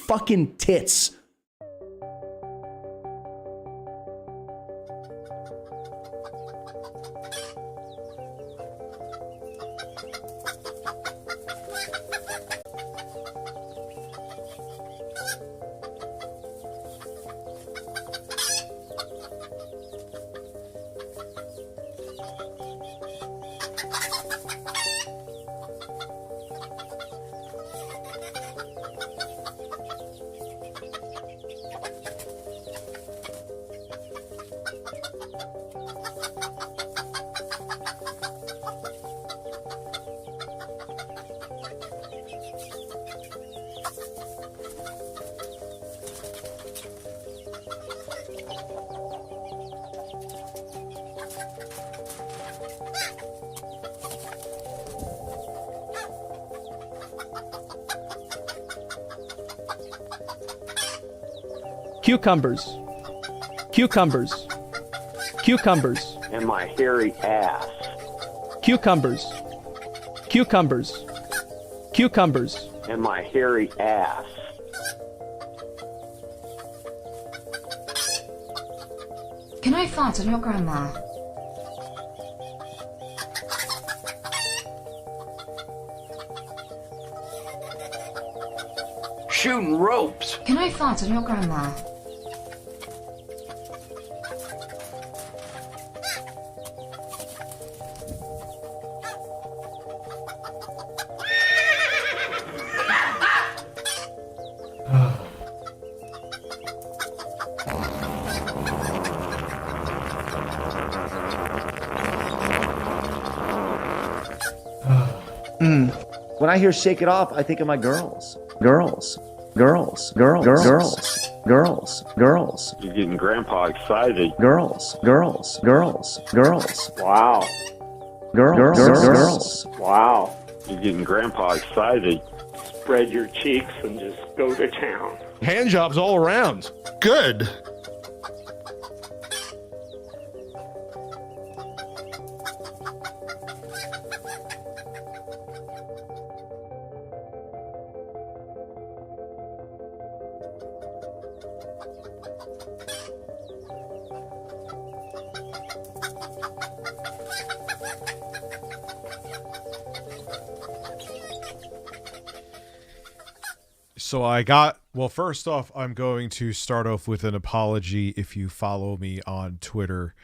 fucking tits. Cucumbers. Cucumbers. Cucumbers. And my hairy ass. Cucumbers. Cucumbers. Cucumbers. And my hairy ass. Can I fart on your grandma? Shooting ropes. Can I fart on your grandma? When I hear "Shake It Off," I think of my girls. Girls. Girls. Girls. Girls. Girls. Girls. You're getting Grandpa excited. Girls. Girls. Girls. Girls. Wow. Girls. Girls. Wow. You're getting Grandpa excited. Spread your cheeks and just go to town. Hand jobs all around. Good. So well, first off, I'm going to start off with an apology. If you follow me on Twitter,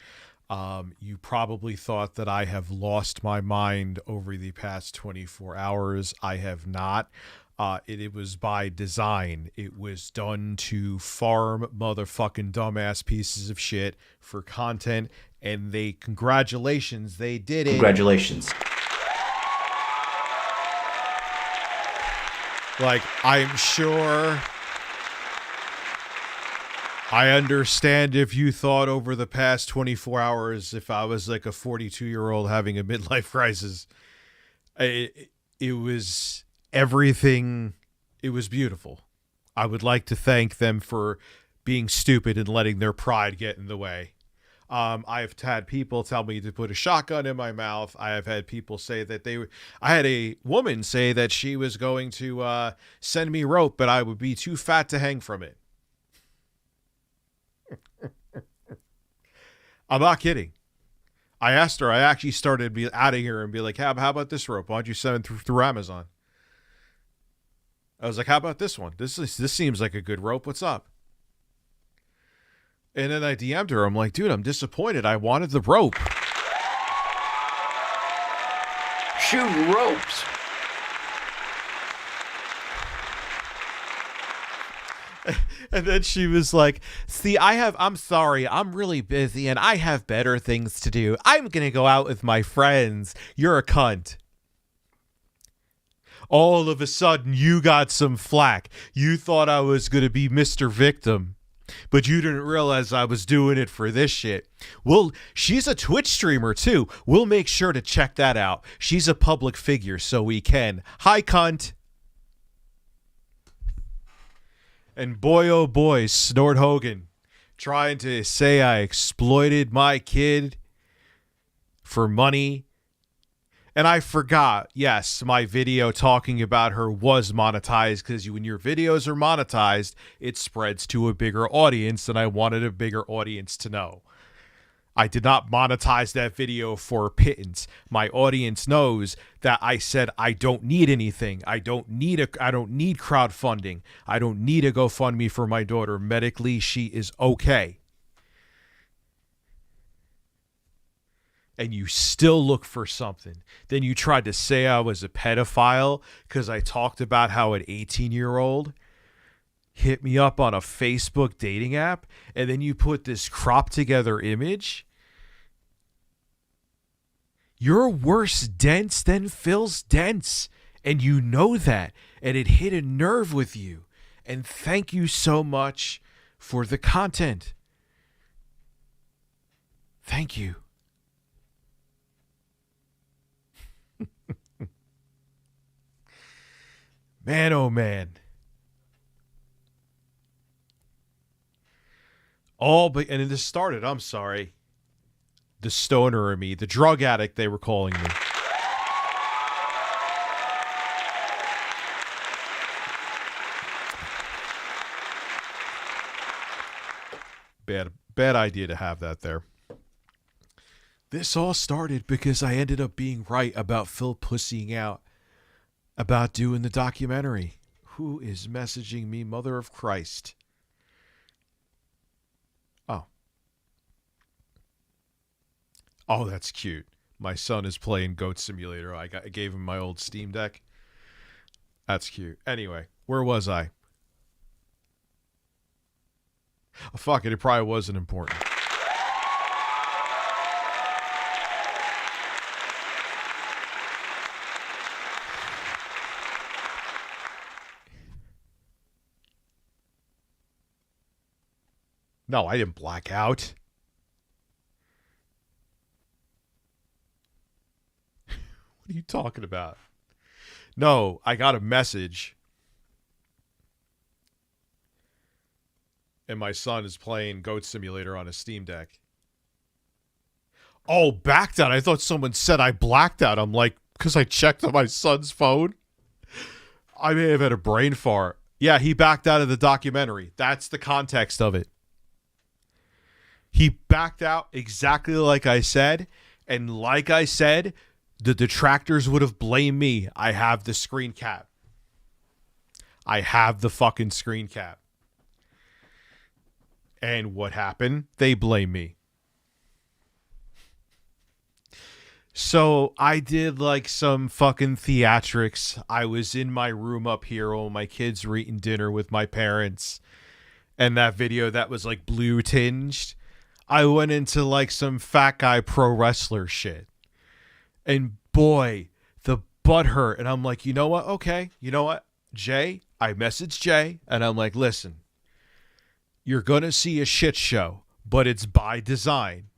you probably thought that I have lost my mind over the past 24 hours. I have not. It was by design. It was done to farm motherfucking dumbass pieces of shit for content, and congratulations, they did it. Congratulations. Like, I'm sure I understand if you thought over the past 24 hours, if I was like a 42-year-old having a midlife crisis, it was everything. It was beautiful. I would like to thank them for being stupid and letting their pride get in the way. I've had people tell me to put a shotgun in my mouth. I have had people say that I had a woman say that she was going to send me rope, but I would be too fat to hang from it. I'm not kidding. I asked her, I actually started to be out of here and be like, how about this rope? Why don't you send it through Amazon? I was like, how about this one? This seems like a good rope. What's up? And then I DM'd her. I'm like, dude, I'm disappointed. I wanted the rope. Shooting ropes. And then she was like, see, I'm sorry. I'm really busy and I have better things to do. I'm going to go out with my friends. You're a cunt. All of a sudden, you got some flack. You thought I was going to be Mr. Victim. But you didn't realize I was doing it for this shit. Well, she's a Twitch streamer too. We'll make sure to check that out. She's a public figure, so we can. Hi, cunt. And boy, oh boy, Snort Hogan trying to say I exploited my kid for money And I forgot, yes, my video talking about her was monetized because when your videos are monetized, it spreads to a bigger audience, and I wanted a bigger audience to know. I did not monetize that video for a pittance. My audience knows that I said I don't need anything. I don't need crowdfunding. I don't need a GoFundMe for my daughter. Medically, she is okay. And you still look for something. Then you tried to say I was a pedophile because I talked about how an 18-year-old hit me up on a Facebook dating app, and then you put this cropped together image. You're worse dense than Phil's dense, and you know that, and it hit a nerve with you. And thank you so much for the content. Thank you. Man, oh man. And it started, I'm sorry, the stoner in me, the drug addict they were calling me. Bad idea to have that there. This all started because I ended up being right about Phil pussying out about doing the documentary. Who is messaging me, Mother of Christ? Oh, that's cute. My son is playing Goat Simulator. I gave him my old Steam Deck. That's cute. Anyway, where was I? Oh, fuck it. It probably wasn't important. No, I didn't black out. What are you talking about? No, I got a message. And my son is playing Goat Simulator on a Steam Deck. Oh, backed out. I thought someone said I blacked out. I'm like, because I checked on my son's phone. I may have had a brain fart. Yeah, he backed out of the documentary. That's the context of it. He backed out exactly like I said. And like I said, the detractors would have blamed me. I have the screen cap. I have the fucking screen cap. And what happened? They blame me. So I did like some fucking theatrics. I was in my room up here while my kids were eating dinner with my parents. And that video that was like blue tinged, I went into like some fat guy pro wrestler shit. And boy, the butt hurt. And I'm like, you know what? Okay. You know what? Jay, I messaged Jay and I'm like, listen, you're going to see a shit show, but it's by design.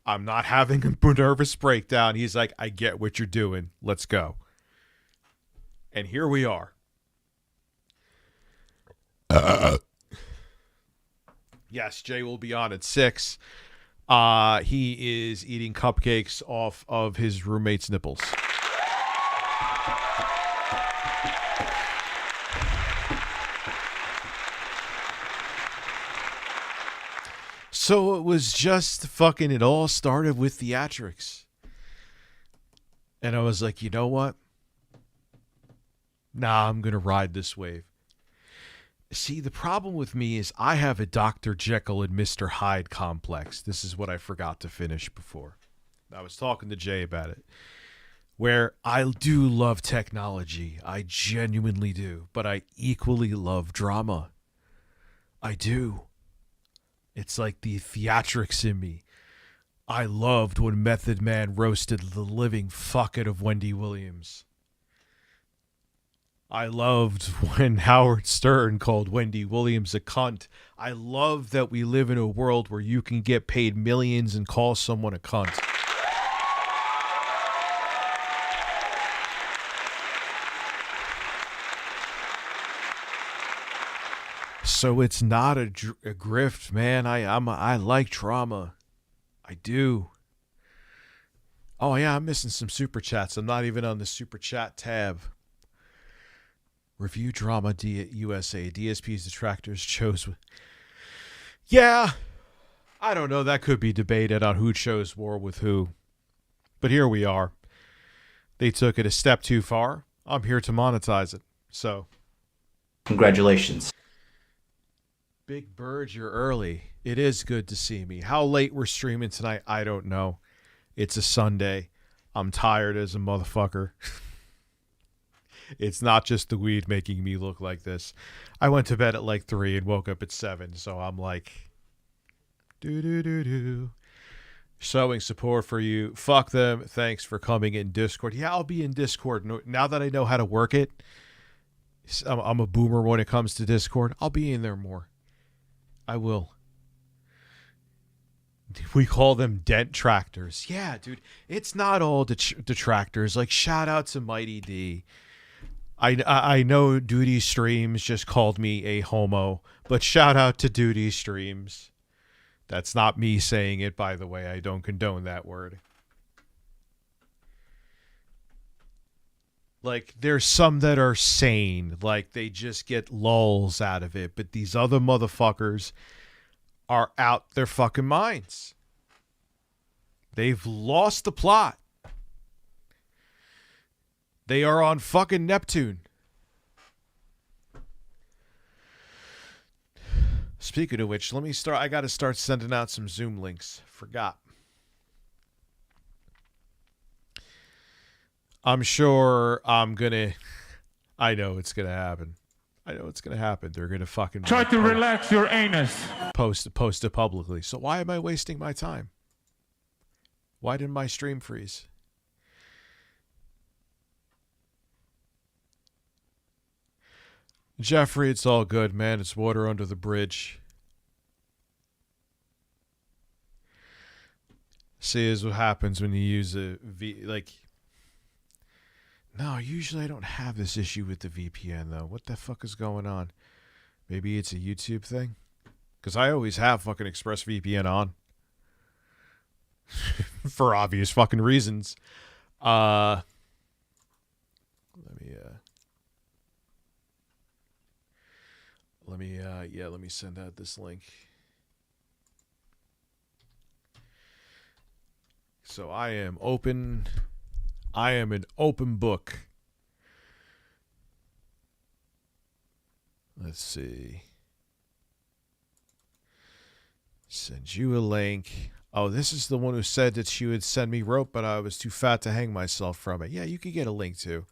I'm not having a nervous breakdown. He's like, I get what you're doing. Let's go. And here we are. Yes, Jay will be on at 6. He is eating cupcakes off of his roommate's nipples. So it was just fucking, it all started with theatrics. And I was like, you know what? Nah, I'm going to ride this wave. See, the problem with me is I have a Dr. Jekyll and Mr. Hyde complex. This is what I forgot to finish before. I was talking to Jay about it. Where I do love technology. I genuinely do. But I equally love drama. I do. It's like the theatrics in me. I loved when Method Man roasted the living fuck out of Wendy Williams. I loved when Howard Stern called Wendy Williams a cunt. I love that we live in a world where you can get paid millions and call someone a cunt. So it's not a grift, man. I like drama. I do. Oh, yeah, I'm missing some super chats. I'm not even on the super chat tab. Review drama USA. DSP's detractors chose. Yeah, I don't know. That could be debated on who chose war with who. But here we are. They took it a step too far. I'm here to monetize it. So. Congratulations. Big Bird, you're early. It is good to see me. How late we're streaming tonight, I don't know. It's a Sunday. I'm tired as a motherfucker. It's not just the weed making me look like this. I went to bed at like 3 and woke up at 7, so I'm like, do. Showing support for you. Fuck them. Thanks for coming in Discord. Yeah, I'll be in Discord. Now that I know how to work it, I'm a boomer when it comes to Discord. I'll be in there more. I will. We call them dent tractors. Yeah, dude. It's not all detractors. Like, shout out to Mighty D. I know Duty Streams just called me a homo, but shout out to Duty Streams. That's not me saying it, by the way. I don't condone that word. Like, there's some that are sane. Like, they just get lulls out of it. But these other motherfuckers are out their fucking minds. They've lost the plot. They are on fucking Neptune. Speaking of which, let me start. I got to start sending out some Zoom links. Forgot. I'm sure I'm going to. I know it's going to happen. They're going to fucking. Try to relax your anus. Post it publicly. So why am I wasting my time? Why didn't my stream freeze? Jeffrey, it's all good, man. It's water under the bridge. See, is what happens when you use a No, usually I don't have this issue with the VPN, though. What the fuck is going on? Maybe it's a YouTube thing? Because I always have fucking ExpressVPN on. For obvious fucking reasons. Let me send out this link. So I am open. I am an open book. Let's see. Send you a link. Oh, this is the one who said that she would send me rope, but I was too fat to hang myself from it. Yeah, you could get a link too.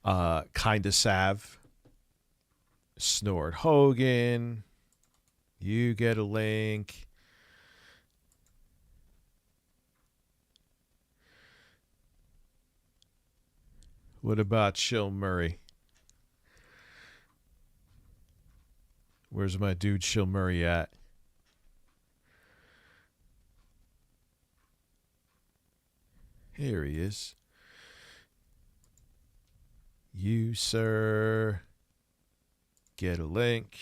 Kinda Sav. Snort Hogan. You get a link. What about Chill Murray? Where's my dude Chill Murray at? Here he is. You, sir. Get a link.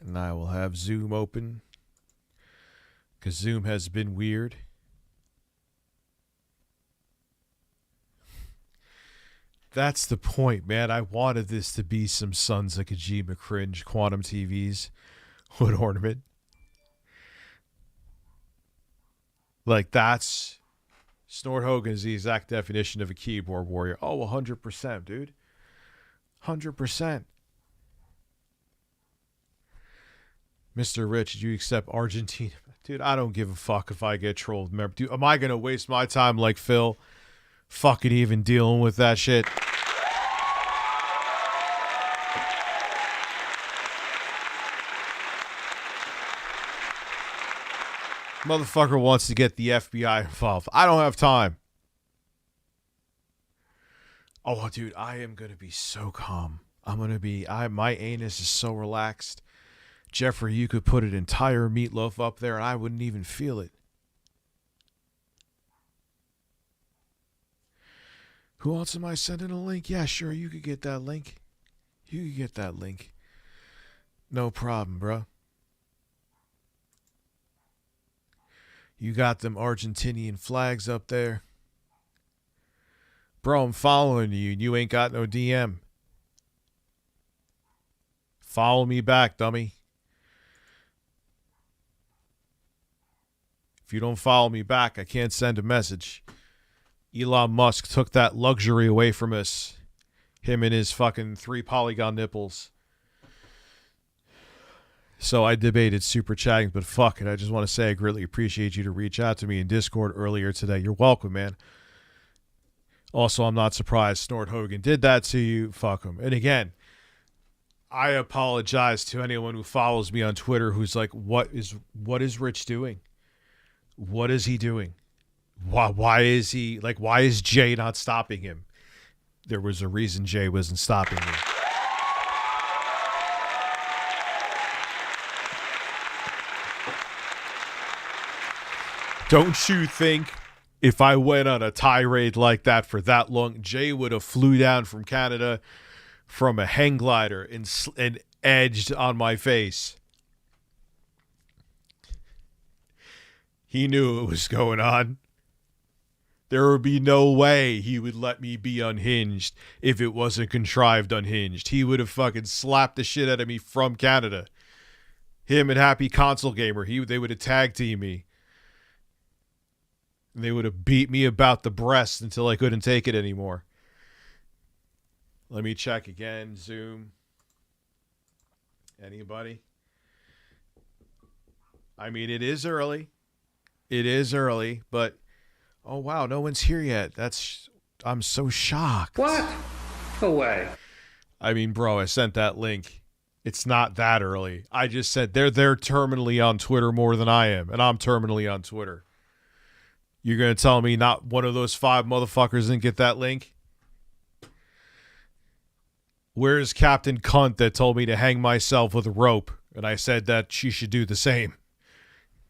And I will have Zoom open. Because Zoom has been weird. That's the point, man. I wanted this to be some Sons of Kojima cringe Quantum TVs with ornament. Like, that's... Snort Hogan is the exact definition of a keyboard warrior. Oh, 100%, dude. 100%. Mr. Rich, did you accept Argentina? Dude, I don't give a fuck if I get trolled. Remember, dude, am I going to waste my time like Phil fucking even dealing with that shit? Motherfucker wants to get the FBI involved. I don't have time. Oh, dude, I am going to be so calm. My anus is so relaxed. Jeffrey, you could put an entire meatloaf up there and I wouldn't even feel it. Who else am I sending a link? Yeah, sure, you could get that link. You could get that link. No problem, bro. You got them Argentinian flags up there. Bro, I'm following you and you ain't got no DM. Follow me back, dummy. If you don't follow me back, I can't send a message. Elon Musk took that luxury away from us. Him and his fucking 3 polygon nipples. So I debated super chatting, but fuck it. I just want to say I greatly appreciate you to reach out to me in Discord earlier today. You're welcome, man. Also, I'm not surprised Snort Hogan did that to you. Fuck him. And again, I apologize to anyone who follows me on Twitter who's like, what is Rich doing? What is he doing? Why is he like, why is Jay not stopping him? There was a reason Jay wasn't stopping me. Don't you think if I went on a tirade like that for that long, Jay would have flew down from Canada from a hang glider and edged on my face? He knew what was going on. There would be no way he would let me be unhinged if it wasn't contrived unhinged. He would have fucking slapped the shit out of me from Canada. Him and Happy Console Gamer, they would have tag teamed me. They would have beat me about the breast until I couldn't take it anymore. Let me check again. Zoom. Anybody? I mean, it is early. It is early, but oh wow, no one's here yet. I'm so shocked. What? No way. I mean, bro, I sent that link. It's not that early. I just said they're terminally on Twitter more than I am, and I'm terminally on Twitter. You're going to tell me not one of those 5 motherfuckers didn't get that link? Where's Captain Cunt that told me to hang myself with a rope? And I said that she should do the same.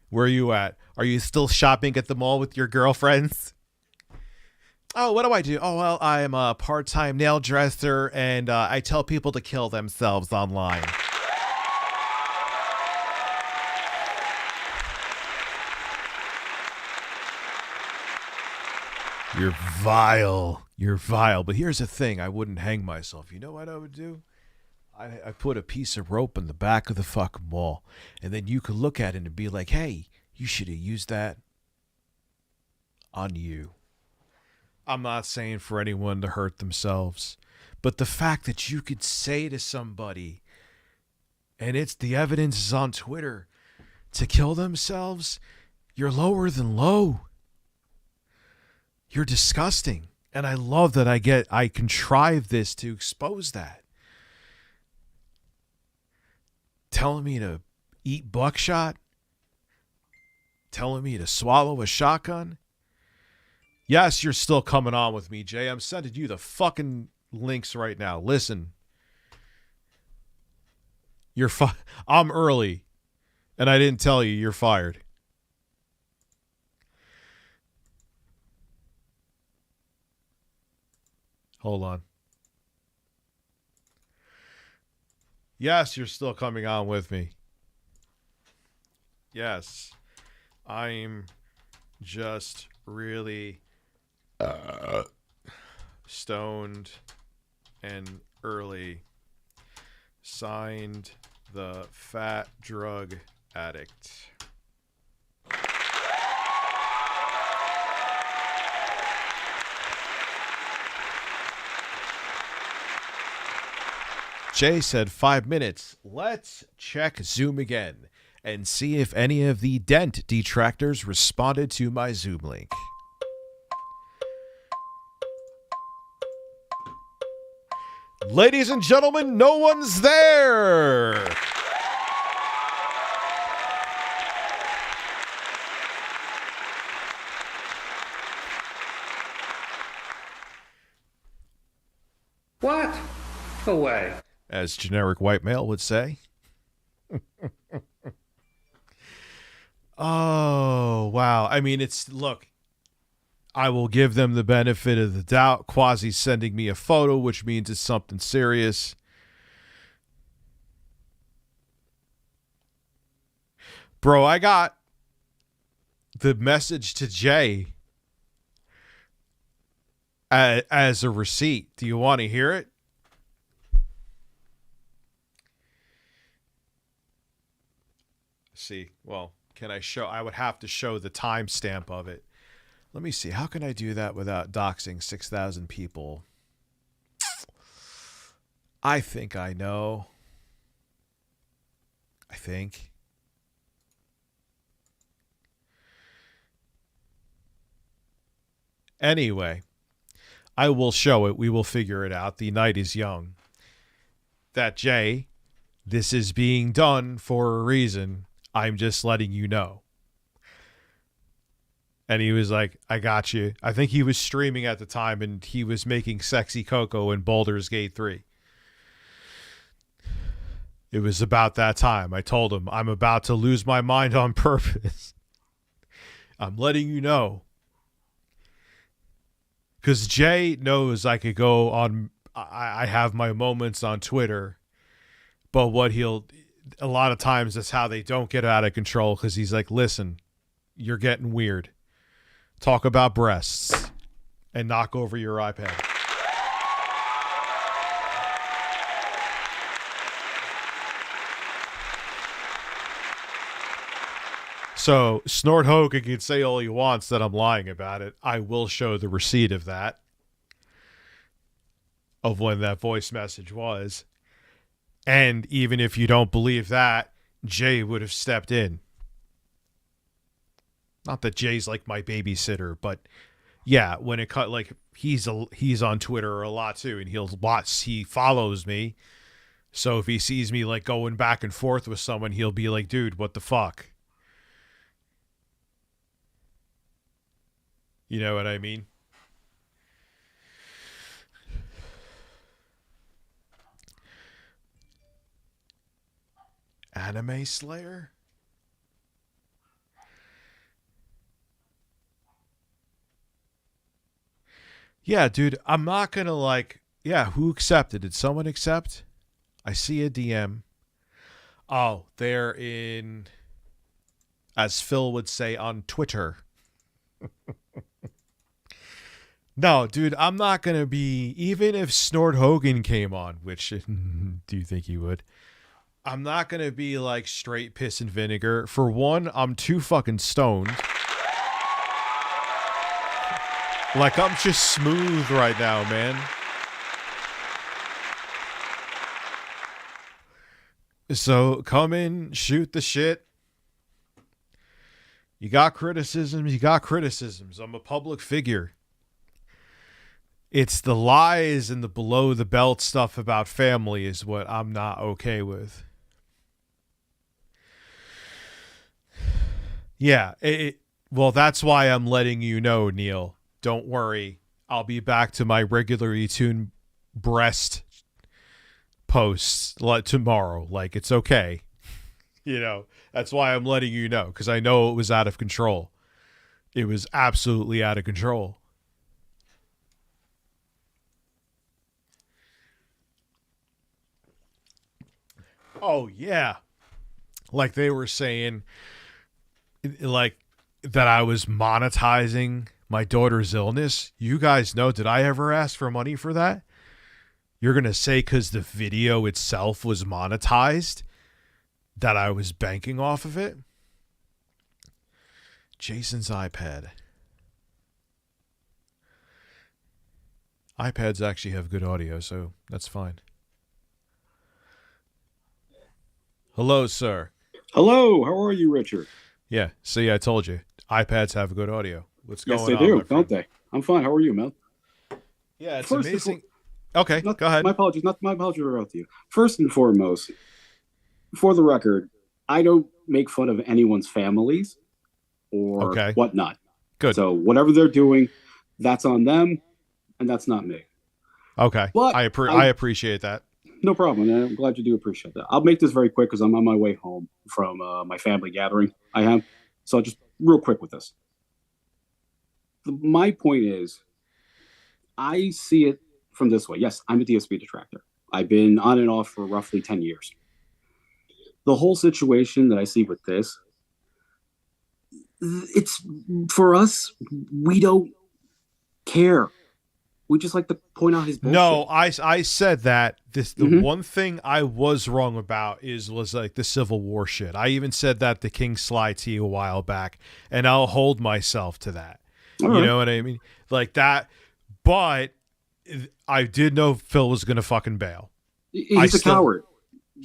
Where are you at? Are you still shopping at the mall with your girlfriends? Oh, what do I do? Oh, well, I'm a part-time nail dresser, and I tell people to kill themselves online. You're vile. You're vile. But here's the thing. I wouldn't hang myself. You know what I would do? I put a piece of rope in the back of the fucking wall. And then you could look at it and be like, hey, you should have used that on you. I'm not saying for anyone to hurt themselves. But the fact that you could say to somebody, and it's the evidence is on Twitter, to kill themselves, you're lower than low. You're disgusting. And I love that I contrived this to expose that. Telling me to eat buckshot? Telling me to swallow a shotgun? Yes, you're still coming on with me, Jay. I'm sending you the fucking links right now. Listen. I'm early. And I didn't tell you you're fired. Hold on. Yes, you're still coming on with me. Yes. I'm just really stoned and early. Signed, the fat drug addict. Jay said 5 minutes. Let's check Zoom again and see if any of the Dent detractors responded to my Zoom link. Ladies and gentlemen, no one's there. What? No way. As generic white male would say. Oh, wow. I mean, look, I will give them the benefit of the doubt. Quasi's sending me a photo, which means it's something serious. Bro, I got the message to Jay as a receipt. Do you want to hear it? See, well, can I show? I would have to show the timestamp of it. Let me see. How can I do that without doxing 6,000 people? I think I know. I think. Anyway, I will show it. We will figure it out. The night is young. That Jay, this is being done for a reason. I'm just letting you know. And he was like, I got you. I think he was streaming at the time and he was making Sexy Coco in Baldur's Gate 3. It was about that time. I told him, I'm about to lose my mind on purpose. I'm letting you know. Because Jay knows I could go on, I have my moments on Twitter, but a lot of times that's how they don't get out of control, because he's like, listen, you're getting weird. Talk about breasts and knock over your iPad. So Snort Hogan can say all he wants that I'm lying about it. I will show the receipt of that, of when that voice message was. And even if you don't believe that, Jay would have stepped in. Not that Jay's like my babysitter, but yeah, when it cut, like he's on Twitter a lot too, and he follows me. So if he sees me like going back and forth with someone, he'll be like, dude, what the fuck? You know what I mean? Anime Slayer? Yeah, dude, I'm not going to who accepted? Did someone accept? I see a DM. Oh, they're in, as Phil would say, on Twitter. No, dude, I'm not going to be, even if Snort Hogan came on, which, do you think he would? I'm not going to be like straight piss and vinegar. For one, I'm too fucking stoned. Like, I'm just smooth right now, man. So, come in, shoot the shit. You got criticisms, I'm a public figure. It's the lies and the below the belt stuff about family is what I'm not okay with. Yeah, well, that's why I'm letting you know, Neil. Don't worry. I'll be back to my regularly tuned breast posts tomorrow. Like, it's okay. You know, that's why I'm letting you know, because I know it was out of control. It was absolutely out of control. Oh, yeah. Like they were saying, like, that I was monetizing my daughter's illness. You guys know, did I ever ask for money for that? You're going to say because the video itself was monetized that I was banking off of it? Jason's iPad. iPads actually have good audio, so that's fine. Hello, sir. Hello, how are you, Richard? Yeah, see, I told you. iPads have good audio. What's going on? Yes, they do, don't they? I'm fine. How are you, man? Yeah, it's amazing. Okay, go ahead. My apologies are out to you. First and foremost, for the record, I don't make fun of anyone's families or whatnot. Good. So whatever they're doing, that's on them, and that's not me. Okay. But I appreciate that. No problem. I'm glad you do appreciate that. I'll make this very quick because I'm on my way home from my family gathering I have. So just real quick with this. My point is, I see it from this way. Yes, I'm a DSP detractor. I've been on and off for roughly 10 years. The whole situation that I see with this, it's for us. We don't care. We just like to point out his bullshit. No, I said that the one thing I was wrong about was like the Civil War shit. I even said that to King Sly T a while back, and I'll hold myself to that. You know what I mean? Like that. But I did know Phil was gonna fucking bail. He's a coward.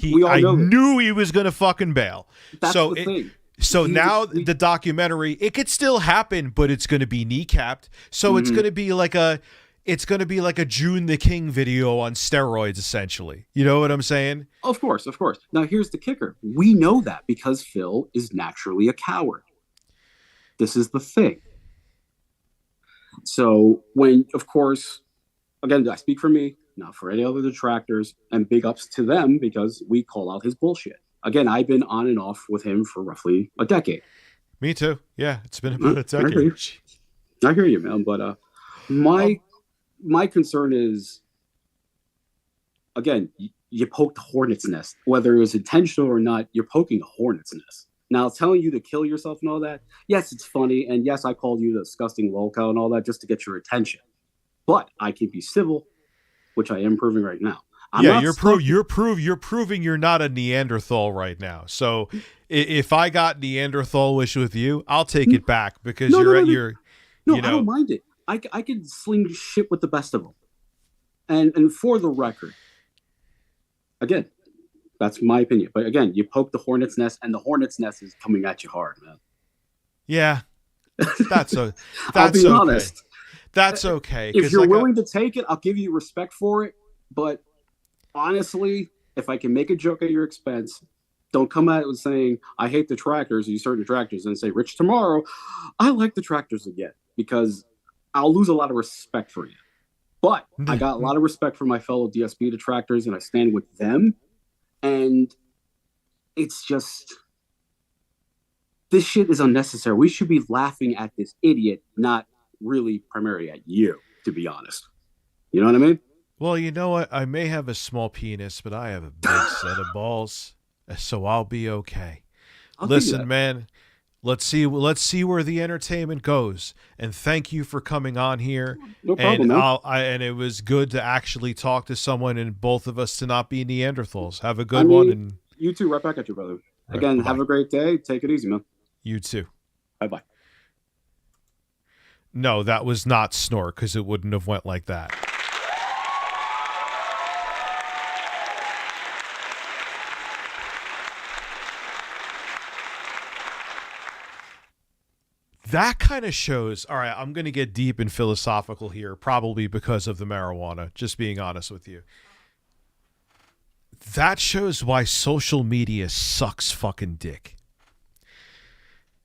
I knew he was gonna fucking bail. That's the thing. So now the documentary, it could still happen, but it's going to be kneecapped. So it's going to be like a June the King video on steroids, essentially. You know what I'm saying? Of course. Now here's the kicker. We know that because Phil is naturally a coward. This is the thing. So when, of course, again, I speak for me, not for any other detractors, and big ups to them because we call out his bullshit. Again, I've been on and off with him for roughly a decade. Me too. Yeah, it's been about a decade. I hear you, man. But my concern is, again, you poked the hornet's nest. Whether it was intentional or not, you're poking a hornet's nest. Now, telling you to kill yourself and all that, yes, it's funny. And yes, I called you the disgusting lolcow and all that just to get your attention. But I can be civil, which I am proving right now. You're proving you're not a Neanderthal right now. So if I got Neanderthal-ish with you, I'll take it back because you're I don't mind it. I can sling shit with the best of them. And for the record, again, that's my opinion. But again, you poke the hornet's nest, and the hornet's nest is coming at you hard, man. Yeah, that's I'll be honest. That's okay. If you're willing to take it, I'll give you respect for it. But honestly, if I can make a joke at your expense, don't come at it with saying, I hate the tractors, you certain detractors, and say, Rich, tomorrow, I like the tractors again, because I'll lose a lot of respect for you. But I got a lot of respect for my fellow DSP detractors, and I stand with them. And it's just, this shit is unnecessary. We should be laughing at this idiot, not really primarily at you, to be honest. You know what I mean? Well, you know what? I may have a small penis, but I have a big set of balls, so I'll be okay. Listen, man, let's see where the entertainment goes. And thank you for coming on here. No problem, man. And it was good to actually talk to someone and both of us to not be Neanderthals. Have a good one. And you too. Right back at you, brother. Again, have a great day. Take it easy, man. You too. Bye-bye. No, that was not snort because it wouldn't have went like that. That kind of shows, all right, I'm going to get deep and philosophical here, probably because of the marijuana, just being honest with you. That shows why social media sucks fucking dick.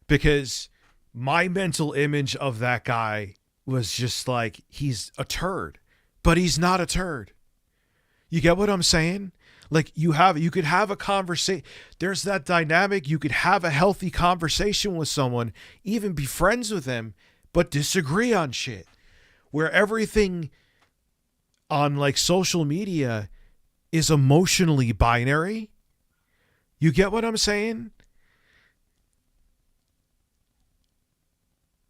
Because my mental image of that guy was just like, he's a turd, but he's not a turd. You get what I'm saying? Like you could have a conversation. There's that dynamic. You could have a healthy conversation with someone, even be friends with them, but disagree on shit. Where everything on like social media is emotionally binary. You get what I'm saying?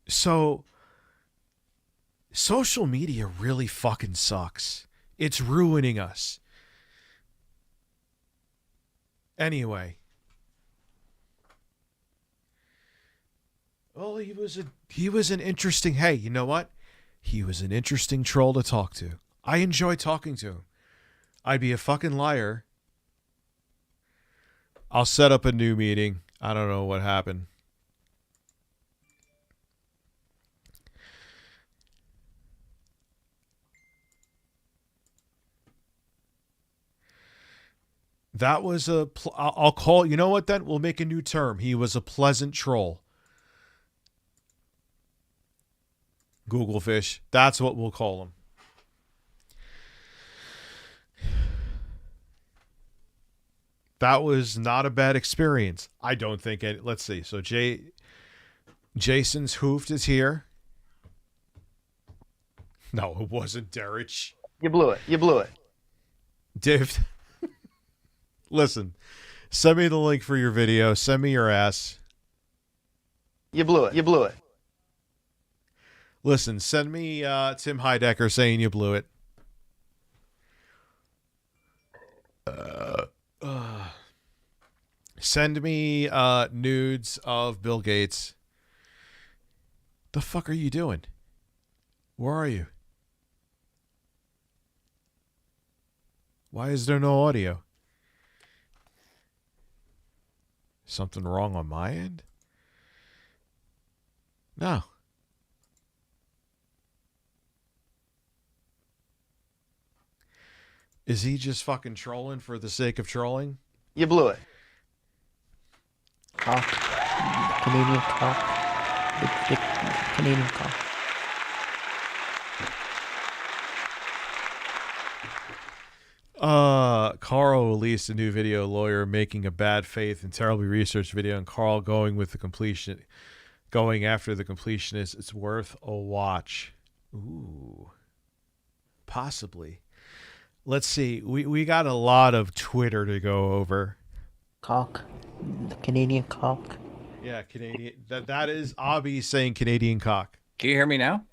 So social media really fucking sucks. It's ruining us. Anyway. Well, he was an interesting, hey, you know what? He was an interesting troll to talk to. I enjoy talking to him. I'd be a fucking liar. I'll set up a new meeting. I don't know what happened. That was I'll call, you know what then? We'll make a new term. He was a pleasant troll. Google fish. That's what we'll call him. That was not a bad experience. I don't think it. Let's see. So Jason's Hoofed is here. No, it wasn't Derek. You blew it. You blew it. Dave. Listen, send me the link for your video. Send me your ass. You blew it. You blew it. Listen, send me Tim Heidecker saying you blew it. Send me nudes of Bill Gates. The fuck are you doing? Where are you? Why is there no audio? Something wrong on my end? No. Is he just fucking trolling for the sake of trolling? You blew it. Cock. Canadian cock. The Canadian cock. Carl released a new video, lawyer making a bad faith and terribly researched video, and Carl going after the completionist. It's worth a watch. Ooh. Possibly. Let's see. We got a lot of Twitter to go over. Cock. The Canadian cock. Yeah, Canadian. That is Abby saying Canadian cock. Can you hear me now?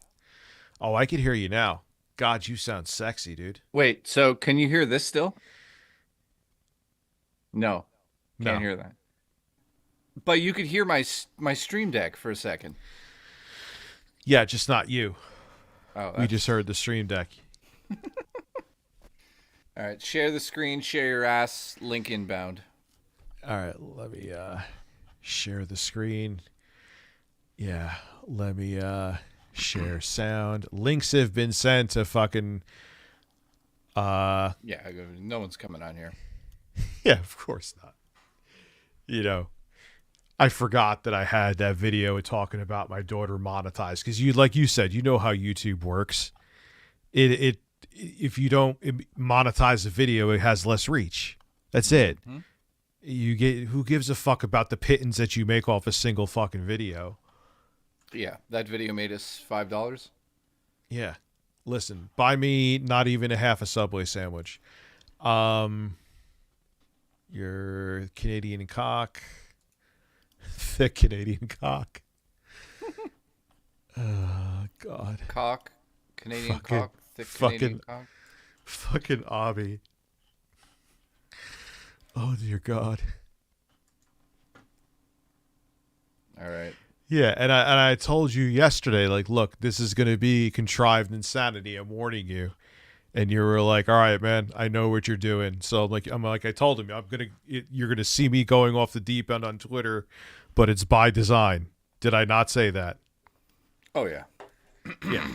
Oh, I can hear you now. God, you sound sexy, dude. Wait, so can you hear this still? No. Can't No. hear that. But you could hear my Stream Deck for a second. Yeah, just not you. Oh, we just heard the Stream Deck. All right, share the screen, share your ass, link inbound. All right, let me share the screen. Yeah, let me share sound. Links have been sent to fucking Yeah, no one's coming on here. Yeah, of course not. You know, I forgot that I had that video talking about my daughter monetized because like you said, you know how YouTube works. It if you don't monetize a video, it has less reach. That's it. Mm-hmm. You get who gives a fuck about the pittance that you make off a single fucking video. Yeah, that video made us $5. Yeah. Listen, buy me not even a half a Subway sandwich. Your Canadian cock. The Canadian cock. Oh, God. Cock. Canadian Fucking- cock. Thick Canadian fucking- cock. Fucking Obby. Oh, dear God. All right. Yeah, and I told you yesterday, like, look, this is going to be contrived insanity. I'm warning you. And you were like, all right, man, I know what you're doing. So I'm like, I told him, you're going to see me going off the deep end on Twitter, but it's by design. Did I not say that? Oh, yeah. Yeah.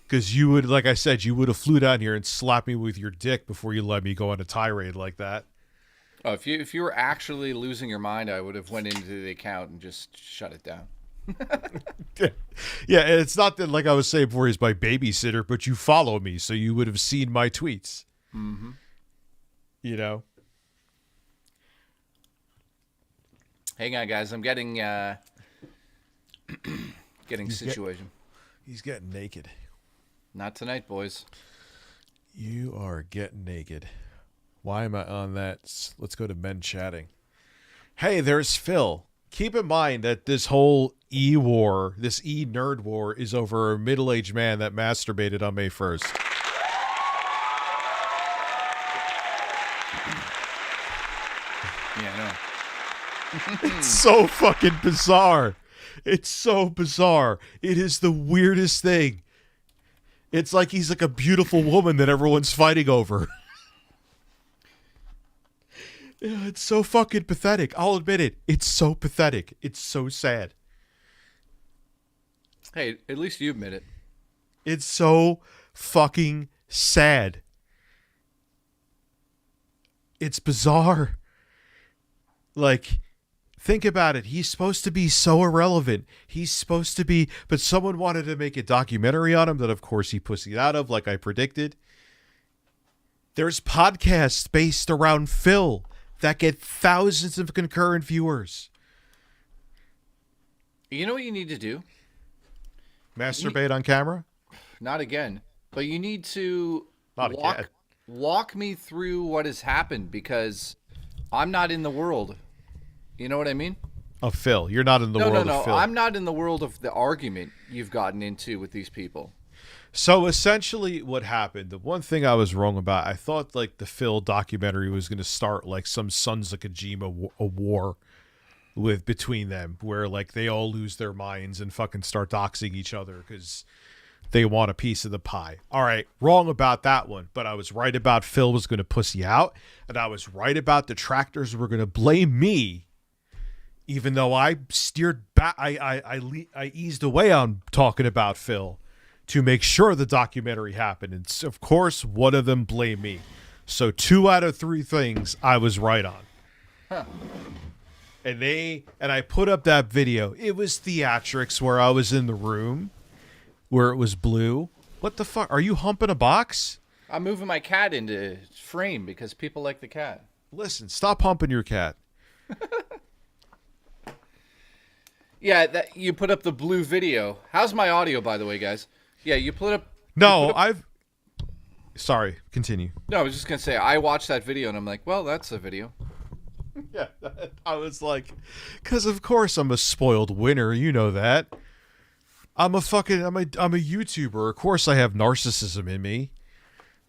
Because you would, like I said, you would have flew down here and slapped me with your dick before you let me go on a tirade like that. Oh, if you were actually losing your mind, I would have went into the account and just shut it down. Yeah, and it's not that, like I was saying before, he's my babysitter, but you follow me, so you would have seen my tweets. Mm-hmm. You know? Hang on, guys. I'm getting situation. He's getting naked. Not tonight, boys. You are getting naked. Why am I on that? Let's go to men chatting. Hey, there's Phil. Keep in mind that this whole E-war, this E-nerd war, is over a middle-aged man that masturbated on May 1st. Yeah, I know. It's so fucking bizarre. It's so bizarre. It is the weirdest thing. It's like he's like a beautiful woman that everyone's fighting over. Yeah, it's so fucking pathetic. I'll admit it. It's so pathetic. It's so sad. Hey, at least you admit it. It's so fucking sad. It's bizarre. Like, think about it. He's supposed to be so irrelevant. He's supposed to be, but someone wanted to make a documentary on him that, of course, he pussied out of, like I predicted. There's podcasts based around Phil that get thousands of concurrent viewers. You know what you need to do? Masturbate on camera? Not again. But you need to Not again. walk me through what has happened because I'm not in the world. You know what I mean? of Phil. You're not in the world of Phil. I'm not in the world of the argument you've gotten into with these people. So essentially what happened, the one thing I was wrong about, I thought like the Phil documentary was going to start like some Sons of Kojima a war with between them where like they all lose their minds and fucking start doxing each other because they want a piece of the pie. All right, wrong about that one, but I was right about Phil was going to pussy out, and I was right about the tractors were going to blame me, even though I steered back. I eased away on talking about Phil to make sure the documentary happened, and of course, one of them blamed me. So 2 out of 3 things I was right on. Huh. And I put up that video. It was theatrics where I was in the room where it was blue. What the fuck? Are you humping a box? I'm moving my cat into frame because people like the cat. Listen, stop humping your cat. Yeah, that you put up the blue video. How's my audio, by the way, guys? Yeah, you put up... No, Sorry, continue. No, I was just going to say, I watched that video and I'm like, well, that's a video. Yeah, I was like, because of course I'm a spoiled winner, you know that. I'm a YouTuber. Of course I have narcissism in me.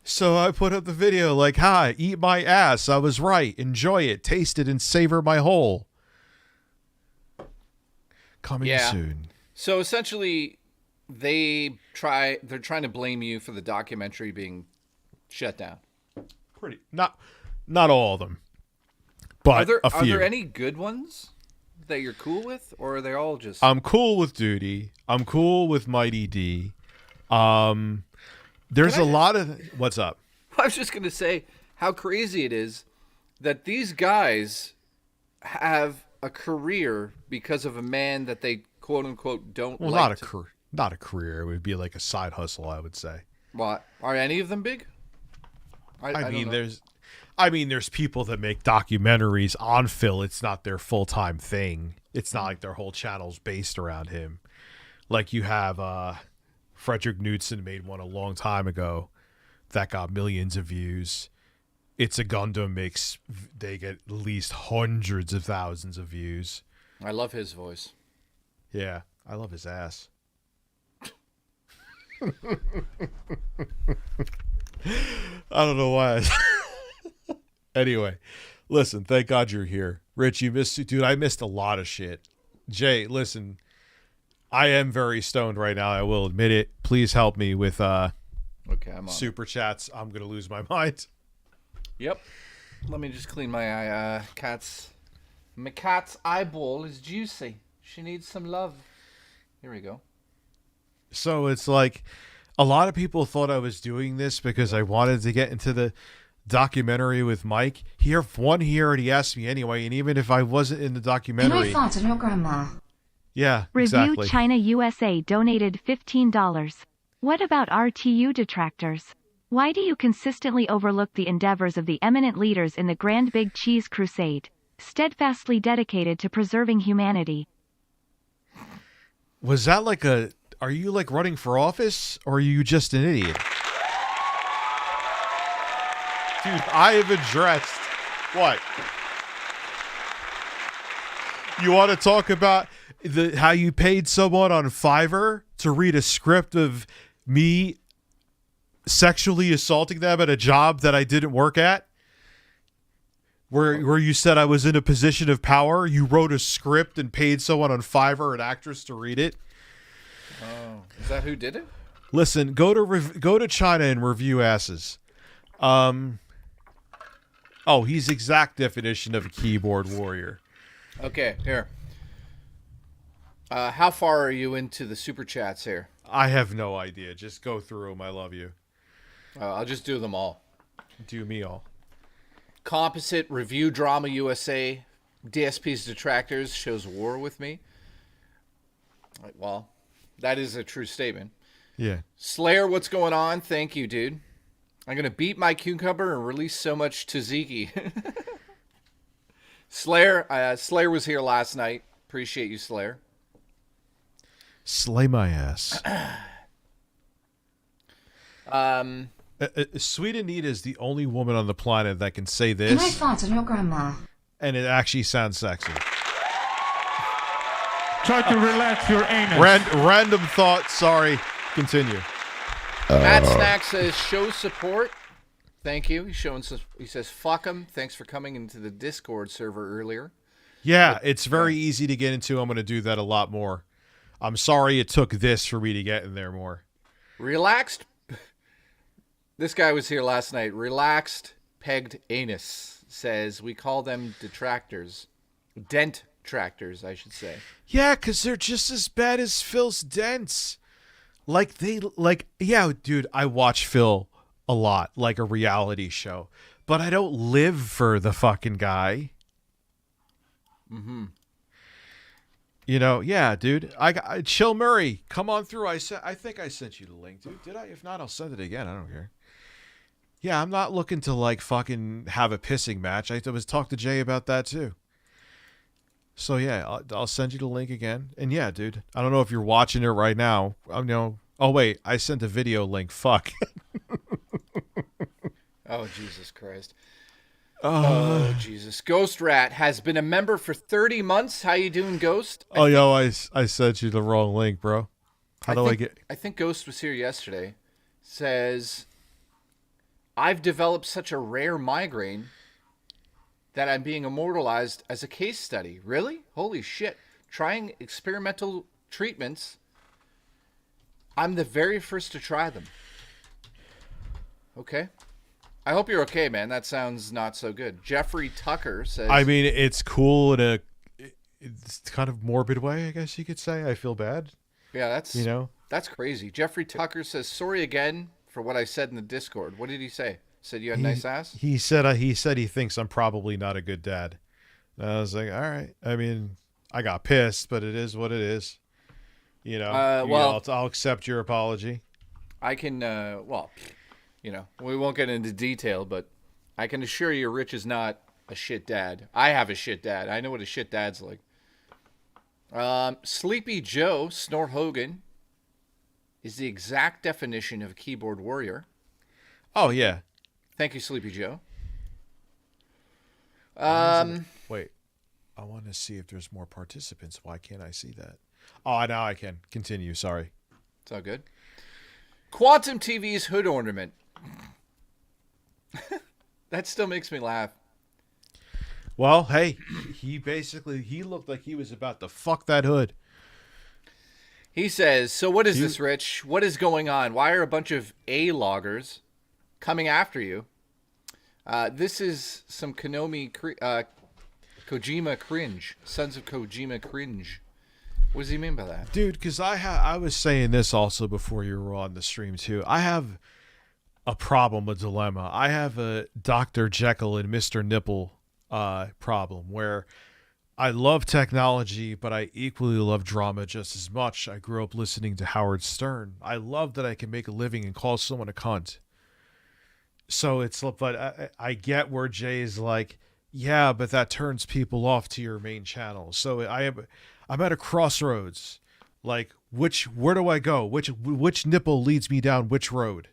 So I put up the video like, hi, eat my ass. I was right. Enjoy it. Taste it and savor my hole. Coming soon. So essentially, they're trying to blame you for the documentary being shut down. Not all of them. But a few. Are there any good ones that you're cool with, or are they all just... I'm cool with Duty. I'm cool with Mighty D. There's a lot of... What's up? I was just going to say how crazy it is that these guys have a career because of a man that they quote-unquote don't like. Well, not a career. It would be like a side hustle, I would say. What? Are any of them big? I mean, there's people that make documentaries on Phil. It's not their full-time thing. It's not like their whole channel's based around him. Like you have Frederick Knudsen made one a long time ago that got millions of views. It's a Gundam they get at least hundreds of thousands of views. I love his voice. Yeah, I love his ass. I don't know why. Anyway, listen, thank God you're here. Rich, dude, I missed a lot of shit. Jay, listen, I am very stoned right now. I will admit it. Please help me with okay, I'm on. Super chats. I'm going to lose my mind. Yep. Let me just clean my cat's... My cat's eyeball is juicy. She needs some love. Here we go. So it's like a lot of people thought I was doing this because I wanted to get into the documentary with Mike. He already asked me anyway, and even if I wasn't in the documentary... Can I fart on your grandma? Yeah, Review exactly. China USA donated $15. What about RTU detractors? Why do you consistently overlook the endeavors of the eminent leaders in the Grand Big Cheese Crusade, steadfastly dedicated to preserving humanity? Was that like a... Are you like running for office, or are you just an idiot? Dude, I have addressed... What? You want to talk about how you paid someone on Fiverr to read a script of me sexually assaulting them at a job that I didn't work at? Where you said I was in a position of power? You wrote a script and paid someone on Fiverr, an actress, to read it? Oh, is that who did it? Listen, go to China and review asses. Oh, he's exact definition of a keyboard warrior. Okay, here. How far are you into the super chats here? I have no idea. Just go through them. I love you. I'll just do them all. Do me all. Composite Review Drama USA. DSP's Detractors shows war with me. Well, that is a true statement. Yeah. Slayer, what's going on? Thank you, dude. I'm going to beat my cucumber and release so much tzatziki. Slayer was here last night. Appreciate you, Slayer. Slay my ass. Sweet Anita is the only woman on the planet that can say this. Can I fart on your grandma? And it actually sounds sexy. Try to relax your anus. Random thought. Sorry. Continue. Matt Snack says, show support. Thank you. He's showing. He says, fuck him. Thanks for coming into the Discord server earlier. Yeah, it's very easy to get into. I'm going to do that a lot more. I'm sorry it took this for me to get in there more. Relaxed. This guy was here last night. Relaxed pegged anus says, we call them detractors. Dent tractors, I should say. Yeah, because they're just as bad as Phil's dents. Yeah, dude, I watch Phil a lot, like a reality show. But I don't live for the fucking guy. Mm-hmm. You know, yeah, dude. I Chill Murray, come on through. I think I sent you the link, dude. Did I? If not, I'll send it again. I don't care. Yeah, I'm not looking to like fucking have a pissing match. I was talking to Jay about that too. So yeah, I'll send you the link again. And yeah, dude, I don't know if you're watching it right now. Oh wait, I sent a video link. Fuck. Oh Jesus Christ. Oh Jesus. Ghost Rat has been a member for 30 months. How you doing, Ghost? I sent you the wrong link, bro. I think Ghost was here yesterday. Says, I've developed such a rare migraine that I'm being immortalized as a case study. Really? Holy shit. Trying experimental treatments. I'm the very first to try them. Okay. I hope you're okay, man. That sounds not so good. Jeffrey Tucker says... I mean, it's cool in a it's kind of morbid way, I guess you could say. I feel bad. Yeah, that's crazy. Jeffrey Tucker says, sorry again for what I said in the Discord. What did he say? Said you had nice ass? He said he thinks I'm probably not a good dad. And I was like, all right. I mean, I got pissed, but it is what it is. You know, I'll accept your apology. I can, we won't get into detail, but I can assure you Rich is not a shit dad. I have a shit dad. I know what a shit dad's like. Sleepy Joe Snore Hogan is the exact definition of a keyboard warrior. Oh, yeah. Thank you, Sleepy Joe. Wait. I want to see if there's more participants. Why can't I see that? Oh, now I can. Continue. Sorry. It's all good. Quantum TV's hood ornament. That still makes me laugh. Well, hey, he looked like he was about to fuck that hood. He says, so what is this, Rich? What is going on? Why are a bunch of A-loggers coming after you? This is some Kojima cringe. Sons of Kojima cringe. What does he mean by that? Dude, because I was saying this also before you were on the stream too. I have a problem, a dilemma. I have a Dr. Jekyll and Mr. Nipple problem where I love technology, but I equally love drama just as much. I grew up listening to Howard Stern. I love that I can make a living and call someone a cunt. So but I get where Jay is like, yeah, but that turns people off to your main channel. So I'm at a crossroads. Like, where do I go? Which nipple leads me down which road?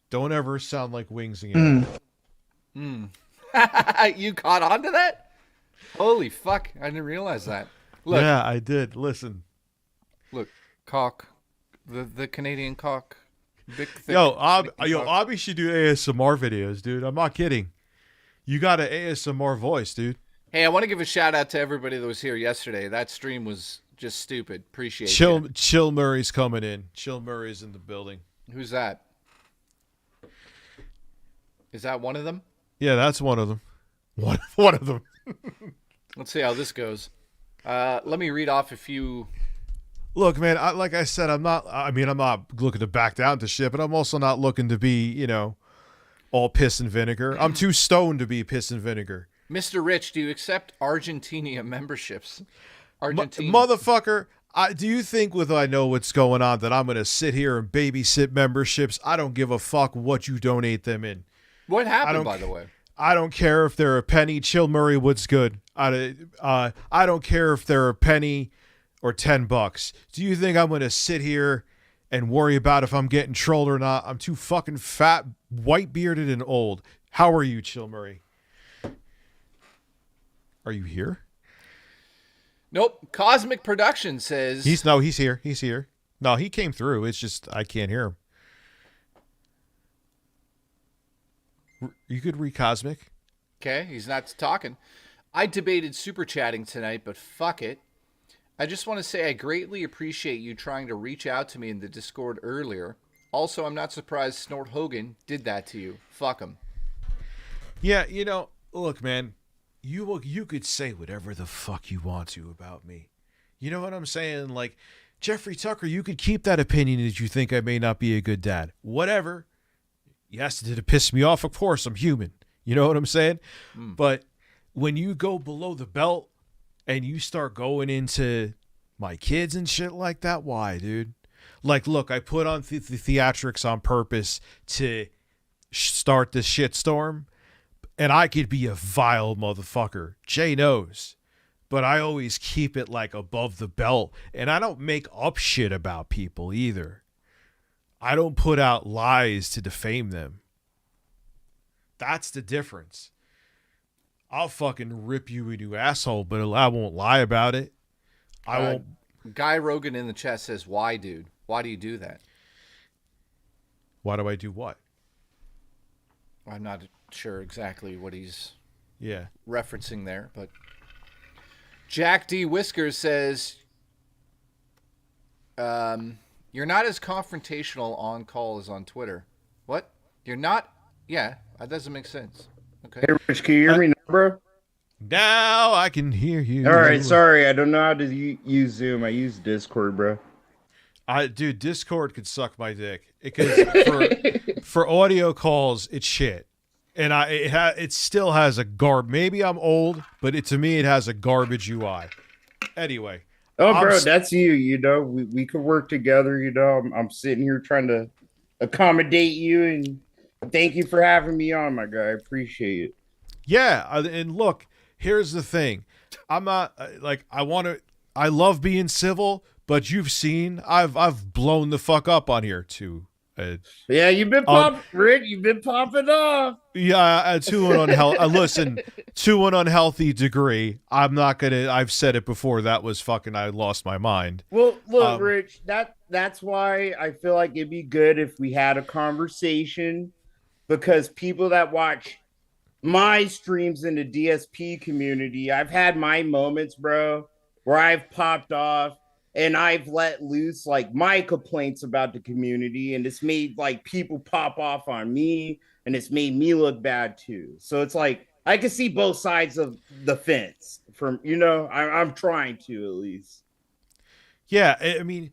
Don't ever sound like Wings again. You caught on to that? Holy fuck. I didn't realize that. Look, yeah, I did. Listen. Look, cock. The Canadian cock. Big, thick, Abby should do ASMR videos, dude. I'm not kidding. You got an ASMR voice, dude. Hey, I want to give a shout out to everybody that was here yesterday. That stream was just stupid. Appreciate it. Chill Murray's coming in. Chill Murray's in the building. Who's that? Is that one of them? Yeah, that's one of them. One of them. Let's see how this goes. Let me read off a few. Look, man, like I said, I'm not looking to back down to shit, but I'm also not looking to be, all piss and vinegar. I'm too stoned to be piss and vinegar. Mr. Rich, do you accept Argentina memberships? Motherfucker, do you think with I know what's going on that I'm going to sit here and babysit memberships? I don't give a fuck what you donate them in. What happened, by the way? I don't care if they're a penny. Chill Murray, what's good? I don't care if they're a penny or $10. Do you think I'm going to sit here and worry about if I'm getting trolled or not? I'm too fucking fat, white-bearded, and old. How are you, Chill Murray? Are you here? Nope. Cosmic Production says He's here. He's here. No, he came through. It's just I can't hear him. You could read Cosmic. Okay, he's not talking. I debated super chatting tonight, but fuck it. I just want to say I greatly appreciate you trying to reach out to me in the Discord earlier. Also, I'm not surprised Snort Hogan did that to you. Fuck him. Yeah, you know, look, man, you could say whatever the fuck you want to about me. You know what I'm saying? Like, Jeffrey Tucker, you could keep that opinion that you think I may not be a good dad. Whatever. Yes, did it piss me off? Of course, I'm human. You know what I'm saying? But when you go below the belt and you start going into my kids and shit like that, why, dude? Like, look, I put on the theatrics on purpose to start this shitstorm, and I could be a vile motherfucker. Jay knows. But I always keep it, like, above the belt, and I don't make up shit about people either. I don't put out lies to defame them. That's the difference. I'll fucking rip you a new asshole, but I won't lie about it. I won't. Guy Rogan in the chat says, why, dude? Why do you do that? Why do I do what? I'm not sure exactly what he's Yeah. referencing there, but Jack D. Whiskers says, you're not as confrontational on call as on Twitter. What? You're not? Yeah, that doesn't make sense. Okay. Hey, Rich, can you hear me now, bro? Now I can hear you. All right, sorry. I don't know how to use Zoom. I use Discord, bro. Dude, Discord could suck my dick. Because for audio calls, it's shit. And it still has a maybe I'm old, but to me, it has a garbage UI. Anyway. Oh, bro, that's you. You know, we could work together. You know, I'm sitting here trying to accommodate you, and thank you for having me on, my guy. I appreciate it. Yeah, and look, here's the thing. I'm not I love being civil, but you've seen I've blown the fuck up on here too. Yeah, you've been popping, Rick. You've been popping off. Yeah, to an listen, to an unhealthy degree. I'm not gonna. I've said it before. That was fucking. I lost my mind. Well, look, Rich. That's why I feel like it'd be good if we had a conversation, because people that watch my streams in the DSP community, I've had my moments, bro, where I've popped off. And I've let loose like my complaints about the community, and it's made like people pop off on me, and it's made me look bad too. So it's like I can see both sides of the fence. From I'm trying to at least. Yeah, I mean,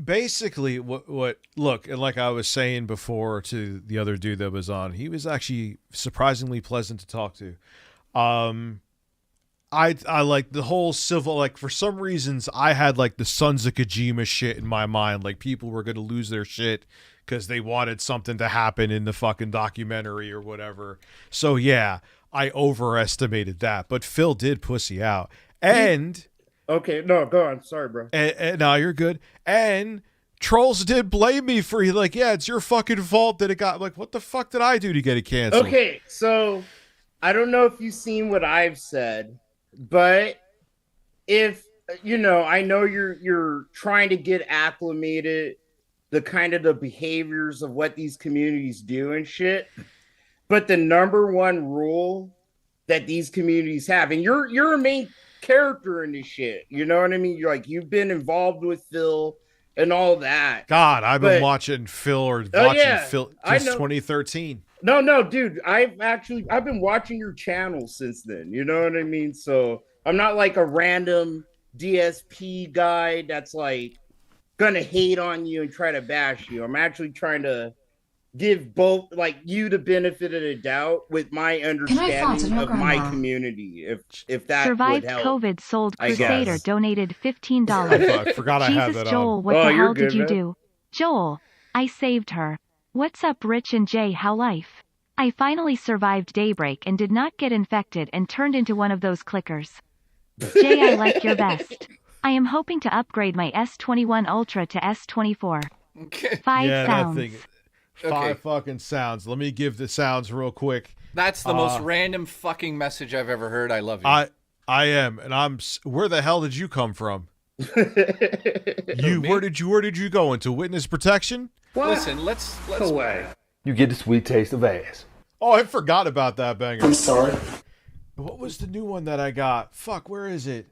basically, what look, and like I was saying before to the other dude that was on, he was actually surprisingly pleasant to talk to. I like the whole civil, like for some reasons I had like the Sons of Kojima shit in my mind, like people were going to lose their shit because they wanted something to happen in the fucking documentary or whatever. So yeah, I overestimated that, but Phil did pussy out. And okay, no, go on. Sorry, bro. And no, you're good. And trolls did blame me for like, yeah, it's your fucking fault that it got like, what the fuck did I do to get it canceled? Okay, so I don't know if you've seen what I've said. But if I know you're trying to get acclimated the kind of the behaviors of what these communities do and shit. But the number one rule that these communities have, and you're a main character in this shit. You know what I mean? You've been involved with Phil and all that. God, I've been watching Phil Phil since 2013. No, dude, I've been watching your channel since then. You know what I mean? So I'm not like a random DSP guy that's like gonna hate on you and try to bash you. I'm actually trying to give both like you the benefit of the doubt with my understanding of my community. If that survived would help, COVID sold Crusader donated $15. I forgot I had that on. Joel, what the hell did you do? Joel, I saved her. What's up, Rich and Jay? How life? I finally survived Daybreak and did not get infected and turned into one of those clickers. Jay, I like your vest. I am hoping to upgrade my S21 Ultra to S24. Okay. 5 sounds. Five fucking sounds. Let me give the sounds real quick. That's the most random fucking message I've ever heard. I love you. I am, and where the hell did you come from? Where did you go into witness protection? What? Listen, let's away. You get the sweet taste of ass. Oh, I forgot about that banger. I'm sorry. What was the new one that I got? Fuck, where is it?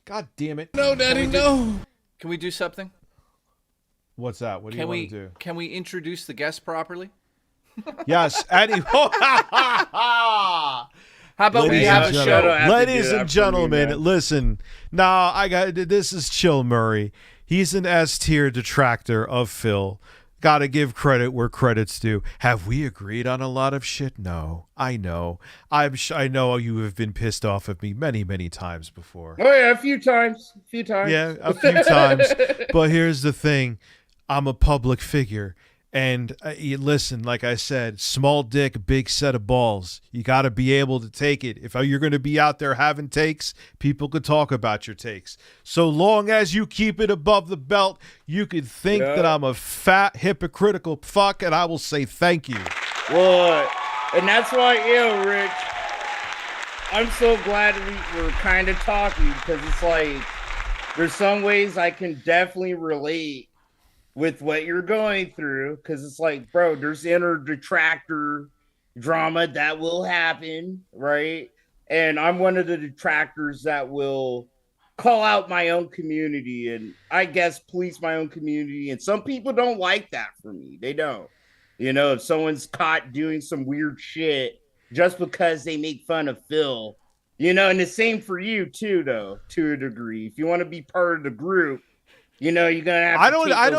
God damn it. No, Daddy, no. Can we do something? What's that? What do you want to do? Can we introduce the guest properly? Yes, Eddie. How about we have a show? Ladies and gentlemen, listen. Now, this is Chill Murray. He's an S-tier detractor of Phil. Gotta give credit where credit's due. Have we agreed on a lot of shit? No. I know. I know you have been pissed off at me many, many times before. Oh, yeah, a few times. Yeah, a few times. But here's the thing. I'm a public figure. And listen, like I said, small dick, big set of balls. You got to be able to take it. If you're going to be out there having takes, people could talk about your takes. So long as you keep it above the belt, you could think that I'm a fat, hypocritical fuck, and I will say thank you. Well, and that's why, Rich, I'm so glad we're kind of talking, because it's like there's some ways I can definitely relate with what you're going through, because it's like, bro, there's inner detractor drama that will happen, right? And I'm one of the detractors that will call out my own community and I guess police my own community. And some people don't like that for me. They don't. You know, if someone's caught doing some weird shit just because they make fun of Phil, you know, and the same for you too, though, to a degree. If you want to be part of the group, you know, you're gonna have to I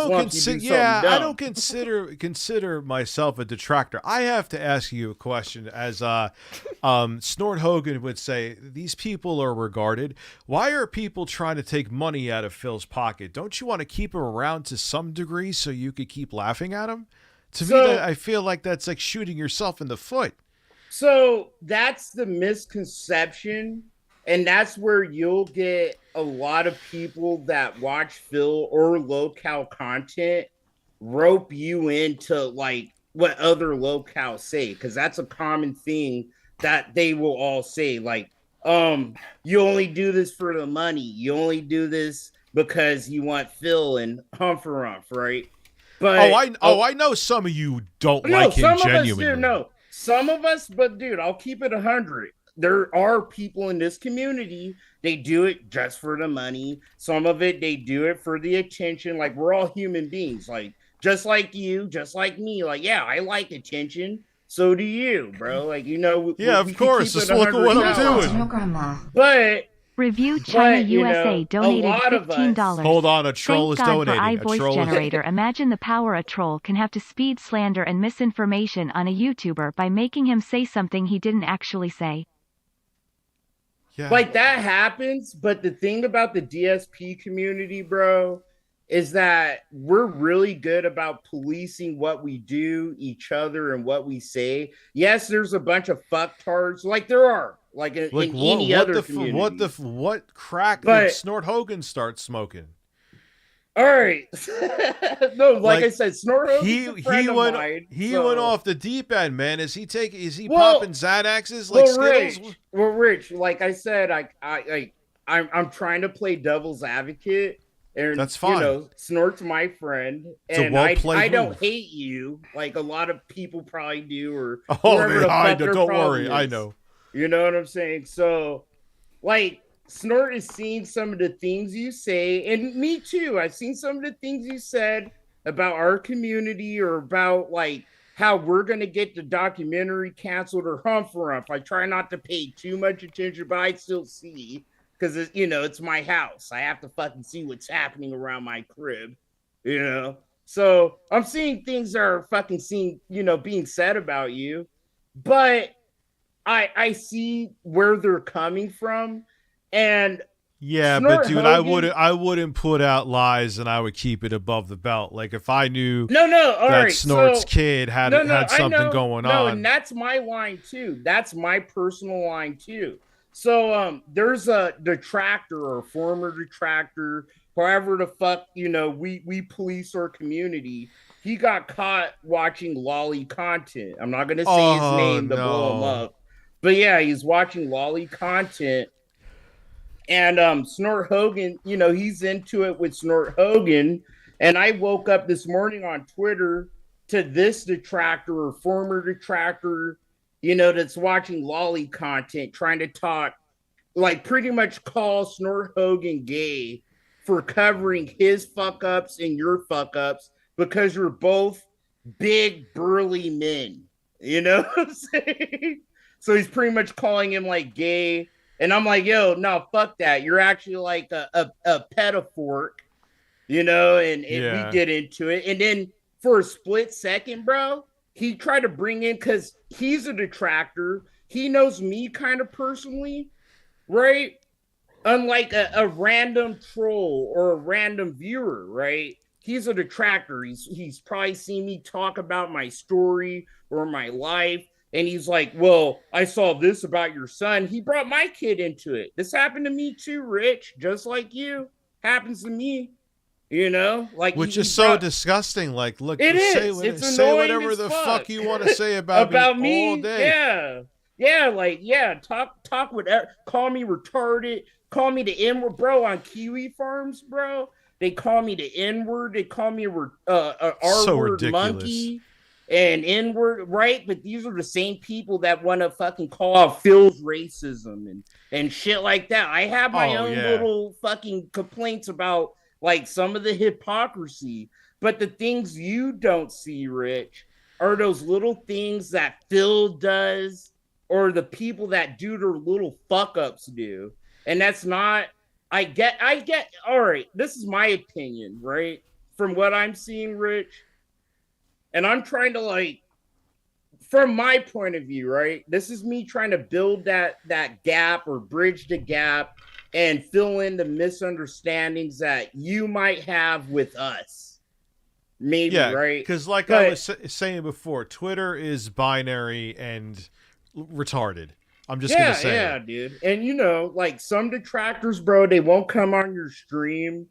don't consider myself a detractor. I have to ask you a question, as Snort Hogan would say. These people are regarded. Why are people trying to take money out of Phil's pocket? Don't you want to keep him around to some degree so you could keep laughing at him? To me, I feel like that's like shooting yourself in the foot. So that's the misconception. And that's where you'll get a lot of people that watch Phil or locale content rope you into like what other locales say, because that's a common thing that they will all say. Like, you only do this for the money. You only do this because you want Phil and Humphrey, right? But I know some of you don't like him genuinely. No, some of us, but dude, I'll keep it 100. There are people in this community, they do it just for the money. Some of it, they do it for the attention. Like, we're all human beings, like, just like you, just like me. Like, yeah, I like attention. So do you, bro. Like, you know. Yeah, of course. Just look at what I'm doing. But ReviewTechUSA donated $15. Hold on, a troll Thank is God donating. for iVoice generator. Imagine the power a troll can have to speed slander and misinformation on a YouTuber by making him say something he didn't actually say. Yeah. Like, that happens, but the thing about the DSP community, bro, is that we're really good about policing what we do, each other, and what we say. Yes, there's a bunch of fucktards, like there are, like in any other community. What crack did Snort Hogan start smoking? All right. No, like I said, Snort Hogan's a friend of mine. He went off the deep end, man. Is he popping Xanaxes like Skittles? Rich, like I said, I'm trying to play devil's advocate. And that's fine. You know, Snort's my friend, and I don't hate you like a lot of people probably do. Or don't worry, I know. You know what I'm saying? So, like, Snort is seeing some of the things you say, and me too. I've seen some of the things you said about our community or about like how we're gonna get the documentary canceled or Humphrey. I try not to pay too much attention, but I still see. Because, you know, it's my house. I have to fucking see what's happening around my crib, you know? So I'm seeing things that are fucking being said about you. But I see where they're coming from. And yeah, Snort but dude, Hogan, I wouldn't put out lies, and I would keep it above the belt. Like, if I knew that Snort's kid had something going on. No, and that's my line too. That's my personal line too. So there's a detractor or former detractor however the fuck, we police our community. He got caught watching lolly content. I'm not gonna say his name to blow him up. But yeah, he's watching lolly content. And Snort Hogan, he's into it with Snort Hogan. And I woke up this morning on Twitter to this detractor or former detractor, that's watching lolly content, trying to talk, like pretty much call Snort Hogan gay for covering his fuck ups and your fuck ups because you're both big burly men. You know what I'm saying? So he's pretty much calling him like gay. And I'm like, yo, no, fuck that. You're actually like a pedophoric, and we get into it. And then for a split second, bro, he tried to bring in, because he's a detractor. He knows me kind of personally, right? Unlike a random troll or a random viewer, right? He's a detractor. He's probably seen me talk about my story or my life. And he's like, well, I saw this about your son. He brought my kid into it. This happened to me too, Rich. Just like you. Happens to me. Like which is so disgusting. Like, look, say whatever the fuck you want to say about me all day. Yeah. Talk whatever. Call me retarded. Call me the N-word, bro. On Kiwi farms, bro, they call me the N-word. They call me a R-word monkey. And N-word, right? But these are the same people that want to fucking call out Phil's racism and shit like that. I have my own little fucking complaints about like some of the hypocrisy. But the things you don't see, Rich, are those little things that Phil does or the people that do their little fuck-ups do. And that's not... I get... All right, this is my opinion, right? From what I'm seeing, Rich... And I'm trying to, like, from my point of view, right? This is me trying to build that gap or bridge the gap and fill in the misunderstandings that you might have with us. Maybe, right? Because like I was saying before, Twitter is binary and retarded. I'm just going to say Yeah, dude. And, like, some detractors, bro, they won't come on your stream.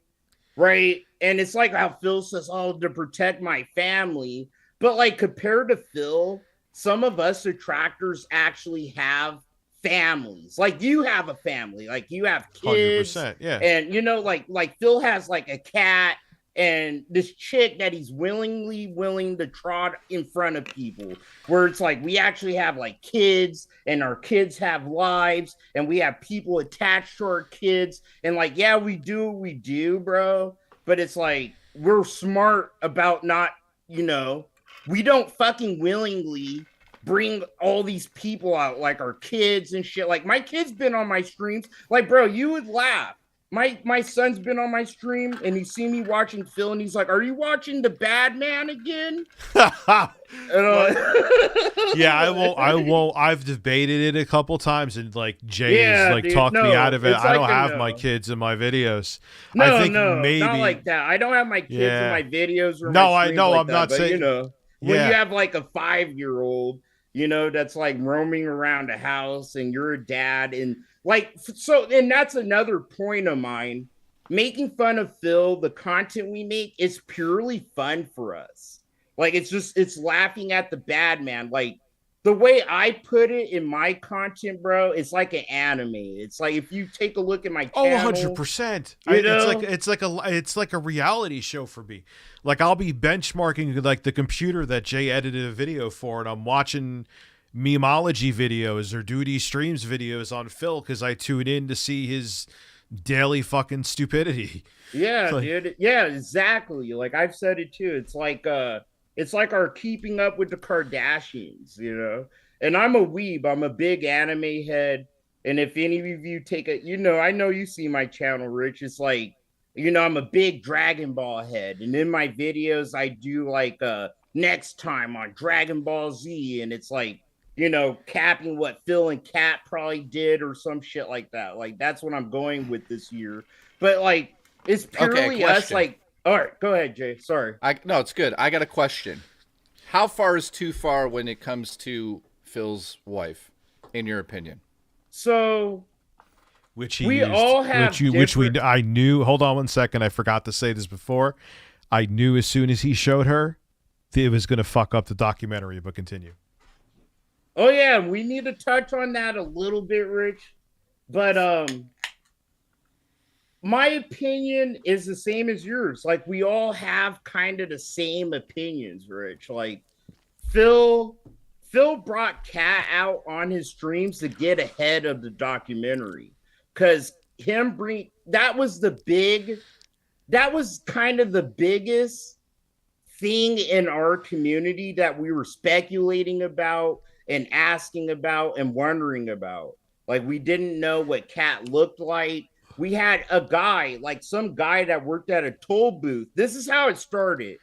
Right. And it's like how Phil says, oh, to protect my family. But like compared to Phil, some of us detractors actually have families. Like you have a family, like you have kids. 100%, yeah. And like Phil has like a cat and this chick that he's willing to trot in front of people, where it's like we actually have like kids and our kids have lives and we have people attached to our kids. And like, yeah, we do, bro. But it's like, we're smart about not, we don't fucking willingly bring all these people out, like our kids and shit. Like my kid's been on my streams. Like, bro, you would laugh. My son's been on my stream and he's seen me watching Phil and he's like, are you watching The Bad Man again? Yeah, I won't. I've debated it a couple times and like Jay has like talked me out of it. I don't have my kids in my videos. I think maybe not like that. I don't have my kids in my videos. Or no, my I know. like I'm not but, saying. When you have like a 5-year-old, that's like roaming around a house and you're a dad and like, so, and that's another point of mine. Making fun of Phil, the content we make is purely fun for us. Like, it's laughing at the bad man. Like, the way I put it in my content, bro, it's like an anime. It's like if you take a look at my channel, 100%. It's like a reality show for me. Like I'll be benchmarking like the computer that Jay edited a video for, and I'm watching memeology videos or duty streams videos on Phil because I tune in to see his daily fucking stupidity. Yeah, dude. Yeah, exactly. Like I've said it too. It's like our keeping up with the Kardashians, And I'm a weeb. I'm a big anime head. And if any of you take I know you see my channel, Rich. It's like, I'm a big Dragon Ball head. And in my videos, I do like next time on Dragon Ball Z. And it's like, capping what Phil and Kat probably did or some shit like that. Like, that's what I'm going with this year. But, like, it's purely us, like, all right, go ahead, Jay. Sorry. No, it's good. I got a question. How far is too far when it comes to Phil's wife, in your opinion? So, which he We used, all have I knew. Hold on one second. I forgot to say this before. I knew as soon as he showed her, it was going to fuck up the documentary. But continue. Oh yeah, we need to touch on that a little bit, Rich. But my opinion is the same as yours. Like, we all have kind of the same opinions, Rich. Like, Phil brought Kat out on his streams to get ahead of the documentary, because that was kind of the biggest thing in our community that we were speculating about and asking about and wondering about. Like, we didn't know what Kat looked like. We had a guy, like some guy that worked at a toll booth. This is how it started.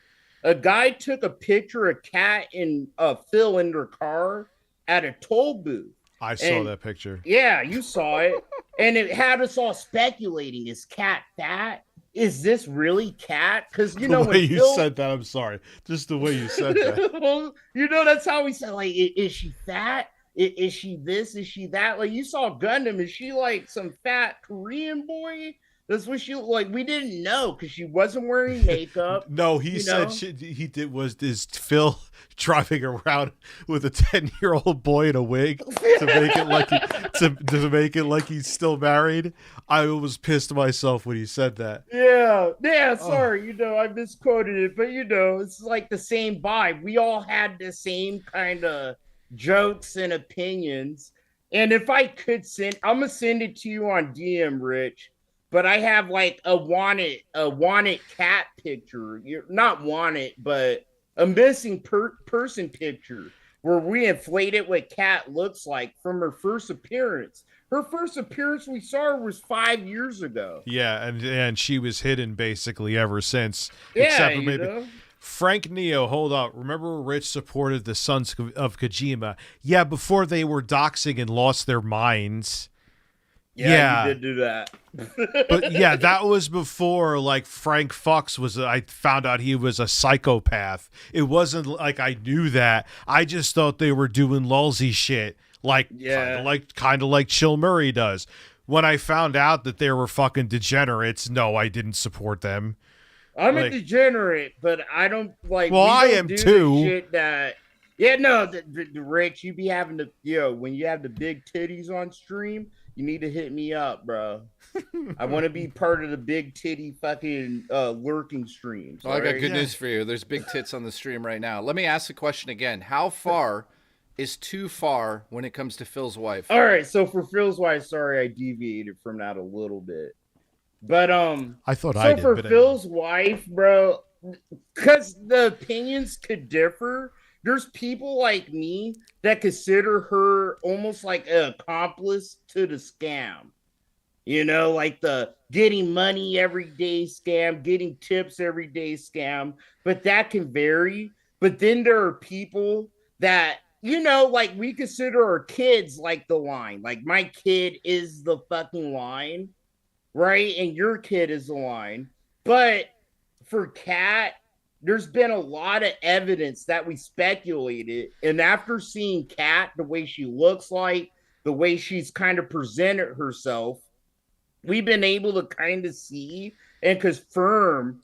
A guy took a picture of Kat and Phil in their car at a toll booth. I saw that picture. Yeah, you saw it. And it had us all speculating, is Kat fat? Is this really Kat? Because, you know, the way you said that, I'm sorry. Just the way you said that. Well, you know, that's how we said, like, is she fat? Is she this? Is she that? Like, you saw Gundam. Is she like some fat Korean boy? That's what she looked like. We didn't know because she wasn't wearing makeup. No, he said is Phil driving around with a 10-year-old boy in a wig to make it like to make it like he's still married. I was pissed myself when he said that. Yeah. Sorry, you know, I misquoted it, but you know, it's like the same vibe. We all had the same kind of jokes and opinions. And if I could I'm gonna send it to you on DM, Rich. But I have like a wanted cat picture. You're not wanted, but a missing person picture where we inflated what Kat looks like from her first appearance. Her first appearance we saw her was 5 years ago. Yeah, and she was hidden basically ever since. Yeah, except for maybe know? Frank Neo, hold up. Remember Rich supported the Sons of Kojima? Yeah, before they were doxing and lost their minds. Yeah, you did do that. But yeah, that was before like Frank Fox I found out he was a psychopath. It wasn't like I knew that. I just thought they were doing lulzy shit. Like kind of like Chill Murray does. When I found out that they were fucking degenerates, no, I didn't support them. I'm a degenerate, but I don't like. Well, I am too. Shit that, yeah, no, the Rich, you be having the when you have the big titties on stream, you need to hit me up, bro. I want to be part of the big titty fucking lurking streams. Well, I got good news for you. There's big tits on the stream right now. Let me ask the question again. How far is too far when it comes to Phil's wife? All right, so for Phil's wife, sorry I deviated from that a little bit. But I thought so I did. For but Phil's wife, bro, because the opinions could differ. There's people like me that consider her almost like an accomplice to the scam. You know, like the getting money every day scam, getting tips every day scam. But that can vary. But then there are people that, you know, like we consider our kids like the line. Like my kid is the fucking line, right? And your kid is the line. But for Kat, there's been a lot of evidence that we speculated. And after seeing Kat, the way she looks like, the way she's kind of presented herself, we've been able to kind of see and confirm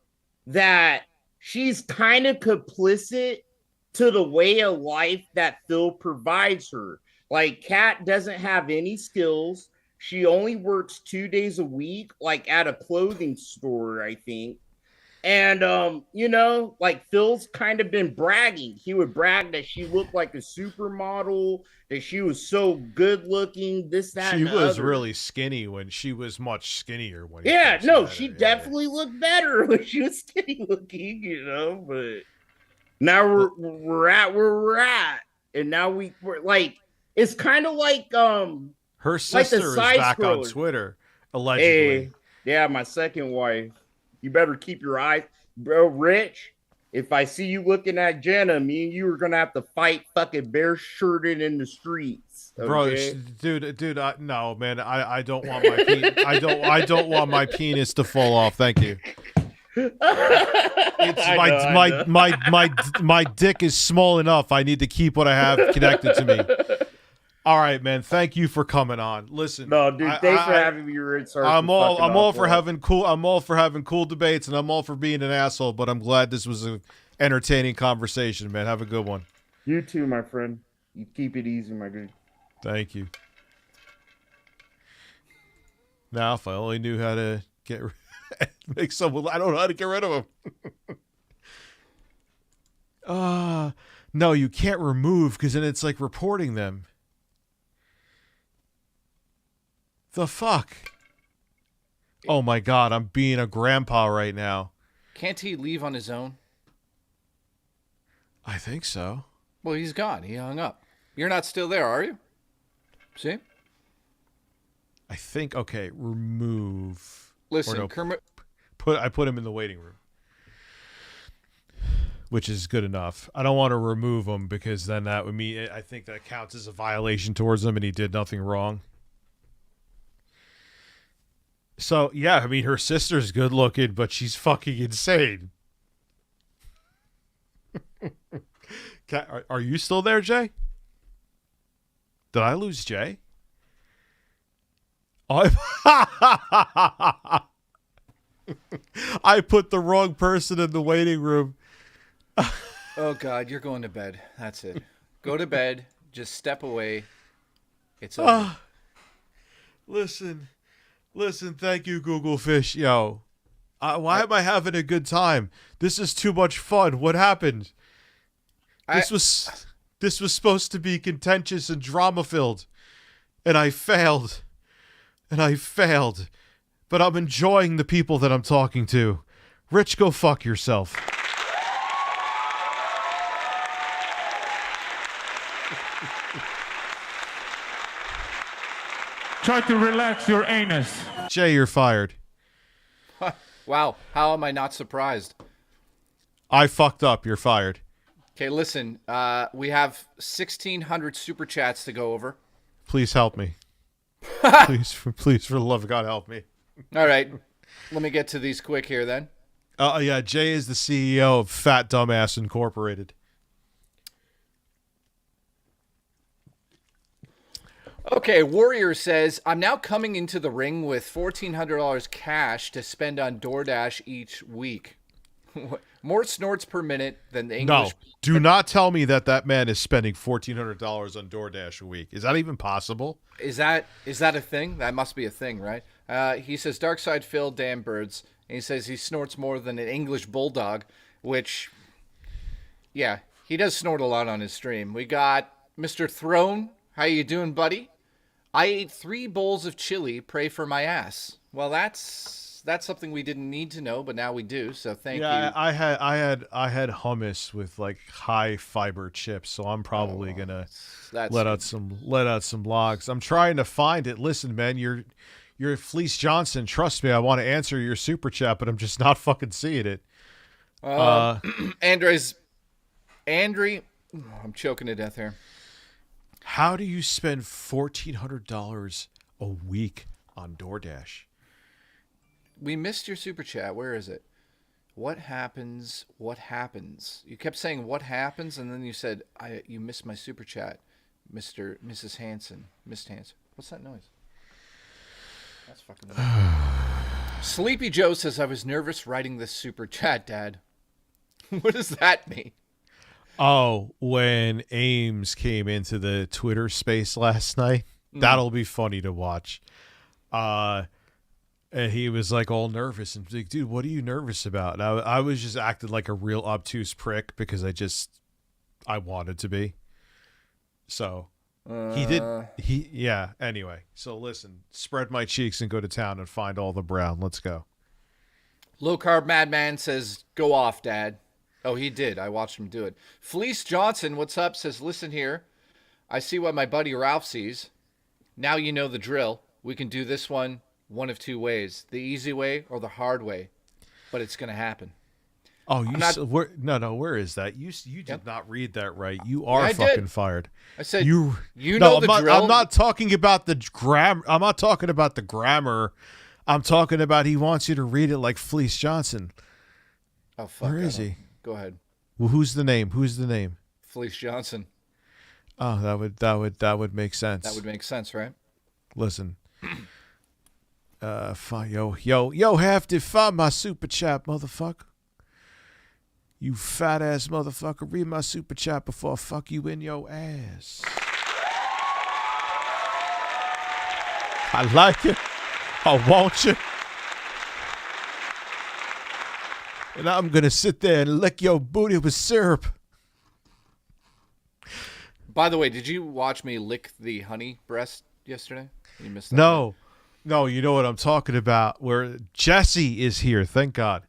that she's kind of complicit to the way of life that Phil provides her. Like, Kat doesn't have any skills. She only works 2 days a week, like at a clothing store, I think. And, you know, like Phil's kind of been bragging. He would brag that she looked like a supermodel, that she was so good looking, this, that, she was other. really skinny when she was much skinnier. When she definitely looked better when she was skinny looking, you know, but now we're at where we're at. And now we're like, it's kind of like, her sister is back on Twitter, allegedly. Hey, yeah, my second wife. You better keep your eyes, bro. Rich, if I see you looking at Jenna, me and you are gonna have to fight fucking bare shirted in the streets, okay? Bro. Dude, no, man. I don't want my I don't want my penis to fall off. Thank you. It's my dick is small enough. I need to keep what I have connected to me. All right, man. Thank you for coming on. Listen, No, dude, thanks for having me, Rich. Sorry I'm for all fucking off, bro. I'm all for having cool debates, and I'm all for being an asshole. But I'm glad this was an entertaining conversation, man. Have a good one. You too, my friend. You keep it easy, my dude. Thank you. Now, if I only knew how to make someone, I don't know how to get rid of them. No, you can't remove because then it's like reporting them. The fuck? Oh my god, I'm being a grandpa right now. Can't he leave on his own? I think so. Well, he's gone. He hung up. You're not still there, are you? See? I think, okay, remove. Listen, no, Kermit. I put him in the waiting room, which is good enough. I don't want to remove him because then that would mean, I think that counts as a violation towards him and he did nothing wrong. So, yeah, I mean, her sister's good looking, but she's fucking insane. Are you still there, Jay? Did I lose Jay? I put the wrong person in the waiting room. Oh, God, you're going to bed. That's it. Go to bed. Just step away. It's over. Listen, thank you, Google Fish. Yo, why am I having a good time? This is too much fun. What happened? This was supposed to be contentious and drama-filled, and I failed. But I'm enjoying the people that I'm talking to. Rich, go fuck yourself. Try to relax your anus. Jay, you're fired. Wow, how am I not surprised? I fucked up. You're fired. Okay, listen. We have 1,600 super chats to go over. Please help me. please, for the love of God, help me. All right. Let me get to these quick here then. Yeah, Jay is the CEO of Fat Dumbass Incorporated. Okay, Warrior says, I'm now coming into the ring with $1,400 cash to spend on DoorDash each week. More snorts per minute than the English. No, do not tell me that man is spending $1,400 on DoorDash a week. Is that even possible? Is that a thing? That must be a thing, right? He says, Darkside Phil, damn birds. And he says he snorts more than an English bulldog, which, yeah, he does snort a lot on his stream. We got Mr. Throne. How you doing, buddy? I ate 3 bowls of chili. Pray for my ass. Well, that's something we didn't need to know, but now we do. So thank you. I had hummus with like high fiber chips, so I'm probably gonna let out some logs. I'm trying to find it. Listen, man, you're Fleece Johnson. Trust me, I want to answer your super chat, but I'm just not fucking seeing it. Andre, I'm choking to death here. How do you spend $1,400 a week on DoorDash? We missed your super chat. Where is it? What happens? What happens? You kept saying what happens, and then you said you missed my super chat, Mrs. Hanson. Miss Hanson. What's that noise? That's fucking annoying. Sleepy Joe says I was nervous writing this super chat, Dad. What does that mean? Oh, when Ames came into the Twitter space last night, that'll be funny to watch. And he was like all nervous and like, dude, what are you nervous about? And I was just acting like a real obtuse prick because I wanted to be. So anyway. So listen, spread my cheeks and go to town and find all the brown. Let's go. Low Carb Madman says, go off, Dad. Oh, he did. I watched him do it. Fleece Johnson, what's up? Says, listen here. I see what my buddy Ralph sees. Now you know the drill. We can do this one of 2 ways. The easy way or the hard way. But it's going to happen. Oh, where is that? You did not read that right. You are fucking fired. I said, you know the drill. I'm not talking about the grammar. I'm not talking about the grammar. I'm talking about he wants you to read it like Fleece Johnson. Oh, fuck. Where is he? Go ahead. Well, who's the name? Fleece Johnson. Oh, that would make sense. That would make sense, right? Listen. Yo, have to find my super chat, motherfucker. You fat ass motherfucker. Read my super chat before I fuck you in your ass. I like it. I want you. And I'm going to sit there and lick your booty with syrup. By the way, did you watch me lick the honey breast yesterday? You missed that. No. No, you know what I'm talking about. Where Jesse is here, thank God.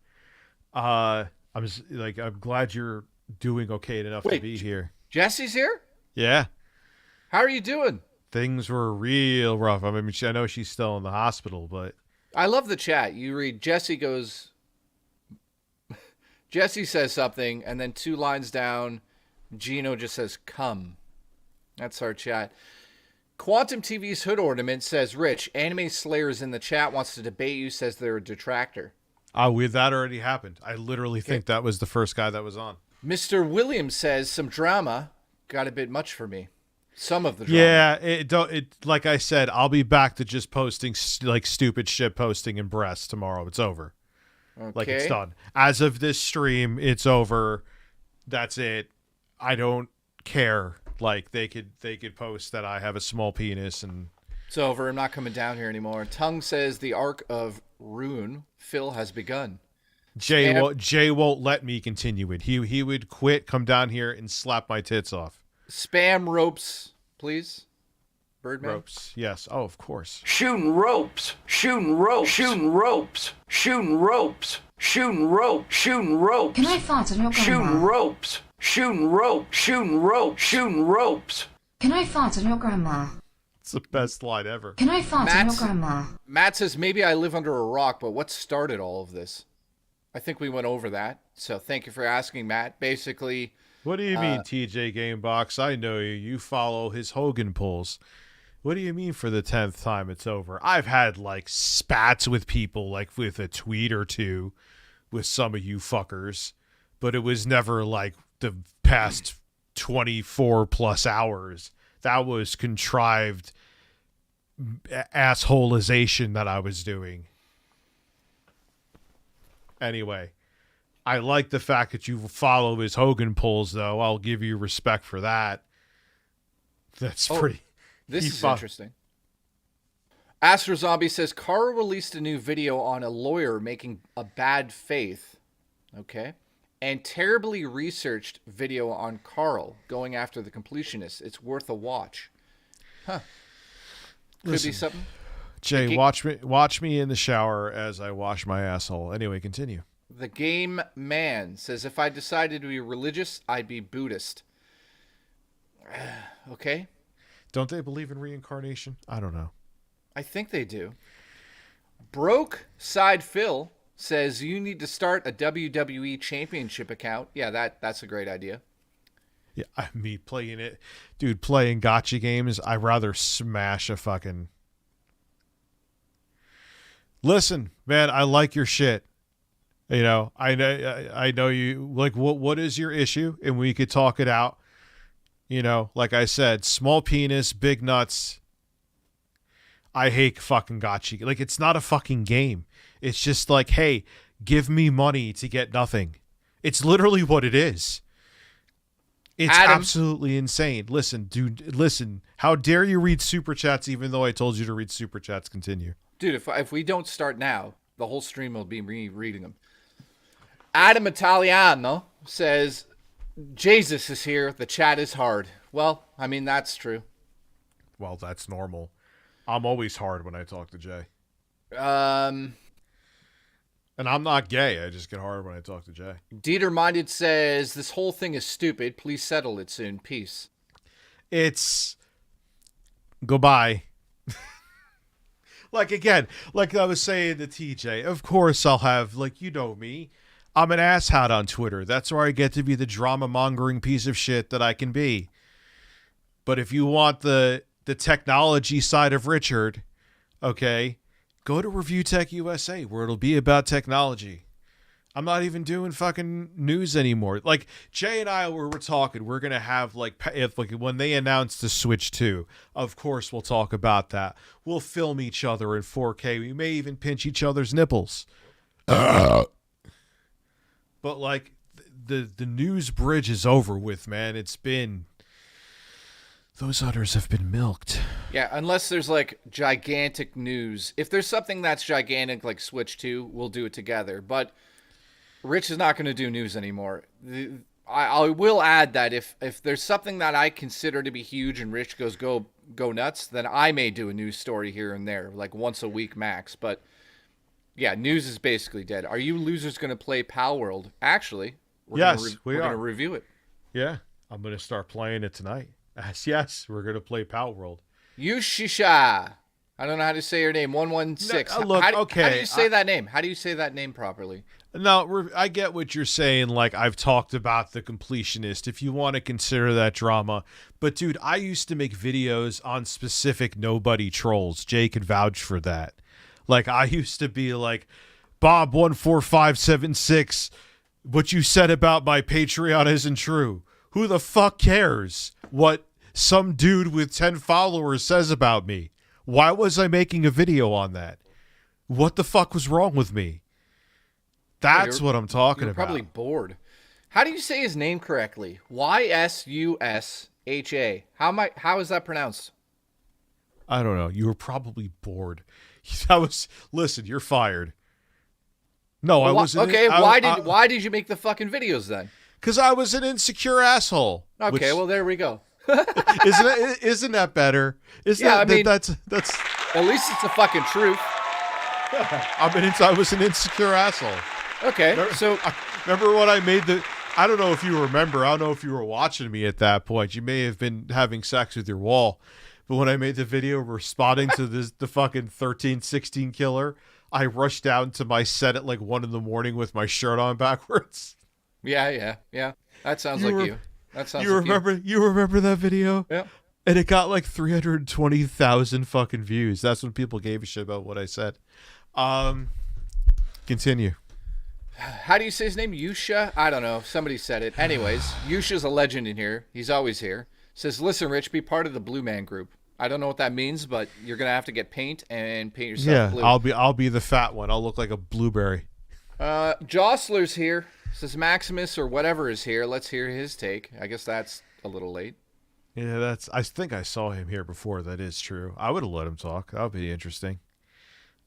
I'm glad you're doing okay enough to be here. Jesse's here? Yeah. How are you doing? Things were real rough. I mean, I know she's still in the hospital, but I love the chat. You read Jesse says something, and then 2 lines down, Gino just says, come. That's our chat. Quantum TV's Hood Ornament says, Rich, Anime Slayers in the chat wants to debate you, says they're a detractor. That already happened. I literally think that was the first guy that was on. Mr. Williams says, some drama got a bit much for me. Some of the drama. Yeah, it like I said, I'll be back to just posting like stupid shit posting in breasts tomorrow. It's over. Okay. Like, it's done. As of this stream, it's over. That's it. I don't care. Like, they could post that I have a small penis and it's over. I'm not coming down here anymore. Tongue says the arc of ruin, Phil, has begun. Jay won't let me continue it. He would quit, come down here, and slap my tits off. Spam ropes, please. Birdman. Ropes, yes. Oh, of course. Shooting ropes. Shooting ropes. Shooting ropes. Shooting ropes. Shooting ropes. Shooting ropes. Can I fart on your grandma? Shooting ropes. Shooting ropes. Shooting ropes. Shooting ropes. Can I fart on your grandma? It's the best line ever. Can I fart on your grandma? Matt says, maybe I live under a rock, but what started all of this? I think we went over that. So thank you for asking, Matt. Basically... What do you mean, TJ Gamebox? I know you. You follow his Hogan pulls. What do you mean for the 10th time it's over? I've had, like, spats with people, like, with a tweet or two with some of you fuckers. But it was never, like, the past 24-plus hours. That was contrived assholization that I was doing. Anyway. I like the fact that you follow his Hogan pulls, though. I'll give you respect for that. That's pretty... This is interesting. Astro Zombie says, Carl released a new video on a lawyer making a bad faith. Okay. And terribly researched video on Carl going after the completionist. It's worth a watch. Huh. Could Listen, be something. Jay, watch me in the shower as I wash my asshole. Anyway, continue. The Game Man says, if I decided to be religious, I'd be Buddhist. Okay. Don't they believe in reincarnation? I don't know. I think they do. Broke Side Phil says, you need to start a WWE Championship account. Yeah, that's a great idea. Yeah, me playing it. Dude, playing gotcha games, I'd rather smash a fucking... Listen, man, I like your shit. You know, I know you, like, what is your issue? And we could talk it out. You know, like I said, small penis, big nuts. I hate fucking gotcha. Like, it's not a fucking game. It's just like, hey, give me money to get nothing. It's literally what it is. It's absolutely insane. Listen, dude, listen. How dare you read super chats even though I told you to read super chats? Continue. Dude, if we don't start now, the whole stream will be me reading them. Adam Italiano says, Jesus is here. The chat is hard. Well, I mean, that's true. Well, that's normal. I'm always hard when I talk to Jay. And I'm not gay. I just get hard when I talk to Jay. Dieter Minded says, this whole thing is stupid. Please settle it soon. Peace. It's goodbye. Like, again, like I was saying to TJ, of course I'll have, like, you know me. I'm an asshat on Twitter. That's where I get to be the drama-mongering piece of shit that I can be. But if you want the technology side of Richard, okay, go to ReviewTechUSA, where it'll be about technology. I'm not even doing fucking news anymore. Like Jay and I were talking, we're gonna have like when they announce the Switch 2, of course we'll talk about that. We'll film each other in 4K. We may even pinch each other's nipples. But like the news bridge is over with, man. It's been, those udders have been milked. Yeah, unless there's like gigantic news. If there's something that's gigantic like Switch 2, we'll do it together. But Rich is not going to do news anymore. I will add that if there's something that I consider to be huge and Rich goes go nuts, then I may do a news story here and there, like once a week max. But yeah, news is basically dead. Are you losers going to play Pal World? Actually, we're going to review it. Yeah, I'm going to start playing it tonight. Yes, we're going to play Pal World. Yushisha. I don't know how to say your name. 116. No, look, how do okay. you say that name? How do you say that name properly? No, I get what you're saying. Like, I've talked about the completionist, if you want to consider that drama. But, dude, I used to make videos on specific nobody trolls. Jay can vouch for that. Like, I used to be like, Bob14576, what you said about my Patreon isn't true. Who the fuck cares what some dude with 10 followers says about me? Why was I making a video on that? What the fuck was wrong with me? That's what I'm talking about. Probably bored. How do you say his name correctly? Ysusha. How is that pronounced? I don't know. You were probably bored. Listen, you're fired. No, I wasn't. Okay, why did you make the fucking videos then? Because I was an insecure asshole. Okay, well there we go. Isn't that better? That's at least it's the fucking truth. I was an insecure asshole. Okay, remember when I made I don't know if you remember. I don't know if you were watching me at that point. You may have been having sex with your wall. But when I made the video responding to the fucking 1316 killer, I rushed down to my set at like 1 a.m. with my shirt on backwards. Yeah. That sounds like you. That sounds you remember that video? Yeah. And it got like 320,000 fucking views. That's when people gave a shit about what I said. Continue. How do you say his name? Yusha? I don't know. Somebody said it. Anyways, Yusha's a legend in here. He's always here. Says, listen, Rich, be part of the Blue Man Group. I don't know what that means, but you're gonna have to get paint and paint yourself blue. I'll be the fat one. I'll look like a blueberry. Jostler's here. Says Maximus or whatever is here. Let's hear his take. I guess that's a little late. Yeah, I think I saw him here before. That is true. I would have let him talk. That would be interesting.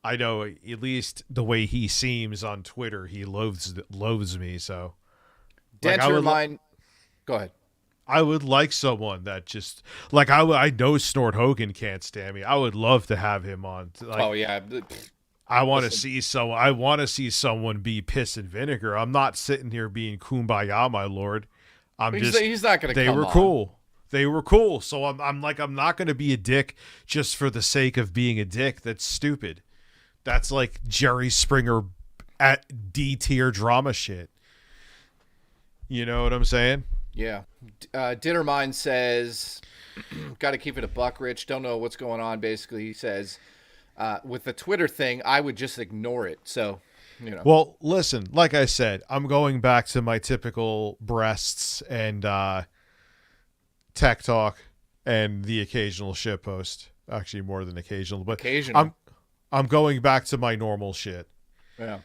I know at least the way he seems on Twitter, he loathes me. So, Dentermine, go ahead. I would like someone that just like I know Snort Hogan can't stand me. I would love to have him on. Like, oh yeah. I want to see someone be piss and vinegar. I'm not sitting here being kumbaya, my lord. He's not going to. They were cool. They were cool. So I'm not going to be a dick just for the sake of being a dick. That's stupid. That's like Jerry Springer at D tier drama shit. You know what I'm saying? Yeah. Dittermine says, got to keep it a buck, Rich. Don't know what's going on. Basically, he says, with the Twitter thing, I would just ignore it. So, you know. Well, listen, like I said, I'm going back to my typical breasts and tech talk and the occasional shit post. Actually, more than occasional, but occasional. I'm going back to my normal shit. Yeah.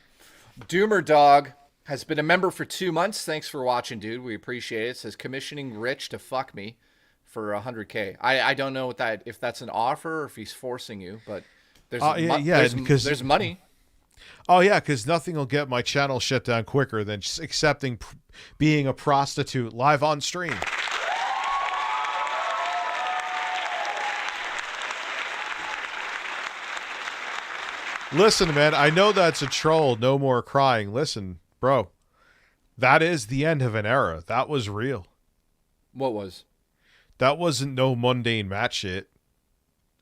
Doomer Dog has been a member for 2 months. Thanks for watching, dude. We appreciate it. Says commissioning Rich to fuck me for 100K. I don't know if that's an offer or if he's forcing you, but there's money. Oh yeah, because nothing will get my channel shut down quicker than just accepting being a prostitute live on stream. Listen, man, I know that's a troll. No more crying. Listen, bro, that is the end of an era. That was real. What was? That wasn't no mundane match shit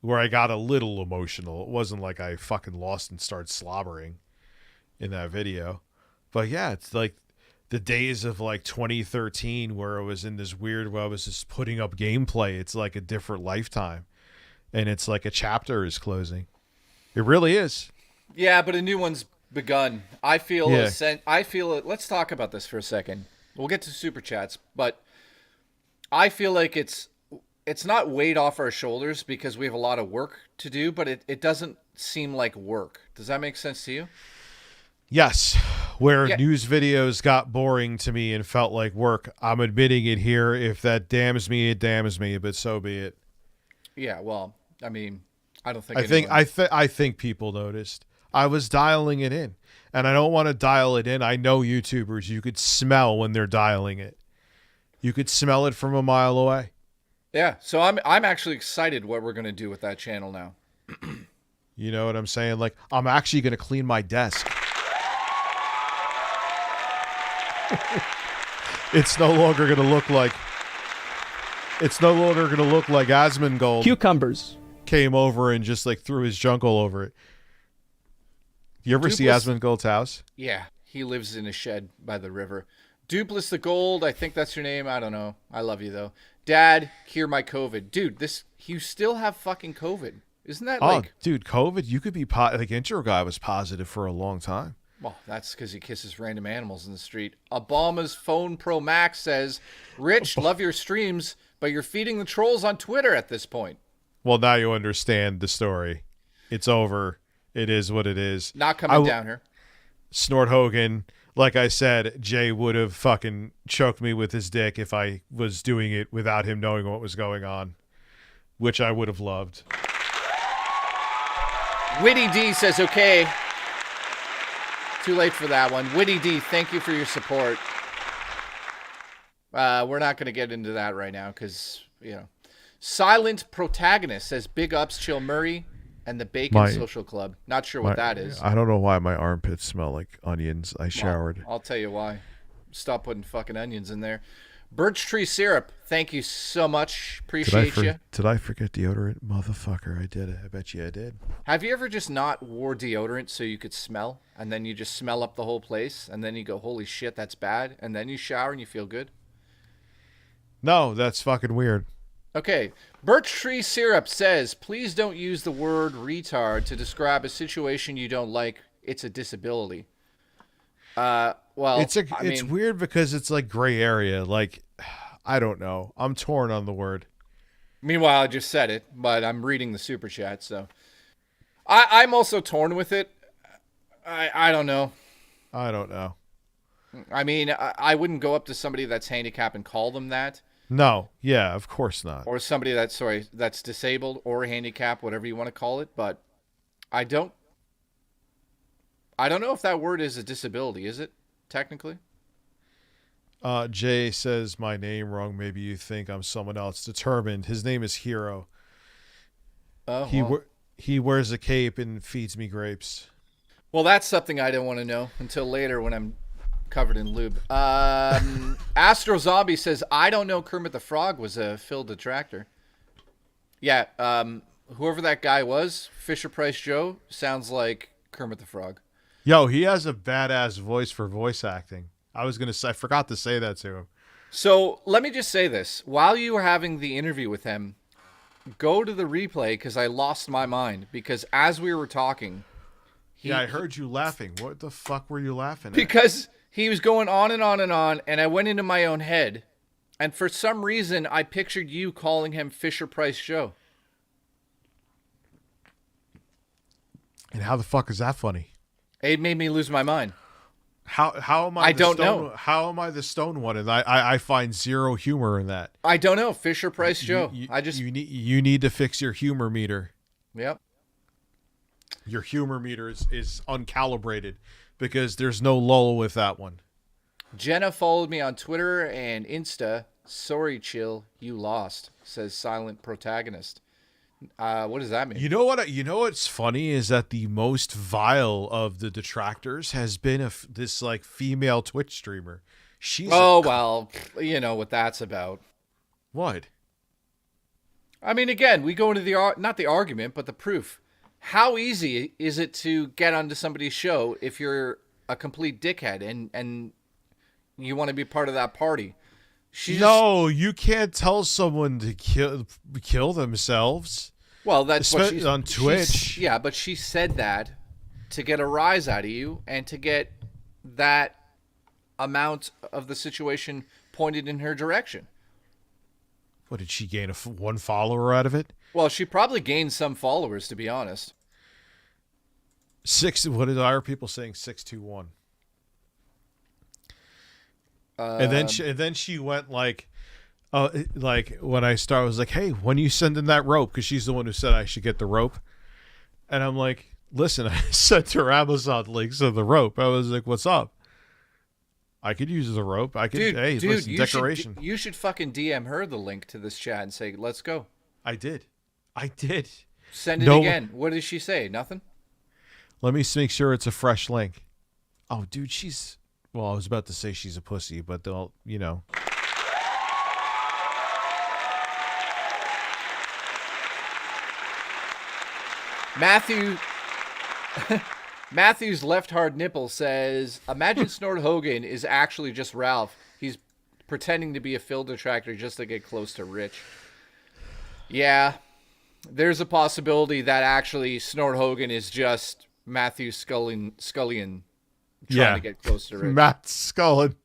where I got a little emotional. It wasn't like I fucking lost and started slobbering in that video. But yeah, it's like the days of like 2013 where I was in this weird, where I was just putting up gameplay. It's like a different lifetime. And it's like a chapter is closing. It really is. Yeah, but a new one's begun. I feel Yeah. I feel it. Let's talk about this for a second. We'll get to super chats, but I feel like it's not weight off our shoulders because we have a lot of work to do, but it doesn't seem like work. Does that make sense to you? Yes. Where Yeah. news videos got boring to me and felt like work. I'm admitting it here. If that damns me, it damns me, but so be it. Yeah, well, I mean, I don't think I think people noticed. I was dialing it in, and I don't want to dial it in. I know YouTubers, you could smell when they're dialing it. You could smell it from a mile away. Yeah, so I'm actually excited what we're going to do with that channel now. You know what I'm saying? Like, I'm actually going to clean my desk. It's no longer going to look like Asmongold Cucumbers came over and just like threw his jungle over it. You ever see Asmongold's house? Yeah, he lives in a shed by the river. Duplis the Gold, I think that's your name. I don't know. I love you though. Dad, cure my COVID. Dude, you still have fucking COVID. Isn't that like... dude, COVID, you could be... like, intro guy was positive for a long time. Well, that's because he kisses random animals in the street. Obama's Phone Pro Max says, Rich, love your streams, but you're feeding the trolls on Twitter at this point. Well, now you understand the story. It's over. It is what it is. Not coming down here. Snort Hogan, like I said, Jay would have fucking choked me with his dick if I was doing it without him knowing what was going on, which I would have loved. Witty D says, okay. Too late for that one. Witty D, thank you for your support. We're not going to get into that right now because, you know. Silent Protagonist says, big ups, Chill Murray and the Bacon Social Club. Not sure what that is. I don't know why my armpits smell like onions. I showered. Well, I'll tell you why. Stop putting fucking onions in there. Birch Tree Syrup, thank you so much. Appreciate you. Did I forget deodorant? Motherfucker, I did it. I bet you I did. Have you ever just not wore deodorant so you could smell, and then you just smell up the whole place, and then you go, holy shit, that's bad, and then you shower and you feel good? No, that's fucking weird. Okay, Birch Tree Syrup says, please don't use the word retard to describe a situation you don't like. It's a disability. Well, it's weird because it's like gray area. Like, I don't know. I'm torn on the word. Meanwhile, I just said it, but I'm reading the super chat, so I'm also torn with it. I don't know. I don't know. I mean, I wouldn't go up to somebody that's handicapped and call them that. No, yeah, of course not. Or somebody that's disabled or handicapped, whatever you want to call it. But I don't know if that word is a disability. Is it technically? Jay says my name wrong. Maybe you think I'm someone else. Determined. His name is Hero. Oh, he wears a cape and feeds me grapes. Well, that's something I don't want to know until later when I'm covered in lube. Astro Zombie says, I don't know Kermit the Frog was a Phil detractor. Yeah, whoever that guy was, Fisher Price Joe, sounds like Kermit the Frog. Yo, he has a badass voice for voice acting. I forgot to say that to him. So let me just say this. While you were having the interview with him, go to the replay because I lost my mind. Because as we were talking... I heard you laughing. What the fuck were you laughing at? Because he was going on and on and on, and I went into my own head. And for some reason, I pictured you calling him Fisher Price Joe. And how the fuck is that funny? It made me lose my mind. How am I? I don't know. How am I the stone one? And I find zero humor in that. I don't know. Fisher Price Joe. You need to fix your humor meter. Yep. Your humor meter is uncalibrated because there's no lull with that one. Jenna followed me on Twitter and Insta. Sorry, Chill, you lost, says Silent Protagonist. What does that mean? You know what's funny is that the most vile of the detractors has been this like female Twitch streamer. Well, you know what that's about. What? I mean, again, we go into not the argument, but the proof. How easy is it to get onto somebody's show if you're a complete dickhead and you want to be part of that party? You can't tell someone to kill themselves. Well, that's what she's on Twitch. Yeah, but she said that to get a rise out of you and to get that amount of the situation pointed in her direction. What, did she gain one follower out of it? Well, she probably gained some followers, to be honest. What are people saying? 621. And then she went like when I started, I was like, hey, when you sending that rope? Because she's the one who said I should get the rope. And I'm like, listen, I sent her Amazon links of the rope. I was like, what's up? I could use the rope. I could, listen, decoration. You should fucking DM her the link to this chat and say, let's go. I did. Send it again. What did she say? Nothing? Let me make sure it's a fresh link. Oh, dude, well, I was about to say she's a pussy, but they'll, Matthew's left hard nipple says, imagine Snort Hogan is actually just Ralph. He's pretending to be a fill detractor just to get close to Rich. Yeah, there's a possibility that actually Snort Hogan is just Matthew Scullion trying to get close to Rich. Matt Scullion.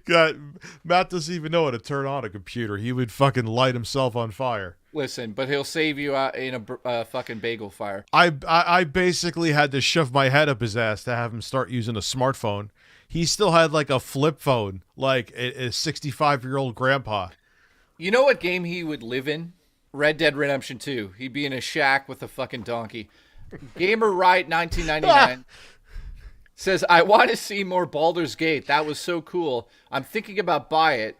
God, Matt doesn't even know how to turn on a computer. He would fucking light himself on fire. Listen, but he'll save you in a fucking bagel fire. I basically had to shove my head up his ass to have him start using a smartphone. He still had like a flip phone, like a 65-year-old grandpa. You know what game he would live in? Red Dead Redemption 2. He'd be in a shack with a fucking donkey. Gamer Right 1999 says, I want to see more Baldur's Gate. That was so cool. I'm thinking about buying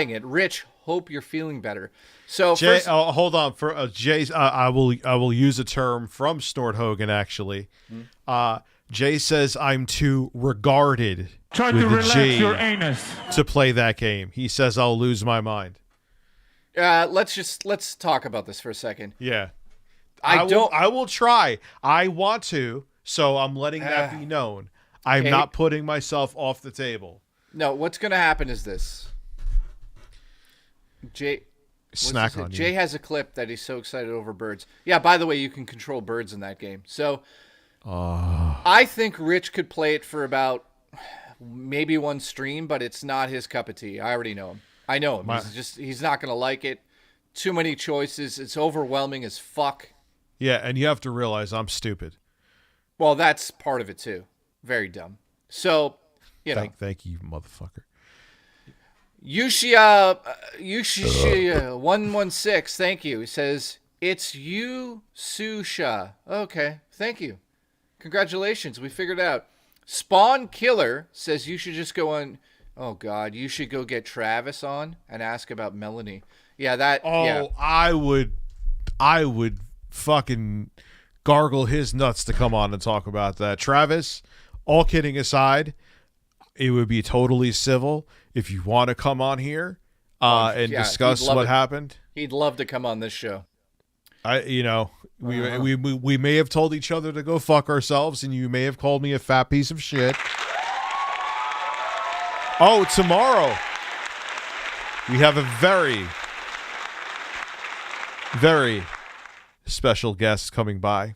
it. Rich, hope you're feeling better. So Jay, hold on for Jay. I will use a term from Snort Hogan actually. Jay says I'm too regarded Try with to the relax G your anus to play that game. He says I'll lose my mind. Let's talk about this for a second. Yeah, I will try. I want to, so I'm letting that be known. I'm not putting myself off the table. No, what's going to happen is this. Jay has a clip that he's so excited over birds. Yeah, by the way, you can control birds in that game. So I think Rich could play it for about maybe one stream, but it's not his cup of tea. I already know him. I know him. He's not going to like it. Too many choices. It's overwhelming as fuck. Yeah, and you have to realize I'm stupid. Well, that's part of it too. Very dumb. So, Thank you, motherfucker. Yushia 116, thank you. He says, it's you, Susha. Okay, thank you. Congratulations, we figured it out. Spawn Killer says you should just go on. Oh, God, you should go get Travis on and ask about Melanie. Yeah, that. Oh, yeah. I would fucking gargle his nuts to come on and talk about that. Travis, all kidding aside, it would be totally civil. If you want to come on here and discuss what happened, he'd love to come on this show. We may have told each other to go fuck ourselves, and you may have called me a fat piece of shit. Oh, tomorrow we have a very, very special guest coming by.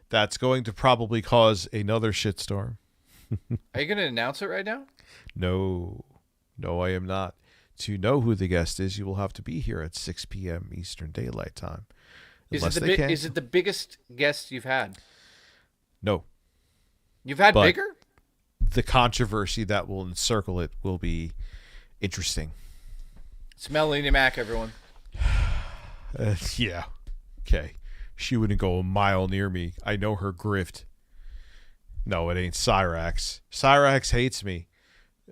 That's going to probably cause another shitstorm. Are you going to announce it right now? No, I am not. To know who the guest is, you will have to be here at 6 p.m. Eastern Daylight Time. Is it the biggest guest you've had? No. You've had bigger? The controversy that will encircle it will be interesting. It's Melanie Mac, everyone. Yeah. Okay. She wouldn't go a mile near me. I know her grift. No, it ain't Cyrax. Cyrax hates me.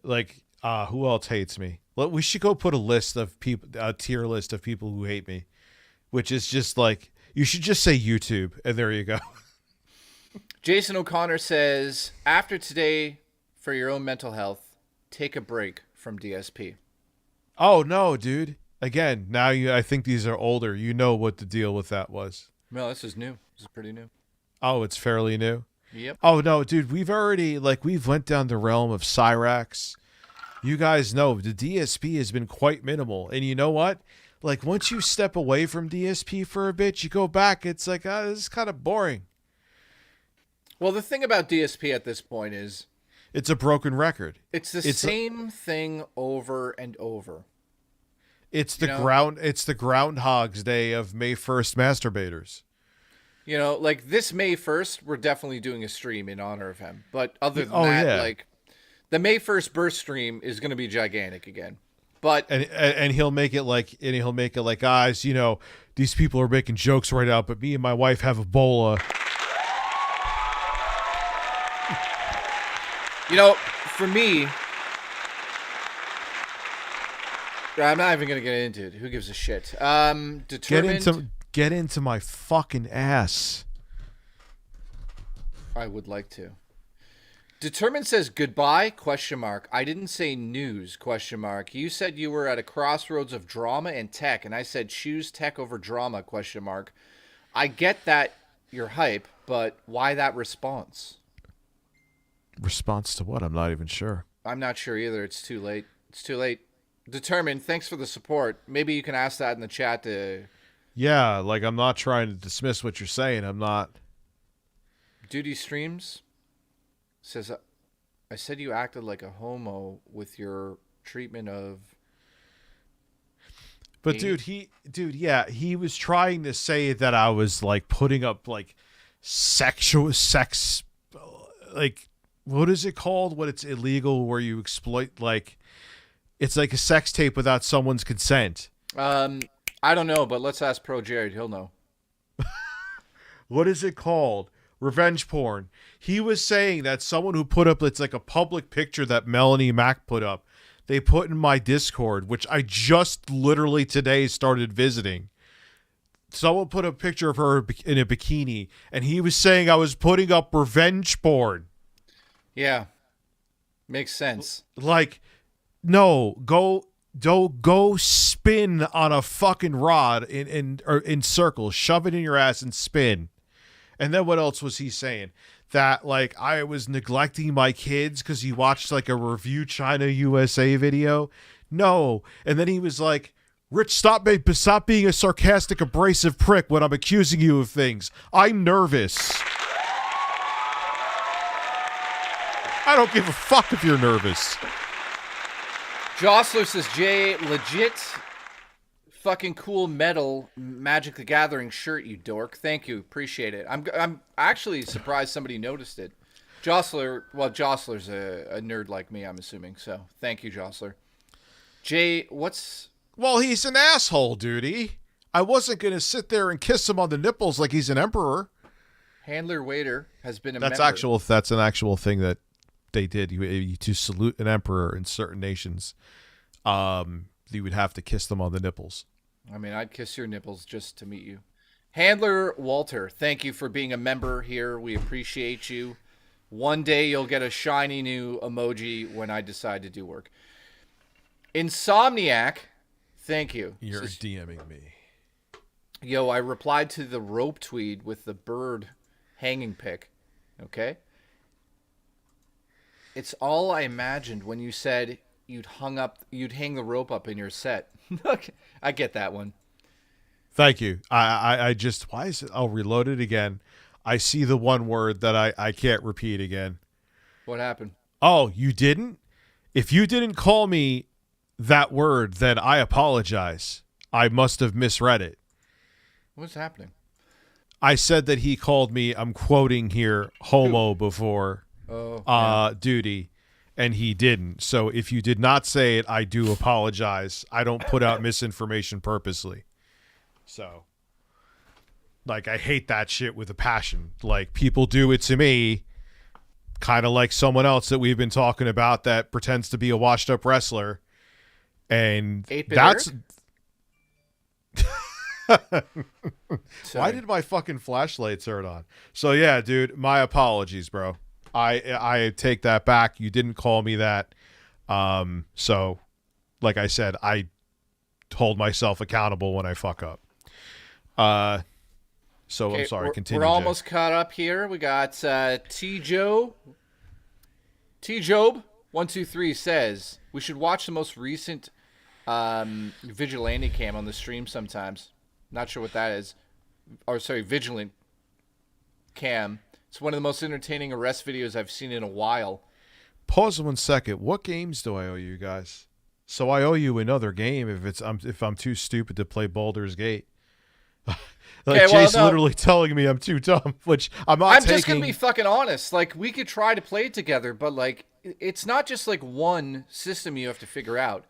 Like, who else hates me? Well, we should go put a tier list of people who hate me, which is just like, you should just say YouTube, and there you go. Jason O'Connor says, after today, for your own mental health, take a break from DSP. Oh, no, dude. Again, now I think these are older. You know what the deal with that was. No, this is new. This is pretty new. Oh, it's fairly new? Yep. Oh, no, dude, we've went down the realm of Cyrax. You guys know the DSP has been quite minimal. And you know what? Like, once you step away from DSP for a bit, you go back, it's like, this is kind of boring. Well, the thing about DSP at this point is it's a broken record. It's the same thing over and over. It's the Groundhog's Day of May 1st masturbators. You know, like this May 1st, we're definitely doing a stream in honor of him. But other than that, like the May 1st burst stream is going to be gigantic again. But and he'll make it like guys, you know, these people are making jokes right now, but me and my wife have Ebola. You know, for me, I'm not even going to get into it. Who gives a shit? Determined. Get into my fucking ass. I would like to. Determined says goodbye, ? I didn't say news, ? You said you were at a crossroads of drama and tech, and I said choose tech over drama, ? I get that you're hype, but why that response? Response to what? I'm not even sure. I'm not sure either. It's too late. It's too late. Determined, thanks for the support. Maybe you can ask that in the chat to... Yeah, like I'm not trying to dismiss what you're saying. I'm not... Duty Streams says, I said you acted like a homo with your treatment of... But he was trying to say that I was like putting up like sex, like, what is it called when it's illegal where you exploit, like, it's like a sex tape without someone's consent. I don't know, but let's ask Pro Jared. He'll know. What is it called? Revenge porn. He was saying that someone who put up, it's like a public picture that Melanie Mac put up, they put in my Discord, which I just literally today started visiting. Someone put a picture of her in a bikini, and he was saying I was putting up revenge porn. Yeah. Makes sense. Like, no, go spin on a fucking rod in circles, shove it in your ass and spin. And then what else was he saying? That like I was neglecting my kids because he watched like a ReviewChinaUSA video. No. And then he was like, Rich, stop being a sarcastic, abrasive prick when I'm accusing you of things. I'm nervous. I don't give a fuck if you're nervous. Jostler says, Jay, legit fucking cool metal Magic the Gathering shirt, you dork. Thank you. Appreciate it. I'm actually surprised somebody noticed it. Jostler's a nerd like me, I'm assuming. So thank you, Jostler. Jay, Well, he's an asshole, dude. I wasn't going to sit there and kiss him on the nipples like he's an emperor. Handler Waiter has been a That's member. That's an actual thing that they did. To salute an emperor in certain nations, you would have to kiss them on the nipples. I mean, I'd kiss your nipples just to meet you. Handler Walter, thank you for being a member here. We appreciate you. One day you'll get a shiny new emoji when I decide to do work. Insomniac, thank you. You're DMing me. Yo, I replied to the rope tweet with the bird hanging pic. Okay? It's all I imagined when you said you'd hang the rope up in your set. Okay, I get that one. Thank you. I just, why is it? I'll reload it again. I see the one word that I can't repeat again. What happened? Oh, you didn't? If you didn't call me that word, then I apologize. I must have misread it. What's happening? I said that he called me, I'm quoting here, homo before duty, and he didn't. So if you did not say it, I do apologize. I don't put out misinformation purposely. So, like, I hate that shit with a passion. Like, people do it to me, kind of like someone else that we've been talking about that pretends to be a washed-up wrestler. And that's... Why did my fucking flashlight turn on? So yeah, dude, my apologies, bro. I take that back. You didn't call me that. So like I said, I hold myself accountable when I fuck up. So I'm sorry, continue. We're almost caught up here. We got T-Job 123 says we should watch the most recent Vigilante Cam on the stream sometimes. Not sure what that is. Or sorry, Vigilant Cam. It's one of the most entertaining arrest videos I've seen in a while. Pause 1 second. What games do I owe you guys? So I owe you another game if I'm too stupid to play Baldur's Gate. Jay's literally telling me I'm too dumb, which I'm just gonna be fucking honest. Like, we could try to play it together, but like, it's not just like one system you have to figure out.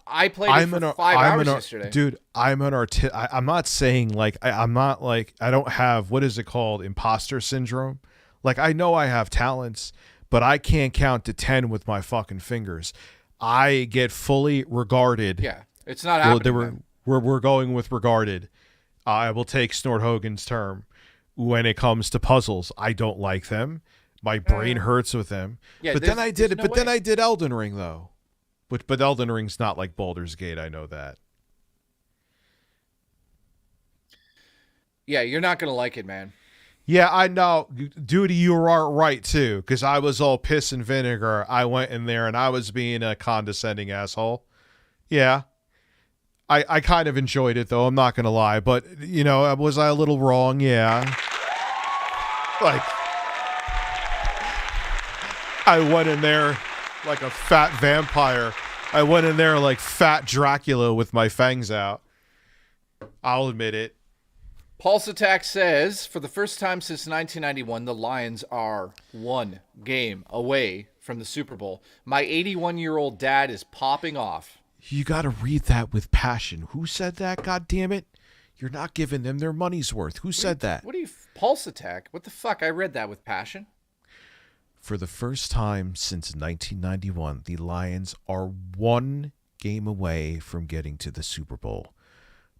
I played it for 5 hours yesterday. Dude, I'm not saying like I'm not like I don't have, what is it called, imposter syndrome. Like, I know I have talents, but I can't count to 10 with my fucking fingers. I get fully regarded. Yeah, it's not happening. We're going with regarded. I will take Snort Hogan's term. When it comes to puzzles, I don't like them. My brain hurts with them. Yeah, but then I did it. But then I did Elden Ring though. But Elden Ring's not like Baldur's Gate. I know that. Yeah, you're not gonna like it, man. Yeah, I know. Dude, you are right, too, because I was all piss and vinegar. I went in there, and I was being a condescending asshole. Yeah. I kind of enjoyed it, though. I'm not going to lie. But, you know, was I a little wrong? Yeah. Like, I went in there like a fat vampire. I went in there like fat Dracula with my fangs out. I'll admit it. Pulse Attack says, for the first time since 1991, the Lions are 1 game away from the Super Bowl. My 81-year-old dad is popping off. You got to read that with passion. Who said that? God damn it. You're not giving them their money's worth. Who said that? What are you, Pulse Attack? What the fuck? I read that with passion. For the first time since 1991, the Lions are 1 game away from getting to the Super Bowl.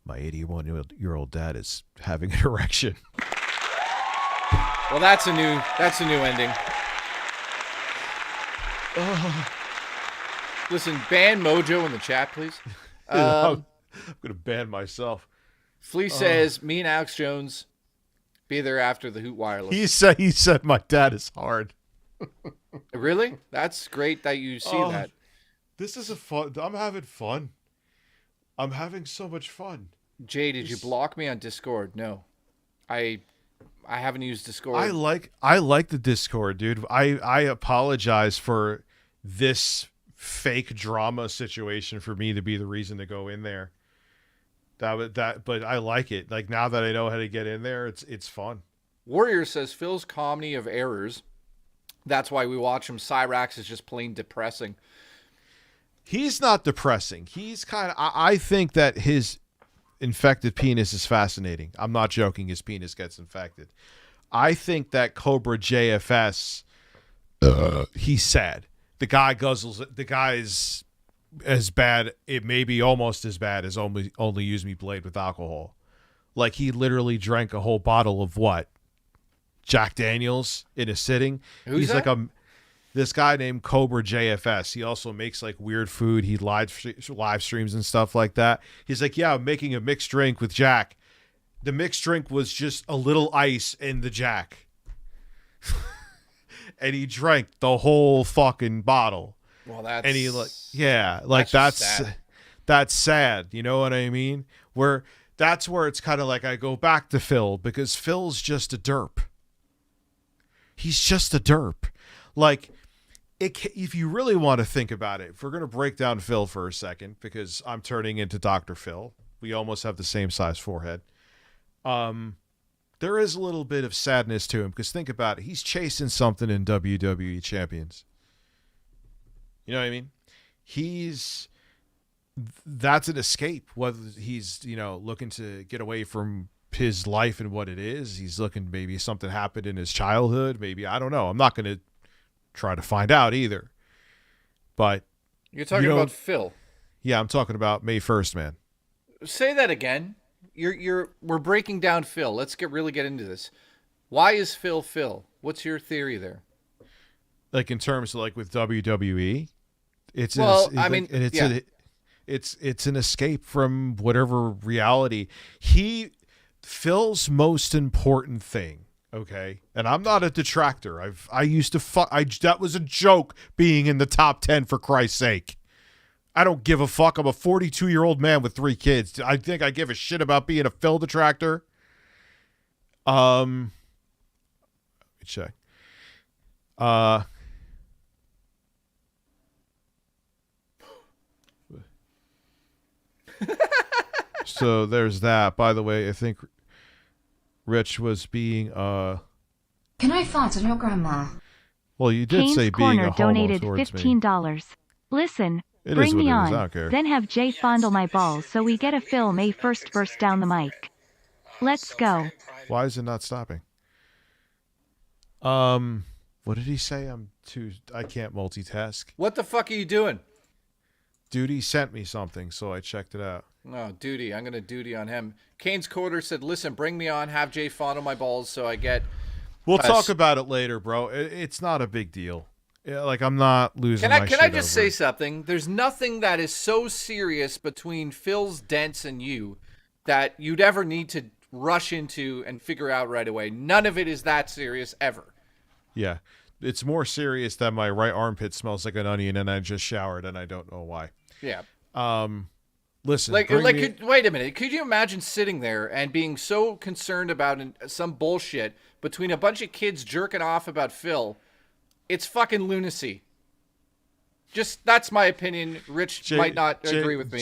My 81-year-old dad is having an erection. Well, that's a new ending. Listen, ban Mojo in the chat, please. I'm going to ban myself. Flea says, me and Alex Jones be there after the Hoot Wireless. He said my dad is hard. Really? That's great that you see that. This is I'm having fun. I'm having so much fun. Jay, did you block me on Discord? No. I haven't used Discord. I like the Discord, dude. I apologize for this fake drama situation for me to be the reason to go in there. But I like it. Like, now that I know how to get in there, it's fun. Warrior says Phil's comedy of errors. That's why we watch him. Cyrax is just plain depressing. He's not depressing. He's kind of, I think that his infected penis is fascinating. I'm not joking. His penis gets infected. I think that Cobra JFS, he's sad. The guy guzzles it. The guy's as bad. It may be almost as bad as only use me blade with alcohol. Like, he literally drank a whole bottle of what? Jack Daniels in a sitting. Who's He's that? like this guy named Cobra JFS. He also makes like weird food. He live streams and stuff like that. He's like, yeah, I'm making a mixed drink with Jack. The mixed drink was just a little ice in the Jack. And he drank the whole fucking bottle. Well, that's... And he that's sad. You know what I mean? That's where it's kind of like I go back to Phil, because Phil's just a derp. He's just a derp. Like, if you really want to think about it, if we're going to break down Phil for a second, because I'm turning into Dr. Phil. We almost have the same size forehead. There is a little bit of sadness to him, because think about it. He's chasing something in WWE Champions. You know what I mean? That's an escape. Whether he's, looking to get away from his life and what it is. He's looking, maybe something happened in his childhood. Maybe, I don't know. I'm not going to try to find out either. But you're talking about Phil. Yeah, I'm talking about May 1st, man. Say that again. We're breaking down Phil. Let's really get into this. Why is Phil Phil? What's your theory there? Like, in terms of, like, with WWE, it's an escape from whatever reality. Phil's most important thing, okay? And I'm not a detractor. That was a joke being in the top 10, for Christ's sake. I don't give a fuck. I'm a 42-year-old man with 3 kids. I think I give a shit about being a Phil detractor. check. So there's that. By the way, I think Rich was being Can I fart on your grandma? well, you did Kane's say being Corner a homo donated towards me. $15. Listen, It is bring what me it is. on. I don't care. Then have Jay fondle my balls so we get a Phil May first verse down the mic. Let's go. Why is it not stopping? What did he say? I can't multitask. What the fuck are you doing? Duty sent me something, so I checked it out. No, duty. I'm going to duty on him. Kane's Quarter said, listen, bring me on, have Jay fondle my balls so I get... We'll talk about it later, bro. It's not a big deal. Yeah, like, I'm not losing my shit Can I just over say it. something? There's nothing that is so serious between Phil's dents and you that you'd ever need to rush into and figure out right away. None of it is that serious ever. Yeah. It's more serious that my right armpit smells like an onion and I just showered and I don't know why. Yeah. Listen. Wait a minute. Could you imagine sitting there and being so concerned about some bullshit between a bunch of kids jerking off about Phil? It's fucking lunacy. Just, that's my opinion. Rich might not agree with me.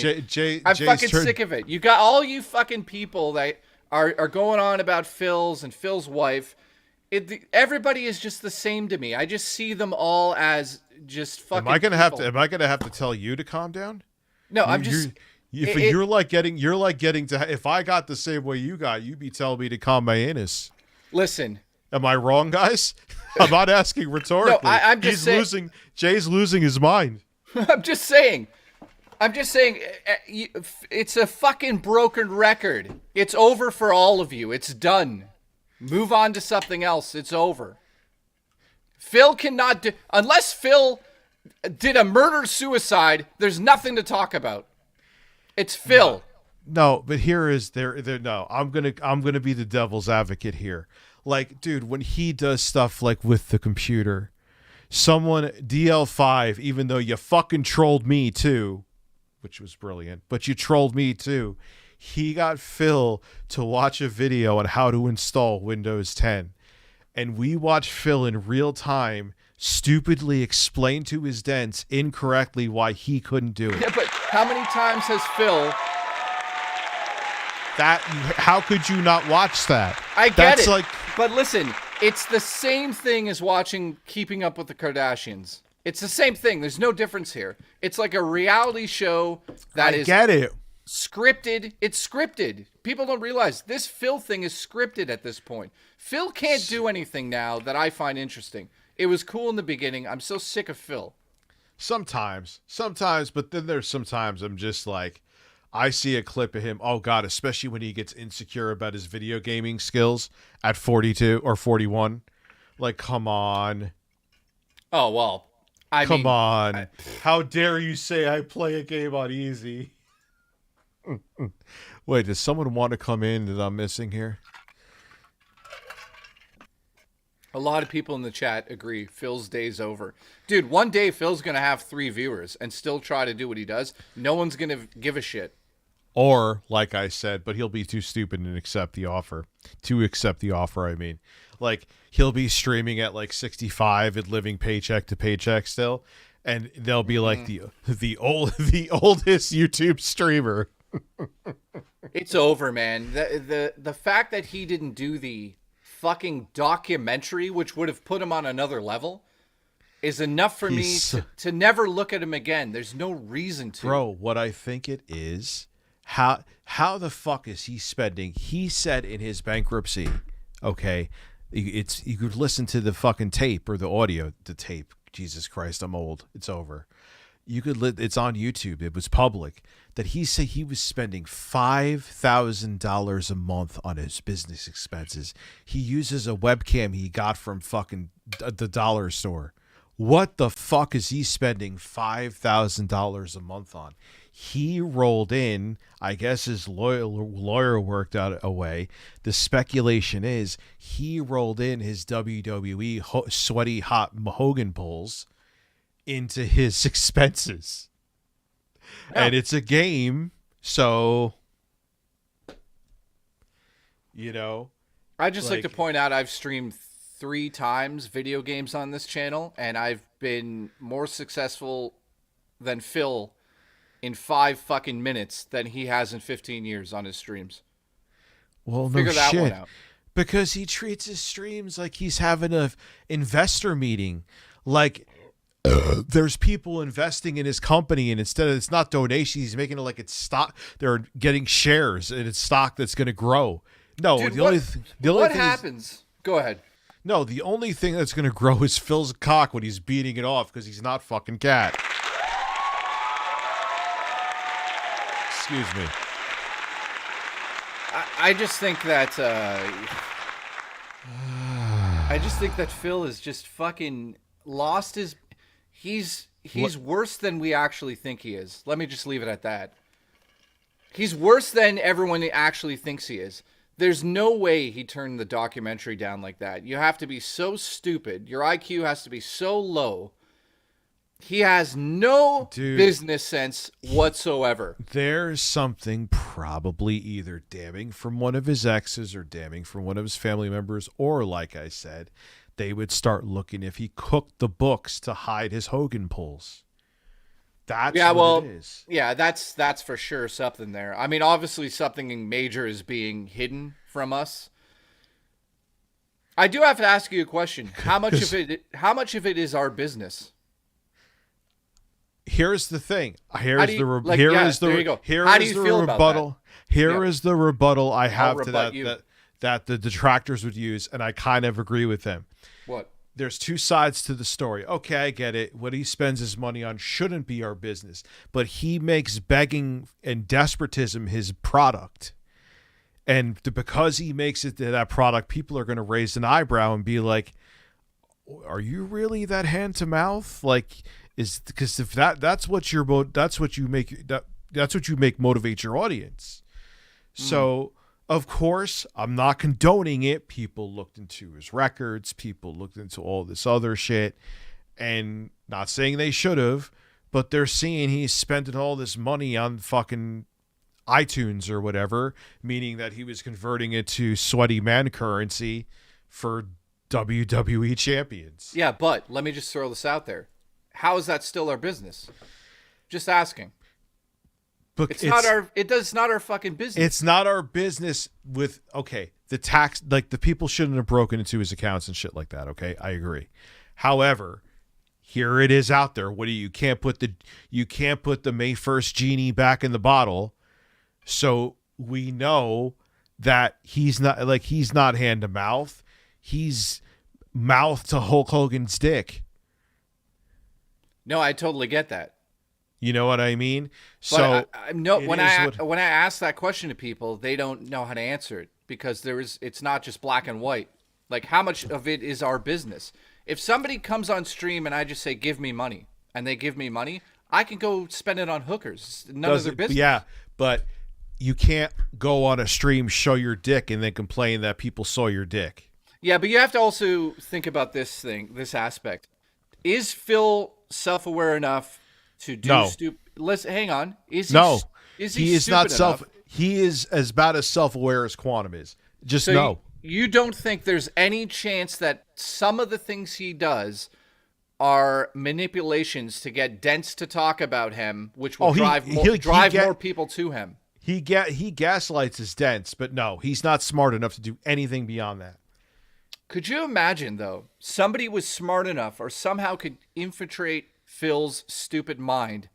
I'm fucking sick of it. You got all you fucking people that are going on about Phil's and Phil's wife. Everybody is just the same to me. I just see them all as just fucking. Am I gonna have to tell you to calm down? No, I'm just. You're like getting to. If I got the same way you got, you'd be telling me to calm my anus. Listen. Am I wrong, guys? I'm not asking rhetorically. No, I'm just saying. Losing. Jay's losing his mind. I'm just saying. It's a fucking broken record. It's over for all of you. It's done. Move on to something else. It's over. Phil cannot do... Unless Phil did a murder-suicide, there's nothing to talk about. It's Phil. No, but here is there. No, I'm gonna be the devil's advocate here. Like, dude, when he does stuff like with the computer, someone DL5, even though you fucking trolled me too, which was brilliant, but you trolled me too. He got Phil to watch a video on how to install Windows 10. And we watched Phil in real time stupidly explain to his dents incorrectly why he couldn't do it. Yeah, but how many times has Phil... How could you not watch that? I get it. But listen, it's the same thing as watching Keeping Up with the Kardashians. It's the same thing. There's no difference here. It's like a reality show that is... I get it. Scripted. It's scripted. People don't realize this Phil thing is scripted at this point. Phil can't do anything now that I find interesting. It was cool in the beginning. I'm so sick of Phil. Sometimes, but then there's sometimes I'm just like, I see a clip of him. Oh God, especially when he gets insecure about his video gaming skills at 42 or 41. Like, come on. Oh, well, come on. How dare you say I play a game on easy? Wait, does someone want to come in that I'm missing here? A lot of people in the chat agree. Phil's day's over. Dude, one day Phil's going to have 3 viewers and still try to do what he does. No one's going to give a shit. Or, like I said, but he'll be too stupid and accept the offer. To accept the offer, I mean. Like, he'll be streaming at like 65 and living paycheck to paycheck still. And they'll be like the oldest YouTube streamer. It's over, man. The fact that he didn't do the fucking documentary, which would have put him on another level, is enough for me to never look at him again. There's no reason to. Bro, what I think it is, how the fuck is he spending? He said in his bankruptcy, okay, you could listen to the fucking tape or the audio, the tape. Jesus Christ, I'm old. It's over. You could it's on YouTube. It was public that he said he was spending $5,000 a month on his business expenses. He uses a webcam he got from fucking the dollar store. What the fuck is he spending $5,000 a month on? He rolled in, I guess his lawyer worked out a way. The speculation is he rolled in his WWE sweaty hot Hogan pulls into his expenses. Yeah. And it's a game, so I just like to point out I've streamed 3 times video games on this channel, and I've been more successful than Phil in 5 fucking minutes than he has in 15 years on his streams. Well, Figure no that shit. one out. Because he treats his streams like he's having a investor meeting. Like there's people investing in his company, and instead of it's not donations, he's making it like it's stock. They're getting shares, and it's stock that's going to grow. No, Dude, the only thing what is- happens? Go ahead. No, the only thing that's going to grow is Phil's cock when he's beating it off because he's not fucking cat. Excuse me. I just think that Phil is just fucking lost his. He's worse than we actually think he is. Let me just leave it at that. He's worse than everyone actually thinks he is. There's no way he turned the documentary down like that. You have to be so stupid. Your IQ has to be so low. He has no business sense whatsoever. There's something probably either damning from one of his exes or damning from one of his family members, or like I said, they would start looking if he cooked the books to hide his Hogan pulls. That's what it is. Yeah, that's for sure something there. I mean, obviously something major is being hidden from us. I do have to ask you a question. How much of it is our business? Here's the thing. Here How is do the you- re- like, here yeah, is the there re- you go. here How is do you the feel about rebuttal. Here Yeah. is the rebuttal I have to rebut that, you. that the detractors would use, and I kind of agree with them. What? There's 2 sides to the story. Okay, I get it. What he spends his money on shouldn't be our business, but he makes begging and desperatism his product. And because he makes it that product, people are going to raise an eyebrow and be like, "Are you really that hand to mouth?" Like, is because if that's what you make motivate your audience. So, of course, I'm not condoning it. People looked into his records. People looked into all this other shit, and not saying they should have, but they're seeing he's spending all this money on fucking iTunes or whatever, meaning that he was converting it to sweaty man currency for WWE champions. Yeah, but let me just throw this out there. How is that still our business? Just asking. But it's not our fucking business. It's not our business with, okay, the tax, like the people shouldn't have broken into his accounts and shit like that. Okay. I agree. However, here it is out there. You can't put the May 1st genie back in the bottle. So we know that he's not hand to mouth. He's mouth to Hulk Hogan's dick. No, I totally get that. You know what I mean? But when I ask that question to people, they don't know how to answer it because it's not just black and white. Like, how much of it is our business? If somebody comes on stream and I just say, "Give me money," and they give me money, I can go spend it on hookers. None of their business. Yeah, but you can't go on a stream, show your dick, and then complain that people saw your dick. Yeah, but you have to also think about this aspect. Is Phil self-aware enough to do stupid? Let's hang on. He is not self. He is as about as self-aware as Quantum is. Just no. You don't think there's any chance that some of the things he does are manipulations to get Dents to talk about him, which will drive more people to him? He gaslights his Dents, but no, he's not smart enough to do anything beyond that. Could you imagine, though, somebody was smart enough or somehow could infiltrate Phil's stupid mind,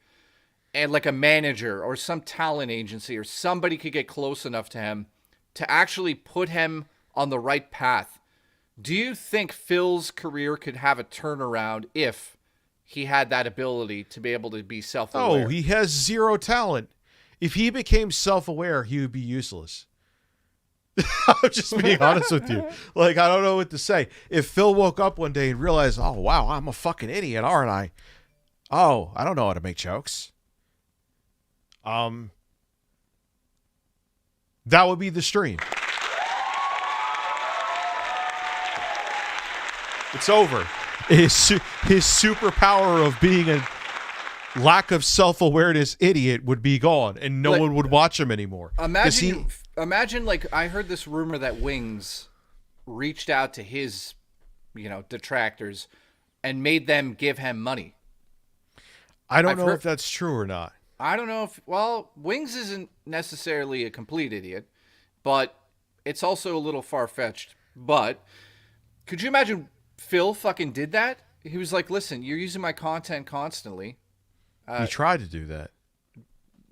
and like a manager or some talent agency or somebody could get close enough to him to actually put him on the right path? Do you think Phil's career could have a turnaround if he had that ability to be able to be self-aware? Oh, he has zero talent. If he became self-aware, he would be useless. I'm just being honest with you. Like, I don't know what to say. If Phil woke up one day and realized, "Oh, wow, I'm a fucking idiot, aren't I? Oh, I don't know how to make jokes." That would be the stream. It's over. His superpower of being a lack of self-awareness idiot would be gone, and no one would watch him anymore. Imagine, like, I heard this rumor that Wings reached out to his detractors and made them give him money. I don't know if that's true or not. I don't know if, Wings isn't necessarily a complete idiot, but it's also a little far-fetched. But could you imagine Phil fucking did that? He was like, listen, you're using my content constantly. He tried to do that.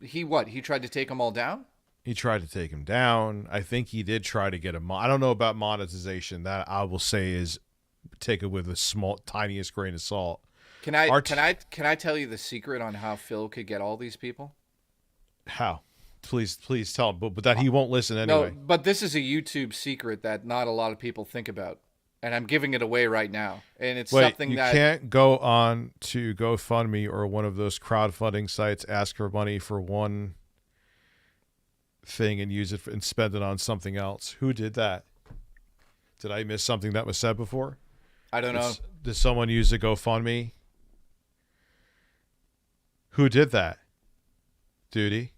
He tried to take them all down? He tried to take him down. I think he did try to get him. I don't know about monetization. That I will say is take it with a tiniest grain of salt. Can I tell you the secret on how Phil could get all these people? How? Please tell him. But that he won't listen anyway. No, but this is a YouTube secret that not a lot of people think about. And I'm giving it away right now. And it's something that... you can't go on to GoFundMe or one of those crowdfunding sites, ask for money for one thing and use it and spend it on something else. Who did that? Did I miss something that was said before? I don't know. Did someone use a GoFundMe? Who did that? Duty?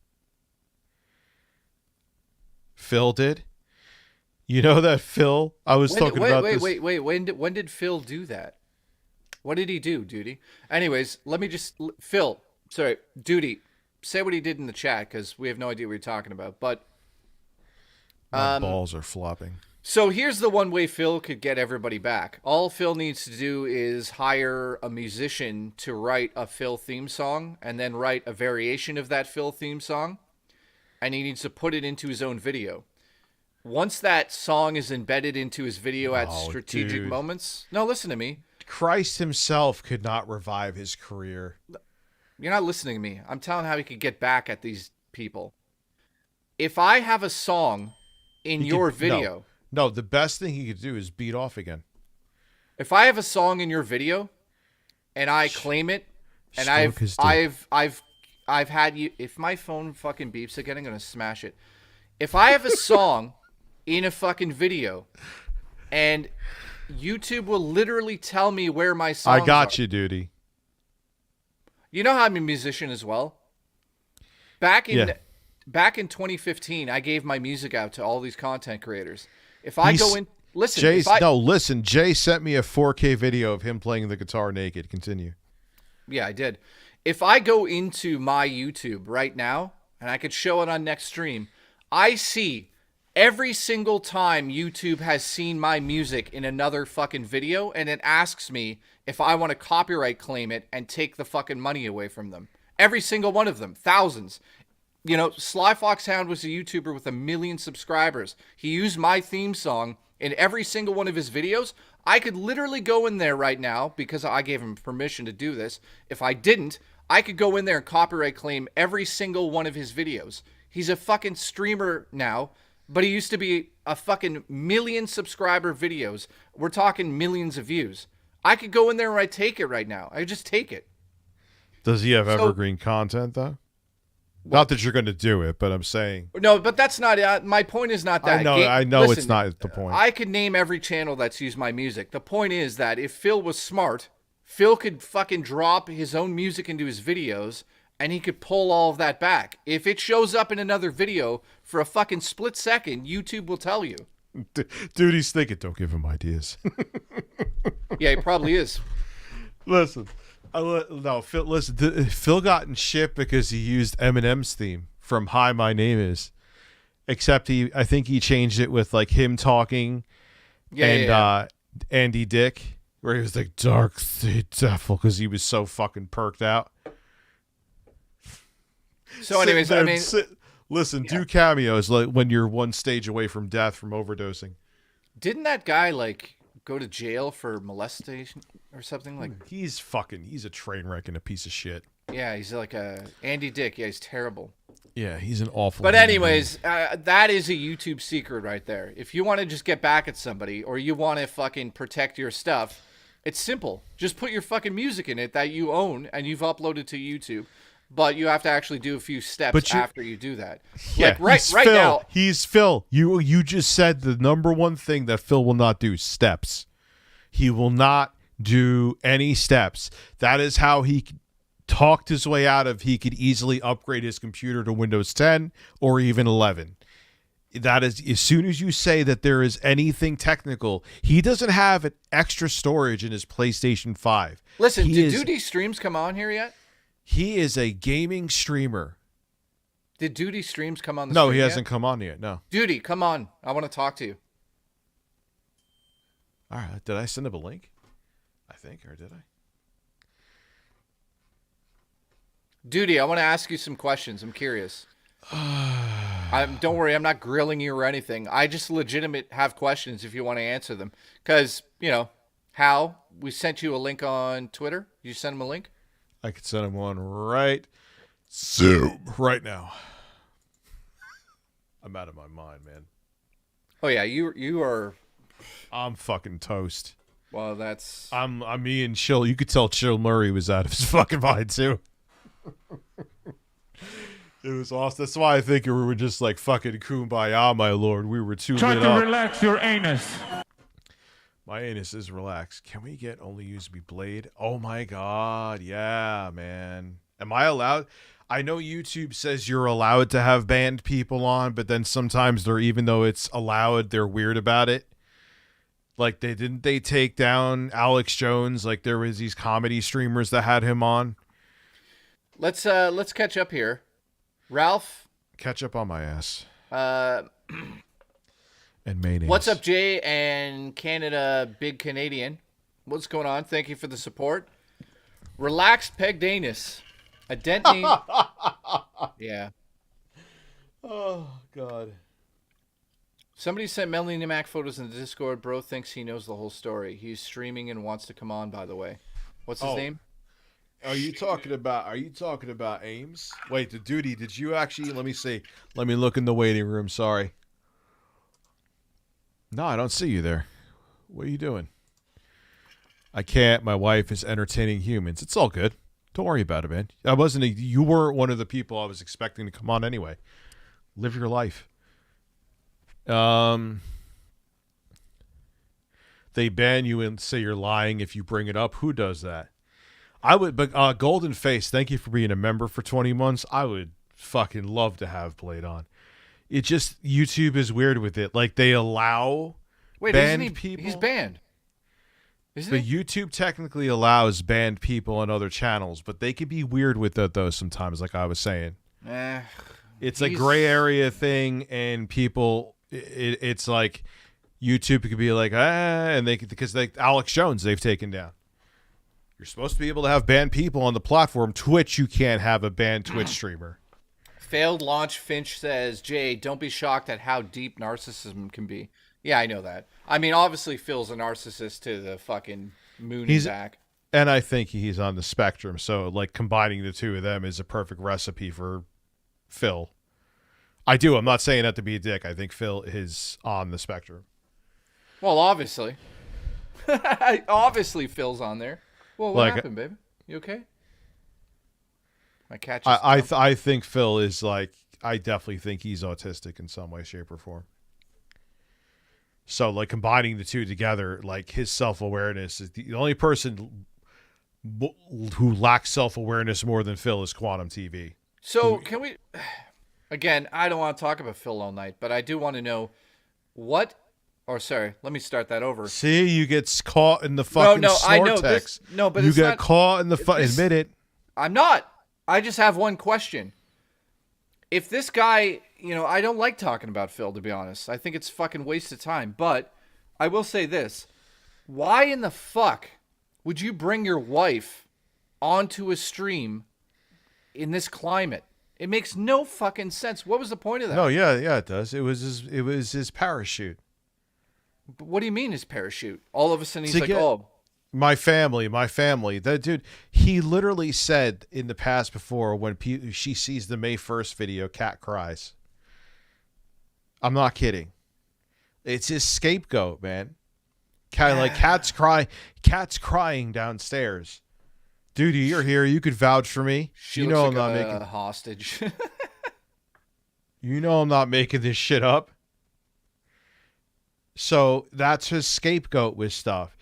Phil did? You know that Phil? I was talking about this. Wait. When did Phil do that? What did he do, Duty? Anyways, let me just... Duty, say what he did in the chat, because we have no idea what you're talking about. But my balls are flopping. So here's the one way Phil could get everybody back. All Phil needs to do is hire a musician to write a Phil theme song, and then write a variation of that Phil theme song, and he needs to put it into his own video. Once that song is embedded into his video at strategic moments... No, listen to me. Christ himself could not revive his career. You're not listening to me. I'm telling how he could get back at these people. If I have a song in your video... No, the best thing he could do is beat off again. If I have a song in your video and I claim it, and I've had you... If my phone fucking beeps again, I'm going to smash it. If I have a song... in a fucking video, and YouTube will literally tell me where my songs I got you, Duty. You know how I'm a musician as well? Back in 2015, I gave my music out to all these content creators. If I go in... Listen, Jay sent me a 4K video of him playing the guitar naked. Continue. Yeah, I did. If I go into my YouTube right now, and I could show it on next stream, I see... every single time YouTube has seen my music in another fucking video, and it asks me if I want to copyright claim it and take the fucking money away from them. Every single one of them. Thousands. Sly Foxhound was a YouTuber with 1 million subscribers. He used my theme song in every single one of his videos. I could literally go in there right now, because I gave him permission to do this. If I didn't, I could go in there and copyright claim every single one of his videos. He's a fucking streamer now. But he used to be a fucking 1 million subscriber videos. We're talking millions of views. I could go in there and I take it right now. I just take it. Does he have evergreen content, though? Not that you're going to do it, but I'm saying... No, but that's not... my point is not that. I know listen, it's not the point. I could name every channel that's used my music. The point is that if Phil was smart, Phil could fucking drop his own music into his videos... and he could pull all of that back. If it shows up in another video for a fucking split second, YouTube will tell you. Dude, he's thinking, don't give him ideas. Yeah, he probably is. Listen, Phil got in shit because he used Eminem's theme from Hi, My Name Is. Except I think he changed it with like him talking Andy Dick, where he was like, Dark the Devil, because he was so fucking perked out. So anyways, do cameos like when you're one stage away from death from overdosing. Didn't that guy like go to jail for molestation or something? Like he's a train wreck and a piece of shit. Yeah, he's like a Andy Dick. Yeah, he's terrible. Yeah, he's an awful. But anyways, that is a YouTube secret right there. If you want to just get back at somebody or you want to fucking protect your stuff, it's simple. Just put your fucking music in it that you own and you've uploaded to YouTube. But you have to actually do a few steps after you do that. Yeah, like right now. He's Phil. You just said the number one thing that Phil will not do, steps. He will not do any steps. That is how he talked his way out of he could easily upgrade his computer to Windows 10 or even 11. That is, as soon as you say that there is anything technical, he doesn't have an extra storage in his PlayStation 5. Listen, did Duty Streams come on here yet? He is a gaming streamer. Did Duty Streams come on the No, stream he hasn't yet? come on yet, no. Duty, come on. I want to talk to you. All right, did I send him a link? I think, or did I? Duty, I want to ask you some questions. I'm curious. Don't worry, I'm not grilling you or anything. I just legitimate have questions if you want to answer them. Because, Hal, we sent you a link on Twitter. Did you send him a link? I could send him one right now. I'm out of my mind, man. Oh, yeah, you are... I'm fucking toast. Well, that's... I'm me and Chill. You could tell Chill Murray was out of his fucking mind, too. It was awesome. That's why I think we were just like fucking kumbaya, my lord. We were too Try lit to up. relax your anus. My anus is relaxed. Can we get only USB blade? Oh my god, yeah, man. Am I allowed? I know YouTube says you're allowed to have banned people on, but then sometimes even though it's allowed, they're weird about it. Like they take down Alex Jones? Like there was these comedy streamers that had him on. Let's catch up here. Ralph, catch up on my ass. And mayonnaise. What's up, Jay and Canada Big Canadian? What's going on? Thank you for the support. Relaxed pegged anus. A dentine. Yeah. Oh God. Somebody sent Melanie Mac photos in the Discord. Bro thinks he knows the whole story. He's streaming and wants to come on, by the way. What's his name? Are you talking about Ames? Wait, the Duty, did you actually, let me see. Let me look in the waiting room, sorry. No, I don't see you there. What are you doing? I can't. My wife is entertaining humans. It's all good. Don't worry about it, man. You weren't one of the people I was expecting to come on anyway. Live your life. They ban you and say you're lying if you bring it up. Who does that? I would, but Golden Face, thank you for being a member for 20 months. I would fucking love to have Blade on. It just, YouTube is weird with it. Like, they allow banned people. He's banned. Isn't But he? YouTube technically allows banned people on other channels, but they can be weird with it, though, sometimes, like I was saying. It's a gray area thing, and people, it's like, YouTube could be like, and they could, because Alex Jones, they've taken down. You're supposed to be able to have banned people on the platform. Twitch, you can't have a banned Twitch streamer. Failed launch Finch says, Jay, don't be shocked at how deep narcissism can be. Yeah, I know that. I mean, obviously Phil's a narcissist to the fucking moon and back. And I think he's on the spectrum. So, like, combining the two of them is a perfect recipe for Phil. I do. I'm not saying that to be a dick. I think Phil is on the spectrum. Well, obviously. Obviously Phil's on there. Well, what happened, baby? You okay? My cat just I think Phil is like, I definitely think he's autistic in some way, shape, or form. So, like, combining the two together, like, his self-awareness is the only person who lacks self-awareness more than Phil is Quantum TV. So, can we... Again, I don't want to talk about Phil all night, but I do want to know what... Or, sorry, let me start that over. See, you get caught in the fucking I know Snortex. but you it's get not, caught in the admit it. I'm not. I just have one question. If this guy, I don't like talking about Phil, to be honest. I think it's fucking waste of time. But I will say this. Why in the fuck would you bring your wife onto a stream in this climate? It makes no fucking sense. What was the point of that? No, yeah, it does. It was his parachute. But what do you mean his parachute? All of a sudden he's like, my family. That dude, he literally said in the past before when she sees the May 1st video, Cat cries. I'm not kidding. It's his scapegoat, man. Cat's crying downstairs. Dude, you're here. You could vouch for me. She looks like I'm not making hostage. I'm not making this shit up. So that's his scapegoat with stuff.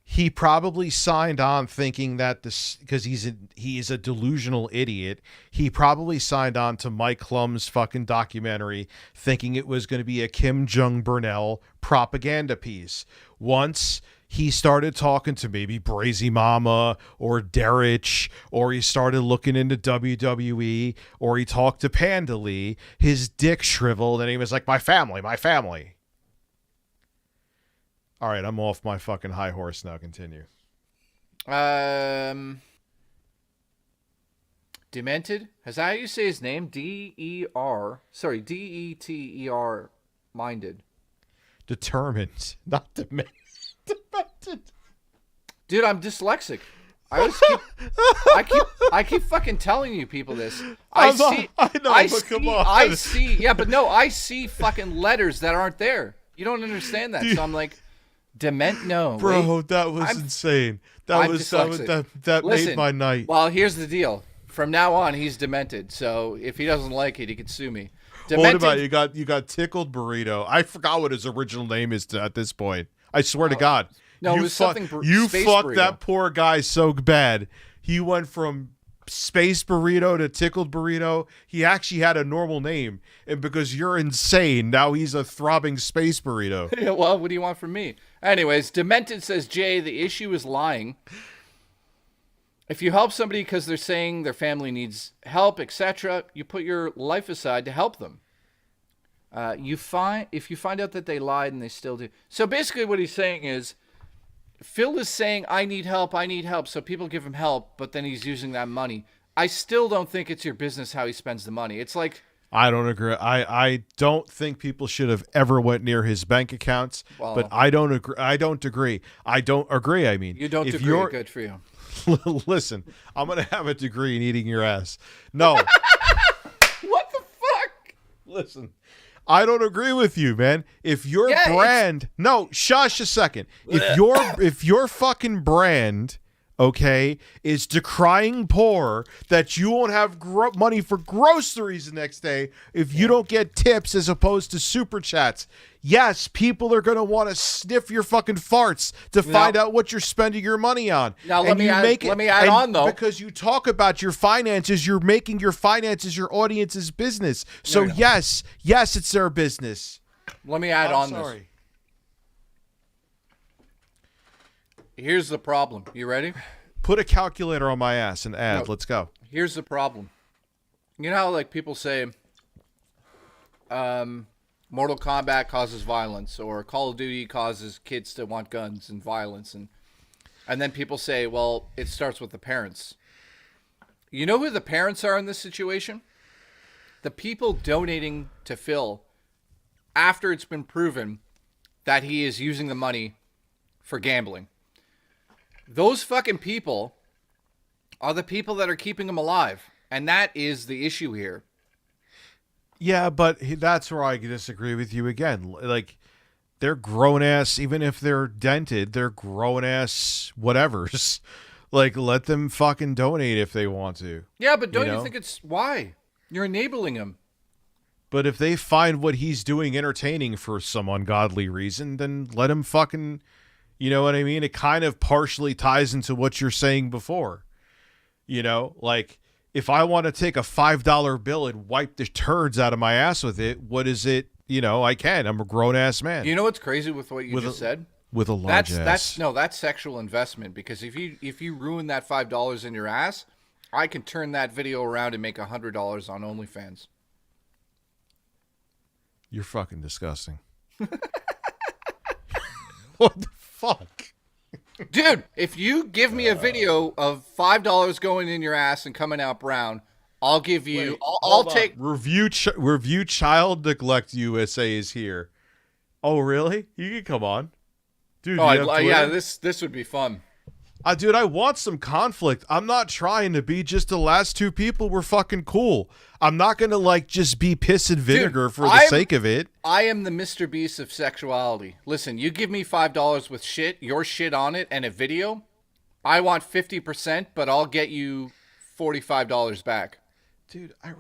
he probably signed on thinking that this, because he is a delusional idiot. He probably signed on to Mike Klum's fucking documentary thinking it was going to be a Kim Jong Burnell propaganda piece. Once he started talking to maybe Brazy Mama or Derich, or he started looking into WWE, or he talked to Panda Lee, his dick shriveled and he was like, my family, my family. All right, I'm off my fucking high horse now. Continue. Demented? Is that how you say his name? D-E-R. Sorry, D-E-T-E-R. Minded. Determined, not demented. Dude, I'm dyslexic. I keep fucking telling you people this. I see fucking letters that aren't there. You don't understand that. So I'm like, no. Bro, wait. that was insane. That Listen, made my night. Well, here's the deal. From now on, he's demented. So if he doesn't like it, he could sue me. What about you got Tickled Burrito? I forgot what his original name is at this point. I swear to God. No, it was something. You Space fucked Burrito. that poor guy so bad. He went from Space Burrito to Tickled Burrito. He actually had a normal name, and because you're insane, now he's a throbbing Space Burrito. Yeah, well, what do you want from me? Anyways, Demented says, Jay, the issue is lying. If you help somebody because they're saying their family needs help, etc., you put your life aside to help them. If you find out that they lied and they still do. So basically what he's saying is, Phil is saying, I need help, so people give him help, but then he's using that money. I still don't think it's your business how he spends the money. It's like... I don't agree. I don't think people should have ever went near his bank accounts, but I don't agree. I don't agree. I mean, you don't agree. Good for you. Listen, I'm going to have a degree in eating your ass. No. What the fuck? Listen, I don't agree with you, man. If your brand... No, shush a second. If your fucking brand... okay, is decrying poor, that you won't have money for groceries the next day if you don't get tips as opposed to super chats. Yes, people are going to want to sniff your fucking farts to find out what you're spending your money on. Now, let me add on, though. Because you talk about your finances, you're making your finances your audience's business. So, yes, it's their business. Let me add on this. Here's the problem. You ready? Put a calculator on my ass and add. Let's go. Here's the problem. You know how like people say Mortal Kombat causes violence or Call of Duty causes kids to want guns and violence and then people say, well, it starts with the parents. You know who the parents are in this situation? The people donating to Phil after it's been proven that he is using the money for gambling. Those fucking people are the people that are keeping him alive. And that is the issue here. Yeah, but that's where I disagree with you again. Like, they're grown-ass, even if they're dented, they're grown-ass whatevers. Like, let them fucking donate if they want to. Yeah, but don't you think it's... Why? You're enabling him. But if they find what he's doing entertaining for some ungodly reason, then let him fucking... You know what I mean? It kind of partially ties into what you're saying before. You know, like if I want to take a $5 bill and wipe the turds out of my ass with it, what is it? You know, I can. I'm a grown ass man. You know what's crazy with what you just said? With a large ass. That's sexual investment because if you ruin that $5 in your ass, I can turn that video around and make $100 on OnlyFans. You're fucking disgusting. What the fuck? Dude, if you give me a video of $5 going in your ass and coming out brown, I'll give you... I'll take... Review Child Neglect USA is here. Oh, really? You can come on. Dude, yeah, this would be fun. Dude, I want some conflict. I'm not trying to be just the last two people. We're fucking cool. I'm not going to, like, just be piss and vinegar for the sake of it. I am the Mr. Beast of sexuality. Listen, you give me $5 with your shit on it, and a video, I want 50%, but I'll get you $45 back. Dude, I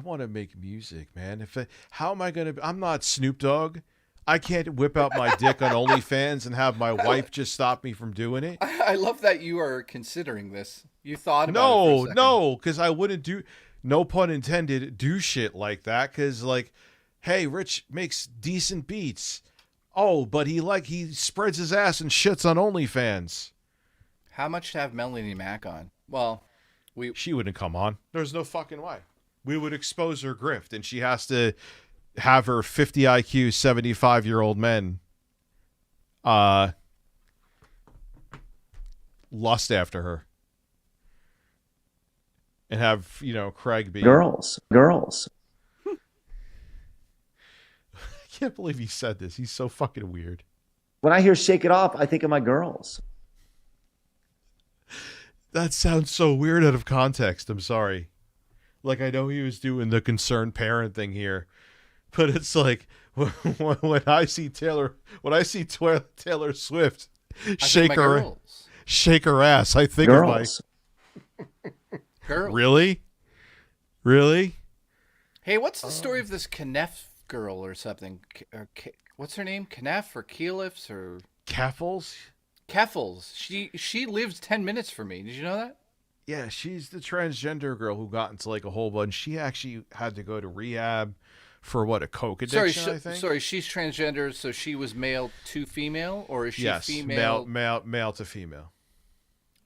want to make music, man. How am I going to... I'm not Snoop Dogg. I can't whip out my dick on OnlyFans and have my wife just stop me from doing it. I love that you are considering this. You thought about it for a second. No, because I wouldn't do, no pun intended, do shit like that. Because like, hey, Rich makes decent beats. Oh, but he spreads his ass and shits on OnlyFans. How much to have Melanie Mac on? Well, she wouldn't come on. There's no fucking way. We would expose her grift, and she has to have her 50 IQ 75-year-old men lust after her. And have, you know, Craig be Girls. I can't believe he said this. He's so fucking weird. When I hear "Shake It Off," I think of my girls. That sounds so weird out of context. I'm sorry. Like, I know he was doing the concerned parent thing here, but it's like when I see Taylor Swift shake her ass, I think girls. of my girl. Really? Hey, what's the story of this Kneff girl or something? What's her name? Kneff or Keelifs or Keffels? Keffels. She lives 10 minutes from me. Did you know that? Yeah, she's the transgender girl who got into like a whole bunch. She actually had to go to rehab for what, a coke addiction, I think? Sorry, she's transgender, so she was male to female, or is she female? female? Male to female.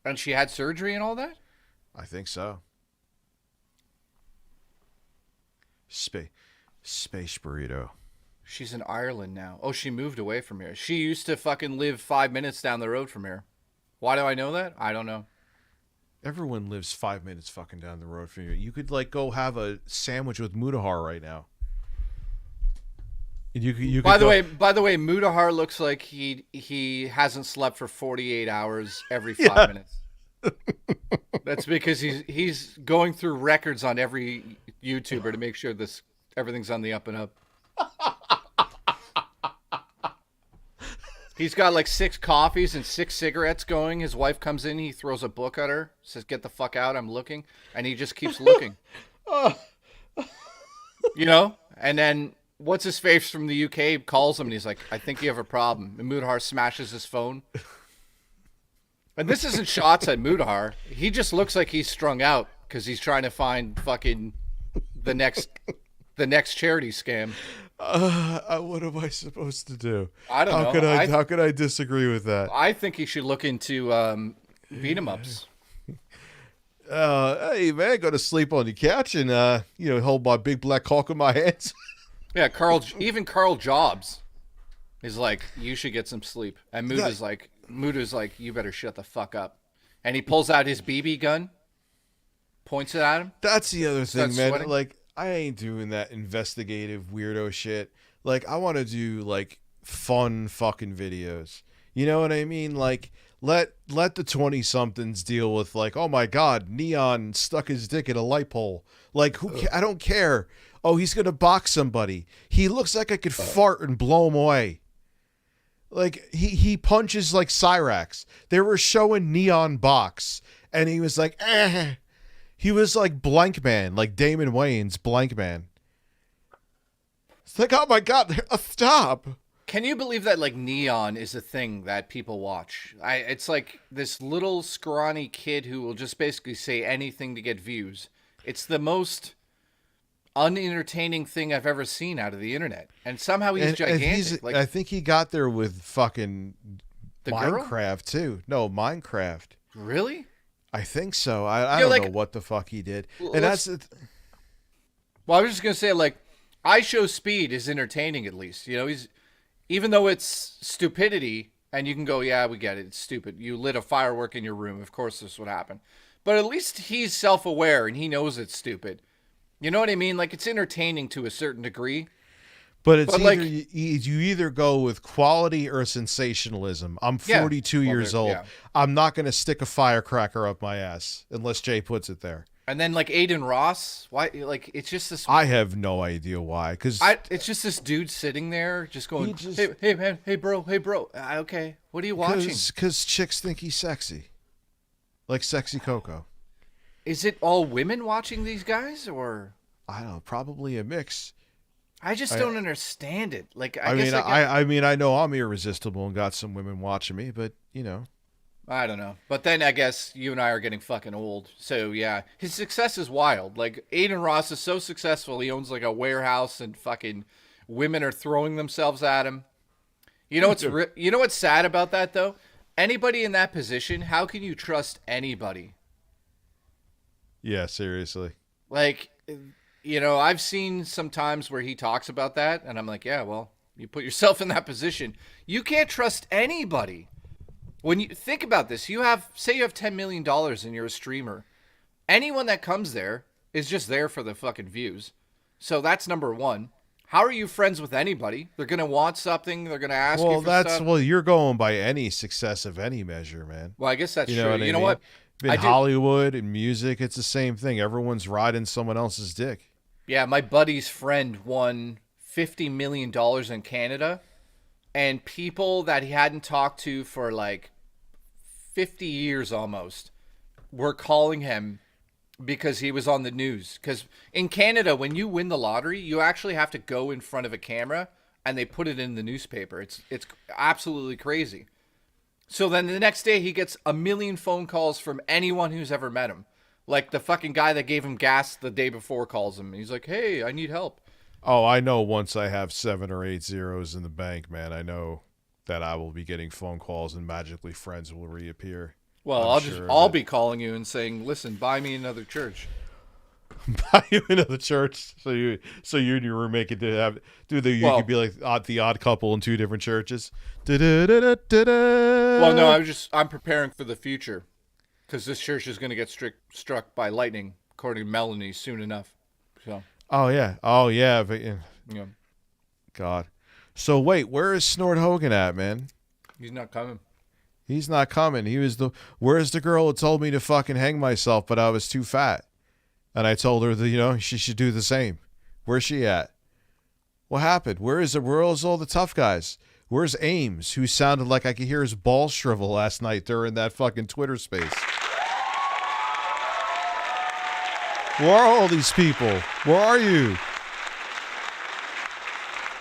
And she had surgery and all that? I think so. Space burrito. She's in Ireland now. Oh, she moved away from here. She used to fucking live 5 minutes down the road from here. Why do I know that? I don't know. Everyone lives 5 minutes fucking down the road from you. You could like go have a sandwich with Mudahar right now. And you could By the way, Mudahar looks like he hasn't slept for 48 hours every 5 minutes. That's because he's going through records on every YouTuber to make sure everything's on the up and up. He's got like 6 coffees and 6 cigarettes going. His wife comes in, he throws a book at her, says, "Get the fuck out, I'm looking." And he just keeps looking. You know? And then what's his face from the UK calls him and he's like, "I think you have a problem." And Mudahar smashes his phone. And this isn't shots at Mudahar. He just looks like he's strung out because he's trying to find fucking the next charity scam. What am I supposed to do? I don't know. How could I disagree with that? I think he should look into beat 'em ups. Hey man, go to sleep on the couch and hold my big black cock in my hands. Yeah, even Carl Jobs is like, "You should get some sleep." And Muda's like, "You better shut the fuck up." And he pulls out his BB gun, points it at him. That's the other thing, man. Sweating. Like, I ain't doing that investigative weirdo shit. Like, I want to do like fun fucking videos. You know what I mean? Like, let the 20-somethings deal with like, "Oh my God, Neon stuck his dick in a light pole." Like, I don't care. Oh, he's gonna box somebody. He looks like I could fart and blow him away. Like, he punches like Cyrax. They were showing Neon box, and he was like, eh. He was like Blank Man, like Damon Wayans, Blank Man. It's like, oh my God, stop. Can you believe that like Neon is a thing that people watch? It's like this little scrawny kid who will just basically say anything to get views. It's the most unentertaining thing I've ever seen out of the internet. And somehow he's gigantic. I think he got there with fucking the Minecraft girl? too. No, Minecraft. Really? I think so. I don't know what the fuck he did. And that's well, I was just gonna say, like, I Show Speed is entertaining at least. You know, even though it's stupidity, and you can go, "Yeah, we get it. It's stupid. You lit a firework in your room. Of course this would happen." But at least he's self-aware and he knows it's stupid. You know what I mean? Like, it's entertaining to a certain degree. But it's either you either go with quality or sensationalism. I'm 42 years old. Yeah. I'm not going to stick a firecracker up my ass unless Jay puts it there. And then like Aiden Ross, why? Like, it's just this. I have no idea why. Because it's just this dude sitting there, just going, "Hey man, hey bro. Okay, what are you watching?" Because chicks think he's sexy, like Sexy Coco. Is it all women watching these guys, or I don't know? Probably a mix. I just don't understand it. Like, I mean, I know I'm irresistible and got some women watching me, but you know. I don't know. But then I guess you and I are getting fucking old. So yeah, his success is wild. Like Aiden Ross is so successful. He owns like a warehouse and fucking women are throwing themselves at him. You know what's sad about that though? Anybody in that position, how can you trust anybody? Yeah, seriously. Like, you know, I've seen some times where he talks about that, and I'm like, yeah, well, you put yourself in that position. You can't trust anybody. When you think about this, say you have $10 million and you're a streamer. Anyone that comes there is just there for the fucking views. So that's number one. How are you friends with anybody? They're going to want something. They're going to ask you for stuff. Well, you're going by any success of any measure, man. Well, I guess that's true. You know what? In Hollywood and music, it's the same thing. Everyone's riding someone else's dick. Yeah, my buddy's friend won $50 million in Canada, and people that he hadn't talked to for like 50 years almost were calling him because he was on the news. Because in Canada, when you win the lottery, you actually have to go in front of a camera and they put it in the newspaper. It's absolutely crazy. So then the next day he gets 1 million phone calls from anyone who's ever met him. Like the fucking guy that gave him gas the day before calls him. He's like, hey, I need help. Oh, I know once I have 7 or 8 zeros in the bank, man, I know that I will be getting phone calls and magically friends will reappear. Well, I'll be calling you and saying, listen, buy me another church. Buy you another church so you and your roommate could could be like the odd couple in 2 different churches. Well, no, I'm preparing for the future because this church is going to get struck by lightning, according to Melanie, soon enough. So. Oh yeah. But, yeah. God. So wait, where is Snort Hogan at, man? He's not coming. He's not coming. Where's the girl who told me to fucking hang myself, but I was too fat? And I told her that, she should do the same. Where's she at? What happened? Where's all the tough guys? Where's Ames, who sounded like I could hear his balls shrivel last night during that fucking Twitter space? Where are all these people? Where are you?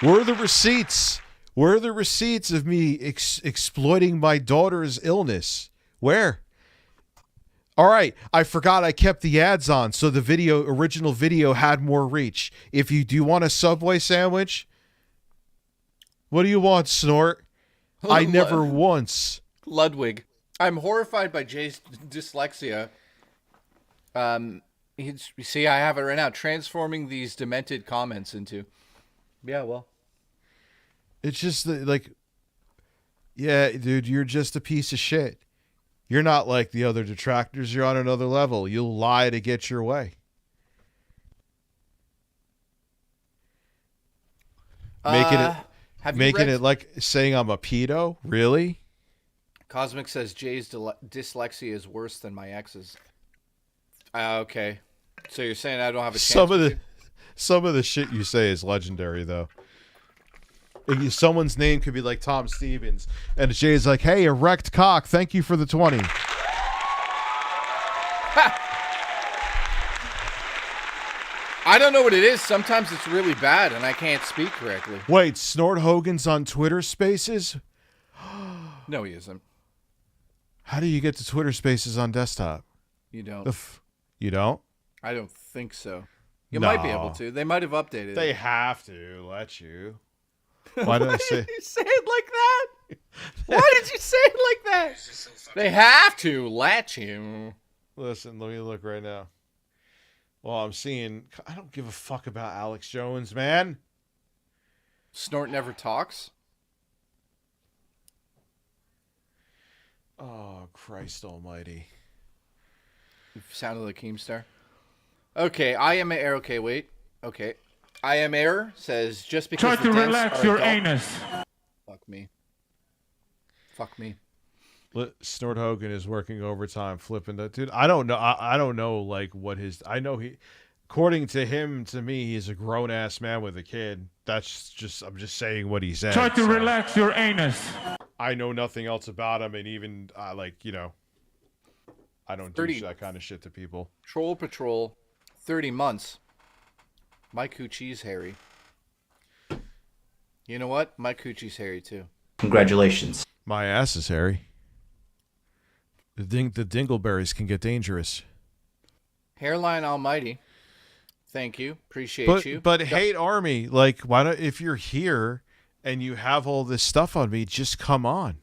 Where are the receipts? Where are the receipts of me exploiting my daughter's illness? Where? All right, I forgot I kept the ads on, so the original video had more reach. Do you want a Subway sandwich? What do you want, Snort? I never once. Ludwig. I'm horrified by Jay's dyslexia. You see, I have it right now. Transforming these demented comments into... Yeah, well. It's just like... Yeah, dude, you're just a piece of shit. You're not like the other detractors. You're on another level. You'll lie to get your way. Making it like saying I'm a pedo? Really? Cosmic says Jay's dyslexia is worse than my ex's. Okay. So you're saying I don't have a chance? Some of the shit you say is legendary, though. Someone's name could be like Tom Stevens, and Jay's like, "Hey, erect cock, thank you for the 20." I don't know what it is. Sometimes it's really bad, and I can't speak correctly. Wait, Snort Hogan's on Twitter Spaces? No, he isn't. How do you get to Twitter Spaces on desktop? You don't. You don't? I don't think so. You might be able to. They might have updated it. They have to let you. Why did you say it like that? Why did you say it like that? They have to let you. Listen, let me look right now. Well, I'm seeing... I don't give a fuck about Alex Jones, man. Snort never talks? Oh, Christ almighty. You sounded like Keemstar. Okay, I am error. Okay, wait. Okay. I am error says just because try to relax your anus. Fuck me. Fuck me. Snort Hogan is working overtime, flipping that dude. I don't know. I don't know like what his. I know he, according to him, to me, he's a grown ass man with a kid. That's just. I'm just saying what he said. Try to relax your anus. I know nothing else about him, and even I don't do that kind of shit to people. Troll Patrol, 30 months. My coochie's hairy. You know what? My coochie's hairy too. Congratulations. My ass is hairy. The dingleberries can get dangerous. Hairline Almighty. Thank you. Appreciate you. But hate army, like, why don't, if you're here and you have all this stuff on me, just come on.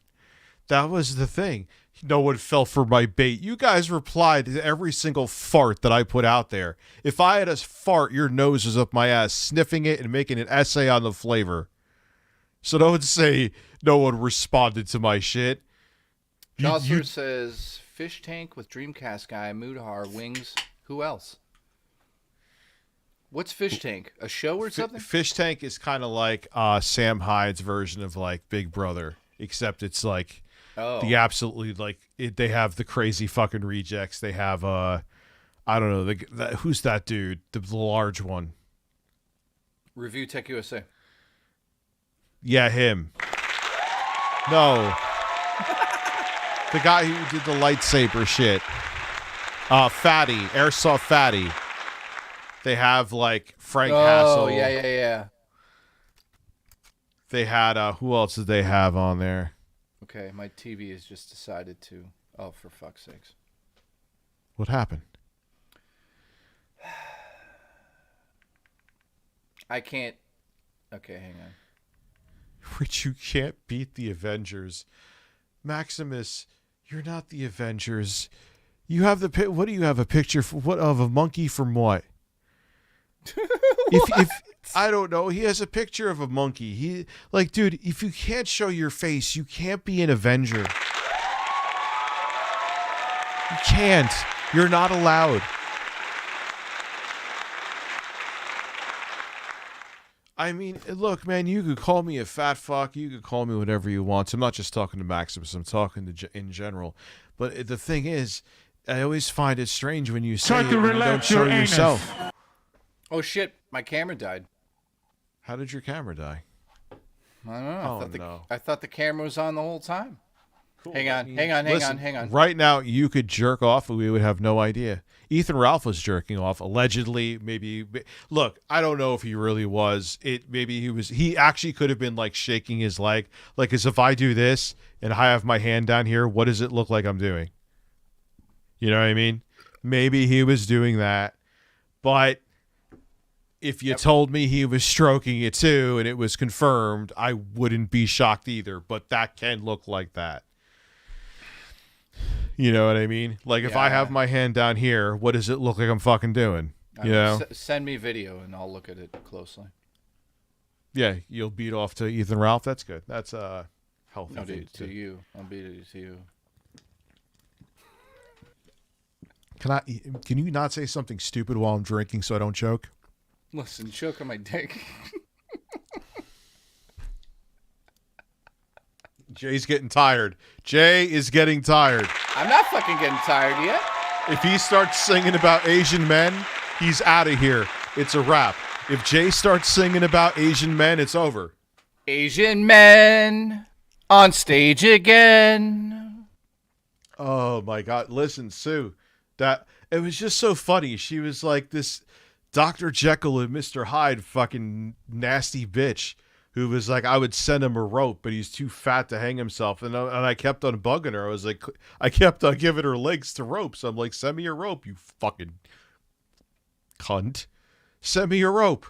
That was the thing. No one fell for my bait. You guys replied to every single fart that I put out there. If I had a fart, your nose is up my ass, sniffing it and making an essay on the flavor. So don't say no one responded to my shit. Jostler says, fish tank with Dreamcast guy, Mudhar, wings. Who else? What's Fish Tank? A show or something? Fish Tank is kind of like Sam Hyde's version of like Big Brother, except it's like the absolutely like they have the crazy fucking rejects. They have I don't know who's that dude, the large one. ReviewTechUSA. Yeah, him. No, the guy who did the lightsaber shit. Fatty, Airsoft Fatty. They have like Frank Hassel. Oh, yeah. They had who else did they have on there? Okay, my TV has just decided to. Oh, for fuck's sakes! What happened? I can't. Okay, hang on. Rich, you can't beat the Avengers. Maximus, you're not the Avengers. You have the what do you have a picture for, what of a monkey from what? if I don't know, he has a picture of a monkey. He like, dude, if you can't show your face, you can't be an Avenger. You can't. You're not allowed. I mean, look, man, you could call me a fat fuck. You could call me whatever you want. I'm not just talking to Maximus. I'm talking to in general. But the thing is, I always find it strange when you say it and you don't show yourself. Oh shit! My camera died. How did your camera die? I don't know. I thought the camera was on the whole time. Cool. Hang on. Hang on. Right now, you could jerk off, and we would have no idea. Ethan Ralph was jerking off, allegedly. Maybe. Look, I don't know if he really was. Maybe he was. He actually could have been like shaking his leg, like as if I do this and I have my hand down here. What does it look like I'm doing? You know what I mean? Maybe he was doing that, but if you told me he was stroking it too and it was confirmed, I wouldn't be shocked either. But that can look like that. You know what I mean? Like if I have my hand down here, what does it look like I'm fucking doing? You know? Send me video and I'll look at it closely. Yeah, you'll beat off to Ethan Ralph. That's good. That's healthy. I'll beat it to you. I'll beat it to you. Can you not say something stupid while I'm drinking so I don't choke? Listen, choke on my dick. Jay's getting tired. Jay is getting tired. I'm not fucking getting tired yet. If he starts singing about Asian men, he's out of here. It's a wrap. If Jay starts singing about Asian men, it's over. Asian men on stage again. Oh my God. Listen, Sue, that it was just so funny. She was like this Dr. Jekyll and Mr. Hyde fucking nasty bitch who was like, I would send him a rope, but he's too fat to hang himself. And I kept on bugging her. I was like, I kept on giving her links to ropes. I'm like, send me a rope, you fucking cunt. Send me a rope.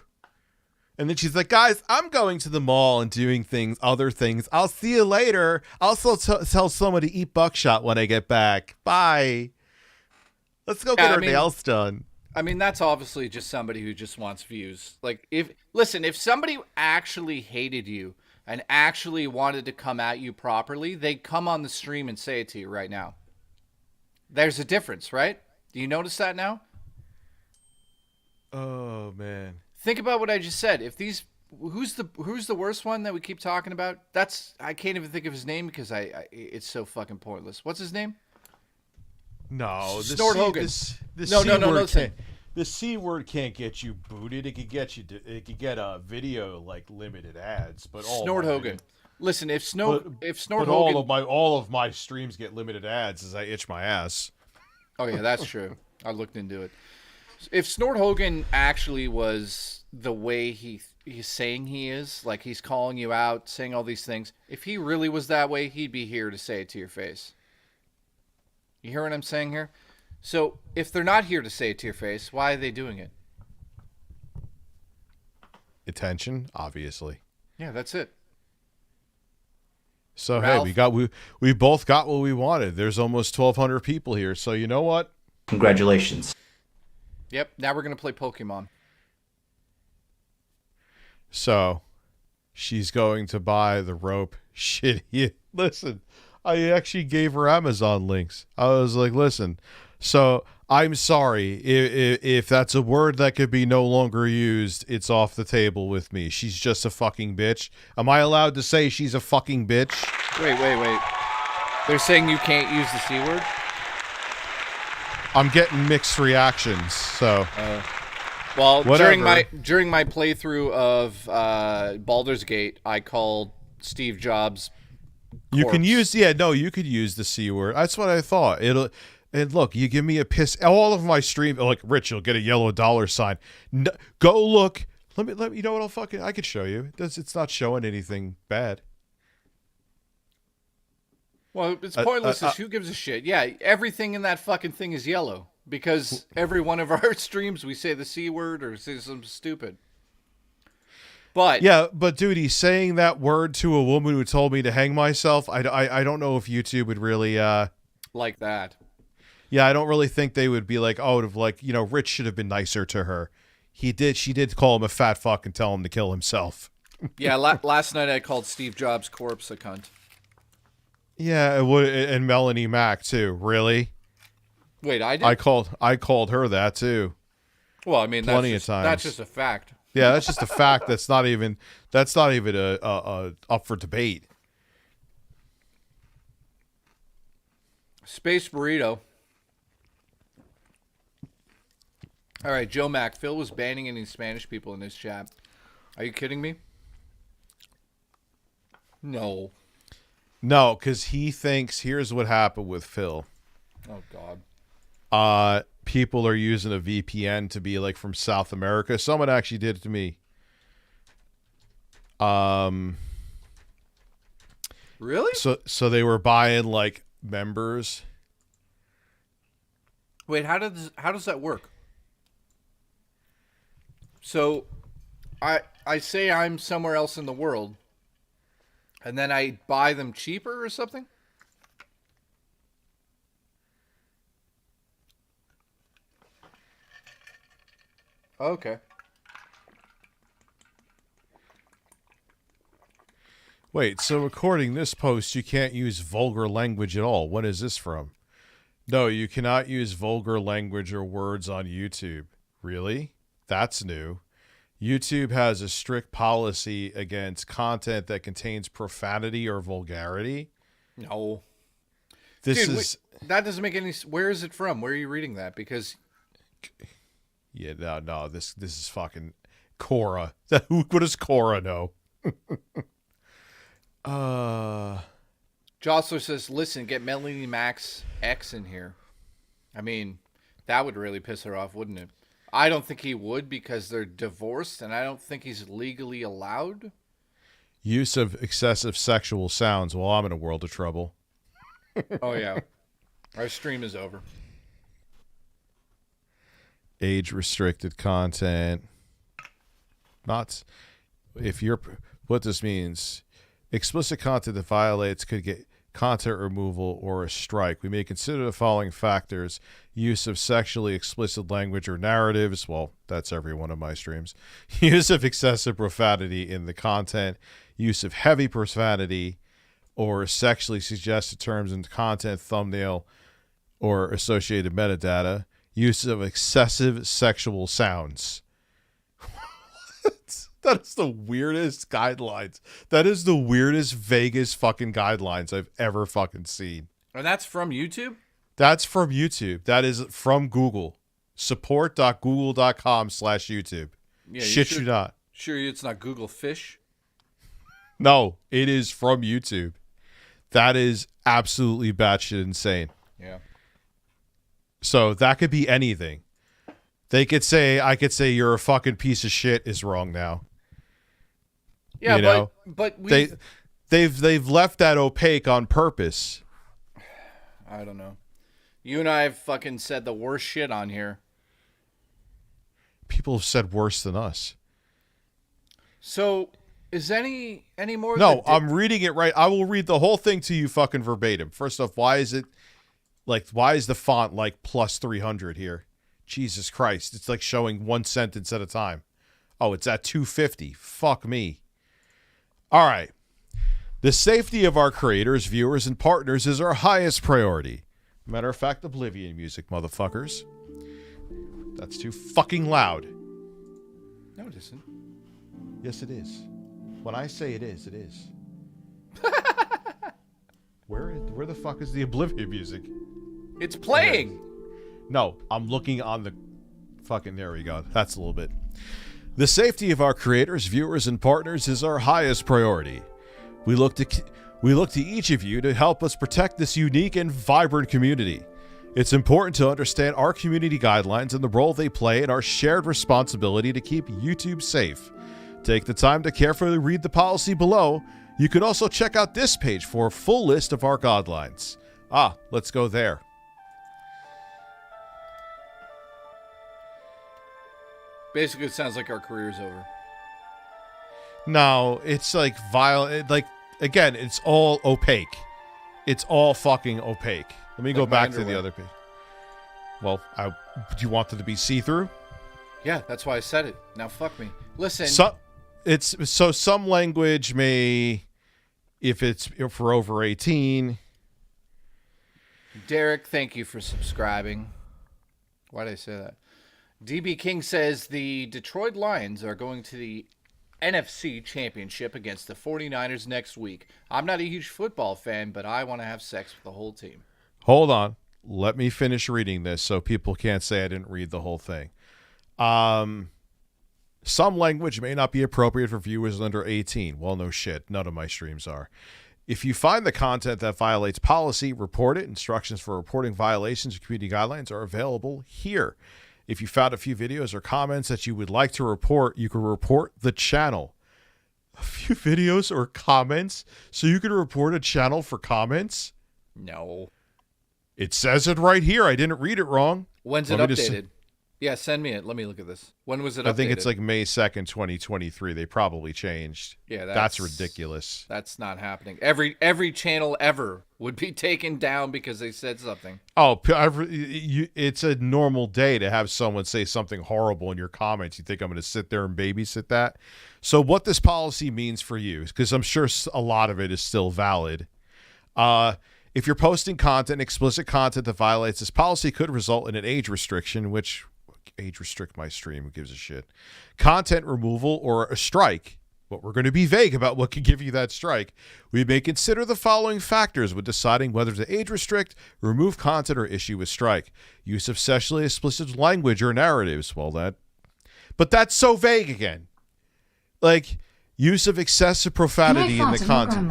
And then she's like, guys, I'm going to the mall and doing other things. I'll see you later. I'll also tell someone to eat buckshot when I get back. Bye. Let's go get our nails done. I mean, that's obviously just somebody who just wants views. Like, if somebody actually hated you and actually wanted to come at you properly, they'd come on the stream and say it to you right now. There's a difference, right? Do you notice that now? Oh, man. Think about what I just said. If these, who's the worst one that we keep talking about? I can't even think of his name because it's so fucking pointless. What's his name? No, Snort Hogan. No. The C word can't get you booted. It could get a video like limited ads, but Snort Hogan. Listen, if Snort Hogan, all of my streams get limited ads as I itch my ass. Oh yeah, that's true. I looked into it. If Snort Hogan actually was the way he he's saying he is, like he's calling you out, saying all these things. If he really was that way, he'd be here to say it to your face. You hear what I'm saying here? So if they're not here to say it to your face, why are they doing it? Attention, obviously. Yeah, that's it. So Ralph? hey, we both got what we wanted. There's almost 1,200 people here. So you know what? Congratulations. Yep. Now we're gonna play Pokemon. So she's going to buy the rope. Shit, listen, I actually gave her Amazon links. I was like, listen, so I'm sorry if that's a word that could be no longer used. It's off the table with me. She's just a fucking bitch. Am I allowed to say she's a fucking bitch? Wait. They're saying you can't use the C word? I'm getting mixed reactions. So, well, whatever. during my playthrough of Baldur's Gate, I called Steve Jobs. You can use, you could use the C word. That's what I thought. And look, you give me a piss. All of my stream, like Rich, you'll get a yellow $sign. Go look. Let me. You know what? I could show you. It's not showing anything bad. Well, it's pointless. Who gives a shit? Yeah, everything in that fucking thing is yellow because every one of our streams we say the C word or say something stupid. But yeah, but dude, he's saying that word to a woman who told me to hang myself. I don't know if YouTube would really like that. Yeah, I don't really think they would be like, Rich should have been nicer to her. She did call him a fat fuck and tell him to kill himself. Yeah, last night I called Steve Jobs' corpse a cunt. Yeah, it would, and Melanie Mack too. Really? Wait, I did. I called her that too. Well, I mean, plenty of times. That's just a fact. Yeah, that's just a fact. That's not even a up for debate. Space Burrito. All right, Joe Mac. Phil was banning any Spanish people in his chat. Are you kidding me? No. No, because he thinks, here's what happened with Phil. Oh, God. People are using a VPN to be like from South America. Someone actually did it to me. Really? So they were buying like members. Wait, how does that work? So I say I'm somewhere else in the world, and then I buy them cheaper or something? Okay. Wait, so recording this post, you can't use vulgar language at all. What is this from? No, you cannot use vulgar language or words on YouTube. Really? That's new. YouTube has a strict policy against content that contains profanity or vulgarity. No. That doesn't make any. Where is it from? Where are you reading that? Because yeah, no. This is fucking Cora. What does Cora know? Jostler says, "Listen, get Melanie Max X in here." I mean, that would really piss her off, wouldn't it? I don't think he would because they're divorced, and I don't think he's legally allowed. Use of excessive sexual sounds. Well, I'm in a world of trouble. Oh, yeah. Our stream is over. Age-restricted content. Not... If you're... What this means... Explicit content that violates could get content removal or a strike. We may consider the following factors: use of sexually explicit language or narratives. Well, that's every one of my streams. Use of excessive profanity in the content. Use of heavy profanity or sexually suggested terms in the content, thumbnail, or associated metadata. Use of excessive sexual sounds. That is the weirdest guidelines. That is the weirdest, vaguest fucking guidelines I've ever fucking seen. And that's from YouTube? That's from YouTube. That is from Google. Support.google.com/YouTube. Yeah, Shit you not. Sure it's not Google Fish? No, it is from YouTube. That is absolutely batshit insane. Yeah. So that could be anything. I could say you're a fucking piece of shit is wrong now. Yeah, you know? but they've left that opaque on purpose. I don't know. You and I have fucking said the worst shit on here. People have said worse than us. So, is any more? No, I'm reading it right. I will read the whole thing to you fucking verbatim. First off, why is the font like plus 300 here? Jesus Christ. It's like showing one sentence at a time. Oh, it's at 250. Fuck me. All right. The safety of our creators, viewers, and partners is our highest priority. Matter of fact, Oblivion music, motherfuckers. That's too fucking loud. No, it isn't. Yes, it is. When I say it is, it is. Where the fuck is the Oblivion music? It's playing. No, I'm looking on the fucking... There we go. That's a little bit. The safety of our creators, viewers, and partners is our highest priority. We look to each of you to help us protect this unique and vibrant community. It's important to understand our community guidelines and the role they play in our shared responsibility to keep YouTube safe. Take the time to carefully read the policy below. You can also check out this page for a full list of our guidelines. Let's go there. Basically, it sounds like our career's over. No, it's like violent. Like, again, it's all opaque. It's all fucking opaque. Let me go back to the other page. Well, do you want it to be see-through? Yeah, that's why I said it. Now fuck me. Listen. Some language may, if we're over 18. Derek, thank you for subscribing. Why did I say that? DB King says the Detroit Lions are going to the NFC Championship against the 49ers next week. I'm not a huge football fan, but I want to have sex with the whole team. Hold on. Let me finish reading this so people can't say I didn't read the whole thing. Some language may not be appropriate for viewers under 18. Well, no shit. None of my streams are. If you find the content that violates policy, report it. Instructions for reporting violations of community guidelines are available here. If you found a few videos or comments that you would like to report, you can report the channel. A few videos or comments? So you can report a channel for comments? No. It says it right here. I didn't read it wrong. When's it updated? Yeah, send me it. Let me look at this. When was it updated? I think it's like May 2nd, 2023. They probably changed. Yeah, that's ridiculous. That's not happening. Every channel ever would be taken down because they said something. Oh, it's a normal day to have someone say something horrible in your comments. You think I'm going to sit there and babysit that? So what this policy means for you, because I'm sure a lot of it is still valid. If you're posting content, explicit content that violates this policy could result in an age restriction, which... age restrict my stream, who gives a shit, content removal, or a strike. But we're going to be vague about what could give you that strike. We may consider the following factors when deciding whether to age restrict, remove content, or issue a strike. Use of sexually explicit language or narratives. But that's so vague again. Like, use of excessive profanity in the content.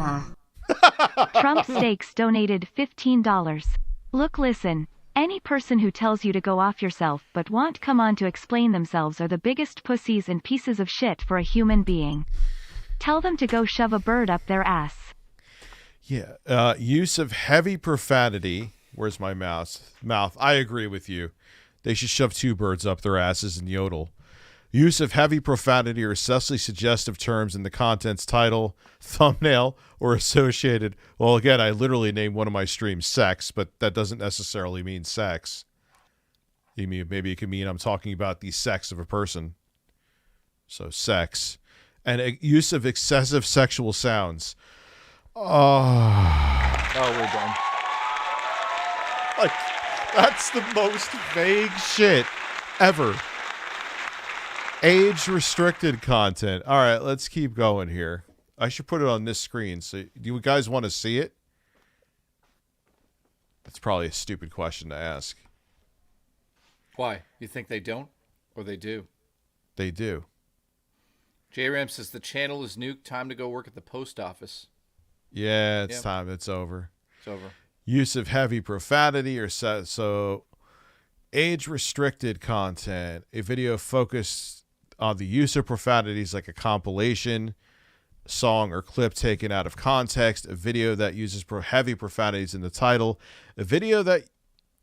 Trump Steaks donated $15. Look, listen. Any person who tells you to go off yourself but won't come on to explain themselves are the biggest pussies and pieces of shit for a human being. Tell them to go shove a bird up their ass. Yeah. Use of heavy profanity. Where's my mouth? I agree with you. They should shove two birds up their asses and yodel. Use of heavy profanity or excessively suggestive terms in the content's title, thumbnail, or associated. Well, again, I literally named one of my streams sex, but that doesn't necessarily mean sex. Maybe it could mean I'm talking about the sex of a person. So sex. And use of excessive sexual sounds. Oh, we're done. Like, that's the most vague shit ever. Age-restricted content. All right, let's keep going here. I should put it on this screen. So, do you guys want to see it? That's probably a stupid question to ask. Why? You think they don't? Or they do? They do. J-Ram says the channel is nuked. Time to go work at the post office. Yeah, it's time. It's over. It's over. Use of heavy profanity or so age-restricted content. A video focused on the use of profanities like a compilation song or clip taken out of context, a video that uses heavy profanities in the title, a video that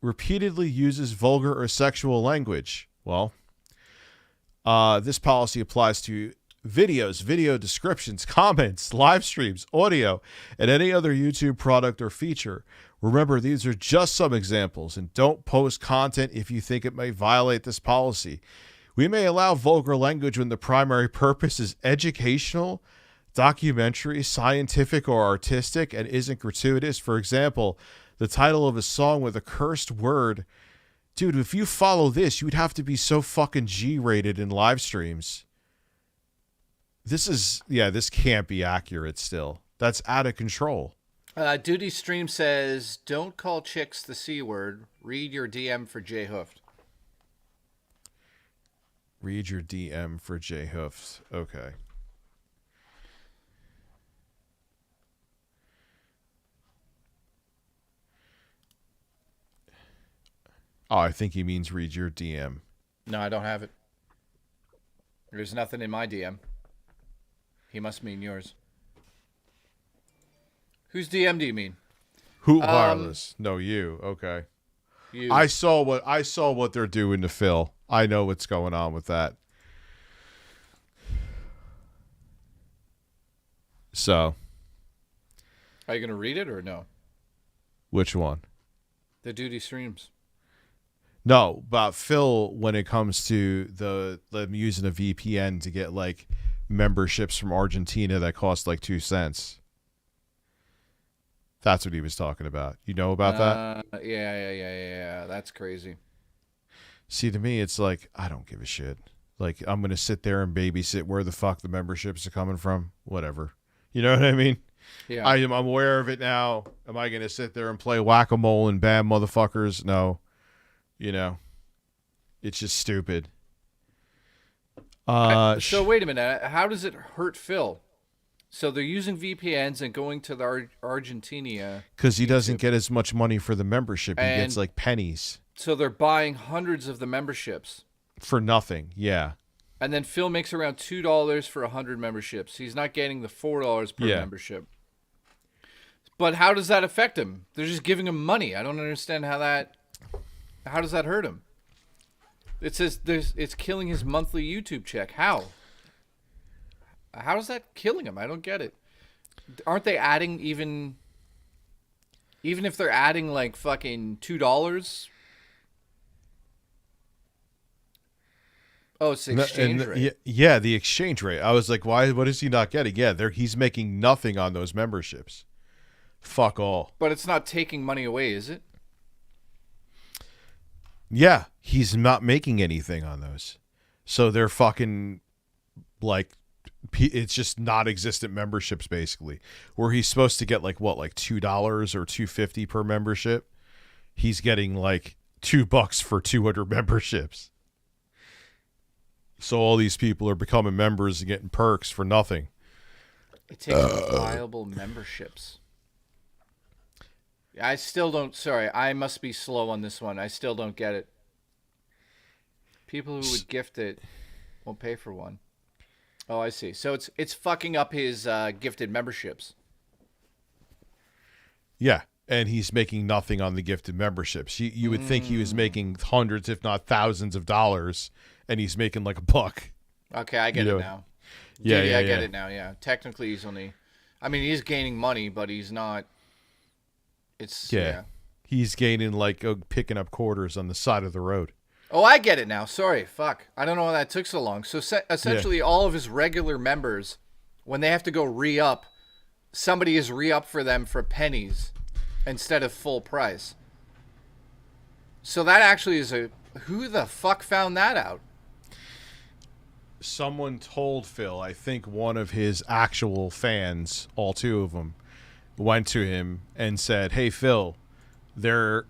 repeatedly uses vulgar or sexual language. Well, this policy applies to videos, video descriptions, comments, live streams, audio, and any other YouTube product or feature. Remember, these are just some examples, and don't post content if you think it may violate this policy. We may allow vulgar language when the primary purpose is educational, documentary, scientific, or artistic, and isn't gratuitous. For example, the title of a song with a cursed word. Dude, if you follow this, you would have to be so fucking G-rated in live streams. This can't be accurate still. That's out of control. Duty Stream says, don't call chicks the C word. Read your DM for J Hoofed. Read your DM for J Hoofed. Okay. Oh, I think he means read your DM. No, I don't have it. There's nothing in my DM. He must mean yours. Whose DM do you mean? Who wireless? No, you. Okay. You. I saw what they're doing to Phil. I know what's going on with that. So. Are you going to read it or no? Which one? The Duty Streams. No, about Phil when it comes to them using a VPN to get like memberships from Argentina that cost like 2 cents. That's what he was talking about. You know about that? Yeah. That's crazy. See, to me, it's like, I don't give a shit. Like, I'm going to sit there and babysit where the fuck the memberships are coming from. Whatever. You know what I mean? Yeah. I'm aware of it now. Am I going to sit there and play whack-a-mole and bam motherfuckers? No. You know, it's just stupid. So wait a minute. How does it hurt Phil? So they're using VPNs and going to the Argentina. Because he doesn't get as much money for the membership. He gets like pennies. So they're buying hundreds of the memberships. For nothing, yeah. And then Phil makes around $2 for 100 memberships. He's not getting the $4 per membership. But how does that affect him? They're just giving him money. I don't understand how does that hurt him? It says it's killing his monthly YouTube check. How? How is that killing him? I don't get it. Aren't they adding even if they're adding like fucking $2? Oh, it's the exchange rate. Yeah, the exchange rate. I was like, why? What is he not getting? Yeah, he's making nothing on those memberships. Fuck all. But it's not taking money away, is it? Yeah, he's not making anything on those. So they're fucking like, it's just non-existent memberships basically. Where he's supposed to get like what, like $2 or $2.50 per membership. He's getting like $2 for 200 memberships. So all these people are becoming members and getting perks for nothing. It takes viable memberships. I still don't. Sorry, I must be slow on this one. I still don't get it. People who would gift it won't pay for one. Oh, I see. So it's fucking up his gifted memberships. Yeah, and he's making nothing on the gifted memberships. You would think he was making hundreds, if not thousands of dollars, and he's making like $1. Okay, I get it now. Yeah, I get it now, yeah. Technically, he's only... I mean, he's gaining money, but he's not... It's... Yeah. He's gaining, like, picking up quarters on the side of the road. Oh, I get it now. Sorry, fuck. I don't know why that took so long. So, essentially, all of his regular members, when they have to go re-up, somebody is re-up for them for pennies instead of full price. So that actually is a... Who the fuck found that out? Someone told Phil, I think one of his actual fans, all two of them, went to him and said, hey, Phil, they're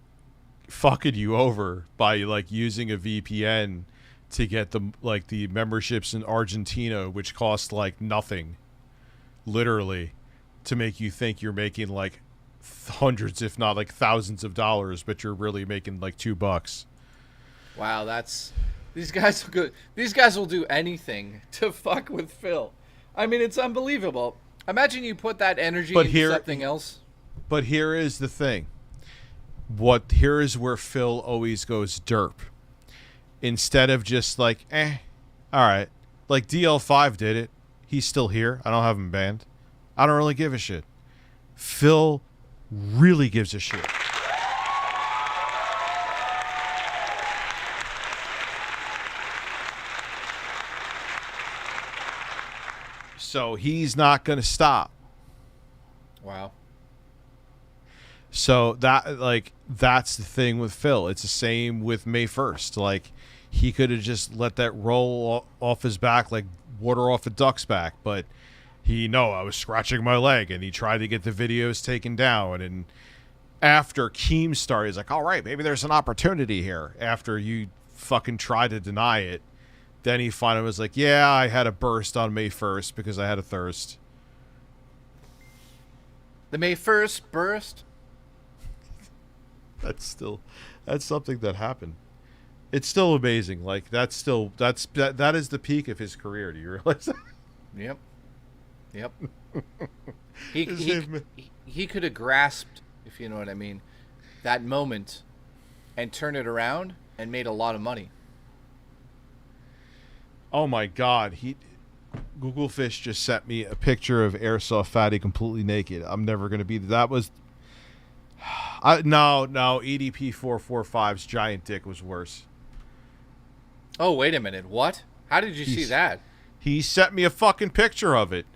fucking you over by like using a VPN to get the memberships in Argentina, which cost like nothing, literally, to make you think you're making like hundreds, if not like thousands of dollars, but you're really making like $2. Wow, that's... These guys are good. These guys will do anything to fuck with Phil. I mean, it's unbelievable. Imagine you put that energy But into something else. But here is the thing. Here is where Phil always goes derp. Instead of just like, all right. Like DL5 did it. He's still here. I don't have him banned. I don't really give a shit. Phil really gives a shit. So he's not going to stop. Wow. So that's the thing with Phil. It's the same with May 1st. Like, he could have just let that roll off his back like water off a duck's back, but I was scratching my leg, and he tried to get the videos taken down. And after Keemstar, he's like, all right, maybe there's an opportunity here. After you fucking tried to deny it, then he finally was like, yeah, I had a burst on May 1st because I had a thirst. The May 1st burst? That's something that happened. It's still amazing. Like, that is the peak of his career. Do you realize that? Yep. He could have grasped, if you know what I mean, that moment and turned it around and made a lot of money. Oh my God. Google Fish just sent me a picture of Airsoft Fatty completely naked. I'm never going to be... No, EDP 445's giant dick was worse. Oh, wait a minute. What? How did you see that? He sent me a fucking picture of it.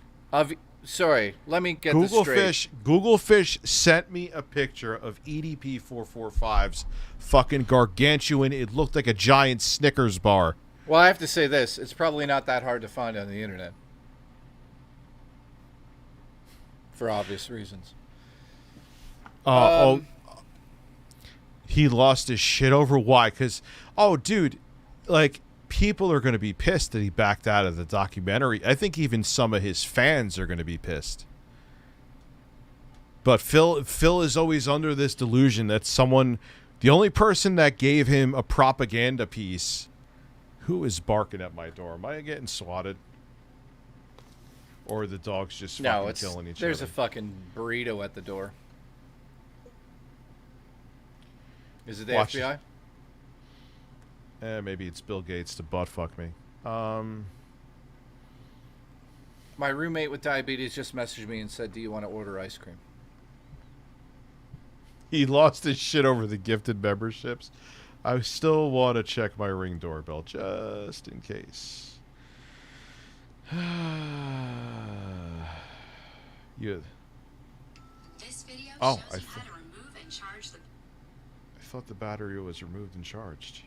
Sorry, let me get this straight. Google Fish sent me a picture of EDP 445's fucking gargantuan. It looked like a giant Snickers bar. Well, I have to say this. It's probably not that hard to find on the internet. For obvious reasons. He lost his shit over why? Because, dude, like, people are going to be pissed that he backed out of the documentary. I think even some of his fans are going to be pissed. But Phil is always under this delusion that the only person that gave him a propaganda piece. Who is barking at my door? Am I getting swatted? Or are the dogs just fucking killing each other? There's a fucking burrito at the door. Is it the FBI? Maybe it's Bill Gates to butt fuck me. My roommate with diabetes just messaged me and said, do you want to order ice cream? He lost his shit over the gifted memberships. I still want to check my Ring doorbell just in case. This video I shows you how to remove and charge the... I thought the battery was removed and charged.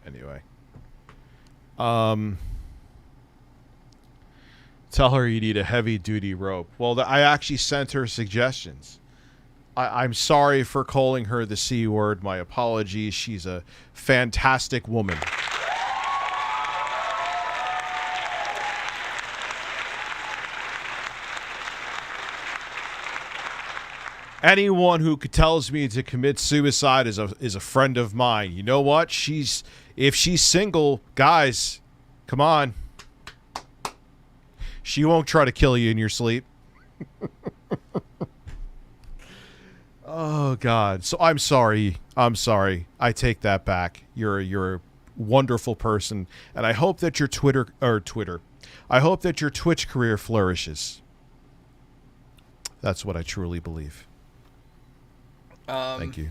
Anyway. Tell her you need a heavy-duty rope. Well, I actually sent her suggestions. I'm sorry for calling her the C word. My apologies. She's a fantastic woman. Anyone who tells me to commit suicide is a friend of mine. You know what? If she's single, guys, come on. She won't try to kill you in your sleep. Oh God. So I'm sorry. I take that back. You're a wonderful person, and I hope that your I hope that your Twitch career flourishes. That's what I truly believe. Thank you.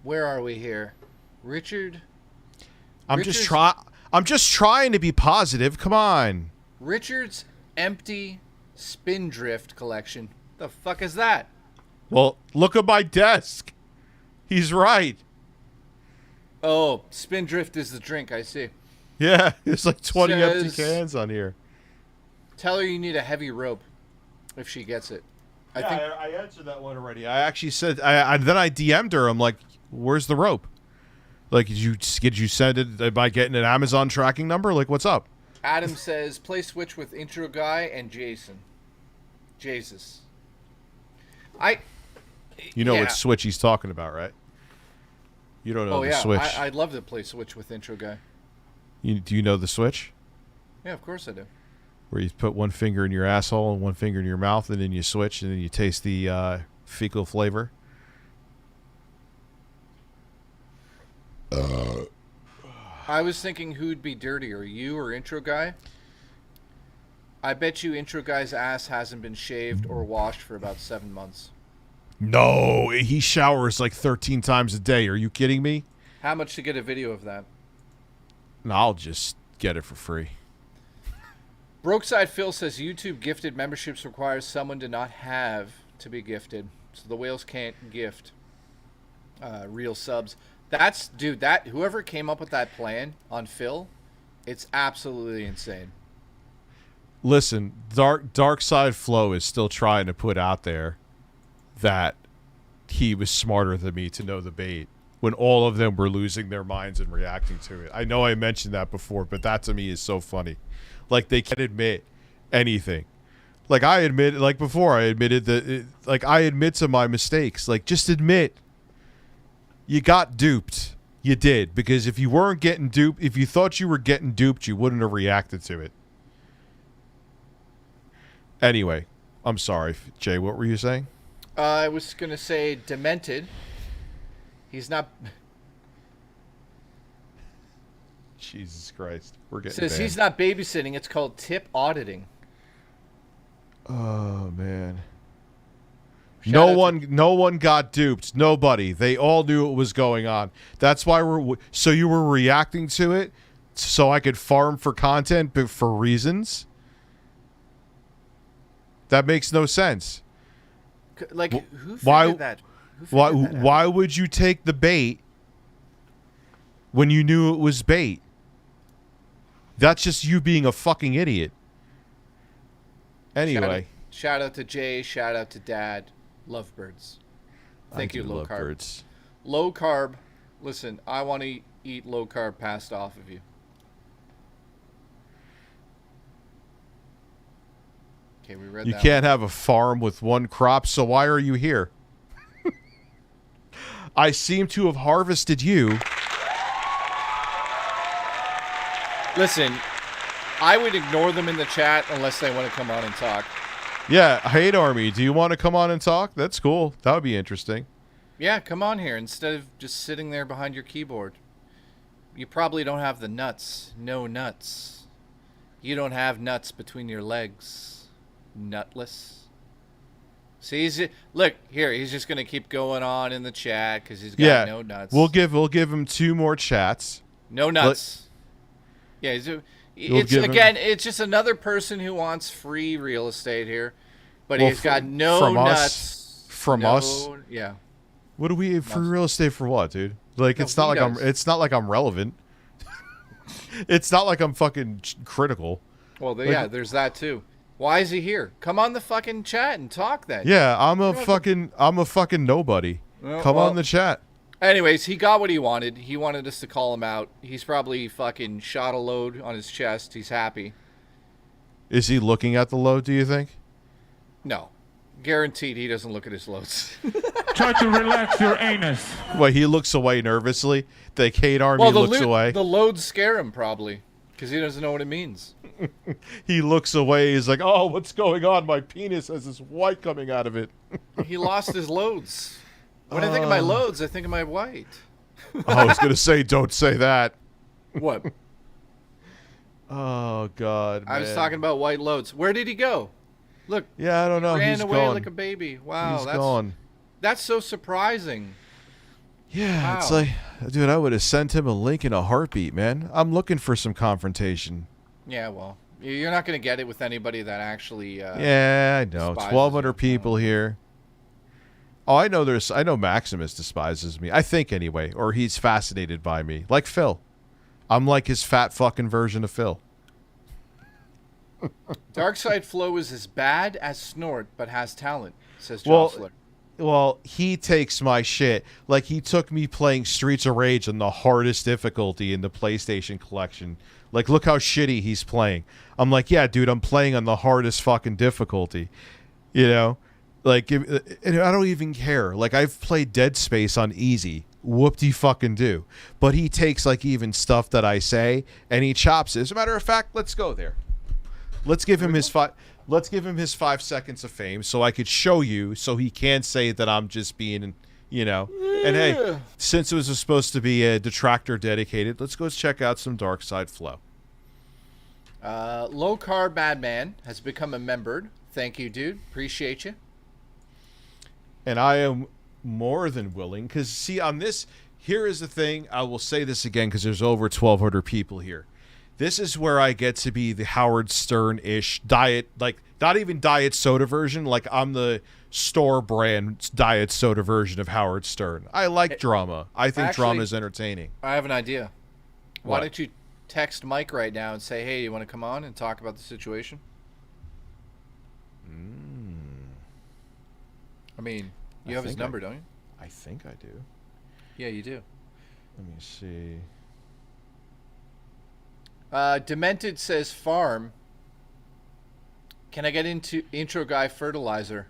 Where are we here? Richard? I'm just trying to be positive. Come on. Richard's empty Spindrift collection. The fuck is that? Well, look at my desk. He's right. Oh, Spindrift is the drink, I see. Yeah, there's like 20 empty cans on here. Tell her you need a heavy rope if she gets it. I answered that one already. I actually said, then I DM'd her. I'm like, where's the rope? Like, did you send it by getting an Amazon tracking number? Like, what's up? Adam says, play Switch with Intro Guy and Jason. Jesus. You know what Switch he's talking about, right? You don't know the Switch. I'd love to play Switch with Intro Guy. Do you know the switch? Yeah, of course I do. Where you put one finger in your asshole and one finger in your mouth, and then you switch, and then you taste the fecal flavor. I was thinking who'd be dirtier, you or intro guy? I bet you intro guy's ass hasn't been shaved or washed for about 7 months. No, he showers like 13 times a day. Are you kidding me? How much to get a video of that? No, I'll just get it for free. Brokeside Phil says YouTube gifted memberships requires someone to not have to be gifted. So the whales can't gift real subs. Dude, whoever came up with that plan on Phil, it's absolutely insane. Listen, Dark Side Flow is still trying to put out there that he was smarter than me to know the bait when all of them were losing their minds and reacting to it. I know I mentioned that before, but that to me is so funny. Like, they can't admit anything. Like, I admitted, like before, I admitted that, I admit to my mistakes. Like, just admit you got duped. You did. Because if you weren't getting duped, if you thought you were getting duped, you wouldn't have reacted to it. Anyway, I'm sorry. Jay, what were you saying? I was going to say Demented. He's not... Jesus Christ. We're getting Says banned. he's not babysitting. It's called tip auditing. Oh, man. No one got duped. Nobody. They all knew what was going on. That's why so you were reacting to it so I could farm for content but for reasons? That makes no sense. Like, who figured that? Why would you take the bait when you knew it was bait? That's just you being a fucking idiot. Anyway. Shout out to Jay. Shout out to Dad. Lovebirds. Thank you, low carb. Low carb. Listen, I want to eat low carb pasta off of you. Okay, we read that. You can't have a farm with one crop, so why are you here? I seem to have harvested you. Listen, I would ignore them in the chat unless they want to come on and talk. Yeah, Hate Army, do you want to come on and talk? That's cool. That would be interesting. Yeah, come on here instead of just sitting there behind your keyboard. You probably don't have the nuts. No nuts. You don't have nuts between your legs. Nutless. See, look here. He's just gonna keep going on in the chat because he's got no nuts. We'll give him 2 more chats. No nuts. It's just another person who wants free real estate here, but he's got no nuts. From us. Yeah. What do we free real estate for? What, dude? Like, it's not like I'm relevant. It's not like I'm fucking critical. Well, there's that too. Why is he here? Come on the fucking chat and talk then. Yeah, I'm a fucking nobody. Come on the chat. Anyways, he got what he wanted. He wanted us to call him out. He's probably fucking shot a load on his chest. He's happy. Is he looking at the load, do you think? No. Guaranteed he doesn't look at his loads. Try to relax your anus. Well, he looks away nervously. The Hate Army looks away. The loads scare him probably because he doesn't know what it means. He looks away. He's like, oh, what's going on? My penis has this white coming out of it. He lost his loads. When I think of my loads, I think of my white. I was going to say, don't say that. What? Oh, God, man. I was talking about white loads. Where did he go? Look. Yeah, I don't know. Ran He's away gone. like a baby. Wow. He's gone. That's so surprising. Yeah, wow. It's like, dude, I would have sent him a link in a heartbeat, man. I'm looking for some confrontation. Yeah, well, you're not going to get it with anybody that actually. Yeah, I know. 1,200 people here. Oh, I know Maximus despises me. I think anyway, or he's fascinated by me, like Phil. I'm like his fat fucking version of Phil. Darkside Flow is as bad as Snort, but has talent, says Jostler. Well, he takes my shit. Like, he took me playing Streets of Rage on the hardest difficulty in the PlayStation collection. Like, look how shitty he's playing. I'm like, yeah, dude, I'm playing on the hardest fucking difficulty. You know? Like, and I don't even care. Like, I've played Dead Space on easy. Whoop-de-fucking-do. But he takes, like, even stuff that I say, and he chops it. As a matter of fact, let's go there. Let's give him his 5 seconds of fame so I could show you so he can't say that I'm just being, you know. And hey, since it was supposed to be a detractor dedicated, let's go check out some Dark Side Flow. Low Carb Madman has become a member. Thank you, dude. Appreciate you. And I am more than willing, because see, on this, here is the thing. I will say this again because there's over 1,200 people here. This is where I get to be the Howard Stern-ish diet, like not even diet soda version. Like I'm the store brand diet soda version of Howard Stern. I like drama. I think drama is entertaining. I have an idea. What? Why don't you text Mike right now and say, hey, you want to come on and talk about the situation? I mean, you have his number, don't you? I think I do. Yeah, you do. Let me see. Demented says farm. Can I get into intro guy fertilizer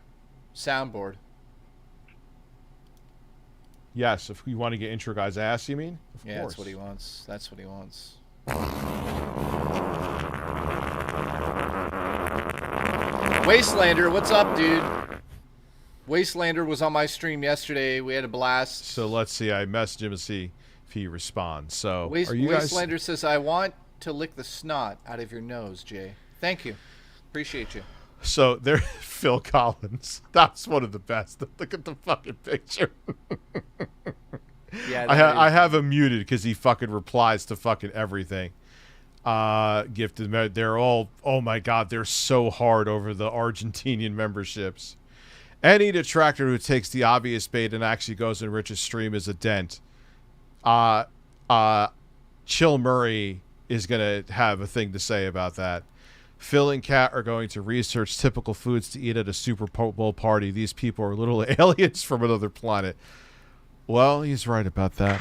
soundboard? Yes, if you want to get intro guy's ass, you mean? Of course. That's what he wants. That's what he wants. Wastelander, what's up, dude? Wastelander was on my stream yesterday. We had a blast. So let's see. I messaged him to see if he responds. So are you guys... Wastelander says, I want to lick the snot out of your nose, Jay. Thank you. Appreciate you. So there, Phil Collins. That's one of the best. Look at the fucking picture. Yeah, I have him muted because he fucking replies to fucking everything. Gifted. They're all, oh my God, they're so hard over the Argentinian memberships. Any detractor who takes the obvious bait and actually goes in Rich's stream is a dent. Chill Murray is going to have a thing to say about that. Phil and Kat are going to research typical foods to eat at a Super Bowl party. These people are little aliens from another planet. Well, he's right about that.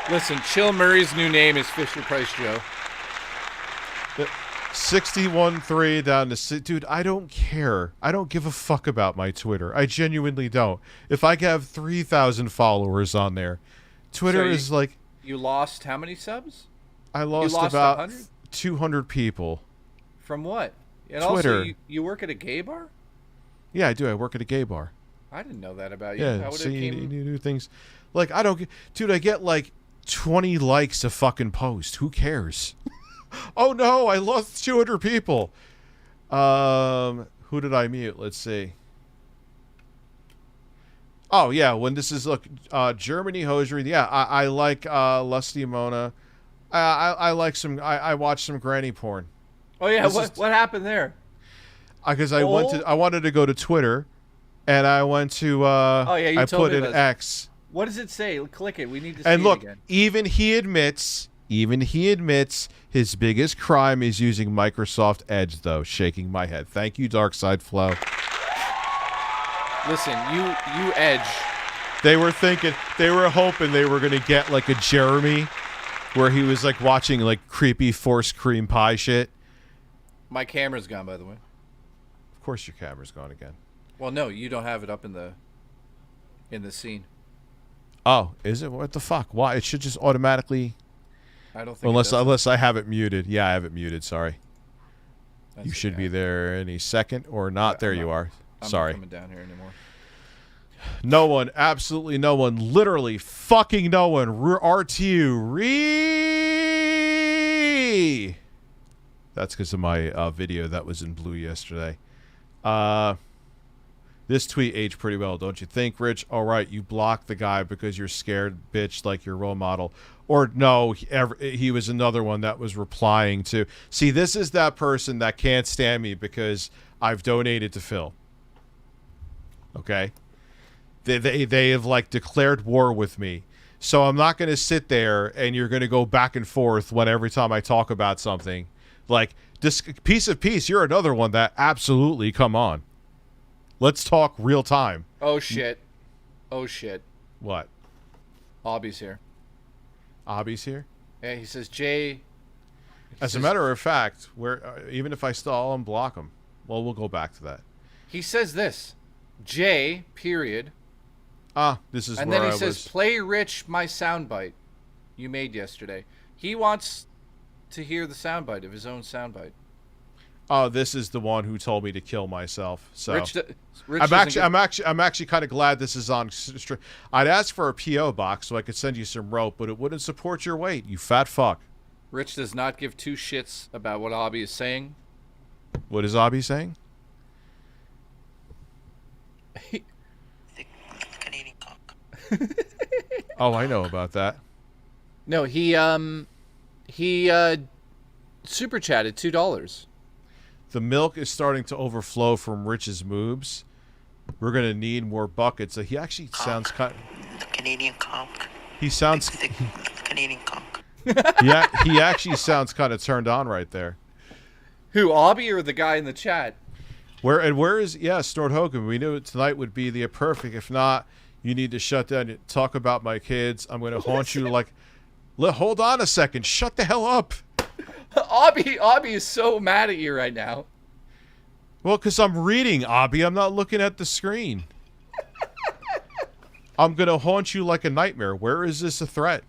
Listen, Chill Murray's new name is Fisher Price Joe. 61-3 down to... Dude, I don't care. I don't give a fuck about my Twitter. I genuinely don't. If I have 3,000 followers on there, Twitter is like... You lost how many subs? I lost about 100? 200 people. From what? And Twitter. Also, you work at a gay bar? Yeah, I do. I work at a gay bar. I didn't know that about you. Yeah, so you do things. Like, I don't get... Dude, I get like 20 likes a fucking post. Who cares? Oh no, I lost 200 people. Who did I mute? Let's see. Oh yeah, when this is Germany hosiery. Yeah, I like Lusty Mona. I like some. I watched some granny porn. Oh yeah, what happened there? Because I wanted to go to Twitter, and I went to. Oh yeah, you I told put me in this. X. What does it say? Click it. We need to see And look, it again. even he admits his biggest crime is using Microsoft Edge, though. Shaking my head. Thank you, Dark Side Flow. Listen, you Edge. They were hoping they were going to get like a Jeremy where he was like watching like creepy forced cream pie shit. My camera's gone, by the way. Of course your camera's gone again. Well, no, you don't have it up in the scene. Oh, is it? What the fuck? Why? It should just automatically... I don't think unless I have it muted. Yeah, I have it muted. Sorry. That's you should be there any second or not. There you are. Sorry. I'm not coming down here anymore. No one, absolutely no one, literally fucking no one. That's because of my video that was in blue yesterday. This tweet aged pretty well, don't you think, Rich? All right, you blocked the guy because you're scared, bitch, like your role model. Or no, he was another one that was replying to. See, this is that person that can't stand me because I've donated to Phil. Okay? They have, like, declared war with me. So I'm not going to sit there and you're going to go back and forth every time I talk about something. Like, this piece of peace, you're another one that absolutely, come on. Let's talk real time. Oh, shit. Oh, shit. What? Obby's here. Obby's here? Yeah, he says, Jay... As a matter of fact, even if I stall him, block him. Well, we'll go back to that. He says this. Jay, period. This is and where then he I says, was. "Play Rich my soundbite you made yesterday." He wants to hear the soundbite of his own soundbite. Oh, this is the one who told me to kill myself. So Rich I'm actually kind of glad this is on. I'd ask for a PO box so I could send you some rope, but it wouldn't support your weight. You fat fuck. Rich does not give two shits about what Abby is saying. What is Abby saying? Canadian cock. Oh, I know about that. No, he super chatted $2. The milk is starting to overflow from Rich's moobs. We're gonna need more buckets. He actually sounds kind. The Canadian cock. He sounds. The Canadian cock. Yeah, he actually sounds kind of turned on right there. Who, Abby or the guy in the chat? Where is Snort Hogan? We knew tonight would be the perfect. If not, you need to shut down. Talk about my kids. I'm going to haunt you like. Hold on a second. Shut the hell up. Abby is so mad at you right now. Well, because I'm reading, Abby. I'm not looking at the screen. I'm going to haunt you like a nightmare. Where is this a threat?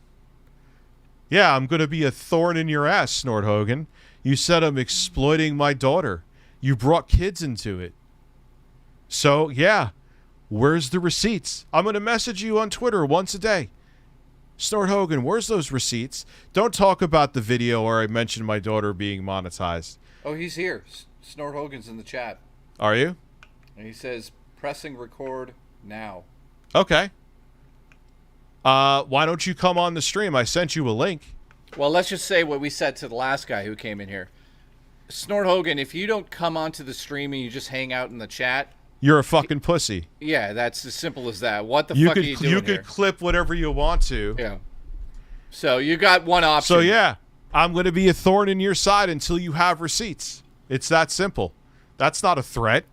Yeah, I'm going to be a thorn in your ass, Snort Hogan. You said I'm exploiting my daughter. You brought kids into it. So, yeah, where's the receipts? I'm going to message you on Twitter once a day. Snort Hogan, where's those receipts? Don't talk about the video where I mentioned my daughter being monetized. Oh, he's here. Snort Hogan's in the chat. Are you? And he says, pressing record now. Okay. Why don't you come on the stream? I sent you a link. Well, let's just say what we said to the last guy who came in here. Snort Hogan, if you don't come onto the stream and you just hang out in the chat... You're a fucking pussy. Yeah, that's as simple as that. What the fuck are you doing You could clip whatever you want to. Yeah. So you got one option. So yeah, I'm going to be a thorn in your side until you have receipts. It's that simple. That's not a threat.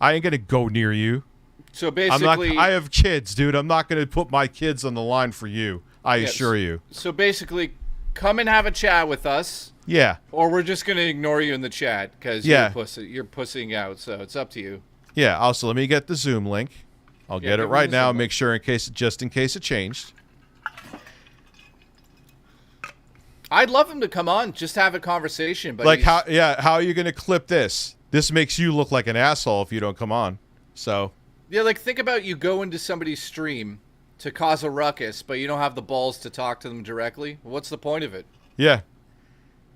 I ain't going to go near you. So basically... I have kids, dude. I'm not going to put my kids on the line for you. I assure you. So basically, come and have a chat with us. Yeah. Or we're just going to ignore you in the chat because you're pussying out. So it's up to you. Yeah. Also, let me get the Zoom link. I'll get it right now. Make sure just in case it changed. I'd love him to come on, just have a conversation. But how are you going to clip this? This makes you look like an asshole if you don't come on. So. Yeah, like think about you go into somebody's stream to cause a ruckus, but you don't have the balls to talk to them directly. What's the point of it? Yeah.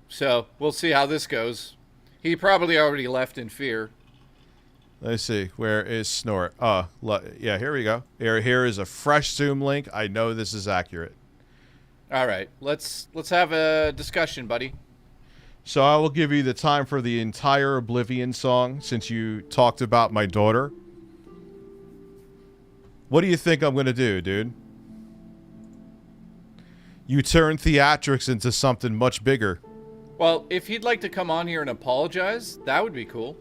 So we'll see how this goes. He probably already left in fear. Let's see. Where is Snort? Yeah, here we go. Here is a fresh Zoom link. I know this is accurate. All right. Let's have a discussion, buddy. So I will give you the time for the entire Oblivion song since you talked about my daughter. What do you think I'm going to do, dude? You turn theatrics into something much bigger. Well, if he'd like to come on here and apologize, that would be cool.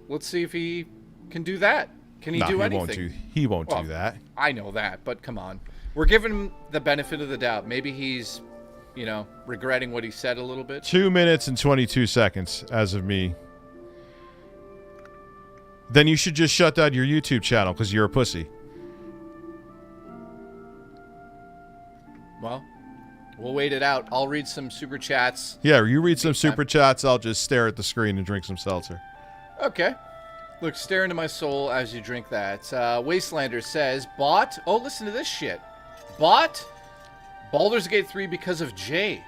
Let's see if he can do that. Can he do anything? He won't do that. I know that, but come on. We're giving him the benefit of the doubt. Maybe he's, regretting what he said a little bit. 2 minutes and 22 seconds as of me. Then you should just shut down your YouTube channel because you're a pussy. Well, we'll wait it out. I'll read some super chats. Yeah, you read some super chats. I'll just stare at the screen and drink some seltzer. Okay. Look, stare into my soul as you drink that. Wastelander says, bought? Oh, listen to this shit. Bought Baldur's Gate 3 because of Jay.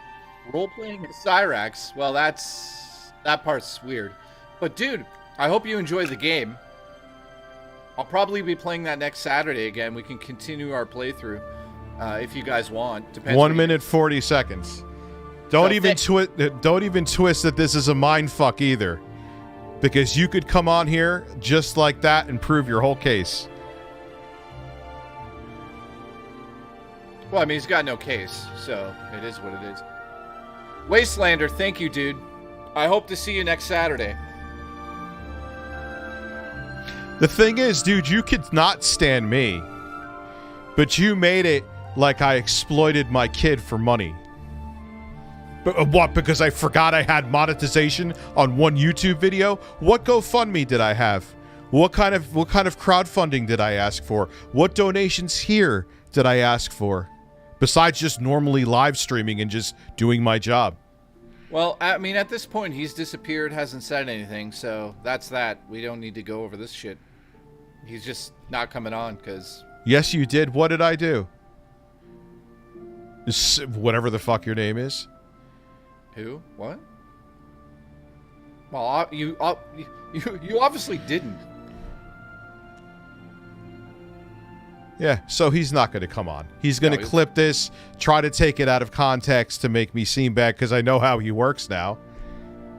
Role-playing Cyrax. Well, that part's weird. But, dude, I hope you enjoy the game. I'll probably be playing that next Saturday again. We can continue our playthrough. If you guys want. Depends 1 minute 40 seconds. Don't even twist that this is a mind fuck either, because you could come on here just like that and prove your whole case. Well, I mean, he's got no case, so it is what it is. Wastelander, thank you, dude. I hope to see you next Saturday. The thing is, dude, you could not stand me, but you made it like I exploited my kid for money. But what? Because I forgot I had monetization on one YouTube video? What GoFundMe did I have? What kind of crowdfunding did I ask for? What donations here did I ask for? Besides just normally live streaming and just doing my job. Well, I mean, at this point, he's disappeared, hasn't said anything, so that's that. We don't need to go over this shit. He's just not coming on, because... Yes, you did. What did I do? Whatever the fuck your name is. Who? What? Well, you obviously didn't. Yeah, so he's not going to come on. He's going to clip this, try to take it out of context to make me seem bad, because I know how he works now.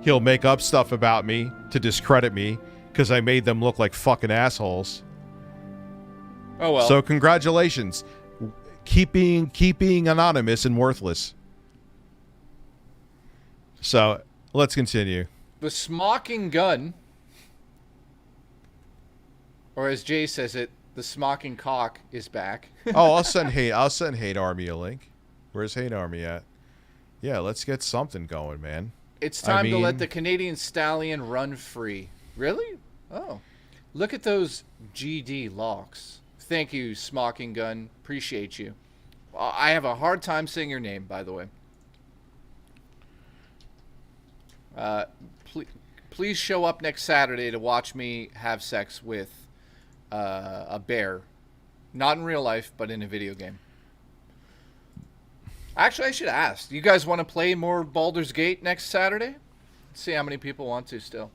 He'll make up stuff about me to discredit me, because I made them look like fucking assholes. Oh, well. So congratulations. Keep being anonymous and worthless. So, let's continue. The smocking gun, or as Jay says it, the smocking cock is back. Oh, I'll send Hate Army a link. Where's Hate Army at? Yeah, let's get something going, man. It's time to let the Canadian stallion run free. Really? Oh. Look at those GD locks. Thank you, smocking gun. Appreciate you. I have a hard time saying your name, by the way. Please show up next Saturday to watch me have sex with a bear. Not in real life, but in a video game. Actually, I should ask. You guys want to play more Baldur's Gate next Saturday? Let's see how many people want to still.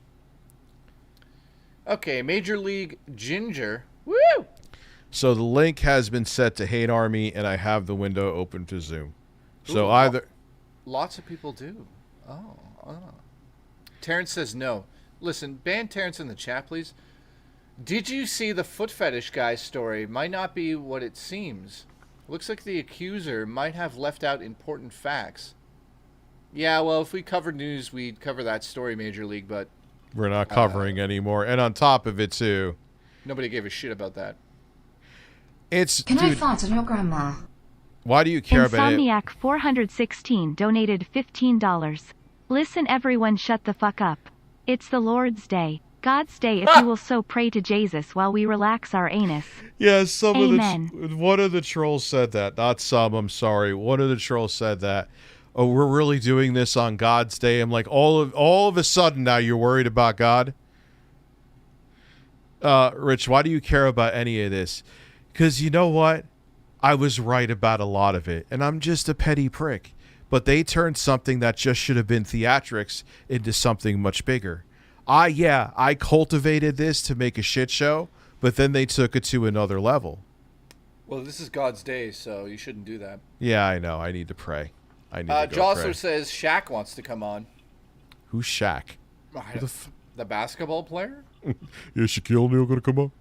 Okay, Major League Ginger. Woo! So the link has been set to Hate Army, and I have the window open to Zoom. So Ooh, either... Lots of people do. Oh. Terrence says no. Listen, ban Terrence in the chat, please. Did you see the foot fetish guy's story? Might not be what it seems. Looks like the accuser might have left out important facts. Yeah, well, if we covered news, we'd cover that story, Major League, but... We're not covering anymore. And on top of it, too... Nobody gave a shit about that. It's... Can I fart on your grandma? Why do you care about it? Insomniac 416 donated $15. Listen, everyone, shut the fuck up. It's the Lord's Day. God's Day, if you will so pray to Jesus while we relax our anus. Yeah, Amen. One of the trolls said that. Not some, I'm sorry. One of the trolls said that. Oh, we're really doing this on God's Day. I'm like, all of a sudden now you're worried about God? Rich, why do you care about any of this? Because you know what? I was right about a lot of it, and I'm just a petty prick. But they turned something that just should have been theatrics into something much bigger. I cultivated this to make a shit show, but then they took it to another level. Well, this is God's Day, so you shouldn't do that. Yeah, I know. I need to pray. I need to go Jostler pray. says Shaq wants to come on. Who's Shaq? The basketball player? Yeah, Shaquille O'Neal gonna come on?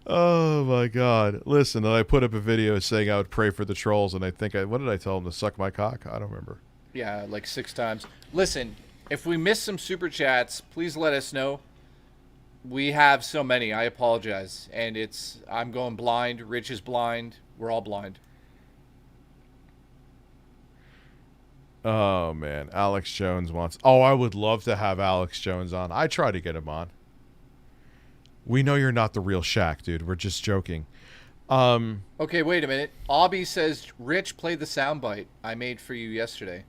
Oh my God! Listen, I put up a video saying I would pray for the trolls, and what did I tell them, to suck my cock? I don't remember. Yeah, like 6 times. Listen, if we missed some super chats, please let us know. We have so many. I apologize, and I'm going blind. Rich is blind. We're all blind. Oh man, Alex Jones wants. Oh, I would love to have Alex Jones on. I try to get him on. We know you're not the real Shaq, dude. We're just joking. Okay, wait a minute. Obby says, Rich, play the soundbite I made for you yesterday.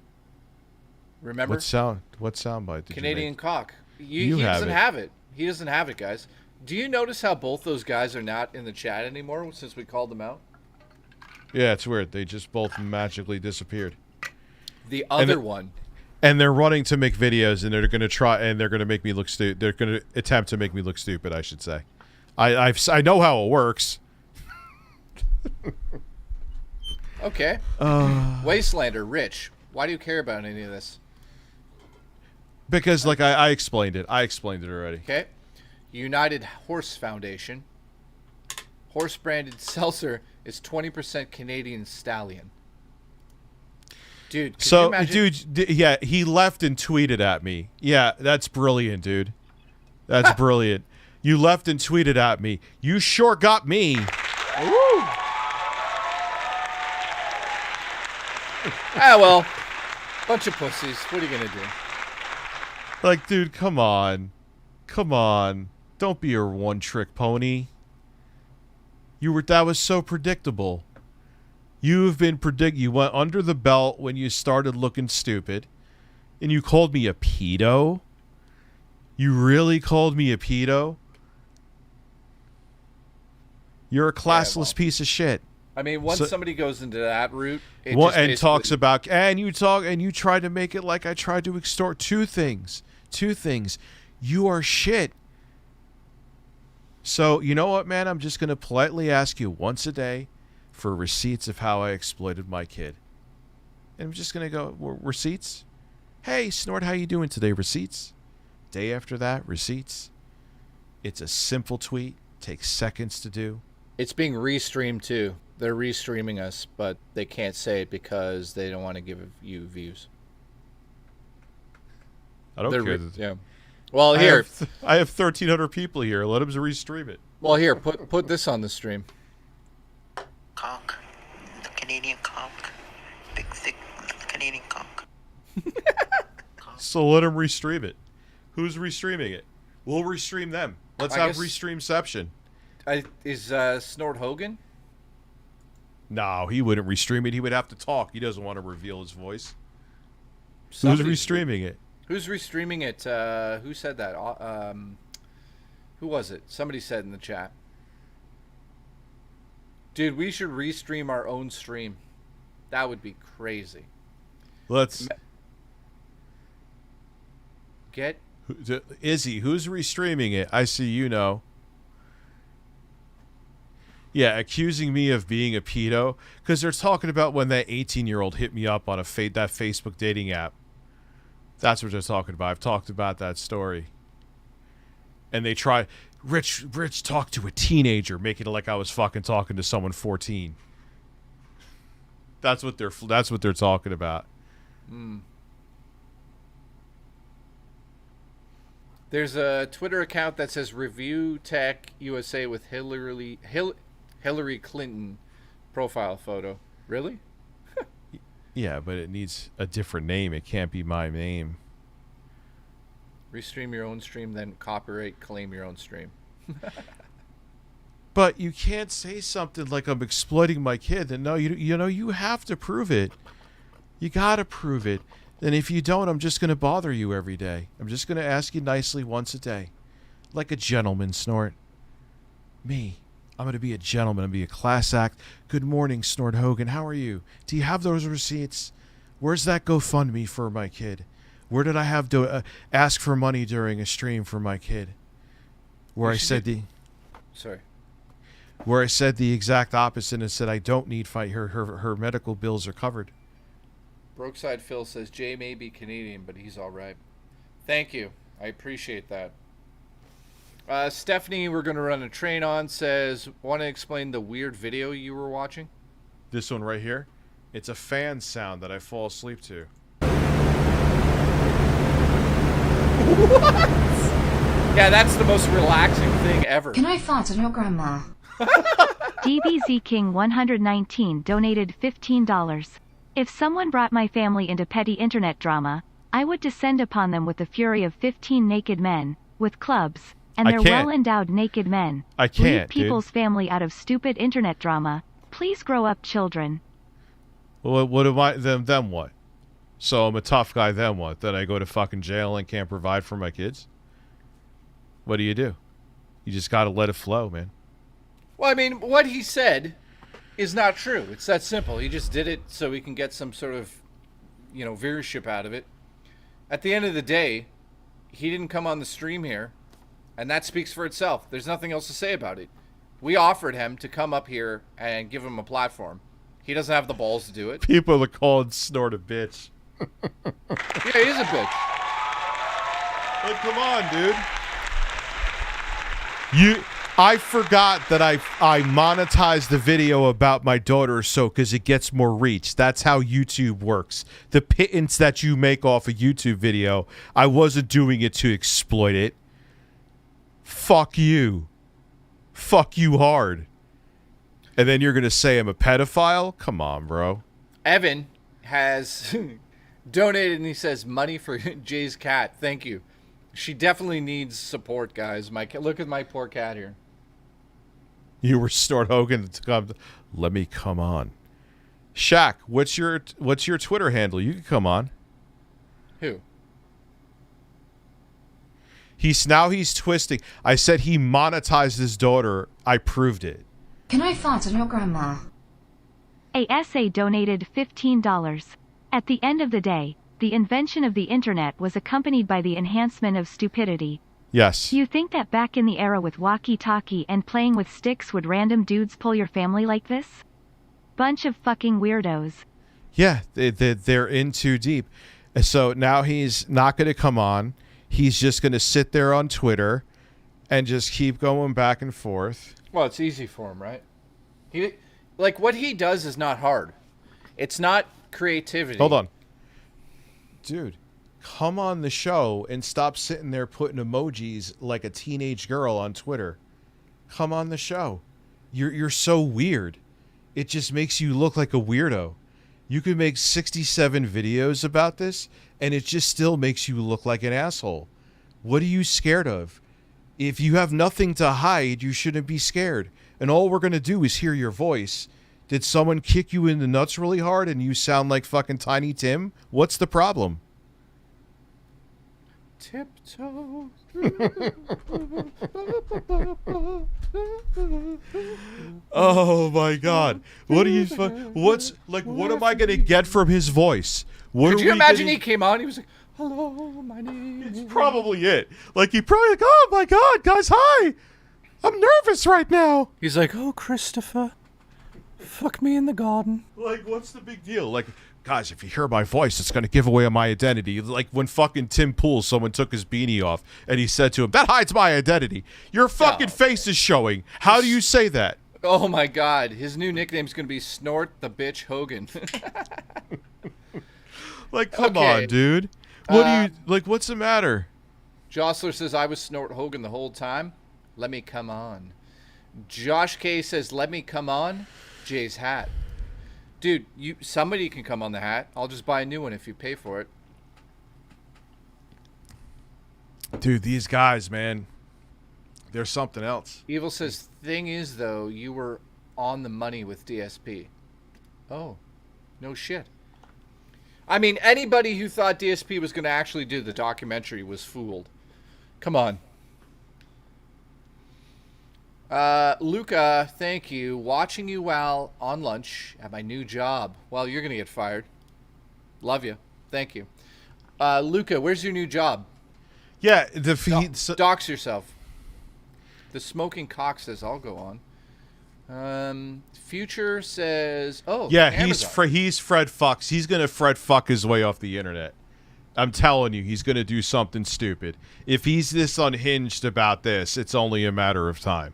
Remember? What soundbite did Canadian you make? cock. He doesn't have it. He doesn't have it, guys. Do you notice how both those guys are not in the chat anymore since we called them out? Yeah, it's weird. They just both magically disappeared. The other one. And they're running to make videos, and they're going to try, and they're going to make me look stupid. They're going to attempt to make me look stupid, I should say. I know how it works. Okay. Wastelander, Rich, why do you care about any of this? Because, like, I explained it. I explained it already. Okay. United Horse Foundation. Horse-branded seltzer is 20% Canadian stallion. Dude, so, yeah, he left and tweeted at me. Yeah, that's brilliant, dude. That's brilliant. You left and tweeted at me. You sure got me. Woo! Well, bunch of pussies. What are you gonna do? Like, dude, come on. Come on. Don't be a one-trick pony. That was so predictable. You've been you went under the belt when you started looking stupid, and you called me a pedo? You really called me a pedo? You're a classless piece of shit. I mean, once somebody goes into that route, and talks about and you try to make it like I tried to extort two things. You are shit. So you know what, man? I'm just gonna politely ask you once a day for receipts of how I exploited my kid. And I'm just gonna go receipts. Hey, Snort, how you doing today? Receipts. Day after that, receipts. It's a simple tweet. Takes seconds to do. It's being restreamed too. They're restreaming us, but they can't say it because they don't want to give you views. I don't care. Yeah. Well, here I have 1,300 people here. Let them restream it. Well, here, put this on the stream. Conk. The Canadian conk. Big, thick Canadian conk. So let them restream it. Who's restreaming it? We'll restream them. Let's have restreamception. Is Snort Hogan? No, he wouldn't restream it. He would have to talk. He doesn't want to reveal his voice. Who's restreaming it? Who's restreaming it? Who said that? Who was it? Somebody said in the chat. Dude, we should restream our own stream. That would be crazy. Let's... Get... Izzy, who's restreaming it? I see you know. Yeah, accusing me of being a pedo. Because they're talking about when that 18-year-old hit me up on that Facebook dating app. That's what they're talking about. I've talked about that story. And they try... Rich talked to a teenager, making it like I was fucking talking to someone 14. That's what they're talking about. Mm. There's a Twitter account that says ReviewTechUSA with Hillary Clinton profile photo. Really? Yeah, but it needs a different name. It can't be my name. Restream your own stream, then copyright claim your own stream. But you can't say something like I'm exploiting my kid. And no, you have to prove it. You got to prove it. And if you don't, I'm just going to bother you every day. I'm just going to ask you nicely once a day. Like a gentleman, Snort. Me. I'm going to be a gentleman. I'm going to be a class act. Good morning, Snort Hogan. How are you? Do you have those receipts? Where's that GoFundMe for my kid? Where did I have to ask for money during a stream for my kid? Where I said Where I said the exact opposite and said I don't need fight. Her medical bills are covered. Brokeside Phil says Jay may be Canadian, but he's all right. Thank you. I appreciate that. Stephanie, we're going to run a train on, says, want to explain the weird video you were watching? This one right here? It's a fan sound that I fall asleep to. What? Yeah, that's the most relaxing thing ever. Can I fart on your grandma? DBZ King 119 donated $15. If someone brought my family into petty internet drama, I would descend upon them with the fury of 15 naked men, with clubs, and their well-endowed naked men. I can't, Leave people's family out of stupid internet drama. Please grow up, children. Well, what am I? Them what? So I'm a tough guy, then what? Then I go to fucking jail and can't provide for my kids? What do? You just got to let it flow, man. Well, I mean, what he said is not true. It's that simple. He just did it so he can get some sort of, viewership out of it. At the end of the day, he didn't come on the stream here, and that speaks for itself. There's nothing else to say about it. We offered him to come up here and give him a platform. He doesn't have the balls to do it. People are calling Snort a bitch. Yeah, he is a bitch. Like, come on, dude. I forgot that I monetized the video about my daughter because it gets more reach. That's how YouTube works. The pittance that you make off a YouTube video, I wasn't doing it to exploit it. Fuck you. Fuck you hard. And then you're going to say I'm a pedophile? Come on, bro. Evan has donated, and he says, money for Jay's cat. Thank you. She definitely needs support, guys. Look at my poor cat here. You were Snort Hogan to come. Let me come on. Shaq, what's your Twitter handle? You can come on. Who? He's twisting. I said he monetized his daughter. I proved it. Can I fart on your grandma? ASA donated $15. At the end of the day, the invention of the internet was accompanied by the enhancement of stupidity. Yes. You think that back in the era with walkie-talkie and playing with sticks would random dudes pull your family like this? Bunch of fucking weirdos. Yeah, they're in too deep. So now he's not going to come on. He's just going to sit there on Twitter and just keep going back and forth. Well, it's easy for him, right? What he does is not hard. It's not creativity. Hold on. Dude, come on the show and stop sitting there putting emojis like a teenage girl on Twitter. Come on the show. You're so weird. It just makes you look like a weirdo. You could make 67 videos about this, and it just still makes you look like an asshole. What are you scared of? If you have nothing to hide, you shouldn't be scared. And all we're going to do is hear your voice. Did someone kick you in the nuts really hard and you sound like fucking Tiny Tim? What's the problem? Tiptoe. Oh my God! What are you? What am I gonna get from his voice? Could you imagine he came on? He was like, "Hello, my name." It's probably it. Like he probably like, "Oh my God, guys, hi! I'm nervous right now." He's like, "Oh, Christopher, fuck me in the garden." Like, what's the big deal? Like, guys, if you hear my voice, it's gonna give away my identity. Like when fucking Tim Pool, someone took his beanie off and he said to him, "That hides my identity." Your fucking face is showing. How do you say that? Oh my God, his new nickname's gonna be Snort the Bitch Hogan. Like, come on, dude. What do you like? What's the matter? Jostler says I was Snort Hogan the whole time. Let me come on. Josh K says, "Let me come on." Jay's hat. Dude, somebody can come on the hat. I'll just buy a new one if you pay for it. Dude, these guys, man, they're something else. Evil says, "Thing is, though, you were on the money with DSP." Oh, no shit. I mean, anybody who thought DSP was going to actually do the documentary was fooled. Come on. Luca, thank you. Watching you while on lunch at my new job. Well, you're going to get fired. Love you. Thank you. Luca, where's your new job? Yeah, dox yourself. The smoking cock says, "I'll go on." Future says, "Oh, yeah, Amazon." he's Fred Fucks. He's gonna Fred Fuck his way off the internet. I'm telling you, he's gonna do something stupid. If he's this unhinged about this, it's only a matter of time.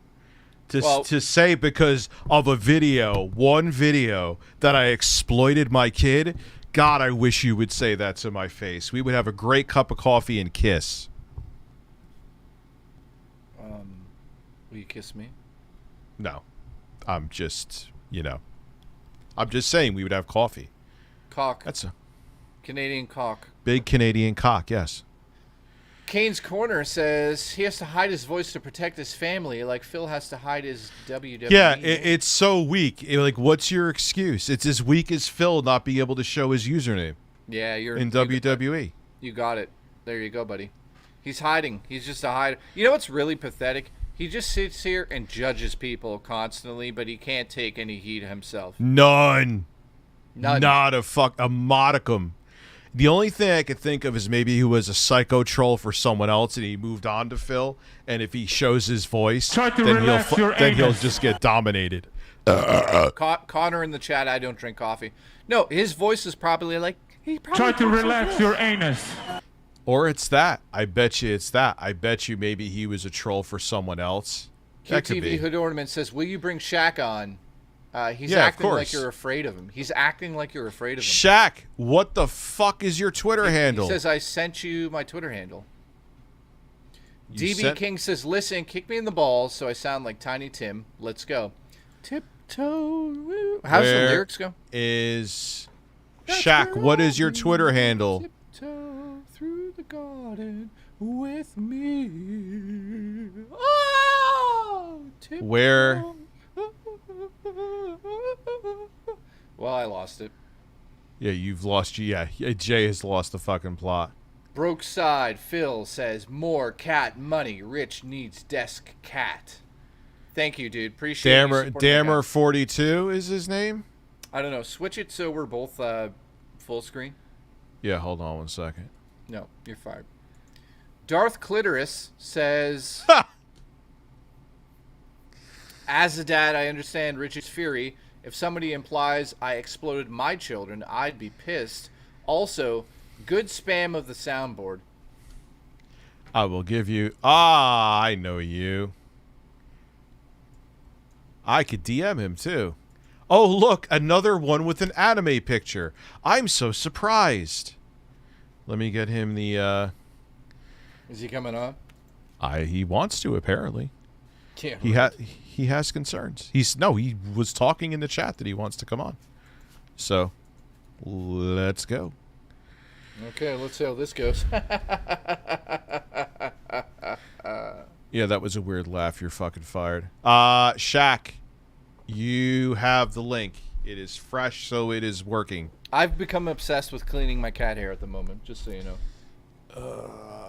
To say because of one video that I exploited my kid, God, I wish you would say that to my face. We would have a great cup of coffee and kiss. Will you kiss me? No. I'm just saying we would have coffee. Cock. That's a Canadian cock. Big Canadian cock, yes. Kane's Corner says he has to hide his voice to protect his family, like Phil has to hide his WWE. Yeah, it's so weak. Like, what's your excuse? It's as weak as Phil not being able to show his username. Yeah, in WWE. You got it. There you go, buddy. He's hiding. He's just a hider. You know what's really pathetic? He just sits here and judges people constantly, but he can't take any heat himself. None. Not a modicum. The only thing I could think of is maybe he was a psycho troll for someone else and he moved on to Phil, and if he shows his voice, then he'll just get dominated. Connor in the chat, I don't drink coffee. No, his voice is probably like, he probably try to relax your anus. Or it's that. I bet you it's that. I bet you maybe he was a troll for someone else. That could be. QTV Hood Ornament says, "Will you bring Shaq on?" He's acting like you're afraid of him. He's acting like you're afraid of him. Shaq, what the fuck is your Twitter handle? He says, "I sent you my Twitter handle." DB King says, "Listen, kick me in the balls so I sound like Tiny Tim. Let's go." Tiptoe. How's the lyrics go? Shaq, what is your Twitter handle? Tiptoe through the garden. with me. Oh, Where? Well, I lost it. Yeah, you've lost. Yeah, Jay has lost the fucking plot. Broke side. Phil says more cat money. Rich needs desk cat. Thank you, dude. Appreciate you supporting my guy. Dammer42 is his name. I don't know. Switch it so we're both full screen. Yeah, hold on 1 second. No, you're fired. Darth Clitoris says, as a dad, I understand Richard's fury. If somebody implies I exploded my children, I'd be pissed. Also, good spam of the soundboard. I will give you... I know you. I could DM him, too. Oh, look, another one with an anime picture. I'm so surprised. Let me get him the... Is he coming on? He wants to, apparently. Yeah, he has concerns. He was talking in the chat that he wants to come on. So, let's go. Okay, let's see how this goes. Yeah, that was a weird laugh. You're fucking fired. Shaq, you have the link. It is fresh, so it is working. I've become obsessed with cleaning my cat hair at the moment, just so you know.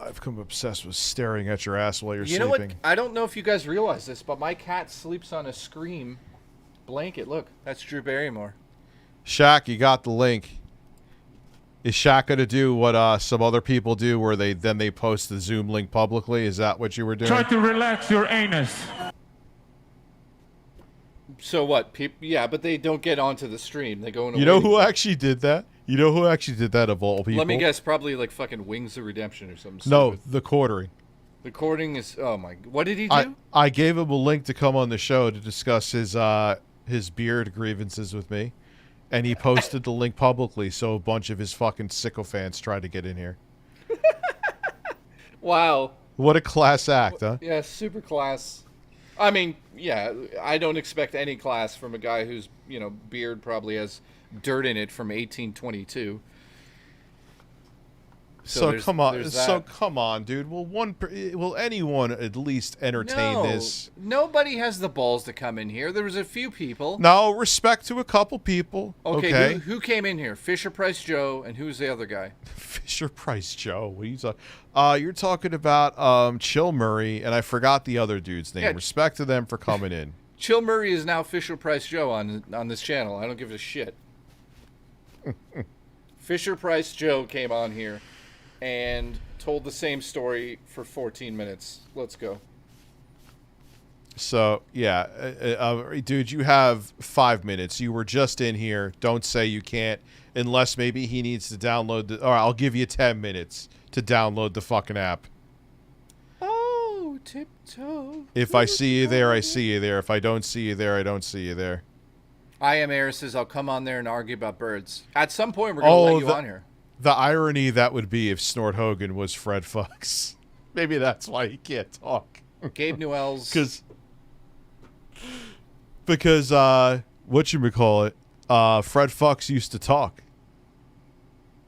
I've become obsessed with staring at your ass while you're You sleeping. know what? I don't know if you guys realize this, but my cat sleeps on a Scream blanket. Look, that's Drew Barrymore. Shaq, you got the link. Is Shaq going to do what some other people do where they post the Zoom link publicly? Is that what you were doing? Try to relax your anus. So what? Yeah, but they don't get onto the stream. They go in a You know waiting who room. actually did that? You know who actually did that of all people? Let me guess, probably like fucking Wings of Redemption or something. No, stupid. the quartering. The quartering is, oh my, what did he do? I gave him a link to come on the show to discuss his beard grievances with me, and he posted the link publicly, so a bunch of his fucking sycophants tried to get in here. Wow. What a class act, huh? Yeah, super class. I mean, yeah, I don't expect any class from a guy whose, beard probably has dirt in it from 1822. So come on, dude. Will anyone at least entertain this? Nobody has the balls to come in here. There was a few people. No, respect to a couple people. Okay. Who came in here? Fisher Price Joe, and who's the other guy? Fisher Price Joe. What are you talking? You're talking about Chill Murray, and I forgot the other dude's name. Yeah. Respect to them for coming in. Chill Murray is now Fisher Price Joe on this channel. I don't give a shit. Fisher Price Joe came on here and told the same story for 14 minutes. Let's go. So, yeah. Dude, you have 5 minutes. You were just in here. Don't say you can't, unless maybe he needs to download the... All right, I'll give you 10 minutes to download the fucking app. Oh, tiptoe. If I see you there, I see you there. If I don't see you there, I don't see you there. I am Air says, I'll come on there and argue about birds. At some point, we're going to let you on here. The irony that would be if Snort Hogan was Fred Fox. Maybe that's why he can't talk. Gabe Newell's... Because whatchamacallit, Fred Fox used to talk.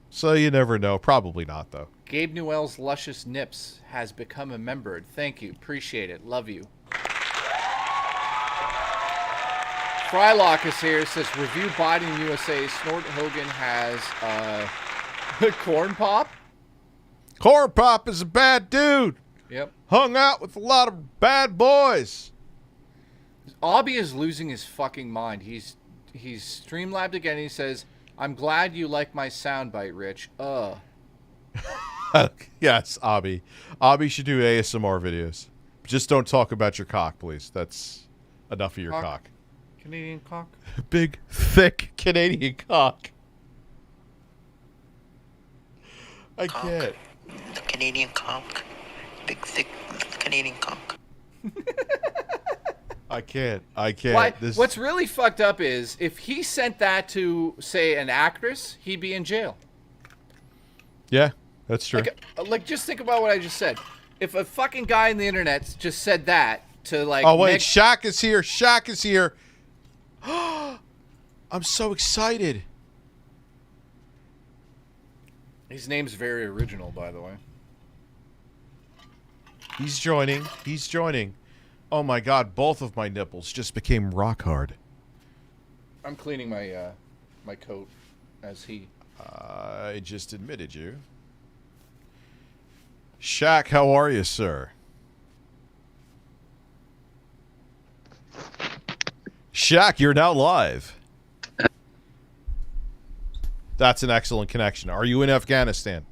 So you never know. Probably not, though. Gabe Newell's Luscious Nips has become a member. Thank you. Appreciate it. Love you. Frylock is here. Says, review Biden USA. Snort Hogan has Corn Pop. Corn Pop is a bad dude. Yep. Hung out with a lot of bad boys. Obby is losing his fucking mind. He's StreamLabs again. He says, I'm glad you like my soundbite, Rich. Yes, Obby. Obby should do ASMR videos. Just don't talk about your cock, please. That's enough of your cock. Canadian cock? Big, thick Canadian cock. I can't. The Canadian cock. Big, thick Canadian cock. I can't. What's really fucked up is if he sent that to, say, an actress, he'd be in jail. Yeah, that's true. Like, just think about what I just said. If a fucking guy on the internet just said that to, like... Oh, wait, Shaq is here. Shaq is here. I'm so excited. His name's very original, by the way. He's joining. He's joining. Oh my God! Both of my nipples just became rock hard. I'm cleaning my my coat as he. I just admitted you. Shaq, how are you, sir? Shaq, you're now live. That's an excellent connection. Are you in Afghanistan?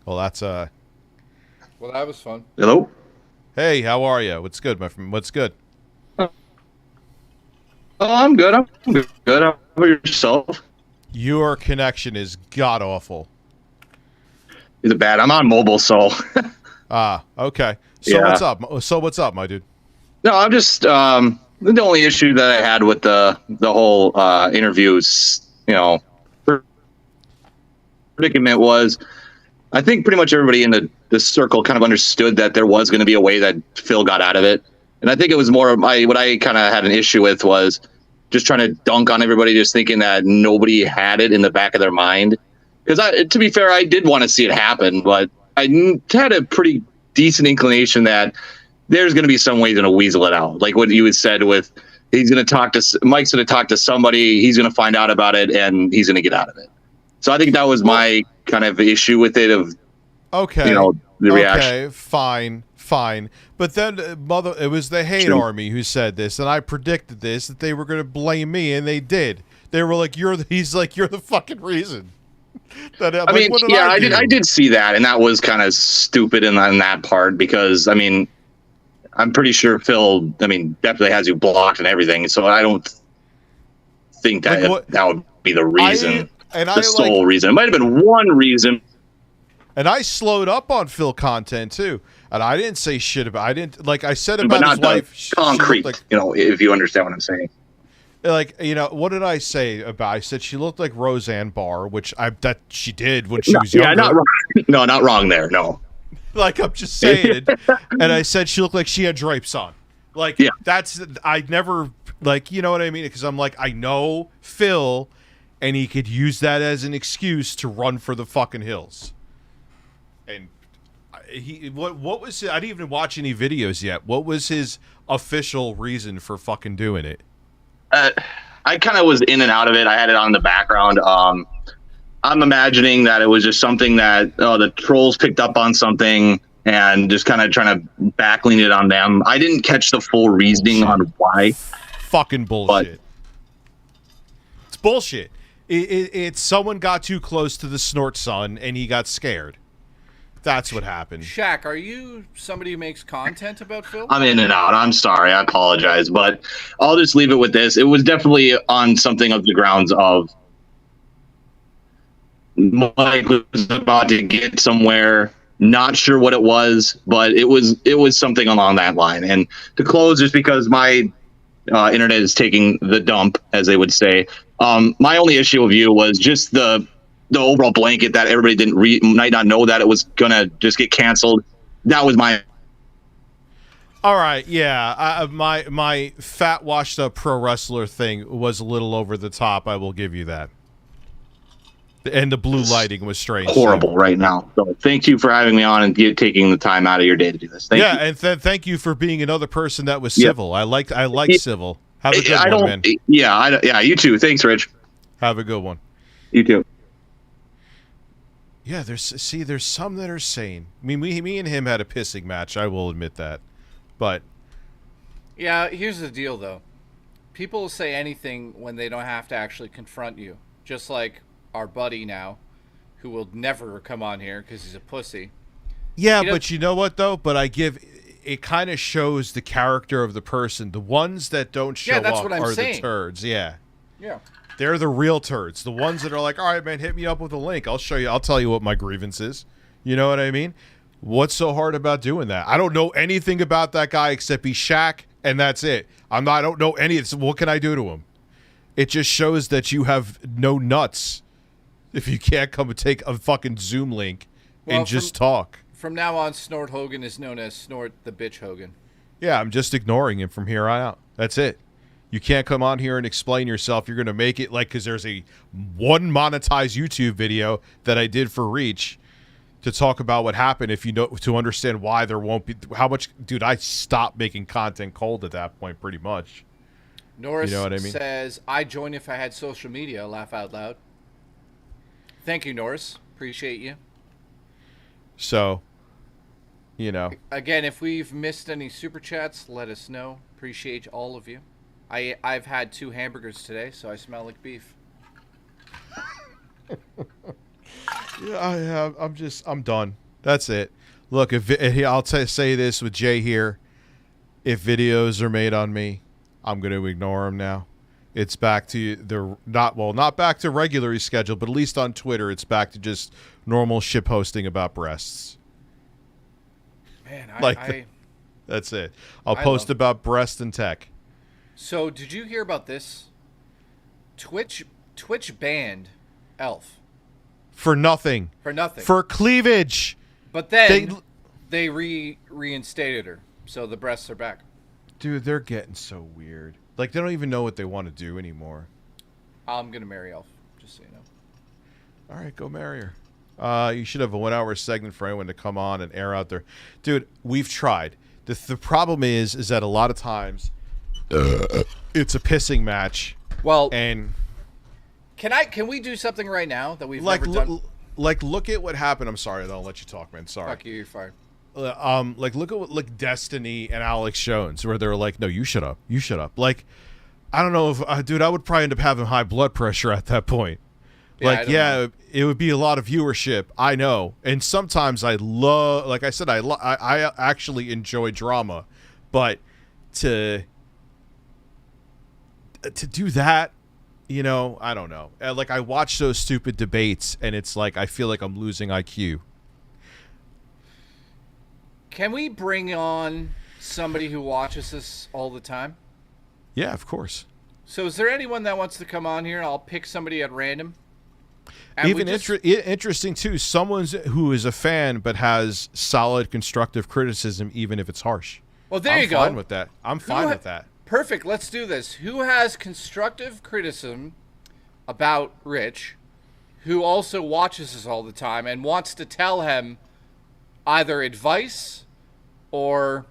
Well, that's Well, that was fun. Hello. Hey, how are you? What's good, my friend? What's good? Oh, I'm good. I'm good. How about yourself? Your connection is god awful. Is it bad? I'm on mobile, so. Okay. So Yeah. what's up? So what's up, my dude? No, I'm just the only issue that I had with the whole interviews, predicament was, I think pretty much everybody in the circle kind of understood that there was going to be a way that Phil got out of it, and I think it was more of what I kind of had an issue with was just trying to dunk on everybody, just thinking that nobody had it in the back of their mind. Because to be fair, I did want to see it happen, but I had a pretty decent inclination that there's going to be some way he's going to weasel it out. Like what you had said with, Mike's going to talk to somebody, he's going to find out about it, and he's going to get out of it. So I think that was my kind of issue with it of, the reaction. Okay, fine. But then, it was the hate army who said this, and I predicted this, that they were going to blame me, and they did. They were like, he's like, you're the fucking reason. I did see that, and that was kind of stupid in that part, because, I'm pretty sure Phil, definitely has you blocked and everything, so I don't think that that would be the reason, the sole reason. It might have been one reason. And I slowed up on Phil content, too. And I didn't say shit about I said about his wife. Concrete, if you understand what I'm saying. What did I say about? I said she looked like Roseanne Barr, which that she did when she was younger. Yeah, not wrong. No, not wrong there. No. I'm just saying. And I said she looked like she had drapes on. I never, you know what I mean? Because I'm like, I know Phil, and he could use that as an excuse to run for the fucking hills. And what was it? I didn't even watch any videos yet. What was his official reason for fucking doing it? I kind of was in and out of it. I had it on the background. I'm imagining that it was just something that the trolls picked up on something and just kind of trying to backlean it on them. I didn't catch the full reasoning on why. Fucking bullshit. It's bullshit. It's someone got too close to the snort son and he got scared. That's what happened. Shaq, are you somebody who makes content about Phil? I'm in and out. I'm sorry. I apologize. But I'll just leave it with this. It was definitely on something of the grounds of Mike was about to get somewhere. Not sure what it was, but it was something along that line. And to close, just because my internet is taking the dump, as they would say, my only issue of you was just the overall blanket that everybody might not know that it was gonna just get canceled. That was my. All right, yeah. My fat washed up pro wrestler thing was a little over the top. I will give you that. And the blue lighting was strange. Horrible right now. So thank you for having me on and taking the time out of your day to do this. Thank you. And thank you for being another person that was civil. I like civil. Have a good one, man. Yeah, you too. Thanks, Rich. Have a good one. You too. Yeah, there's some that are sane. I mean, me and him had a pissing match. I will admit that, but yeah, here's the deal, though. People will say anything when they don't have to actually confront you. Just like our buddy now, who will never come on here because he's a pussy. Yeah, but you know what though? But it kind of shows the character of the person. The ones that don't show up are the turds. Yeah. Yeah. They're the real turds. The ones that are like, all right, man, hit me up with a link. I'll show you. I'll tell you what my grievance is. You know what I mean? What's so hard about doing that? I don't know anything about that guy except he's Shaq, and that's it. I don't know any. What can I do to him? It just shows that you have no nuts if you can't come and take a fucking Zoom link and just talk. From now on, Snort Hogan is known as Snort the Bitch Hogan. Yeah, I'm just ignoring him from here on out. That's it. You can't come on here and explain yourself. You're going to make it like, because there's one monetized YouTube video that I did for Reach to talk about what happened. If you know, to understand why there won't be, how much, dude, I stopped making content cold at that point pretty much. Norris, you know what I mean? Says, I'd join if I had social media. Laugh out loud. Thank you, Norris. Appreciate you. So, you know. Again, if we've missed any super chats, let us know. Appreciate all of you. I've had 2 hamburgers today, so I smell like beef. Yeah, I'm done. That's it. Look, I'll say this with Jay here. If videos are made on me, I'm going to ignore them now. It's back to not back to regularly scheduled, but at least on Twitter, it's back to just normal shit posting about breasts. Man, that's it. I'll post about breast and tech. So, did you hear about this? Twitch banned Elf. For nothing. For nothing. For cleavage. But then they reinstated her, so the breasts are back. Dude, they're getting so weird. Like, they don't even know what they want to do anymore. I'm going to marry Elf, just so you know. All right, go marry her. You should have a 1-hour segment for anyone to come on and air out there. Dude, we've tried. The problem is that a lot of times it's a pissing match. Well, and can we do something right now that we've never done? Like, look at what happened. I'm sorry, though. I'll let you talk, man. Sorry. Fuck you, you're fine. Like, look at what Destiny and Alex Jones, where they're like, no, you shut up. You shut up. Like, I don't know if, dude, I would probably end up having high blood pressure at that point. Yeah, it would be a lot of viewership. I know. And sometimes I love, like I said, I actually enjoy drama. But to do that, you know, I don't know. Like, I watch those stupid debates, and it's like I feel like I'm losing IQ. Can we bring on somebody who watches this all the time? Yeah, of course. So is there anyone that wants to come on here? I'll pick somebody at random. And even interesting, too, someone who is a fan but has solid constructive criticism, even if it's harsh. Well, there you go. I'm fine with that. I'm fine with that. Perfect. Let's do this. Who has constructive criticism about Rich, who also watches us all the time and wants to tell him either advice or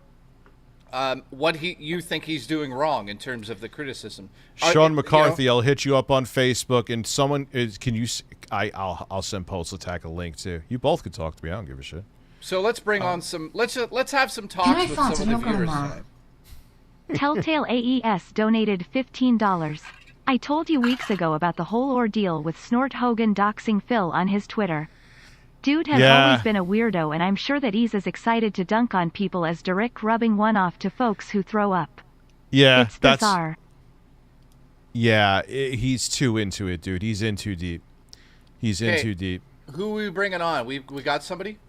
what you think he's doing wrong in terms of the criticism? Sean McCarthy, you know, I'll hit you up on Facebook, and someone can you? I'll send Pulse Attack a link too. You both can talk to me. I don't give a shit. So let's bring on some. Let's have some talks with some of the viewers tonight. Telltale AES donated $15. I told you weeks ago about the whole ordeal with Snort Hogan doxing Phil on his Twitter. Dude has always been a weirdo, and I'm sure that he's as excited to dunk on people as Derek rubbing one off to folks who throw up. Yeah, it's bizarre. Yeah, he's too into it, dude. He's in too deep. He's in too deep. Who are we bringing on? We got somebody?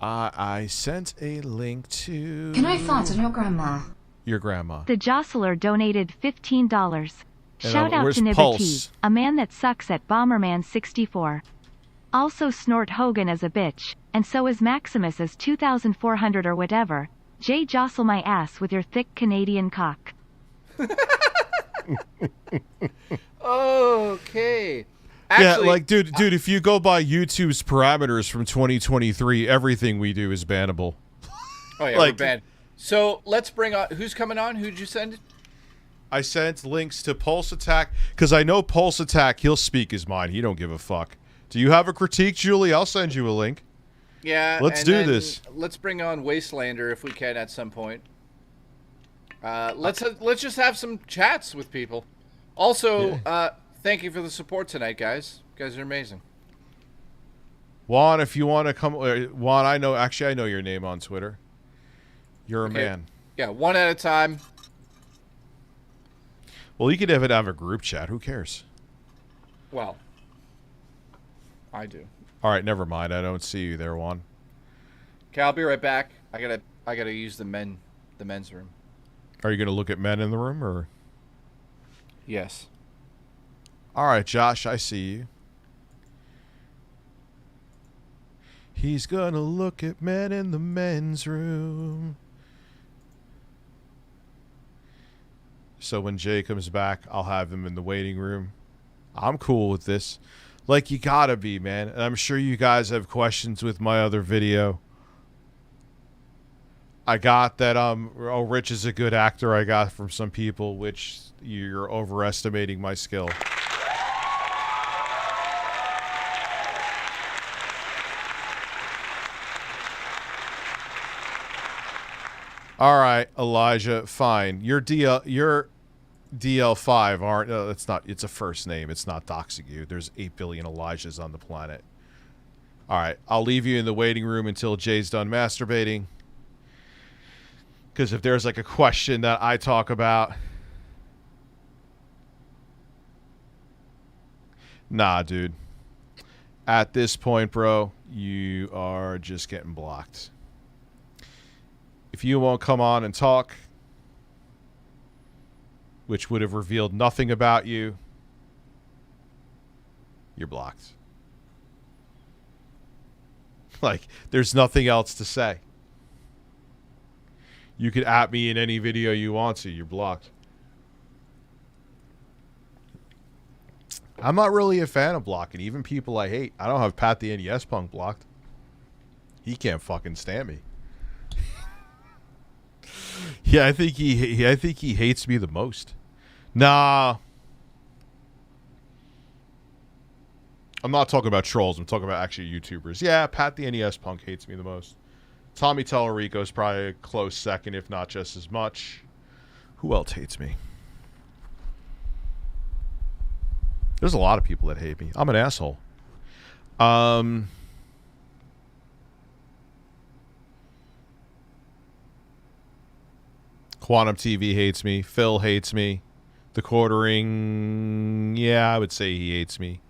I sent a link to... Can I fart on your grandma? Your grandma. The Jostler donated $15. Shout out to Nibbity, a man that sucks at Bomberman64. Also Snort Hogan as a bitch, and so is Maximus as 2,400 or whatever. Jay, jostle my ass with your thick Canadian cock. Okay. Actually, yeah, like, dude, if you go by YouTube's parameters from 2023, everything we do is bannable. Oh yeah, we're banned. So let's bring on. Who's coming on? Who'd you send? I sent links to Pulse Attack because I know Pulse Attack. He'll speak his mind. He don't give a fuck. Do you have a critique, Julie? I'll send you a link. Yeah. Let's do this. Let's bring on Wastelander if we can at some point. Let's just have some chats with people. Also, thank you for the support tonight, guys. You guys are amazing. Juan, if you want to come, Juan, I know your name on Twitter. You're a man. Yeah, one at a time. Well, you could have a group chat. Who cares? Well, I do. All right, never mind. I don't see you there, Juan. Okay, I'll be right back. I gotta use the men's room. Are you gonna look at men in the room, or? Yes. All right, Josh, I see you. He's gonna look at men in the men's room. So when Jay comes back, I'll have him in the waiting room. I'm cool with this. Like, you gotta be, man. And I'm sure you guys have questions with my other video. I got that, oh, Rich is a good actor, I got from some people, which you're overestimating my skill. All right, Elijah, fine. You're DL5, aren't? It's not. It's a first name. It's not doxing you. There's 8 billion Elijahs on the planet. All right, I'll leave you in the waiting room until Jay's done masturbating. Because if there's like a question that I talk about, nah, dude. At this point, bro, you are just getting blocked. If you won't come on and talk, which would have revealed nothing about you, you're blocked. Like, there's nothing else to say. You could at me in any video you want to. You're blocked. I'm not really a fan of blocking, even people I hate. I don't have Pat the NES Punk blocked. He can't fucking stand me. Yeah, I think he hates me the most. Nah. I'm not talking about trolls. I'm talking about actually YouTubers. Yeah, Pat the NES Punk hates me the most. Tommy Tellerico is probably a close second, if not just as much. Who else hates me? There's a lot of people that hate me. I'm an asshole. Quantum TV hates me. Phil hates me. The Quartering, yeah, I would say he hates me.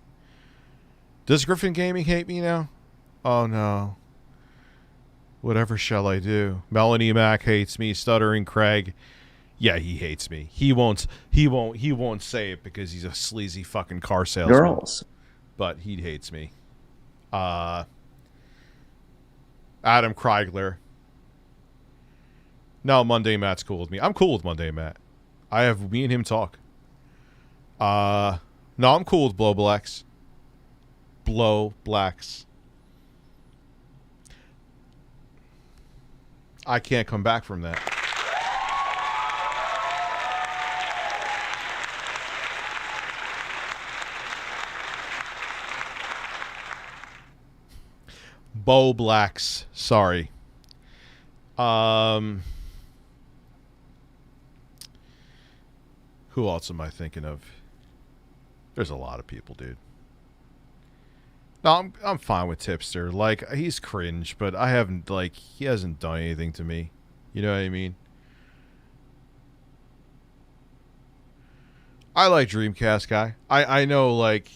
Does Griffin Gaming hate me now? Oh no. Whatever shall I do? Melanie Mac hates me. Stuttering Craig, yeah, he hates me. He won't say it because he's a sleazy fucking car salesman. Girls. But he hates me. Adam Kreigler. No, Monday Matt's cool with me. I'm cool with Monday Matt. Me and him talk. No, I'm cool with Blow Blacks. Blow Blacks. I can't come back from that. Bo Blacks. Sorry. Who else am I thinking of? There's a lot of people, dude. No, I'm fine with Tipster. Like, he's cringe, but I haven't, like, he hasn't done anything to me. You know what I mean? I like Dreamcast guy. I know, like,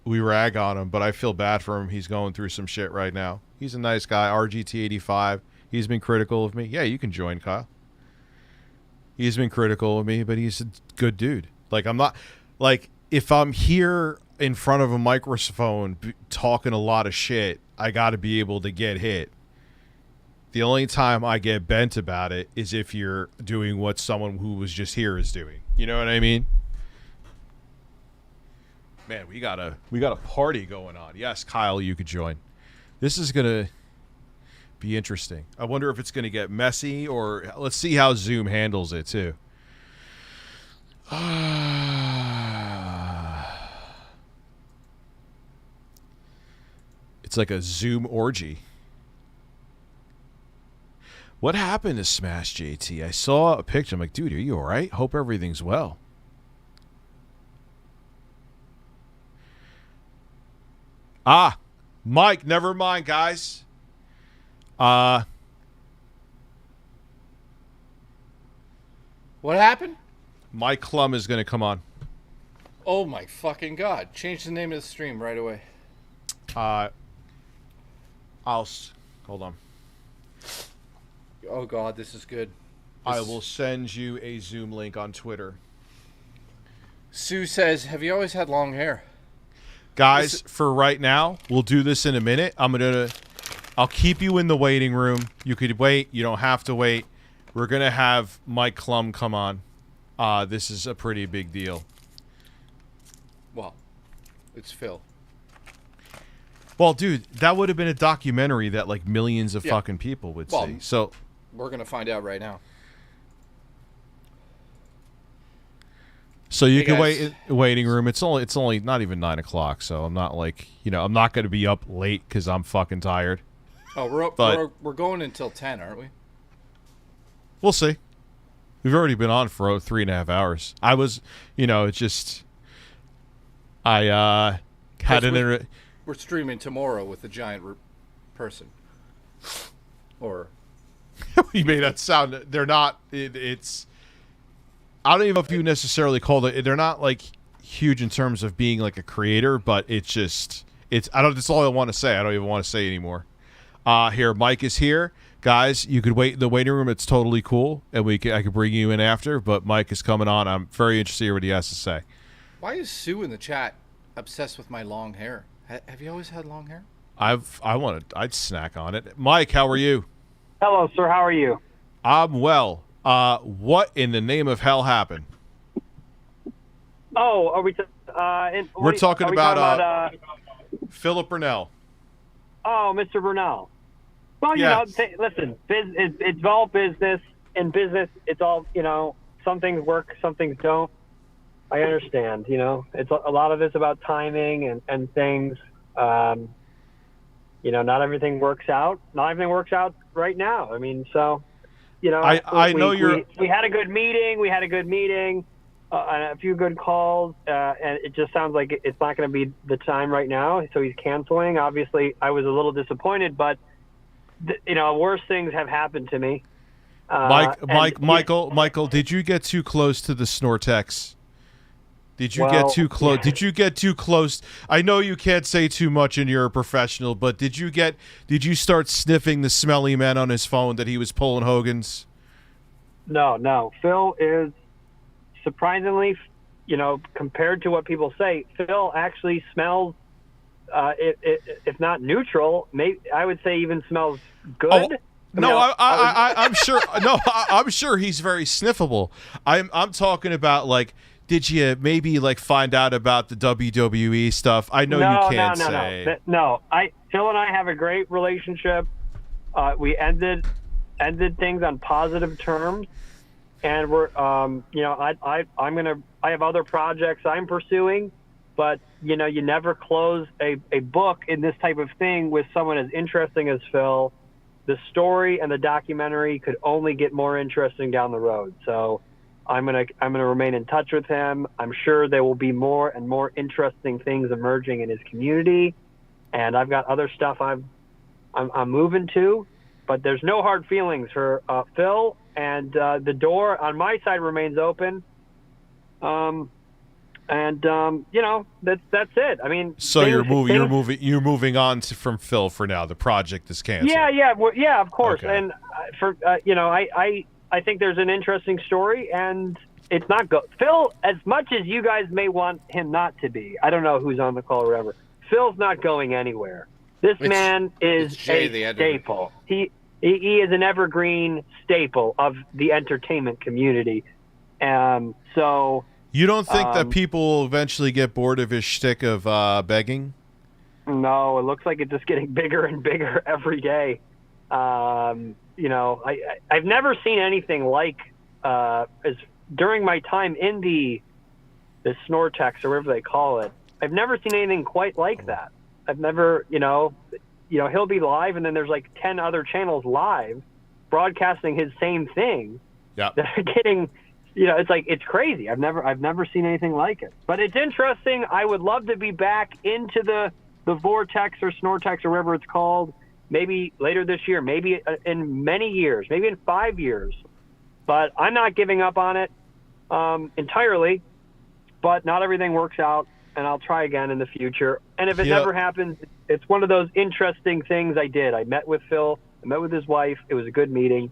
we rag on him, but I feel bad for him. He's going through some shit right now. He's a nice guy. RGT85. He's been critical of me. Yeah, you can join, Kyle. He's been critical of me, but he's a good dude. Like, I'm not... Like, if I'm here in front of a microphone talking a lot of shit, I got to be able to get hit. The only time I get bent about it is if you're doing what someone who was just here is doing. You know what I mean? Man, we got a party going on. Yes, Kyle, you could join. This is going to be interesting. I wonder if it's going to get messy, or let's see how Zoom handles it too. It's like a Zoom orgy. What happened to Smash JT? I saw a picture. I'm like, dude, are you all right? Hope everything's well. Ah, Mike, never mind, guys. What happened? Mike Klum is going to come on. Oh my fucking god. Change the name of the stream right away. Hold on. Oh god, this is good. I will send you a Zoom link on Twitter. Sue says, have you always had long hair? Guys, for right now, we'll do this in a minute. I'll keep you in the waiting room. You could wait. You don't have to wait. We're going to have Mike Klum come on. this is a pretty big deal. Well, it's Phil. Well, dude, that would have been a documentary that like millions of fucking people would Well, see. So we're gonna find out right now. So you Hey, can guys. wait in the waiting room. It's only not even 9 o'clock, so I'm not like, I'm not going to be up late because I'm fucking tired. Oh, we're up. But- We're going until 10, aren't we? We'll see. We've already been on for 3.5 hours. I was, it's just, I had an We're streaming tomorrow with a giant person. Or you made that sound. They're not. It's. I don't even know if you necessarily call it. They're not like huge in terms of being like a creator, but it's just. It's. I don't. That's all I want to say. I don't even want to say anymore. Here, Mike is here, guys. You could wait in the waiting room. It's totally cool, and I could bring you in after. But Mike is coming on. I'm very interested to hear what he has to say. why is Sue in the chat obsessed with my long hair? Have you always had long hair? I'd snack on it. Mike, how are you? Hello, sir. How are you? I'm well. What in the name of hell happened? Oh, are we? We're talking about Philip Burnell. Oh, Mr. Burnell. Well, Yes. Listen, it's all business. In business, it's all, some things work, some things don't. I understand, it's a lot of it's about timing and things. Not everything works out. Not everything works out right now. I mean, so, I know we had a good meeting. And a few good calls, and it just sounds like it's not going to be the time right now, so he's canceling. Obviously, I was a little disappointed, but, worse things have happened to me. Michael, did you get too close to the Snortex? Did you get too close? Did you get too close? I know you can't say too much and you're a professional, but did you start sniffing the smelly man on his phone that he was pulling Hogan's? No. Phil is surprisingly, compared to what people say, Phil actually smells, if not neutral, maybe I would say even smells good. Oh, no, I'm sure. No, I'm sure he's very sniffable. I'm talking about like. Did you maybe like find out about the WWE stuff? I know you can't say. No. Phil and I have a great relationship. We ended things on positive terms, and we're I have other projects I'm pursuing, but you never close a book in this type of thing with someone as interesting as Phil. The story and the documentary could only get more interesting down the road. So. I'm gonna remain in touch with him. I'm sure there will be more and more interesting things emerging in his community, and I've got other stuff I'm moving to, but there's no hard feelings for Phil, and the door on my side remains open. That's it. I mean, so you're moving on from Phil for now. The project is canceled. Yeah, of course. Okay. And I think there's an interesting story, and it's not Phil, as much as you guys may want him not to be. I don't know who's on the call or whatever. Phil's not going anywhere. This man is a staple. He is an evergreen staple of the entertainment community. So you don't think that people will eventually get bored of his shtick of begging? No, it looks like it's just getting bigger and bigger every day. I've never seen anything like as during my time in the Snortex or whatever they call it. I've never seen anything quite like that. I've never, he'll be live and then there's like 10 other channels live broadcasting his same thing. Yeah, they're getting, it's like it's crazy. I've never seen anything like it. But it's interesting. I would love to be back into the Vortex or Snortex or whatever it's called. Maybe later this year, maybe in many years, maybe in 5 years. But I'm not giving up on it entirely. But not everything works out, and I'll try again in the future. And if it never happens, it's one of those interesting things I did. I met with Phil. I met with his wife. It was a good meeting,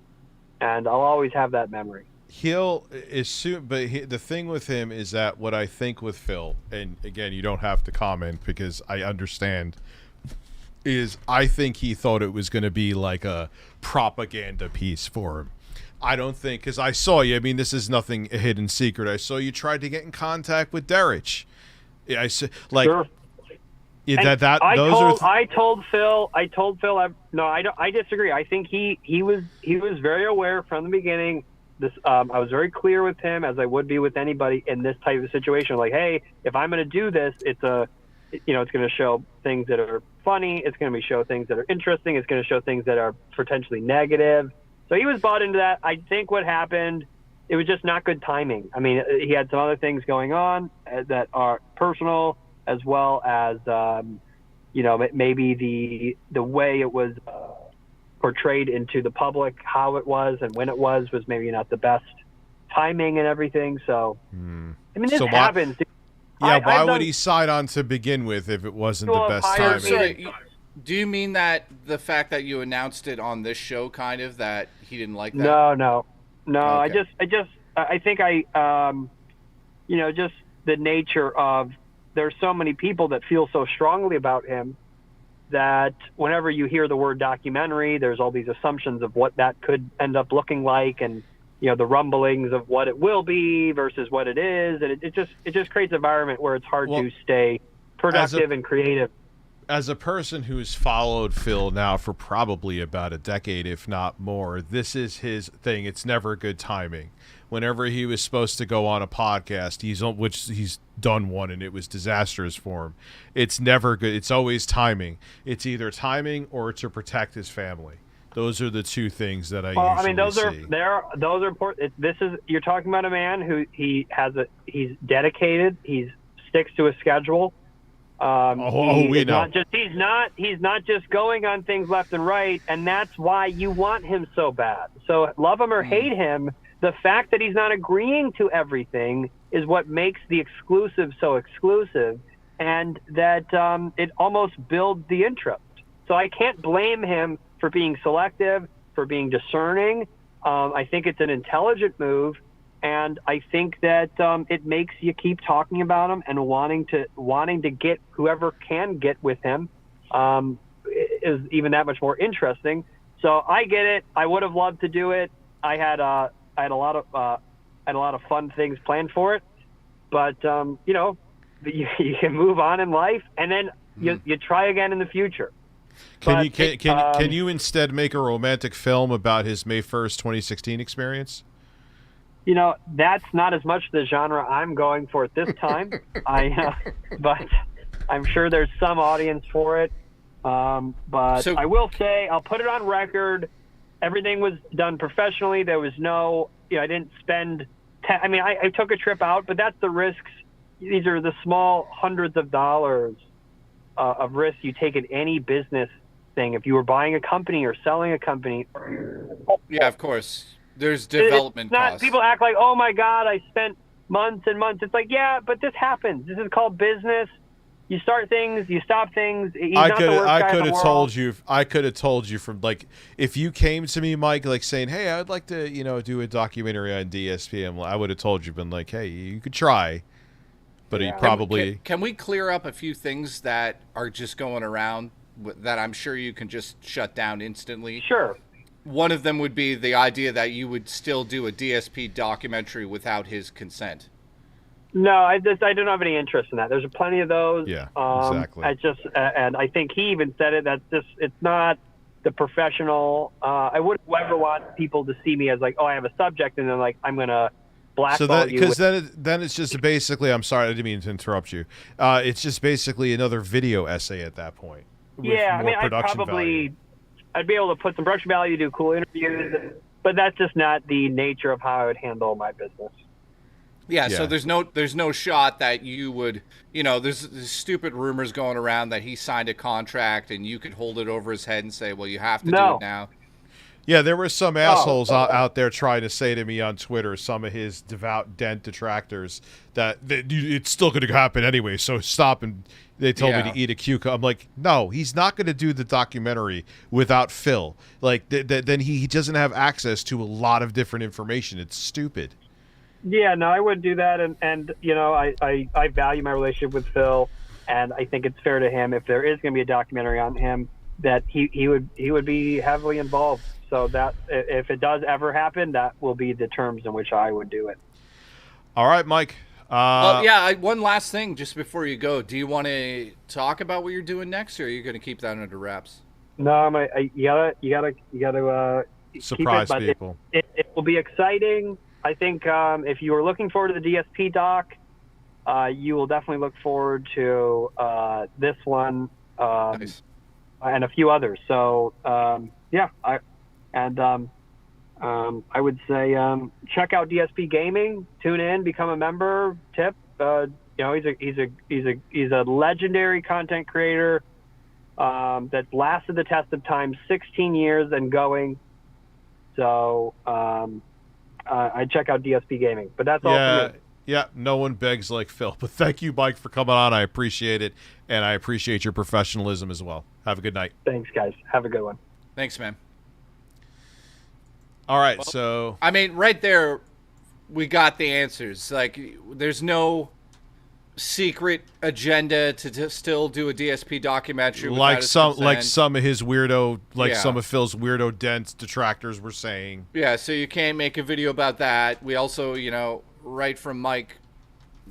and I'll always have that memory. But the thing with him is that what I think with Phil, and again, you don't have to comment because I understand, is I think he thought it was going to be like a propaganda piece for him. I don't think, because I saw you. I mean, this is nothing a hidden secret. I saw you tried to get in contact with Derek. Yeah, I said, like, Sure. yeah, I those told Phil. I disagree. I think he was very aware from the beginning. I was very clear with him, as I would be with anybody in this type of situation. Like, hey, if I'm going to do this, it's going to show things that are funny. It's going to show things that are interesting. It's going to show things that are potentially negative. So he was bought into that. I think what happened, it was just not good timing. I mean, he had some other things going on that are personal, as well as maybe the way it was portrayed into the public, how it was and when it was maybe not the best timing and everything. So I mean, this happens. Why would he sign on to begin with if it wasn't the best timing? Sorry, do you mean that the fact that you announced it on this show, kind of, that he didn't like that? No. Okay. I think just the nature of, there's so many people that feel so strongly about him that whenever you hear the word documentary, there's all these assumptions of what that could end up looking like, and the rumblings of what it will be versus what it is, and it just creates an environment where it's hard to stay productive and creative. As a person who's followed Phil now for probably about a decade, if not more, this is his thing. It's never good timing. Whenever he was supposed to go on a podcast, he's done one, and it was disastrous for him. It's never good. It's always timing. It's either timing or to protect his family. Those are the two things that I usually see. Those are important. You're talking about a man who he's dedicated. He sticks to a schedule. We know. He's not just going on things left and right, and that's why you want him so bad. So love him or hate him, the fact that he's not agreeing to everything is what makes the exclusive so exclusive, and that it almost builds the interest. So I can't blame him for being selective, for being discerning. I think it's an intelligent move. And I think that it makes you keep talking about him and wanting to get whoever can get with him is even that much more interesting. So I get it. I would have loved to do it. I had a lot of fun things planned for it, but you can move on in life, and then you try again in the future. Can you instead make a romantic film about his May 1st, 2016 experience? That's not as much the genre I'm going for at this time. But I'm sure there's some audience for it. But I will say, I'll put it on record. Everything was done professionally. There was no, I didn't spend. I took a trip out, but that's the risks. These are the small hundreds of dollars of risks you take in any business thing. If you were buying a company or selling a company. Yeah, of course. There's development costs. People act like, oh my God, I spent months and months. It's like, yeah, but this happens. This is called business. You start things, you stop things. I could have told you. I could have told you from, like, if you came to me, Mike, like saying, hey, I'd like to, do a documentary on DSP. I would have told you, been like, hey, you could try, but you probably. Can we clear up a few things that are just going around that I'm sure you can just shut down instantly? Sure. One of them would be the idea that you would still do a DSP documentary without his consent. No, I don't have any interest in that. There's plenty of those. Yeah, exactly. And I think he even said it. It's not the professional. I wouldn't ever want people to see me as like, oh, I have a subject, and then like I'm gonna blackball you. Because then it's just basically. I'm sorry, I didn't mean to interrupt you. It's just basically another video essay at that point. Yeah, I'd be able to put some production value, do cool interviews, but that's just not the nature of how I would handle my business. Yeah, so there's no shot that you would, there's stupid rumors going around that he signed a contract and you could hold it over his head and say, well, you have to do it now. Yeah, there were some assholes out there trying to say to me on Twitter, some of his devout dent detractors, that it's still going to happen anyway, so stop. And they told me to eat a cucumber. I'm like, no, he's not going to do the documentary without Phil. Like, then he doesn't have access to a lot of different information. It's stupid. Yeah, no, I wouldn't do that. And I value my relationship with Phil, and I think it's fair to him if there is going to be a documentary on him that he would be heavily involved. So that if it does ever happen, that will be the terms in which I would do it. All right, Mike. One last thing just before you go. Do you want to talk about what you're doing next, or are you going to keep that under wraps? No, you gotta surprise keep it, people. It will be exciting. I think if you are looking forward to the DSP doc, you will definitely look forward to this one Nice. and a few others. So I would say check out DSP Gaming. Tune in, become a member. Tip. He's a legendary content creator that's lasted the test of time, 16 years and going. So I check out DSP Gaming, but that's all for me. Yeah, no one begs like Phil. But thank you, Mike, for coming on. I appreciate it, and I appreciate your professionalism as well. Have a good night. Thanks, guys. Have a good one. Thanks, man. All right, so I mean, right there, we got the answers. Like, there's no secret agenda to still do a DSP documentary. like some consent. some of his weirdo, Yeah. some of Phil's weirdo dense detractors were saying. Yeah, so you can't make a video about that. We also, right from Mike,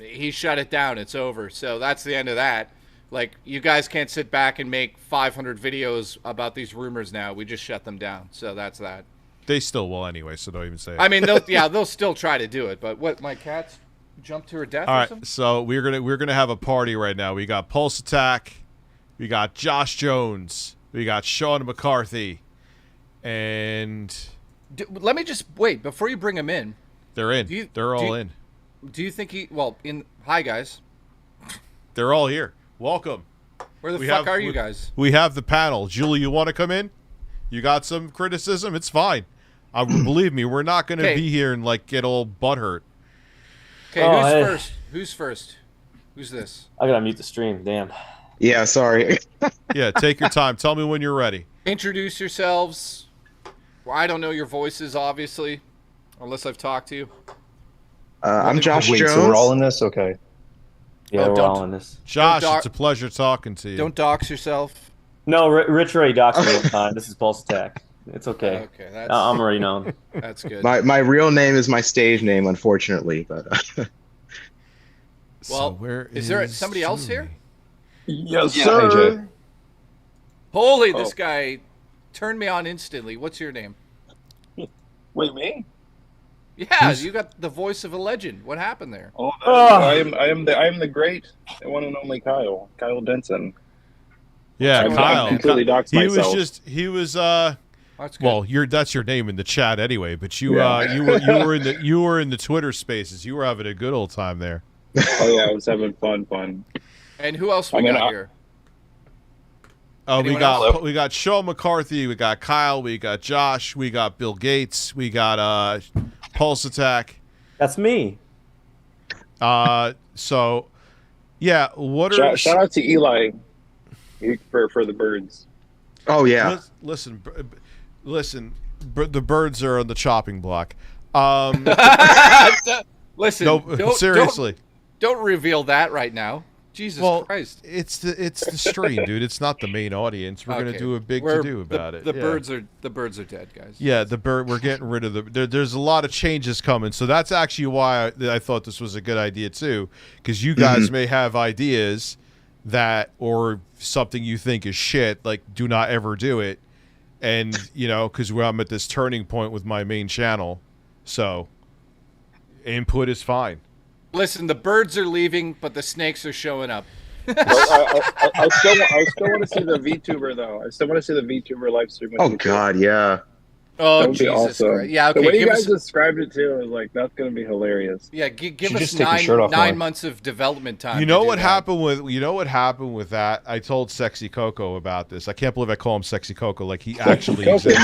he shut it down. It's over. So that's the end of that. Like, you guys can't sit back and make 500 videos about these rumors now. We just shut them down. So that's that. They still will anyway, so don't even say it. I mean, they'll still try to do it. But what, my cat's jumped to her death All or right, something? so we're gonna have a party right now. We got Pulse Attack, we got Josh Jones, we got Sean McCarthy, and Let me just wait before you bring him in. they're in. They're all in. Do you think hi guys. They're all here. Welcome. Where the fuck are you guys? We have the panel. Julie, you want to come in? You got some criticism? It's fine. Believe me, we're not going to be here and get all butthurt. Okay, who's first? Who's first? Who's this? I gotta mute the stream. Damn. Yeah, sorry. Yeah, take your time. Tell me when you're ready. Introduce yourselves. Well, I don't know your voices, obviously, unless I've talked to you. I'm Josh Wait, Jones. so we're all in this? Okay. Yeah, Oh, we're all in this. Josh, it's a pleasure talking to you. Don't dox yourself. No, Rich Ray doxed me one time. This is Pulse Attack. It's okay. Okay, that's, I'm already known. That's good. My real name is my stage name, unfortunately, but. Well, is there somebody else here? Yes, Yeah, sir. AJ. Holy, this guy turned me on instantly. What's your name? Wait, me? Yeah, you got the voice of a legend. What happened there? Oh, I am the great, the one and only Kyle Denson. Yeah, I'm Kyle. completely doxed myself. Well, that's your name in the chat anyway. But you were in the Twitter Spaces. You were having a good old time there. Oh yeah, I was having fun. And who else we got here? We got Sean McCarthy, we got Kyle, we got Josh, we got Bill Gates, we got Pulse Attack. That's me. So yeah, what are Shout out to Eli for the birds. Oh yeah. Listen, the birds are on the chopping block. Listen, no, seriously. Don't reveal that right now. Jesus Christ. It's the stream, dude. It's not the main audience. We're gonna do a big to do about it. The birds are dead, guys. Yeah, we're getting rid of there's a lot of changes coming. So that's actually why I thought this was a good idea too, because you guys may have ideas that or something you think is shit, like do not ever do it. And because I'm at this turning point with my main channel, so input is fine. Listen, the birds are leaving, but the snakes are showing up. I still want to see the VTuber though. I still want to see the VTuber live stream. Oh God, yeah. Oh, that would be Jesus awesome. Christ. Yeah, okay. The way you guys described it too, I was like, that's going to be hilarious. Yeah, give us 9 months of development time. You know what happened with that? I told Sexy Coco about this. I can't believe I call him Sexy Coco like he actually exists.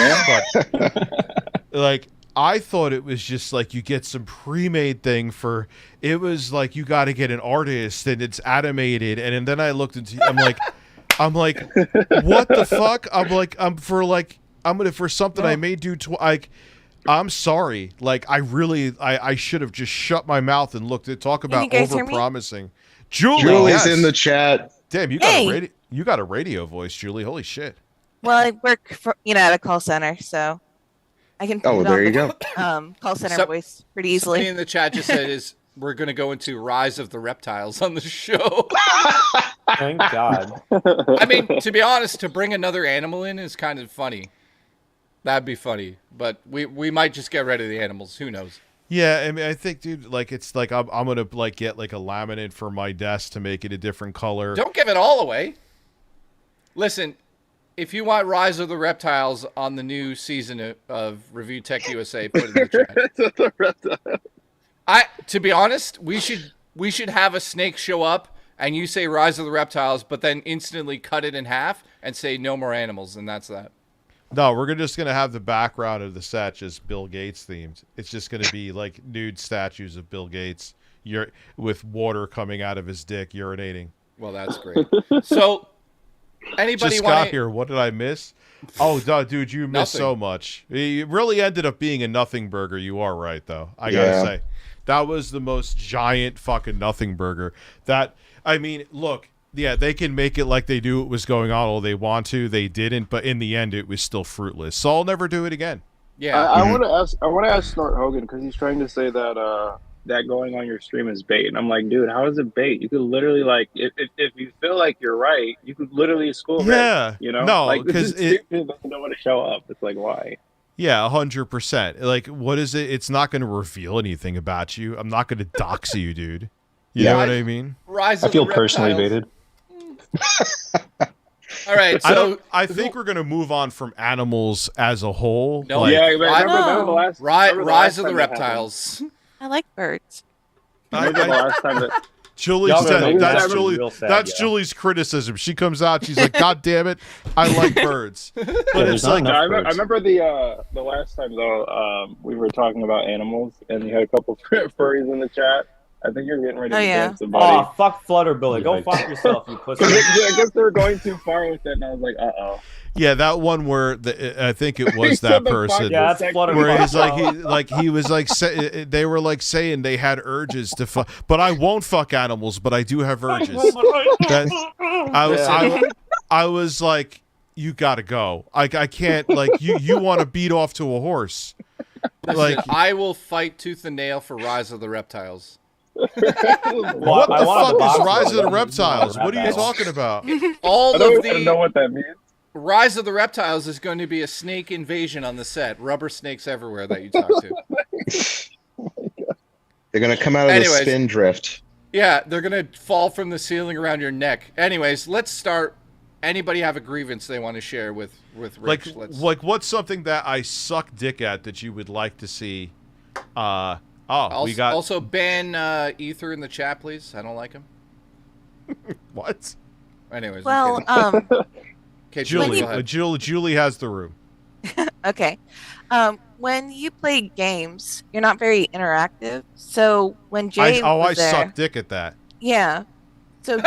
But, I thought it was just like you get some pre-made thing for. It was like you got to get an artist and it's animated, and then I looked into. I'm like, what the fuck? For something I may do. I'm sorry. I should have just shut my mouth and looked at talk about over-promising. Julie's in the chat. Damn, you got a radio voice, Julie. Holy shit. Well, I work for, at a call center, so I can put Oh, it there on you the go. call center voice pretty easily. Somebody in the chat just said we're going to go into Rise of the Reptiles on the show. Thank God. I mean, to be honest, to bring another animal in is kind of funny. That'd be funny, but we might just get rid of the animals. Who knows? Yeah, I mean, I think, dude, like it's like I'm gonna like get like a laminate for my desk to make it a different color. Don't give it all away. Listen, if you want Rise of the Reptiles on the new season of ReviewTechUSA, put it in the chat. To be honest, we should have a snake show up and you say Rise of the Reptiles, but then instantly cut it in half and say no more animals, and that's that. No, we're just gonna have the background of the set just Bill Gates themed. It's just gonna be like nude statues of Bill Gates, with water coming out of his dick, urinating. Well, that's great. So, anybody just want got here? What did I miss? Oh, dude, you missed so much. It really ended up being a nothing burger. You are right, though. I gotta say, that was the most giant fucking nothing burger. I mean, look. Yeah, they can make it like they knew what was going on all they want to. They didn't, but in the end, it was still fruitless. So I'll never do it again. Yeah, I want to ask Snort Hogan because he's trying to say that that going on your stream is bait, and I'm like, dude, how is it bait? You could literally if you feel like you're right, you could literally school. Yeah, no, because it doesn't know when to show up. It's like why? Yeah, 100%. Like, what is it? It's not going to reveal anything about you. I'm not going to dox you, dude. You know what I mean? I feel personally baited. All right, so I think we're gonna move on from animals as a whole. No, remember the last Rise of the Reptiles. I like birds. Remember the last time that Julie said that's Julie's criticism. She comes out, she's like, "God damn it, I like birds." But it's like I remember the last time though, we were talking about animals, and you had a couple furries in the chat. I think you're getting ready to dance somebody. Oh, fuck Flutterbilly. Go fuck yourself, you pussy. I guess they were going too far with it, and I was like, uh-oh. Yeah, that one where I think it was that person. Yeah, that's Flutterbilly. Where he was like they were like saying they had urges to fuck, but I won't fuck animals, but I do have urges. I was like, you gotta go. I can't, like, you want to beat off to a horse. Listen, I will fight tooth and nail for Rise of the Reptiles. What the fuck is Rise of the Reptiles? What are you talking about? I don't know what that means. Rise of the Reptiles is going to be a snake invasion on the set. Rubber snakes everywhere that you talk to. They're gonna come out of the spin drift. Yeah, they're gonna fall from the ceiling around your neck. Anyways, let's start. Anybody have a grievance they want to share with Rich? Like what's something that I suck dick at that you would like to see? Also ban Ether in the chat, please. I don't like him. What? Anyways, well, okay, Julie has the room. Okay. When you play games, you're not very interactive. So when Jay I was there, suck dick at that. Yeah. So, so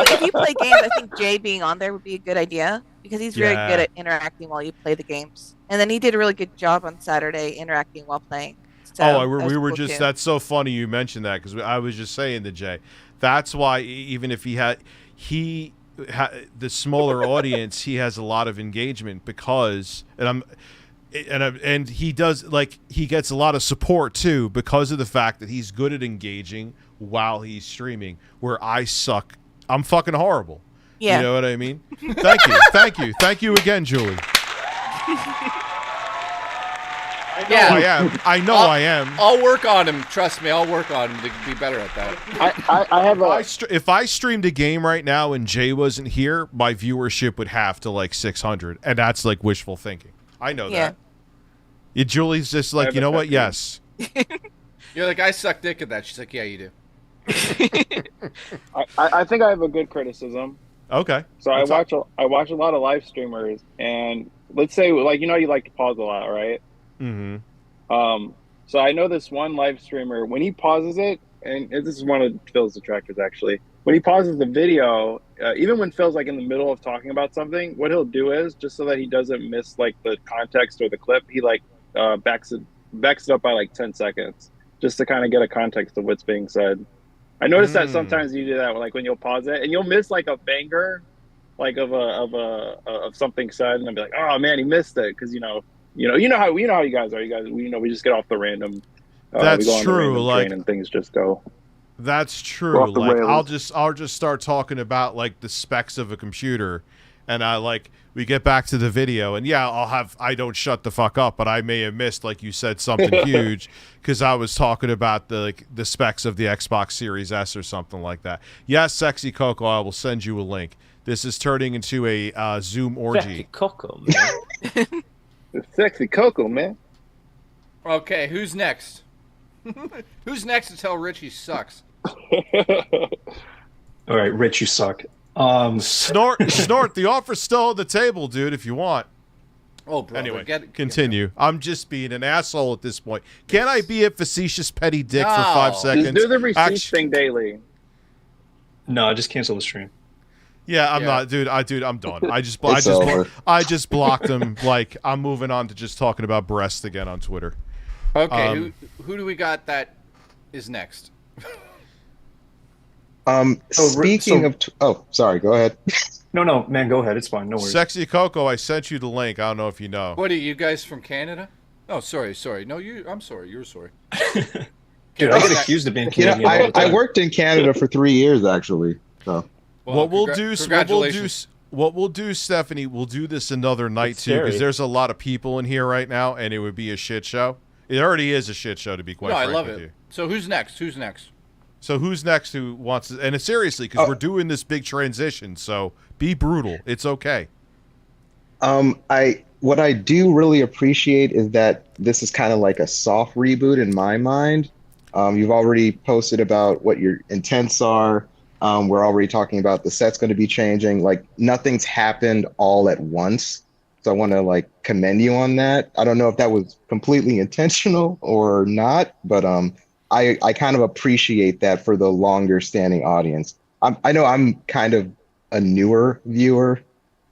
if you play games, I think Jay being on there would be a good idea because he's very good at interacting while you play the games. And then he did a really good job on Saturday interacting while playing. So we were just cool. That's so funny you mentioned that because I was just saying to Jay, that's why even if the smaller audience, he has a lot of engagement because and he does, like, he gets a lot of support too because of the fact that he's good at engaging while he's streaming, where I suck. I'm fucking horrible. Yeah. You know what I mean? Thank you again, Julie. I know I am. I'll work on him. Trust me, I'll work on him to be better at that. I have if I streamed a game right now and Jay wasn't here, my viewership would have to like 600, and that's like wishful thinking. I know that. Yeah, Julie's just like, you know what? Yes. You're like, I suck dick at that. She's like, yeah, you do. I think I have a good criticism. Okay. So I watch a lot of live streamers, and let's say, like, you like to pause a lot, right? Mm-hmm. So I know this one live streamer, when he pauses it, and this is one of Phil's detractors actually, when he pauses the video, even when Phil's like in the middle of talking about something, what he'll do is, just so that he doesn't miss like the context or the clip, he like backs it up by like 10 seconds just to kind of get a context of what's being said. I noticed that sometimes you do that, like when you'll pause it and you'll miss like a banger of something said, and I'd be like, oh man, he missed it, because you know how you guys are. You guys, we just get off the random. That's we go on true. The random Like train and things just go. That's We're true. off the Like rails. I'll just start talking about like the specs of a computer, and we get back to the video, and yeah, I don't shut the fuck up, but I may have missed, like you said, something huge because I was talking about the specs of the Xbox Series S or something like that. Yes, Sexy Coco, I will send you a link. This is turning into a Zoom orgy. Sexy Coco, man. Sexy Coco, man. Okay, who's next? Who's next to tell Rich he sucks? All right, Rich, you suck. Snort. The offer's still on the table, dude, if you want. Oh, brother, anyway, continue. I'm just being an asshole at this point. Can I be a facetious petty dick for 5 seconds? Just do the receipt thing daily. No, just cancel the stream. Yeah, I'm not, dude. I'm done. I just blocked him. Like, I'm moving on to just talking about breasts again on Twitter. Okay, who do we got that is next? Speaking of, sorry, go ahead. No, man, go ahead. It's fine. No worries. Sexy Coco, I sent you the link. I don't know if you know. What are you guys from Canada? Oh, sorry. No, I'm sorry. You're sorry. Dude, I get accused of being Canadian. You know, I worked in Canada for 3 years, actually. So what we'll do, Stephanie, we'll do this another night too, because there's a lot of people in here right now, and it would be a shit show. It already is a shit show, to be quite frank I love with it. you. So who's next? So who's next who wants to, and it's seriously, because we're doing this big transition, so be brutal. It's okay. What I do really appreciate is that this is kind of like a soft reboot in my mind. You've already posted about what your intents are. We're already talking about the set's going to be changing. Like, nothing's happened all at once. So I want to commend you on that. I don't know if that was completely intentional or not, but I kind of appreciate that for the longer standing audience. I know I'm kind of a newer viewer,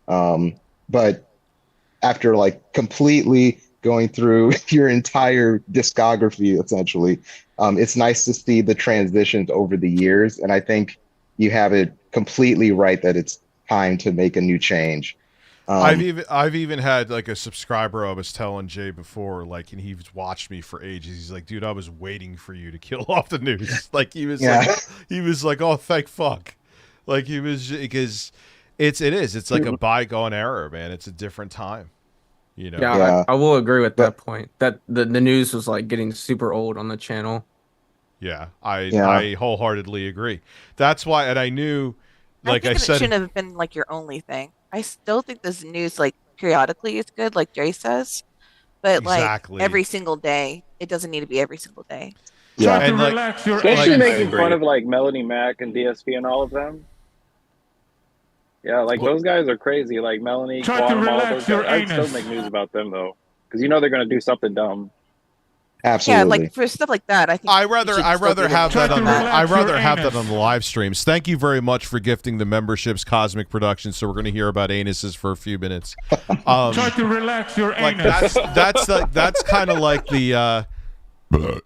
but after completely going through your entire discography, essentially, it's nice to see the transitions over the years. And I think you have it completely right that it's time to make a new change. I've even had a subscriber I was telling Jay before, and he's watched me for ages. He's like, dude, I was waiting for you to kill off the news. He was like, oh, thank fuck. He was, because it's like a bygone era, man. It's a different time, you know? Yeah. I will agree with that point, that the news was getting super old on the channel. Yeah, I wholeheartedly agree. That's why, and I knew, I said, it shouldn't have been your only thing. I still think this news periodically is good, like Jay says, but exactly. Every single day, it doesn't need to be every single day. Yeah, and especially making fun of Melody Mac and DSP and all of them. Yeah, those guys are crazy. Melanie, Quantum, all those guys. I still make news about them though, because they're going to do something dumb. Absolutely. Yeah, for stuff like that, I think I rather have that on the live streams. Thank you very much for gifting the memberships, Cosmic Productions. So we're going to hear about anuses for a few minutes. Try to relax your anus. That's kind of like the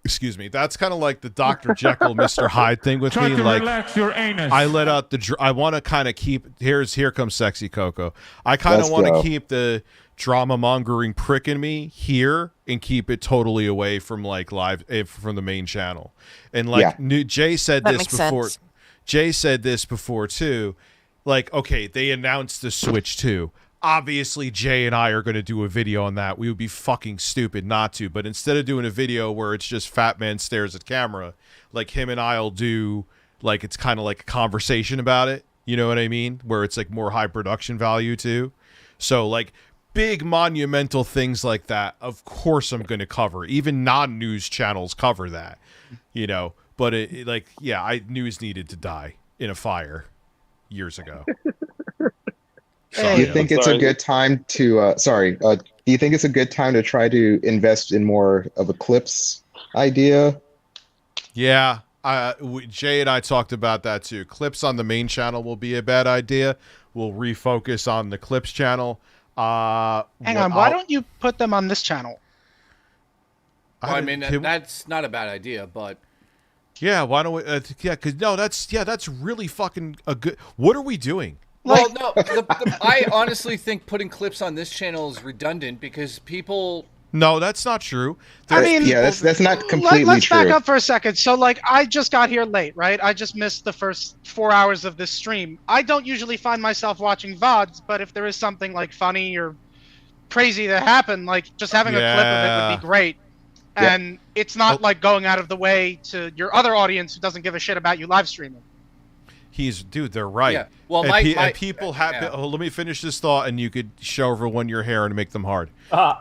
excuse me. That's kind of like the Dr. Jekyll, Mr. Hyde thing with me. Try to relax your anus. I let out I want to kind of keep. Here comes Sexy Coco. I kind of want to keep the drama mongering prick in me here and keep it totally away from live from the main channel. And Jay said this before. Sense. Jay said this before too. Okay, they announced the Switch 2. Obviously, Jay and I are going to do a video on that. We would be fucking stupid not to. But instead of doing a video where it's just Fat Man stares at camera, him and I'll do it's kind of like a conversation about it. You know what I mean? Where it's more high production value too. So big monumental things like that, of course I'm going to cover. Even non-news channels cover that, you know. But news needed to die in a fire years ago. Do you think it's a good time to? Do you think it's a good time to try to invest in more of a clips idea? Yeah, Jay and I talked about that too. Clips on the main channel will be a bad idea. We'll refocus on the clips channel. Hang on, why don't you put them on this channel? Well, I mean, that's not a bad idea, but yeah, why don't we? Because that's really fucking a good. What are we doing? Well, no, I honestly think putting clips on this channel is redundant because people. No, that's not true. I mean, that's not completely let's true. back up for a second. So, like, I just got here late, right? I just missed the first 4 hours of this stream. I don't usually find myself watching VODs, but if there is something, like, funny or crazy that happened, like, just having a clip of it would be great. Yep. And it's not like going out of the way to your other audience who doesn't give a shit about you live streaming. Dude, they're right. Yeah. Well, and people have. Yeah. Oh, let me finish this thought, and you could show everyone your hair and make them hard. No,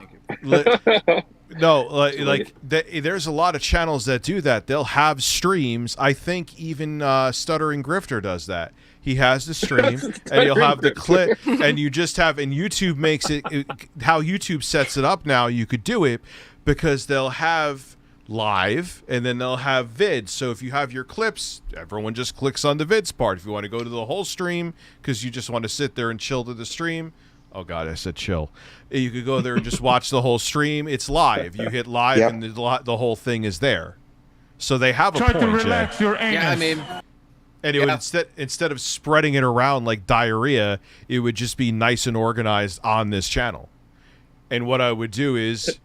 there's a lot of channels that do that. They'll have streams. I think even Stuttering Grifter does that. He has the stream, and you'll have the clip, and you just have. And YouTube makes it how YouTube sets it up now. You could do it because they'll have live and then they'll have vids. So if you have your clips, everyone just clicks on the vids part. If you want to go to the whole stream because you just want to sit there and chill to the stream, oh god, I said chill, you could go there and just watch the whole stream. It's live. You hit live and the whole thing is there. So they have a Try point, to relax Jay. your anus. Yeah, I mean, and it would instead of spreading it around like diarrhea, it would just be nice and organized on this channel. And what I would do is,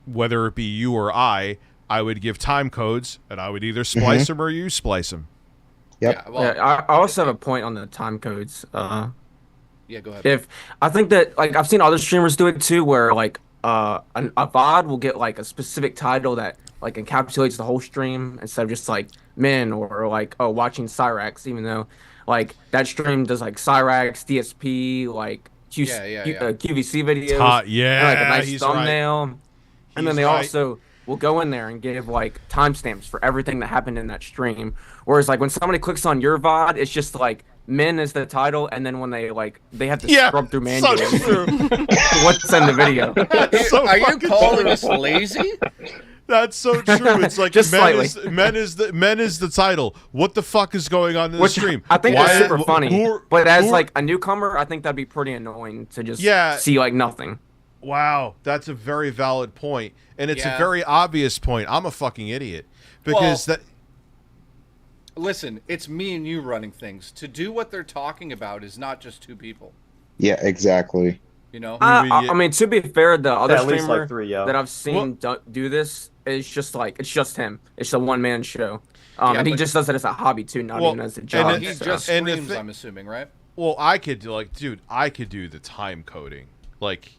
whether it be you or I would give time codes, and I would either splice them or you splice them. Yep. I also have a point on the time codes. Yeah, go ahead. If I think that, like, I've seen other streamers do it too, where like a VOD will get like a specific title that like encapsulates the whole stream instead of just like men or like watching Cyrax, even though like that stream does like Cyrax, DSP, like QVC videos, and, like a nice thumbnail, right. And then they also will go in there and give like timestamps for everything that happened in that stream. Whereas like when somebody clicks on your VOD, it's just like men is the title, and then when they have to scrub through manuals what's in the video. Are you calling us lazy? That's so true. It's like Just men is the title. What the fuck is going on in the stream? I think that's super funny. But as like a newcomer, I think that'd be pretty annoying to just see like nothing. Wow, that's a very valid point, and it's a very obvious point. I'm a fucking idiot because Listen, it's me and you running things. To do what they're talking about is not just two people. Yeah, exactly. You know, I mean, to be fair, the other at least streamer like 3, that I've seen do this is just like it's just him. It's a one-man show, and he just does it as a hobby too, not even as a job. And he just streams, I'm assuming, right? Well, I could do I could do the time coding like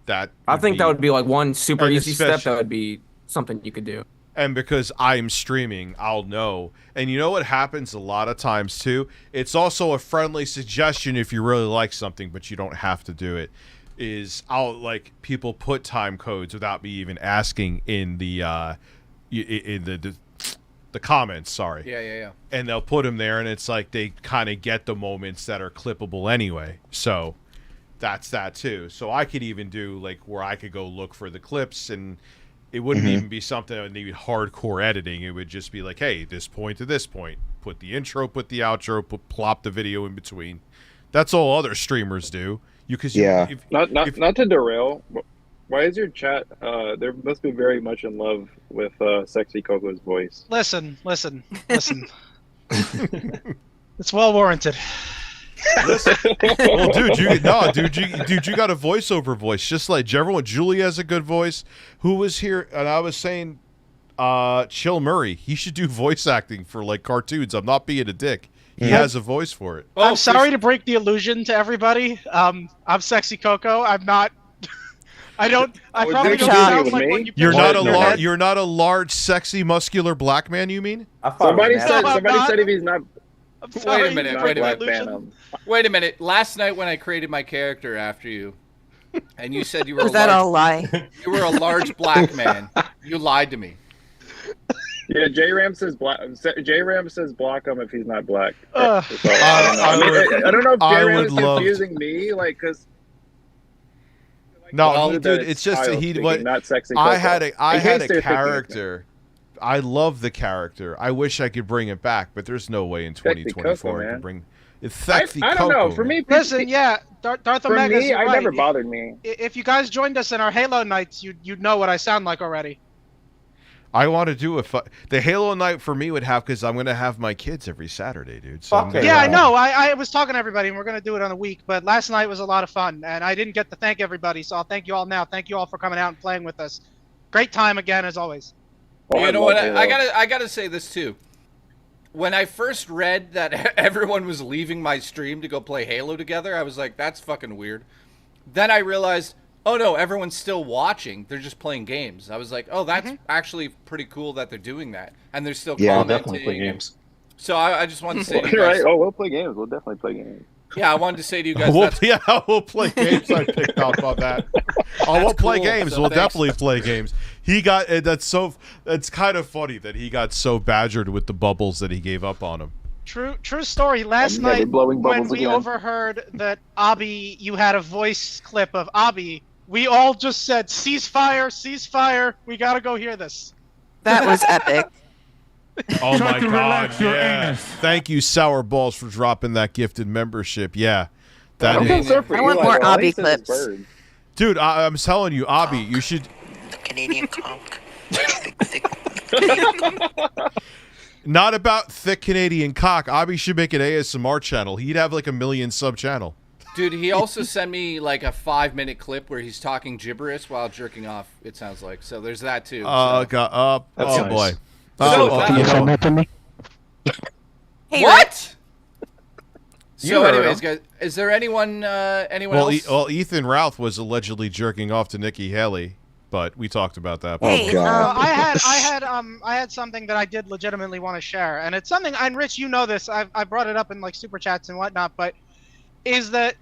that. I think that would be like one super easy step. That would be something you could do. And because I'm streaming, I'll know. And you know what happens a lot of times too? It's also a friendly suggestion if you really like something, but you don't have to do it. Is I'll like people put time codes without me even asking in the comments. Sorry. Yeah. And they'll put them there, and it's like they kind of get the moments that are clippable anyway. So that's that too. So I could even do like where I could go look for the clips, and it wouldn't even be something that would need hardcore editing. It would just be like, hey, this point to this point, put the intro, put the outro, plop the video in between. That's all other streamers do. Not to derail. Why is your chat? There must be very much in love with Sexy Coco's voice. Listen. It's well warranted. Well, dude, you got a voiceover voice, just like everyone. Julie has a good voice. Who was here? And I was saying, Chill Murray. He should do voice acting for like cartoons. I'm not being a dick. He has a voice for it. I'm sorry to break the illusion to everybody. I'm Sexy Coco. I'm not. I probably don't sound like what you. You're not a large, sexy, muscular black man. You mean? Somebody said if he's not. Wait a minute. Last night when I created my character after you, and you said you were was that a lie? You were a large black man. You lied to me. Yeah, J-Ram says block him if he's not black. I don't know if J-Ram is confusing me, like, because. No, dude, it's just not Sexy I Coco. had a character. I love the character. I wish I could bring it back, but there's no way in 2024 I can bring. It's Sexy Coco. I don't know. For me, listen, Darth Omega. For me, it never bothered me. If you guys joined us in our Halo nights, you'd know what I sound like already. I want to do the Halo night for me would have, because I'm gonna have my kids every Saturday, dude. So Yeah, I know. I was talking to everybody, and we're gonna do it on a week. But last night was a lot of fun, and I didn't get to thank everybody, so I'll thank you all now. Thank you all for coming out and playing with us. Great time again, as always. You know what? I gotta say this too. When I first read that everyone was leaving my stream to go play Halo together, I was like, "That's fucking weird." Then I realized, oh no, everyone's still watching. They're just playing games. I was like, oh, that's actually pretty cool that they're doing that, and they're still commenting. We'll definitely play games. So I just wanted to say, to you You're guys, right. Oh, we'll play games. We'll definitely play games. Yeah, I wanted to say to you guys, we'll play games. I picked up on that. We'll play cool, games. so We'll thanks. definitely play games. He got that's kind of funny that he got so badgered with the bubbles that he gave up on him. True story. Last Yeah, they're night, blowing when bubbles we again. overheard that Abby, you had a voice clip of Abby, we all just said, "Ceasefire, ceasefire. We gotta go hear this." That was epic. Oh Try my to god! relax your Yeah. anus. Thank you, Sour Balls, for dropping that gifted membership. Yeah, that I'm is. concerned for I want Eli, more though. All Abby he says is clips. bird. Dude, I'm telling you, Abby, you should. Canadian conch. Not about thick Canadian cock. Abby should make an ASMR channel. He'd have like 1 million sub channel. dude, he also sent me like a 5-minute clip where he's talking gibberish while jerking off. It sounds like so. There's that too. Oh so. god! That's Oh nice. boy! So, you know, Hey, what? You So, heard anyways, him. guys, is there anyone else? well, Ethan Routh was allegedly jerking off to Nikki Haley, but we talked about that. Hey, Well, I had something that I did legitimately want to share, and it's something. And Rich, you know this. I brought it up in like super chats and whatnot, but is that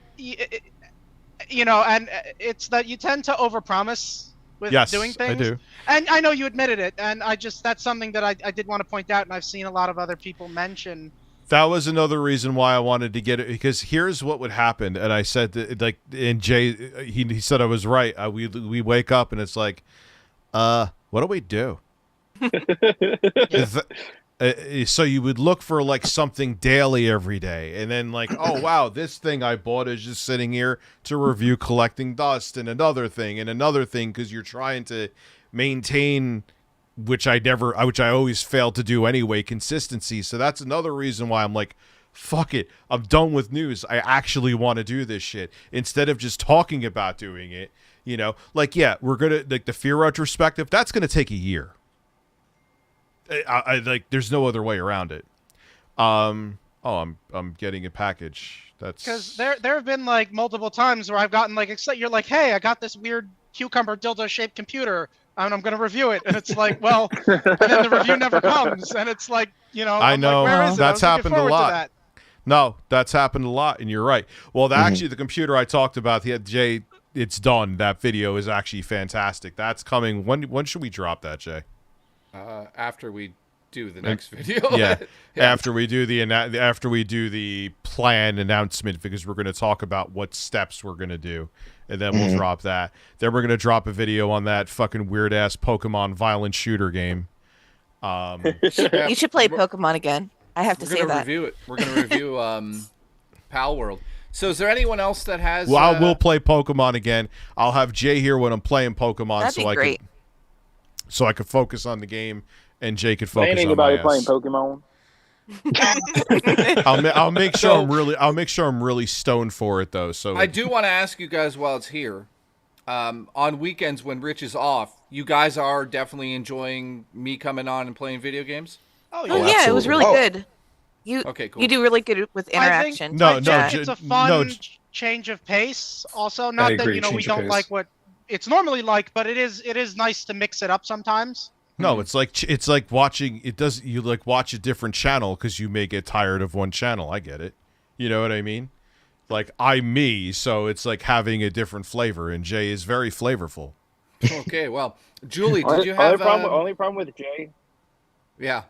you know, and it's that you tend to overpromise with Yes, doing I things. do. And I know you admitted it, and that's something that I did want to point out, and I've seen a lot of other people mention. That was another reason why I wanted to get it, because here's what would happen, and I said that, like, and Jay, he said I was right. We wake up and it's like, what do we do? So you would look for like something daily every day, and then like, oh wow, this thing I bought is just sitting here to review Collecting Dust, and another thing, because you're trying to maintain, which I always fail to do anyway, consistency. So that's another reason why I'm like, fuck it, I'm done with news. I actually want to do this shit instead of just talking about doing it. You know, like, yeah, we're gonna, like, the Fear retrospective, that's gonna take a year. I like, there's no other way around it. I'm getting a package. That's Because there have been like multiple times where I've gotten like excited. You're like, hey, I got this weird cucumber dildo shaped computer, and I'm gonna review it. And it's like, well, and then the review never comes, and it's like, you know, I know, like, where is it? that's I was looking happened a forward to lot. that. No, that's happened a lot, and you're right. Well, actually, the computer I talked about, Jay, it's done. That video is actually fantastic. That's coming. When should we drop that, Jay? After we do the next video. Yeah, after we do the plan announcement, because we're going to talk about what steps we're going to do, and then we'll drop that. Then we're going to drop a video on that fucking weird ass Pokemon violent shooter game. You should play Pokemon again. I have to say that. Review it. We're gonna review Pal World. So is there anyone else that has? Well, I will play Pokemon again. I'll have Jay here when I'm playing Pokemon, That'd be great. So I could focus on the game, and Jay could focus on Anybody my playing ass. Pokemon? I'll make sure I'm really stoned for it though. So I do want to ask you guys while it's here. On weekends when Rich is off, you guys are definitely enjoying me coming on and playing video games? Oh yeah, it was really good. Okay, cool. You do really good with interaction. I think it's a fun change of pace. Also, not that agree, we don't like what it's normally like, but it is nice to mix it up sometimes. No, it's like watching. You like watch a different channel because you may get tired of one channel. I get it. You know what I mean? Like, I'm me, so it's like having a different flavor, and Jay is very flavorful. Okay, well, Julie, did you have only problem with Jay? Yeah.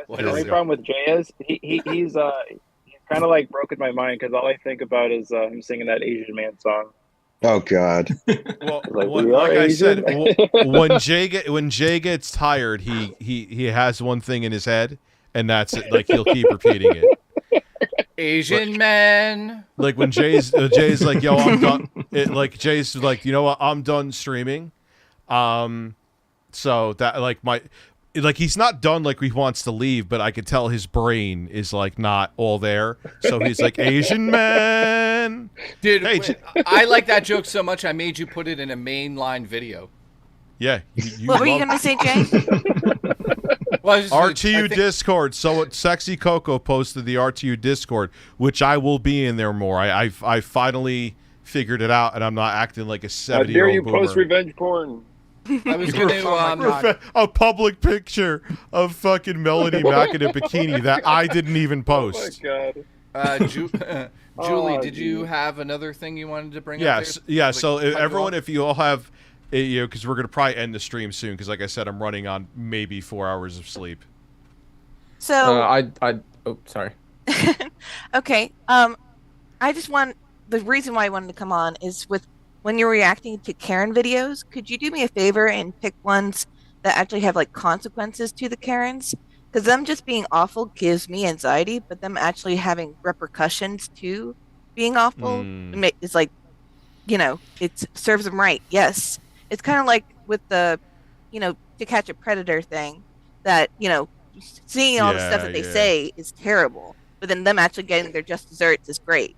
The only problem with Jay is he's kind of like broken my mind, because all I think about is him singing that Asian man song. Oh God. Well, We like are I Asian. said, when Jay gets tired, he has one thing in his head, and that's it. Like, he'll keep repeating it. Asian man. Like when Jay's like, yo, I'm done. Like Jay's like, you know what? I'm done streaming. So that like he's not done, like he wants to leave, but I could tell his brain is like not all there. So he's like, Asian man. Dude, hey, I like that joke so much I made you put it in a mainline video. Yeah. What were you going to say, Jay? RTU Discord. So Sexy Coco posted the RTU Discord, which I will be in there more. I finally figured it out, and I'm not acting like a 70-year-old How dare you boomer. post revenge porn? I was going to a public picture of fucking Melody Mack in a bikini that I didn't even post. Oh my god. Julie, did you have another thing you wanted to bring up? Yes, yeah. Like, So everyone, if you all have, because we're gonna probably end the stream soon, because like I said, I'm running on maybe 4 hours of sleep. So oh, sorry. Okay. I just want the reason why I wanted to come on is with when you're reacting to Karen videos, could you do me a favor and pick ones that actually have like consequences to the Karens? Because them just being awful gives me anxiety, but them actually having repercussions to being awful is like, it serves them right. Yes. It's kind of like with the, To Catch a Predator thing that, seeing all the stuff that they say is terrible, but then them actually getting their just desserts is great.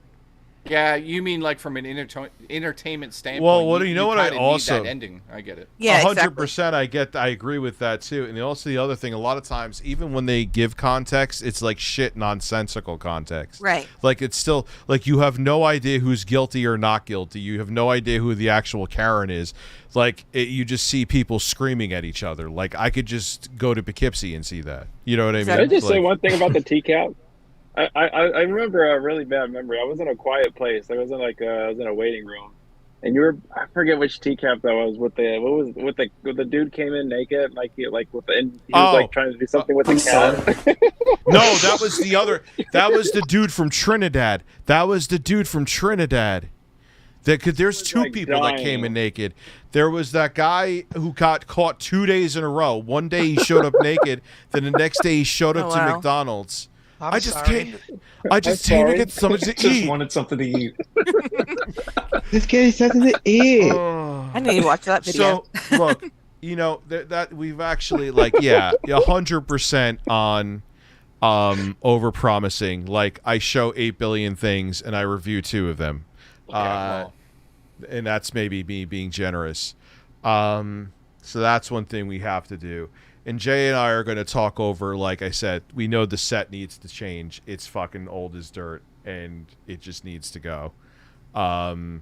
Yeah, you mean like from an entertainment standpoint? Well, what do you know? What I need also that ending. I get it. Yeah, 100%. I agree with that too. And also the other thing, a lot of times, even when they give context, it's like shit nonsensical context. Right. Like it's still like you have no idea who's guilty or not guilty. You have no idea who the actual Karen is. Like you just see people screaming at each other. Like I could just go to Poughkeepsie and see that. You know what I mean? Can I just like, say one thing about the TCAP? I remember a really bad memory. I was in a quiet place. I was in I was in a waiting room, and I forget which TCAP that was. With the dude came in naked, he was trying to do something with the cat. No, that was the other. That was the dude from Trinidad. There's two people that came in naked. There was that guy who got caught 2 days in a row. One day he showed up naked, then the next day he showed up to McDonald's. I just came to get something to eat. Just wanted something to eat. This kid has something to eat. I need to watch that video. So look, that we've actually 100% on over-promising. Like I show 8 billion things and I review 2 of them. And that's maybe me being generous. So that's one thing we have to do. And Jay and I are going to talk over, like I said, we know the set needs to change. It's fucking old as dirt, and it just needs to go. I'm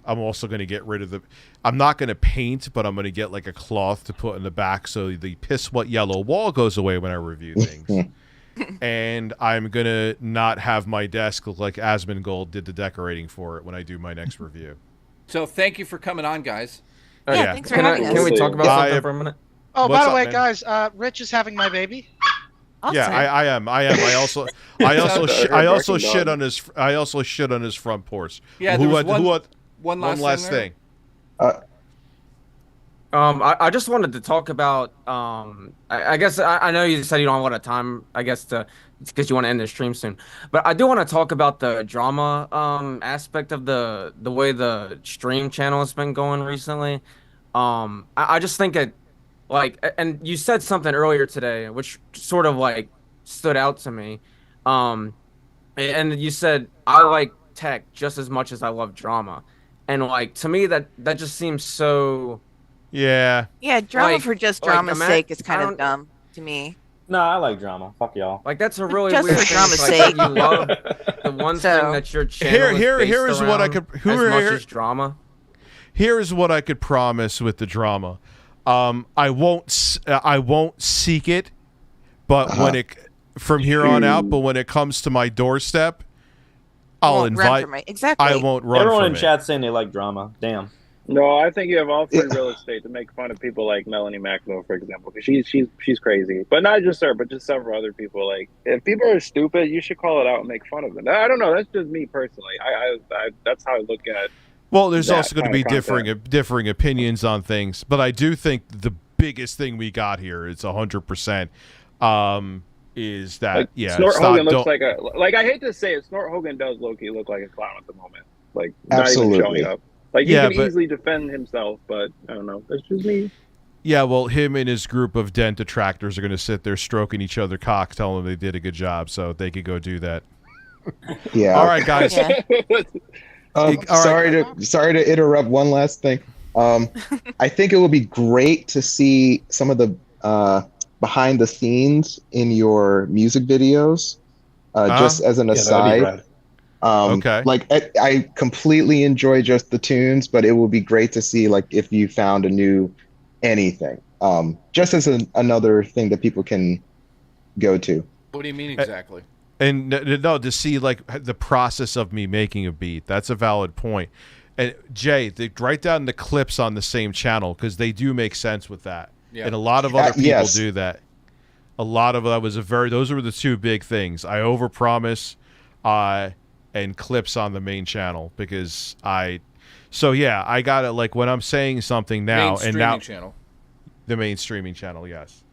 also going to get rid of I'm not going to paint, but I'm going to get like a cloth to put in the back so the piss wet yellow wall goes away when I review things. And I'm going to not have my desk look like Asmongold did the decorating for it when I do my next review. So thank you for coming on, guys. Yeah, thanks for having us. Can we talk about something for a minute? Oh, What's by the way, man? Guys, Rich is having my baby. Awesome. Yeah, I am. I also shit on his front porch. Yeah, one last thing. I just wanted to talk about I guess I know you said you don't have a lot of time, I guess, because you want to end the stream soon, but I do want to talk about the drama aspect of the way the stream channel has been going recently. I just think it, and you said something earlier today which sort of stood out to me, and you said I like tech just as much as I love drama, and to me that just seems so drama for just drama's sake is kind of dumb to me. No, I like drama. Fuck y'all. That's a really just weird for thing. drama's It's sake. You love the one thing that your channel here's what I could as much as drama. Here's what I could promise with the drama. I won't seek it, but from here on out, but when it comes to my doorstep, I'll invite. Exactly. I won't run. Everyone from in chat saying they like drama. Damn. No, I think you have all free real estate to make fun of people like Melanie Macklow, for example, because she's crazy. But not just her, but just several other people. If people are stupid, you should call it out and make fun of them. I don't know. That's just me personally. I that's how I look at. Well, there's also going to be differing opinions on things, but I do think the biggest thing we got here is 100%. Is that Snort Hogan looks like I hate to say it, Snort Hogan does low-key look like a clown at the moment. Not even showing up. He can easily defend himself, but I don't know. That's just me. Yeah, well, him and his group of dent detractors are going to sit there stroking each other cock, telling them they did a good job, so they could go do that. Yeah. All right, guys. Yeah. Sorry to interrupt. One last thing. I think it would be great to see some of the behind the scenes in your music videos. Just as an aside. Okay. Like I completely enjoy just the tunes, but it would be great to see like if you found a new anything. Just as another thing that people can go to. What do you mean exactly? And no, to see like the process of me making a beat. That's a valid point. And Jay, write down the clips on the same channel because they do make sense with that. Yeah. And a lot of other people yes. do that. A lot of that was those were the two big things. I overpromise, and clips on the main channel because so yeah, I got it. Like when I'm saying something now Main streaming channel. The main streaming channel, yes.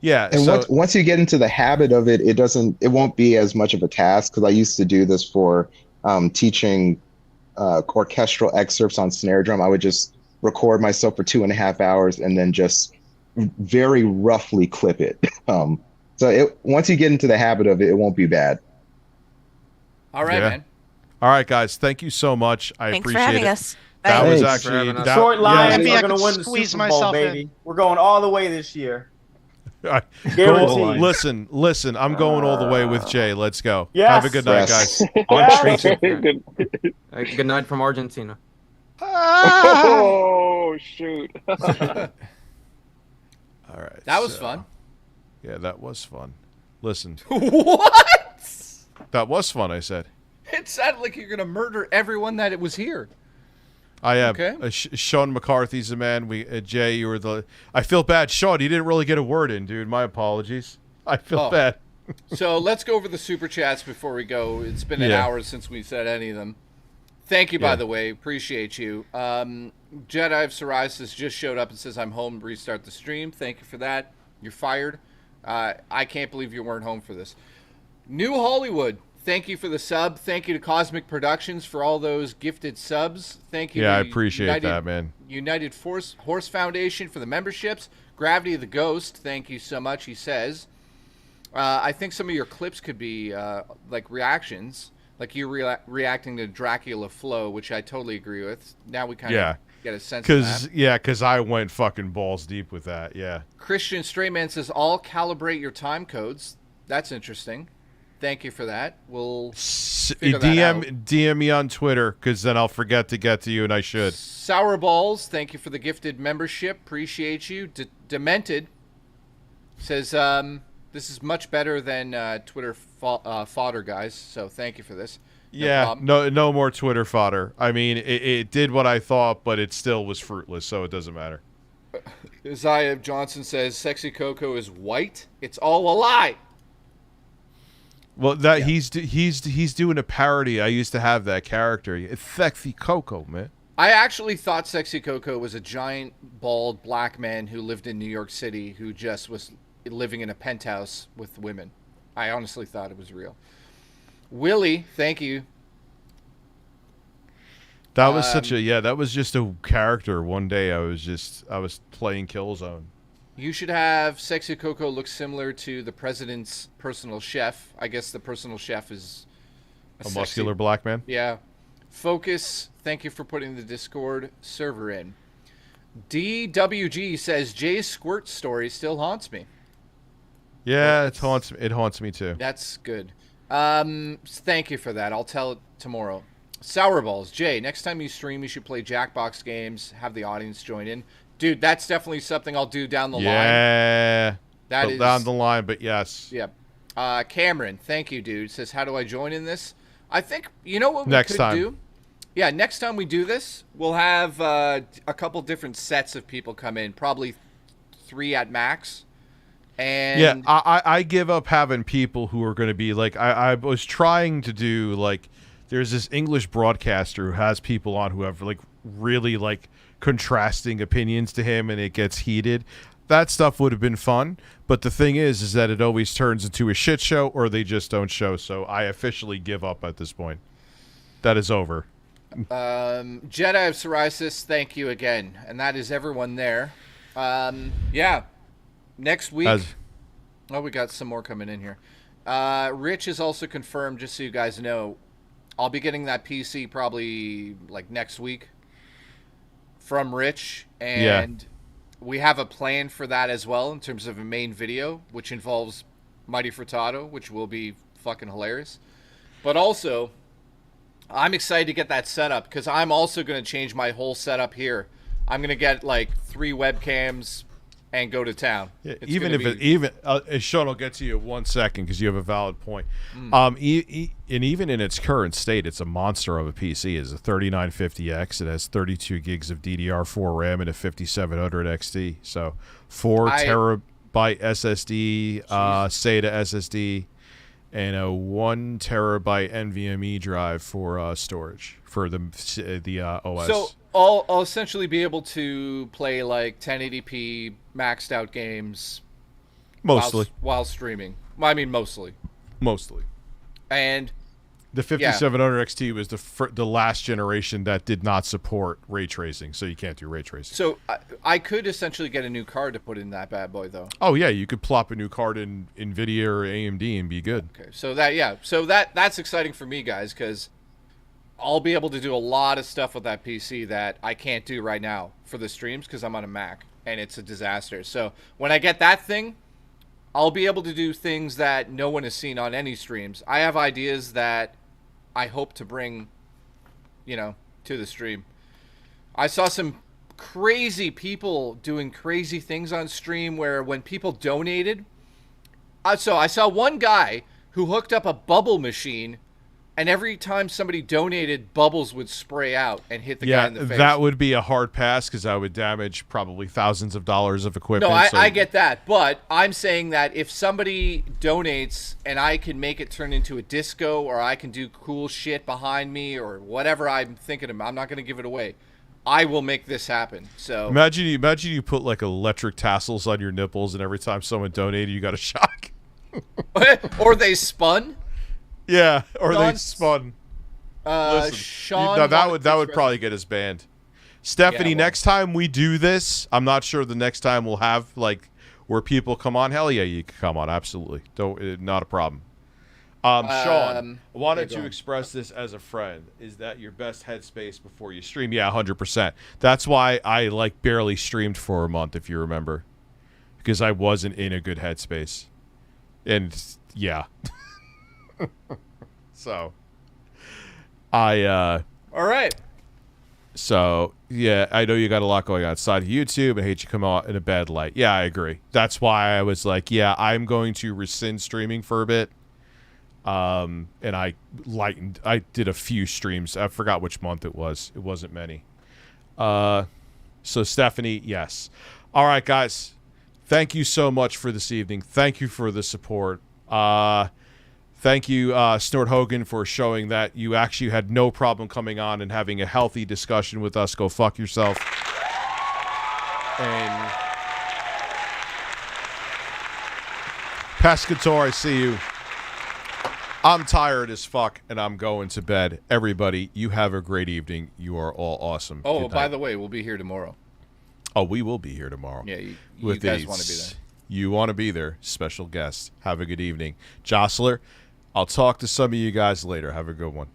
Yeah, and so, once you get into the habit of it, it won't be as much of a task because I used to do this for teaching orchestral excerpts on snare drum. I would just record myself for 2.5 hours and then just very roughly clip it. So once you get into the habit of it, it won't be bad. All right, man. All right, guys. Thank you so much. I Thanks appreciate for having it. us. That Thanks. was Thanks actually Short Lions Maybe are I going to could win the squeeze Super Bowl, myself in. baby. We're going all the way this year. Listen. I'm going all the way with Jay. Let's go. Yes. Have a good night, Yes. guys. Good night from Argentina. Oh, shoot. All right. That was fun. Yeah, that was fun. Listen. What? That was fun, I said. It sounded like you're going to murder everyone that it was here. I am. Okay. Sean McCarthy's the man. Jay, you were the... I feel bad. Sean, you didn't really get a word in, dude. My apologies. I feel bad. So let's go over the super chats before we go. It's been an hour since we said any of them. Thank you, by the way. Appreciate you. Jedi of Psoriasis just showed up and says, I'm home. Restart the stream. Thank you for that. You're fired. I can't believe you weren't home for this. New Hollywood. Thank you for the sub. Thank you to Cosmic Productions for all those gifted subs. Thank you. Yeah, to I appreciate that, man. United Horse Foundation for the memberships. Gravity of the Ghost. Thank you so much, he says. I think some of your clips could be like reactions. Like you reacting to Dracula Flow, which I totally agree with. Now we kind of get a sense of that. Because I went fucking balls deep with that, yeah. Christian Strayman says, all calibrate your time codes. That's interesting. Thank you for that. We'll figure that out. DM me on Twitter, because then I'll forget to get to you, and I should. Sour Balls, thank you for the gifted membership. Appreciate you. Demented says, this is much better than Twitter fodder, guys. So thank you for this. No more Twitter fodder. I mean, it did what I thought, but it still was fruitless, so it doesn't matter. Isaiah Johnson says, Sexy Coco is white. It's all a lie. Well, he's doing a parody. I used to have that character. It's Sexy Coco, man. I actually thought Sexy Coco was a giant, bald, black man who lived in New York City who just was living in a penthouse with women. I honestly thought it was real. Willie, thank you. That was that was just a character. One day I was playing Killzone. You should have Sexy Coco look similar to the president's personal chef. I guess the personal chef is a muscular black man. Yeah. Focus, thank you for putting the Discord server in. DWG says, Jay's squirt story still haunts me. Yeah, it haunts me too. That's good. Thank you for that. I'll tell it tomorrow. Sour Balls, Jay, next time you stream, you should play Jackbox games, have the audience join in. Dude, that's definitely something I'll do down the line. Yeah. That is down the line, but yes. Yep. Cameron, thank you, dude. Says, how do I join in this? I think, you know what we next could time. do? Yeah, next time we do this, we'll have a couple different sets of people come in, probably 3 at max. And yeah, I give up having people who are going to be like, I was trying to do like, there's this English broadcaster who has people on who have like really like contrasting opinions to him, and it gets heated. That stuff would have been fun, but the thing is that it always turns into a shit show, or they just don't show. So I officially give up at this point. That is over. Jedi of Psoriasis, thank you again, and that is everyone there. Yeah. Next week. Oh, we got some more coming in here. Rich is also confirmed, just so you guys know, I'll be getting that PC probably like next week from Rich. And we have a plan for that as well in terms of a main video, which involves Mighty Furtado, which will be fucking hilarious. But also, I'm excited to get that set up because I'm also going to change my whole setup here. I'm going to get like 3 webcams and go to town. Yeah, Sean will get to you in 1 second because you have a valid point. And even in its current state, it's a monster of a PC. It's a 3950X. It has 32 gigs of DDR4 RAM and a 5700 XT. So 4 terabyte SSD, SATA SSD, and a 1 terabyte NVMe drive for storage for the OS. So I'll essentially be able to play like 1080p maxed out games mostly while streaming. I mean, mostly. And the 5700 XT was the last generation that did not support ray tracing, so you can't do ray tracing. So I could essentially get a new card to put in that bad boy, though. Oh yeah, you could plop a new card in NVIDIA or AMD and be good. Okay, so that's exciting for me, guys, because I'll be able to do a lot of stuff with that PC that I can't do right now for the streams because I'm on a Mac and it's a disaster. So when I get that thing, I'll be able to do things that no one has seen on any streams. I have ideas that I hope to bring, to the stream. I saw some crazy people doing crazy things on stream where when people donated, so I saw one guy who hooked up a bubble machine, and every time somebody donated, bubbles would spray out and hit the guy in the face. That would be a hard pass because I would damage probably thousands of dollars of equipment. No, I get that. But I'm saying that if somebody donates and I can make it turn into a disco or I can do cool shit behind me or whatever I'm thinking of, I'm not going to give it away. I will make this happen. So imagine you put like electric tassels on your nipples and every time someone donated, you got a shock. Or they spun. Yeah, or they spun. Listen, Sean, that would probably get us banned. Stephanie, next time we do this, I'm not sure the next time we'll have like where people come on. Hell yeah, you can come on. Absolutely, not a problem. Sean, I wanted to express this as a friend. Is that your best headspace before you stream? Yeah, 100%. That's why I like barely streamed for a month, if you remember, because I wasn't in a good headspace, and yeah. So all right. So yeah, I know you got a lot going on outside of YouTube. I hate you come out in a bad light. Yeah, I agree. That's why I was like, yeah, I'm going to rescind streaming for a bit. And I did a few streams. I forgot which month it was. It wasn't many. So Stephanie, yes. All right, guys. Thank you so much for this evening. Thank you for the support. Thank you, Snort Hogan, for showing that you actually had no problem coming on and having a healthy discussion with us. Go fuck yourself. And Pescator, I see you. I'm tired as fuck, and I'm going to bed. Everybody, you have a great evening. You are all awesome. Oh, by the way, we'll be here tomorrow. Oh, we will be here tomorrow. Yeah, you guys want to be there. You want to be there. Special guest. Have a good evening. Jostler, I'll talk to some of you guys later. Have a good one.